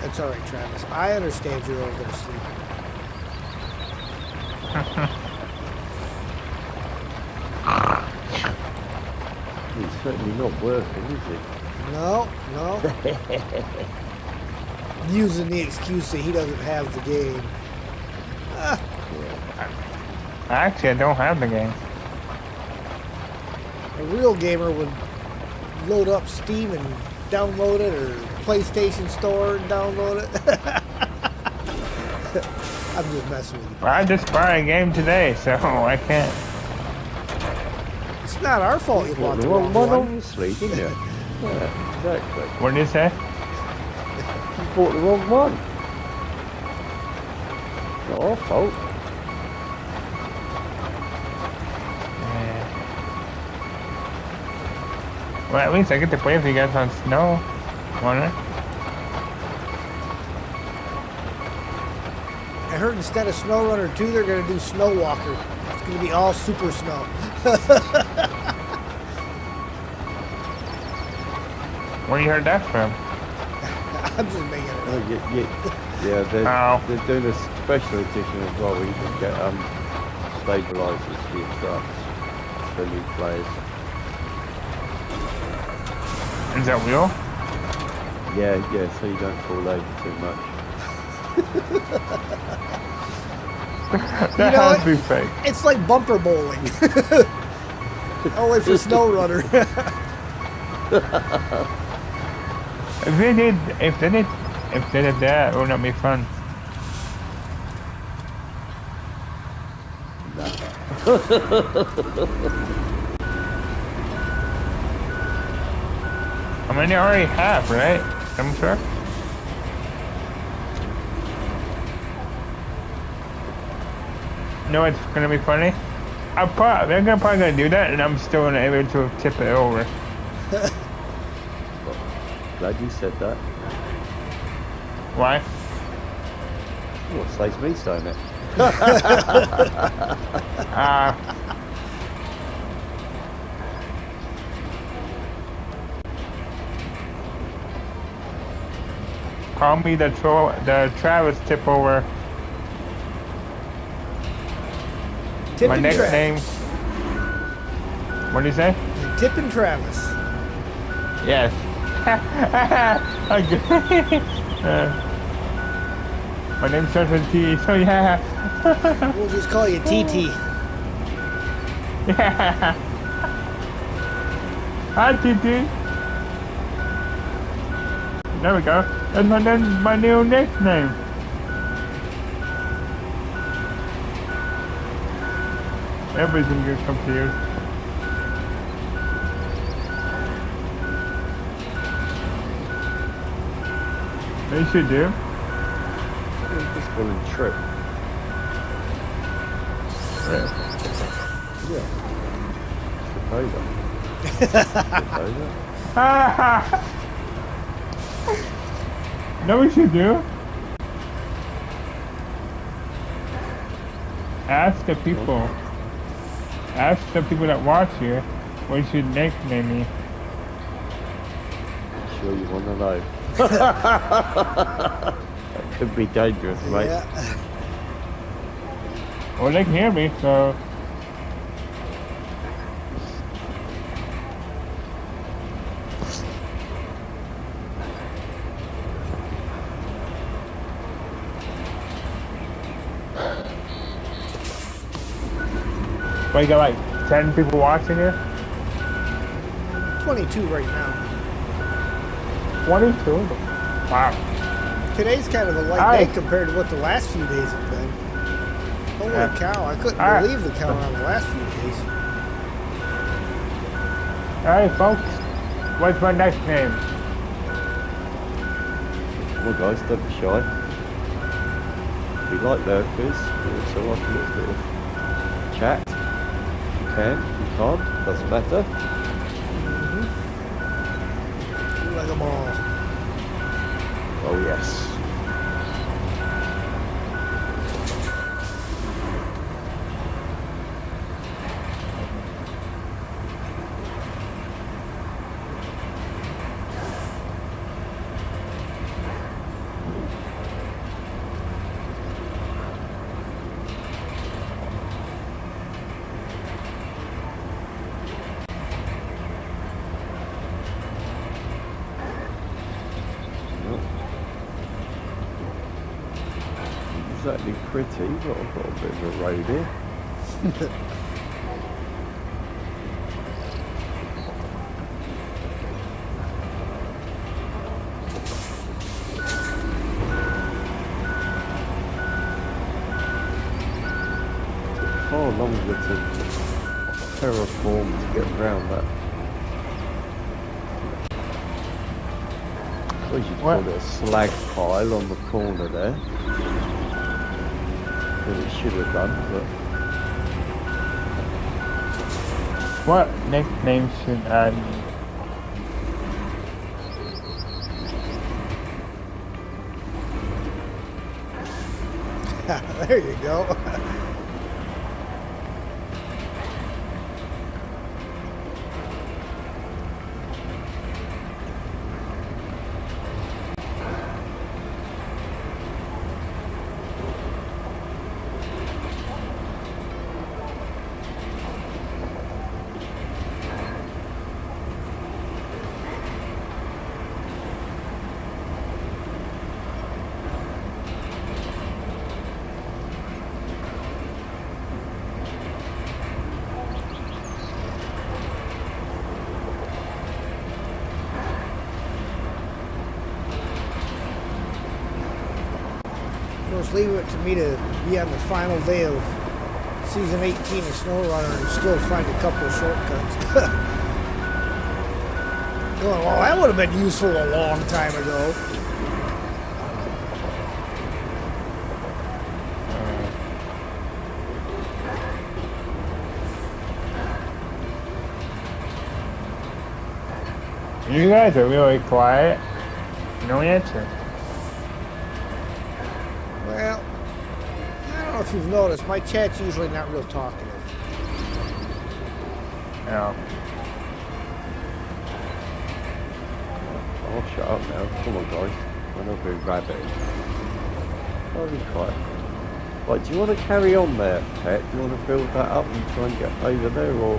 It's all right, Travis. I understand you're over there sleeping. He's certainly not working, is he? No, no. Using the excuse that he doesn't have the game. Actually, I don't have the game. A real gamer would load up Steam and download it, or PlayStation Store and download it. I'm just messing with you. Well, I just bought a game today, so I can't. It's not our fault you bought the Well, wrong one one. obviously, didn't you? Yeah, exactly. What did you say? You bought the wrong one. Not our fault. Well, at least I get to play with you guys on Snowrunner. I heard instead of Snowrunner 2, they're going to do Snow Walker. It's going to be all super snow. Where you heard that from? I'm just making it Oh, up. yeah, Oh. they're doing a special edition as well where you can get stabilizers for your trucks for new players. Is that real? Yeah, so you don't fall over too much. That know has what? to be fake. It's like bumper bowling. Only for Snowrunner. If they did that, it would not be fun. I mean, they already have, right? I'm sure. No, it's gonna be funny. They're probably gonna do that, and I'm still gonna able to tip it over. Glad you said that. Why? Well, it saves me saying it. Call me the Travis tip over. My next name. What do you say? Tip and Travis. Yes. Okay. My name starts with T, so yeah. We'll just call you TT. Yeah. Hi, TT. There we go. That's my new nickname. Everything gets confused. They should do. Just one trip. Right. Yeah. Know what you should do? Ask the people that watch you what you should nickname me. Sure you want to know. That could be dangerous, mate. Yeah. Well, they can hear me, so. Well, you got like 10 people watching here? 22 right now. 22? Wow. Today's kind of a light Hi. day compared to what the last few days have been. Holy Yeah. cow, I couldn't All right. believe the count on the last few days. Alright, folks. What's my next name? Well, guys, don't be shy. If you like lurkers, you also like a little bit of chat. You can, you can't, doesn't matter. Like a ball. Oh, yes. Exactly pretty, but I've got a bit of a road here. Took far longer to terraform to get around that. I suppose you'd call it a slag pile on the corner there. That it should have done, but What nickname should I There you go. Of course, leave it to me to be on the final day of season 18 of Snowrunner and still find a couple of shortcuts. Going, well, that would have been useful a long time ago. You guys are really quiet. No answer. Well, I don't know if you've noticed, my chat's usually not real talkative. No. I'll shut up now. Come on, guys. I'm not being rabid. I'll be quiet. Right, do you want to carry on there, Pet? Do you want to build that up and try and get over there, or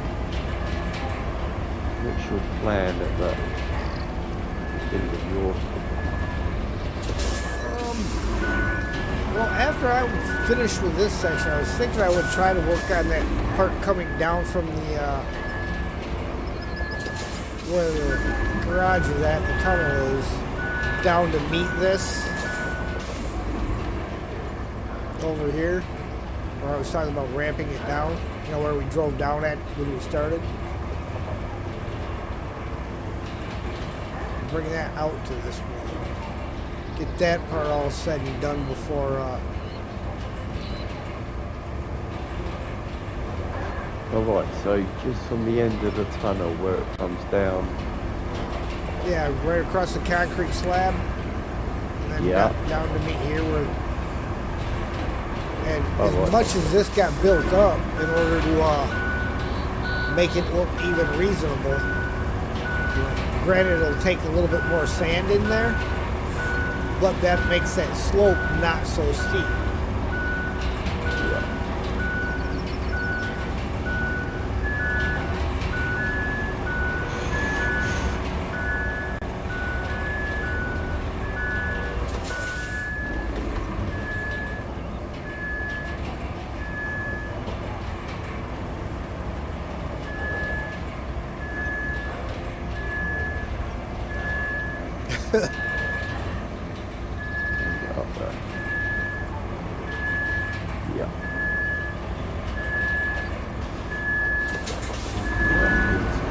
what's your plan at that end of your... Well, after I was finished with this section, I was thinking I would try to work on that part coming down from the, where the garage is at, the tunnel is, down to meet this over here, where I was talking about ramping it down. You know, where we drove down at when we started. Bring that out to this road. Get that part all said and done before. Alright, so just on the end of the tunnel where it comes down. Yeah, right across the concrete slab. And then down to meet here where. And as much as this got built up in order to make it look even reasonable, granted it'll take a little bit more sand in there, but that makes that slope not so steep.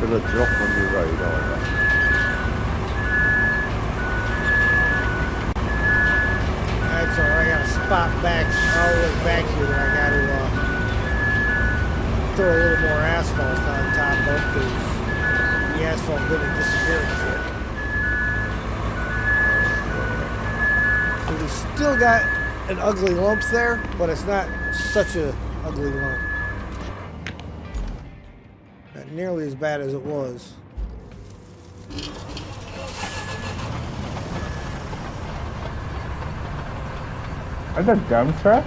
A drop on your road either. That's alright, I got a spot back all the way back here that I got to throw a little more asphalt on top of because the asphalt didn't disappear quick. So we still got an ugly lump there, but it's not such a ugly lump. Not nearly as bad as it was. That's a dump truck?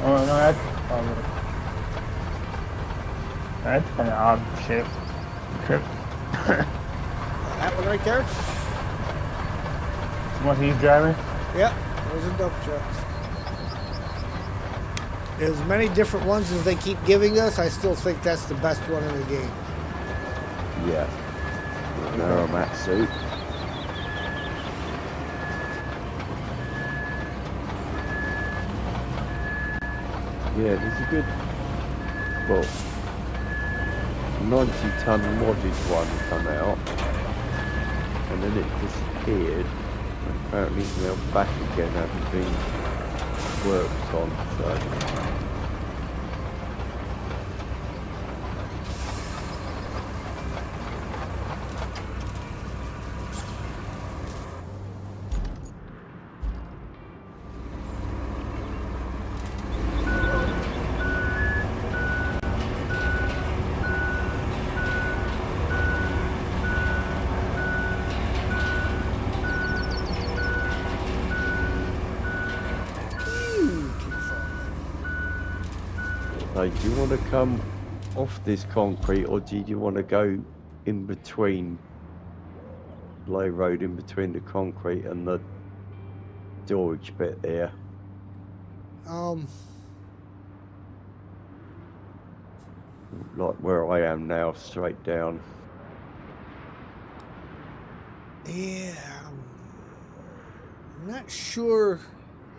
Oh no, that's from an odd shape trip. That one right there? What he's driving? Yep, those are dump trucks. As many different ones as they keep giving us, I still think that's the best one in the game. Yeah. Narrow mat suit. Yeah, there's a good, well, 90-ton modded one come out, and then it disappeared. Apparently it's now back again, having been worked on, so. Do you want to come off this concrete, or do you want to go in between, low road in between the concrete and the storage bit there? Like where I am now, straight down. Yeah, I'm not sure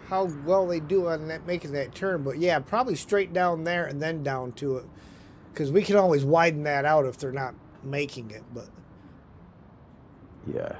how well they do on that, making that turn, but yeah, probably straight down there and then down to it, because we can always widen that out if they're not making it. But yeah.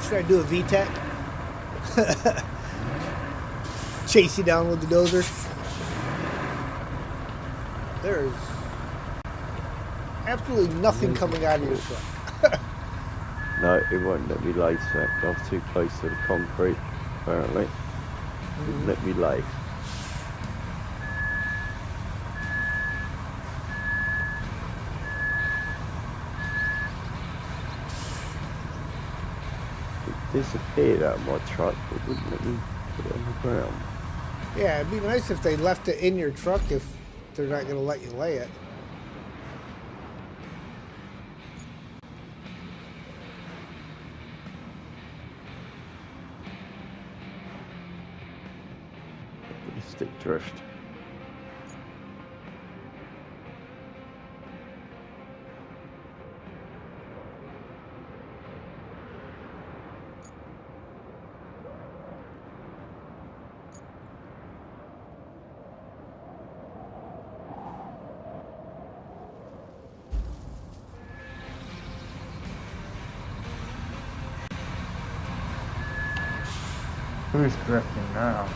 should I do a VTEC? Chase you down with the dozer. There's absolutely nothing coming out of your truck. No, it won't let me lay set. I was too close to the concrete, apparently. Wouldn't let me lay. disappeared out of my truck. It wouldn't let me put it on the ground. Yeah, it'd be nice if they left it in your truck if they're not going to let you lay it. Stick drift. Who's drifting now?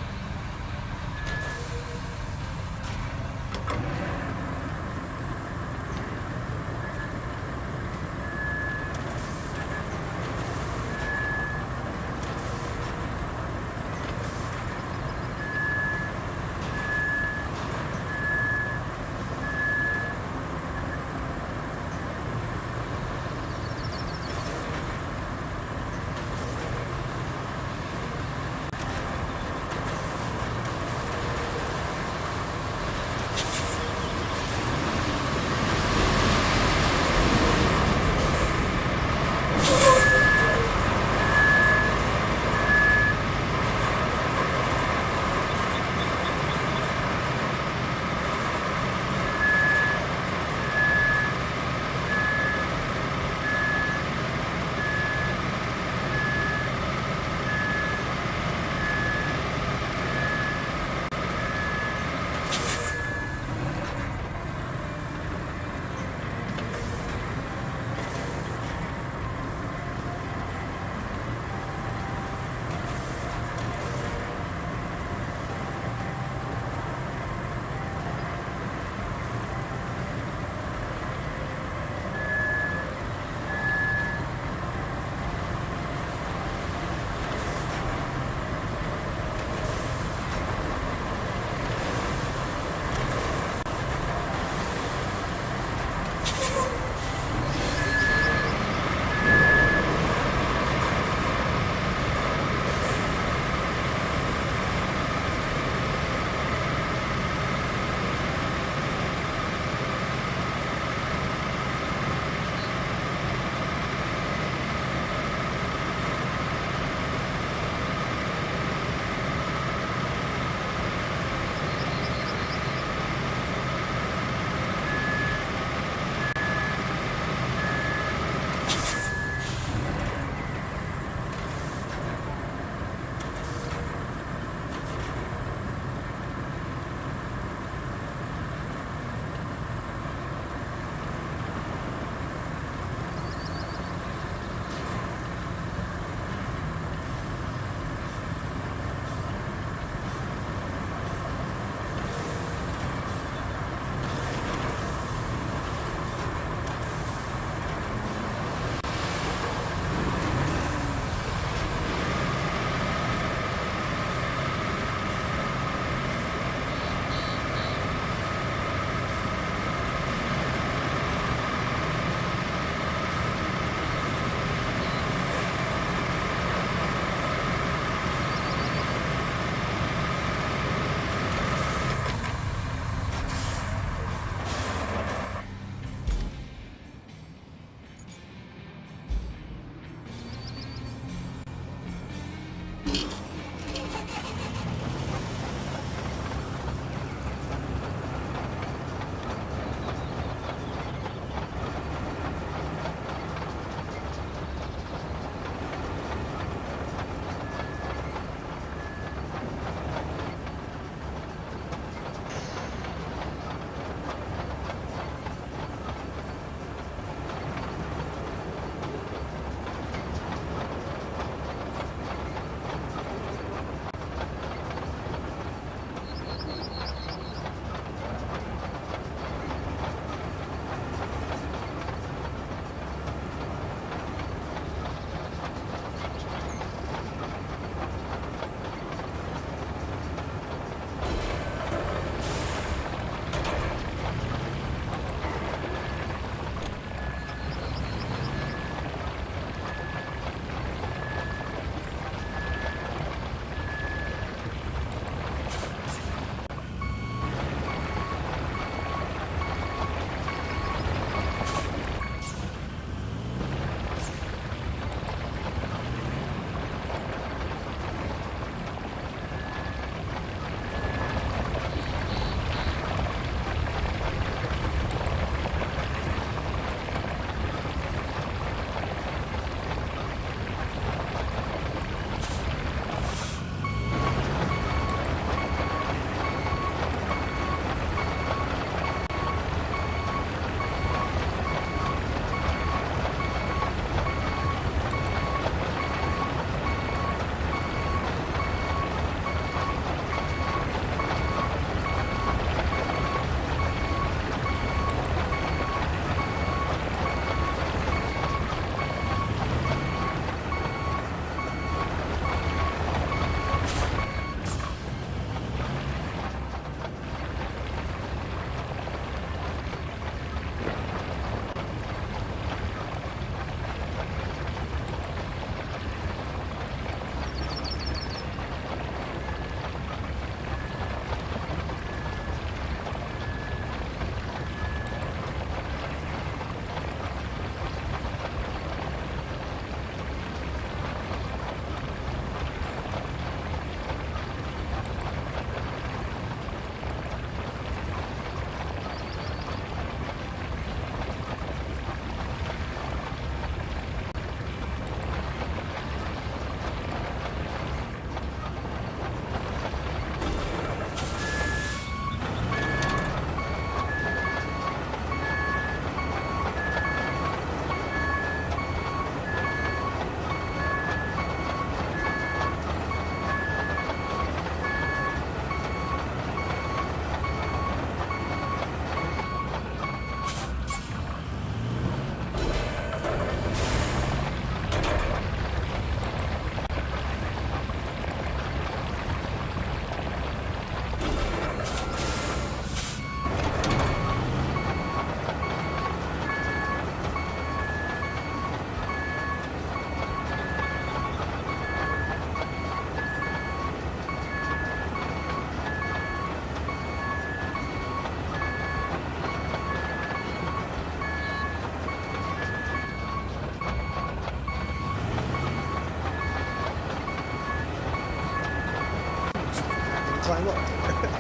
climb up there.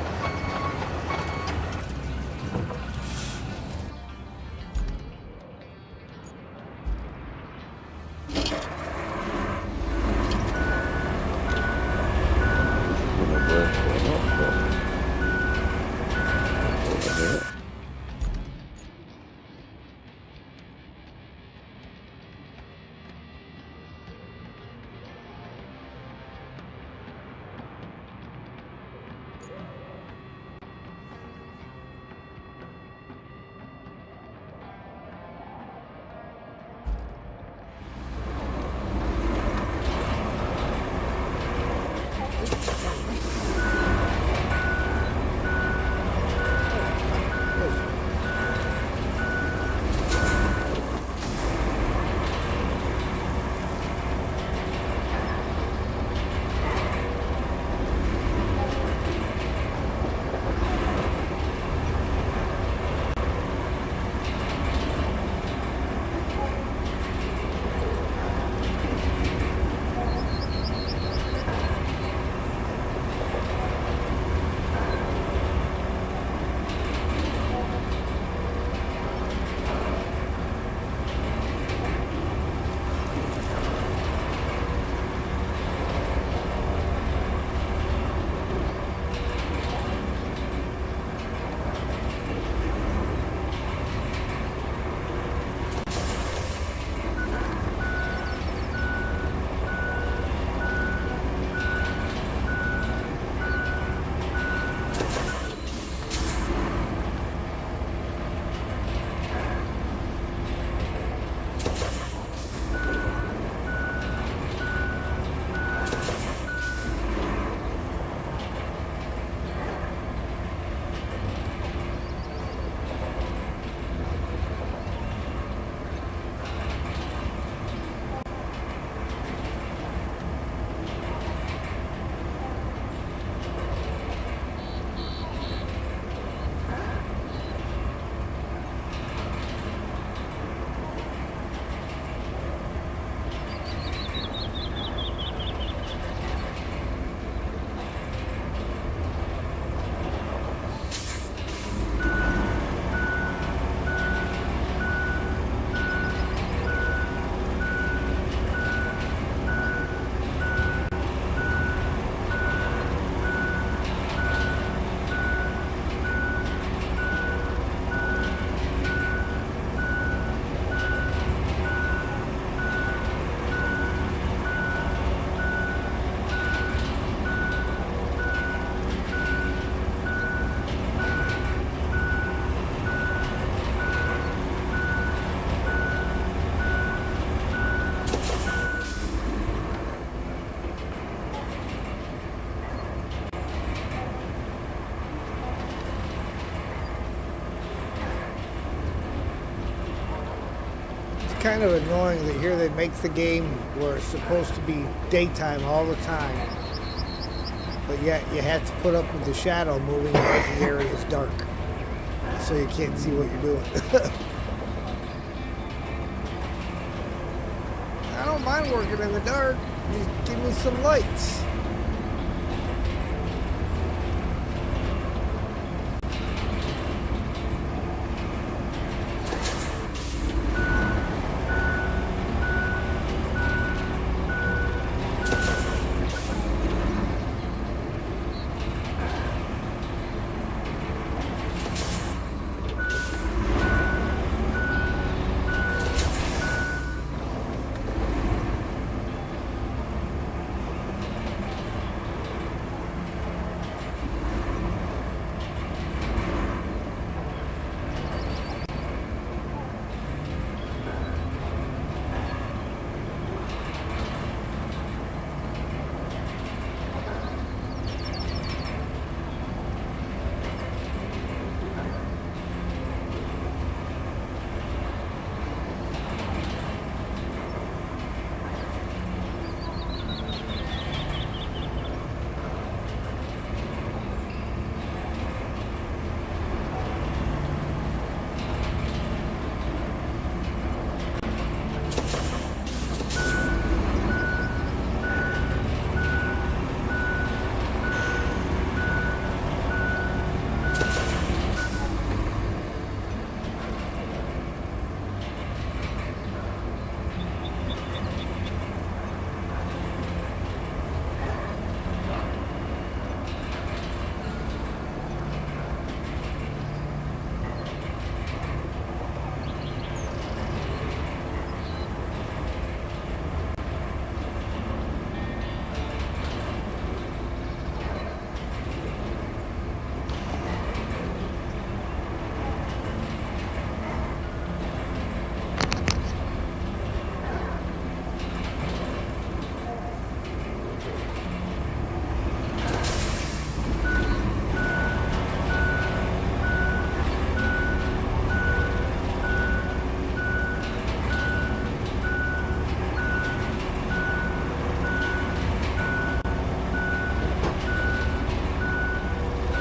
Gonna work or not, but over here. Kind of annoying that here they make the game where it's supposed to be daytime all the time, but yet you have to put up with the shadow moving and the area is dark, so you can't see what you're doing. I don't mind working in the dark. Just give me some lights.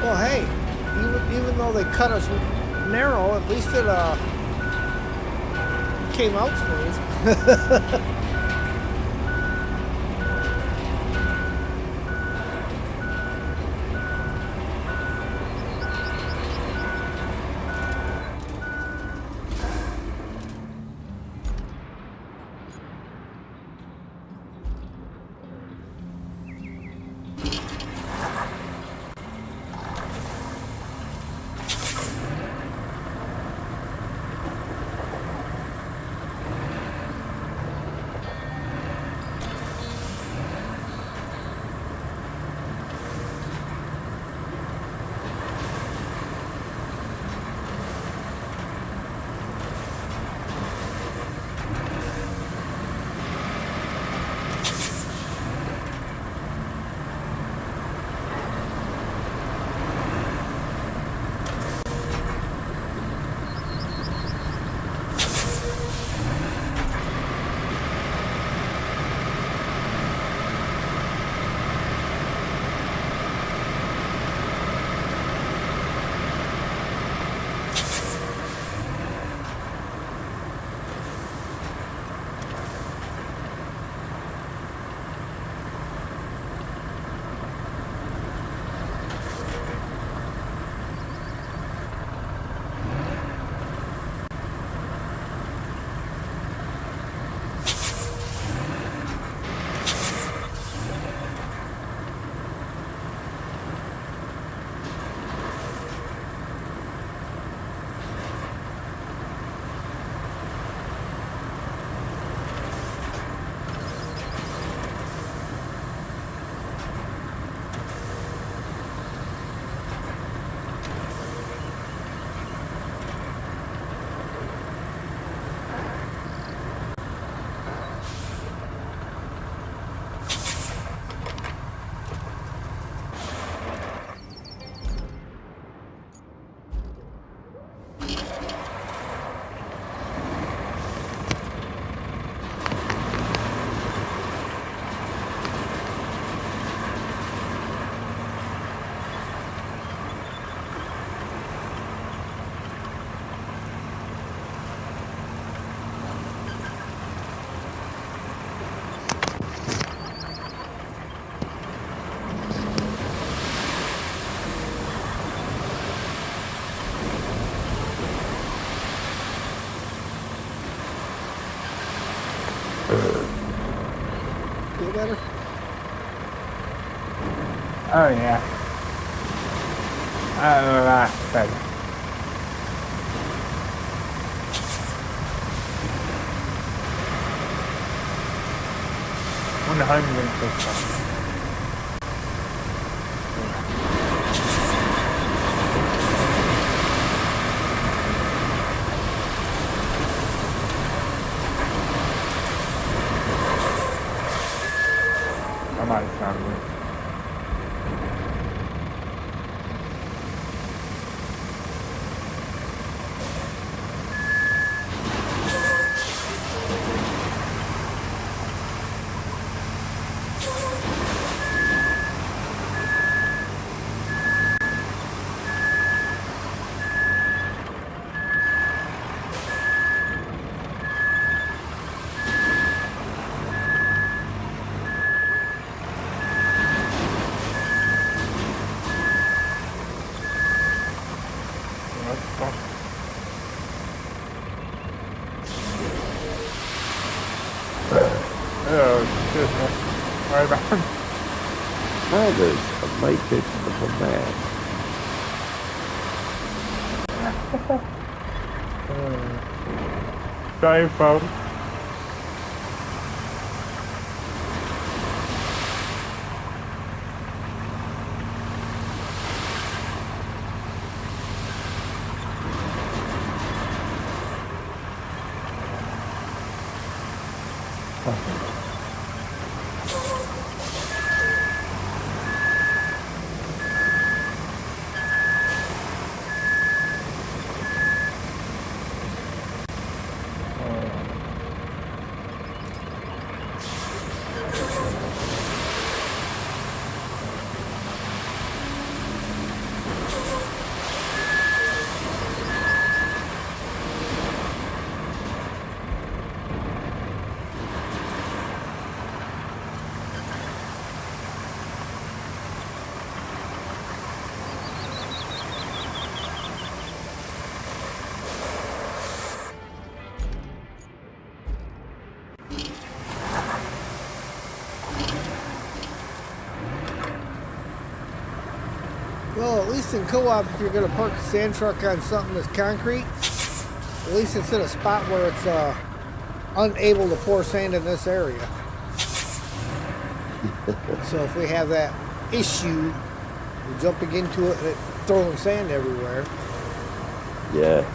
Well, hey, even though they cut us narrow, at least it came out smooth. Feel better? Oh yeah. Oh, that's better. $100. I might have found it. Oh, goodness. Right about. Others are makers of a man. Sorry, folks. Well, at least in co-op, if you're going to park a sand truck on something that's concrete, at least it's in a spot where it's unable to pour sand in this area. So if we have that issue, we're jumping into it and it's throwing sand everywhere. Yeah.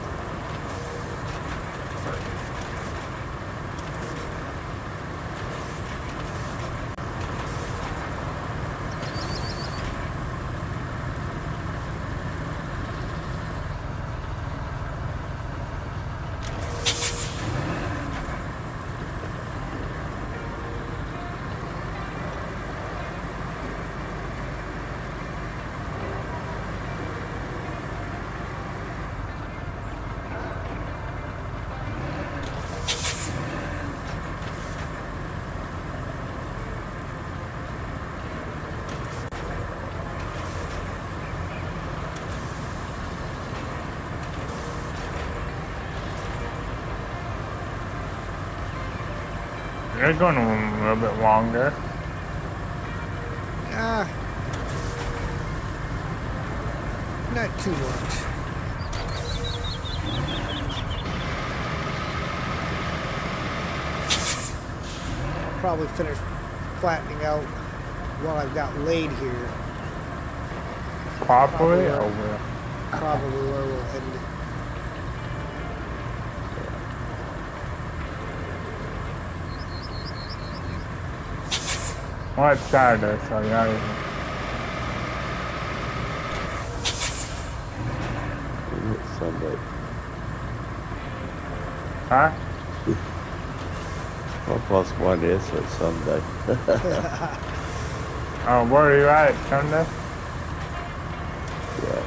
You're going a little bit longer. Not too much. Probably finish flattening out what I've got laid here. Probably over. Probably where we'll end it. Well, it's Saturday, so yeah. It's Sunday. Huh? 1:30 here, so it's Sunday. Oh, where are you at? Sunday? Yeah.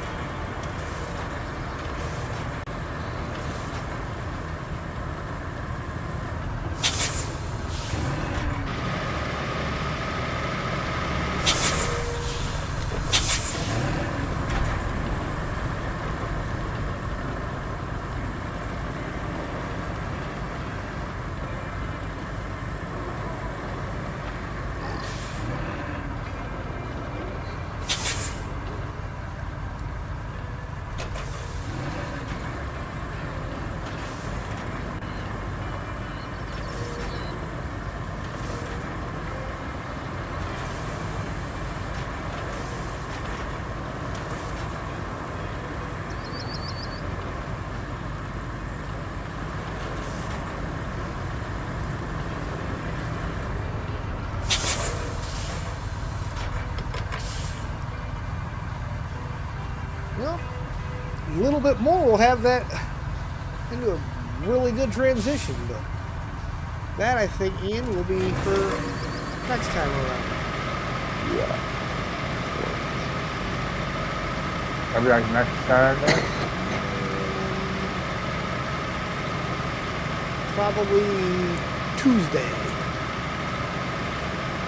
Well, a little bit more, we'll have that into a really good transition, but that, I think, Ian, will be for next time around. Yeah. I'll be like next Saturday. Probably Tuesday.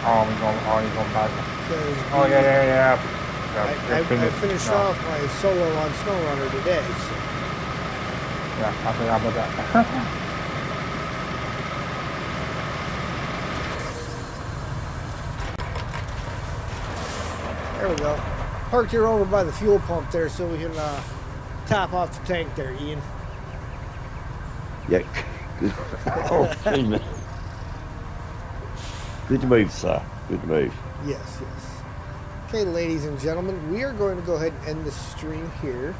Oh, you're going back. Because Oh, yeah. I finished off my solo on Snowrunner today, so. Yeah, I forgot about that. There we go. Parked here over by the fuel pump there so we can top off the tank there, Ian. Yeah. Good. Oh, amen. Good move, sir. Good move. Yes, yes. Okay, ladies and gentlemen, we are going to go ahead and end the stream here.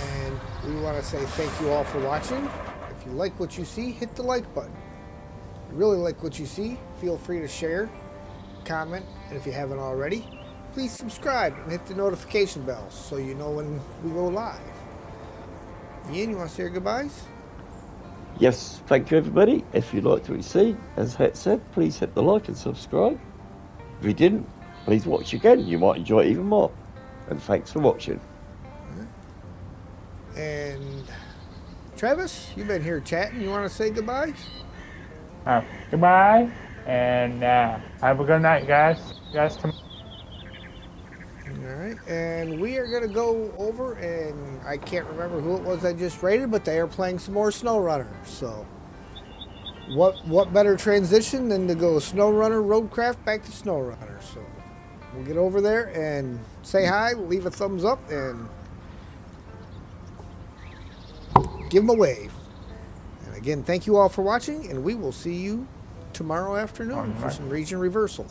And we want to say thank you all for watching. If you like what you see, hit the like button. If you really like what you see, feel free to share, comment, and if you haven't already, please subscribe and hit the notification bell so you know when we go live. Ian, you want to say your goodbyes? Yes, thank you everybody. If you liked what you see, as Het said, please hit the like and subscribe. If you didn't, please watch again. You might enjoy it even more. And thanks for watching. And Travis, you've been here chatting. You want to say goodbyes? Goodbye, and have a good night, guys. You guys tomorrow. All right, and we are going to go over, and I can't remember who it was I just rated, but they are playing some more Snowrunner. So, what better transition than to go Snowrunner, Roadcraft, back to Snowrunner? So, we'll get over there and say hi, leave a thumbs up, and give them a wave. And again, thank you all for watching, and we will see you tomorrow afternoon for some region reversal.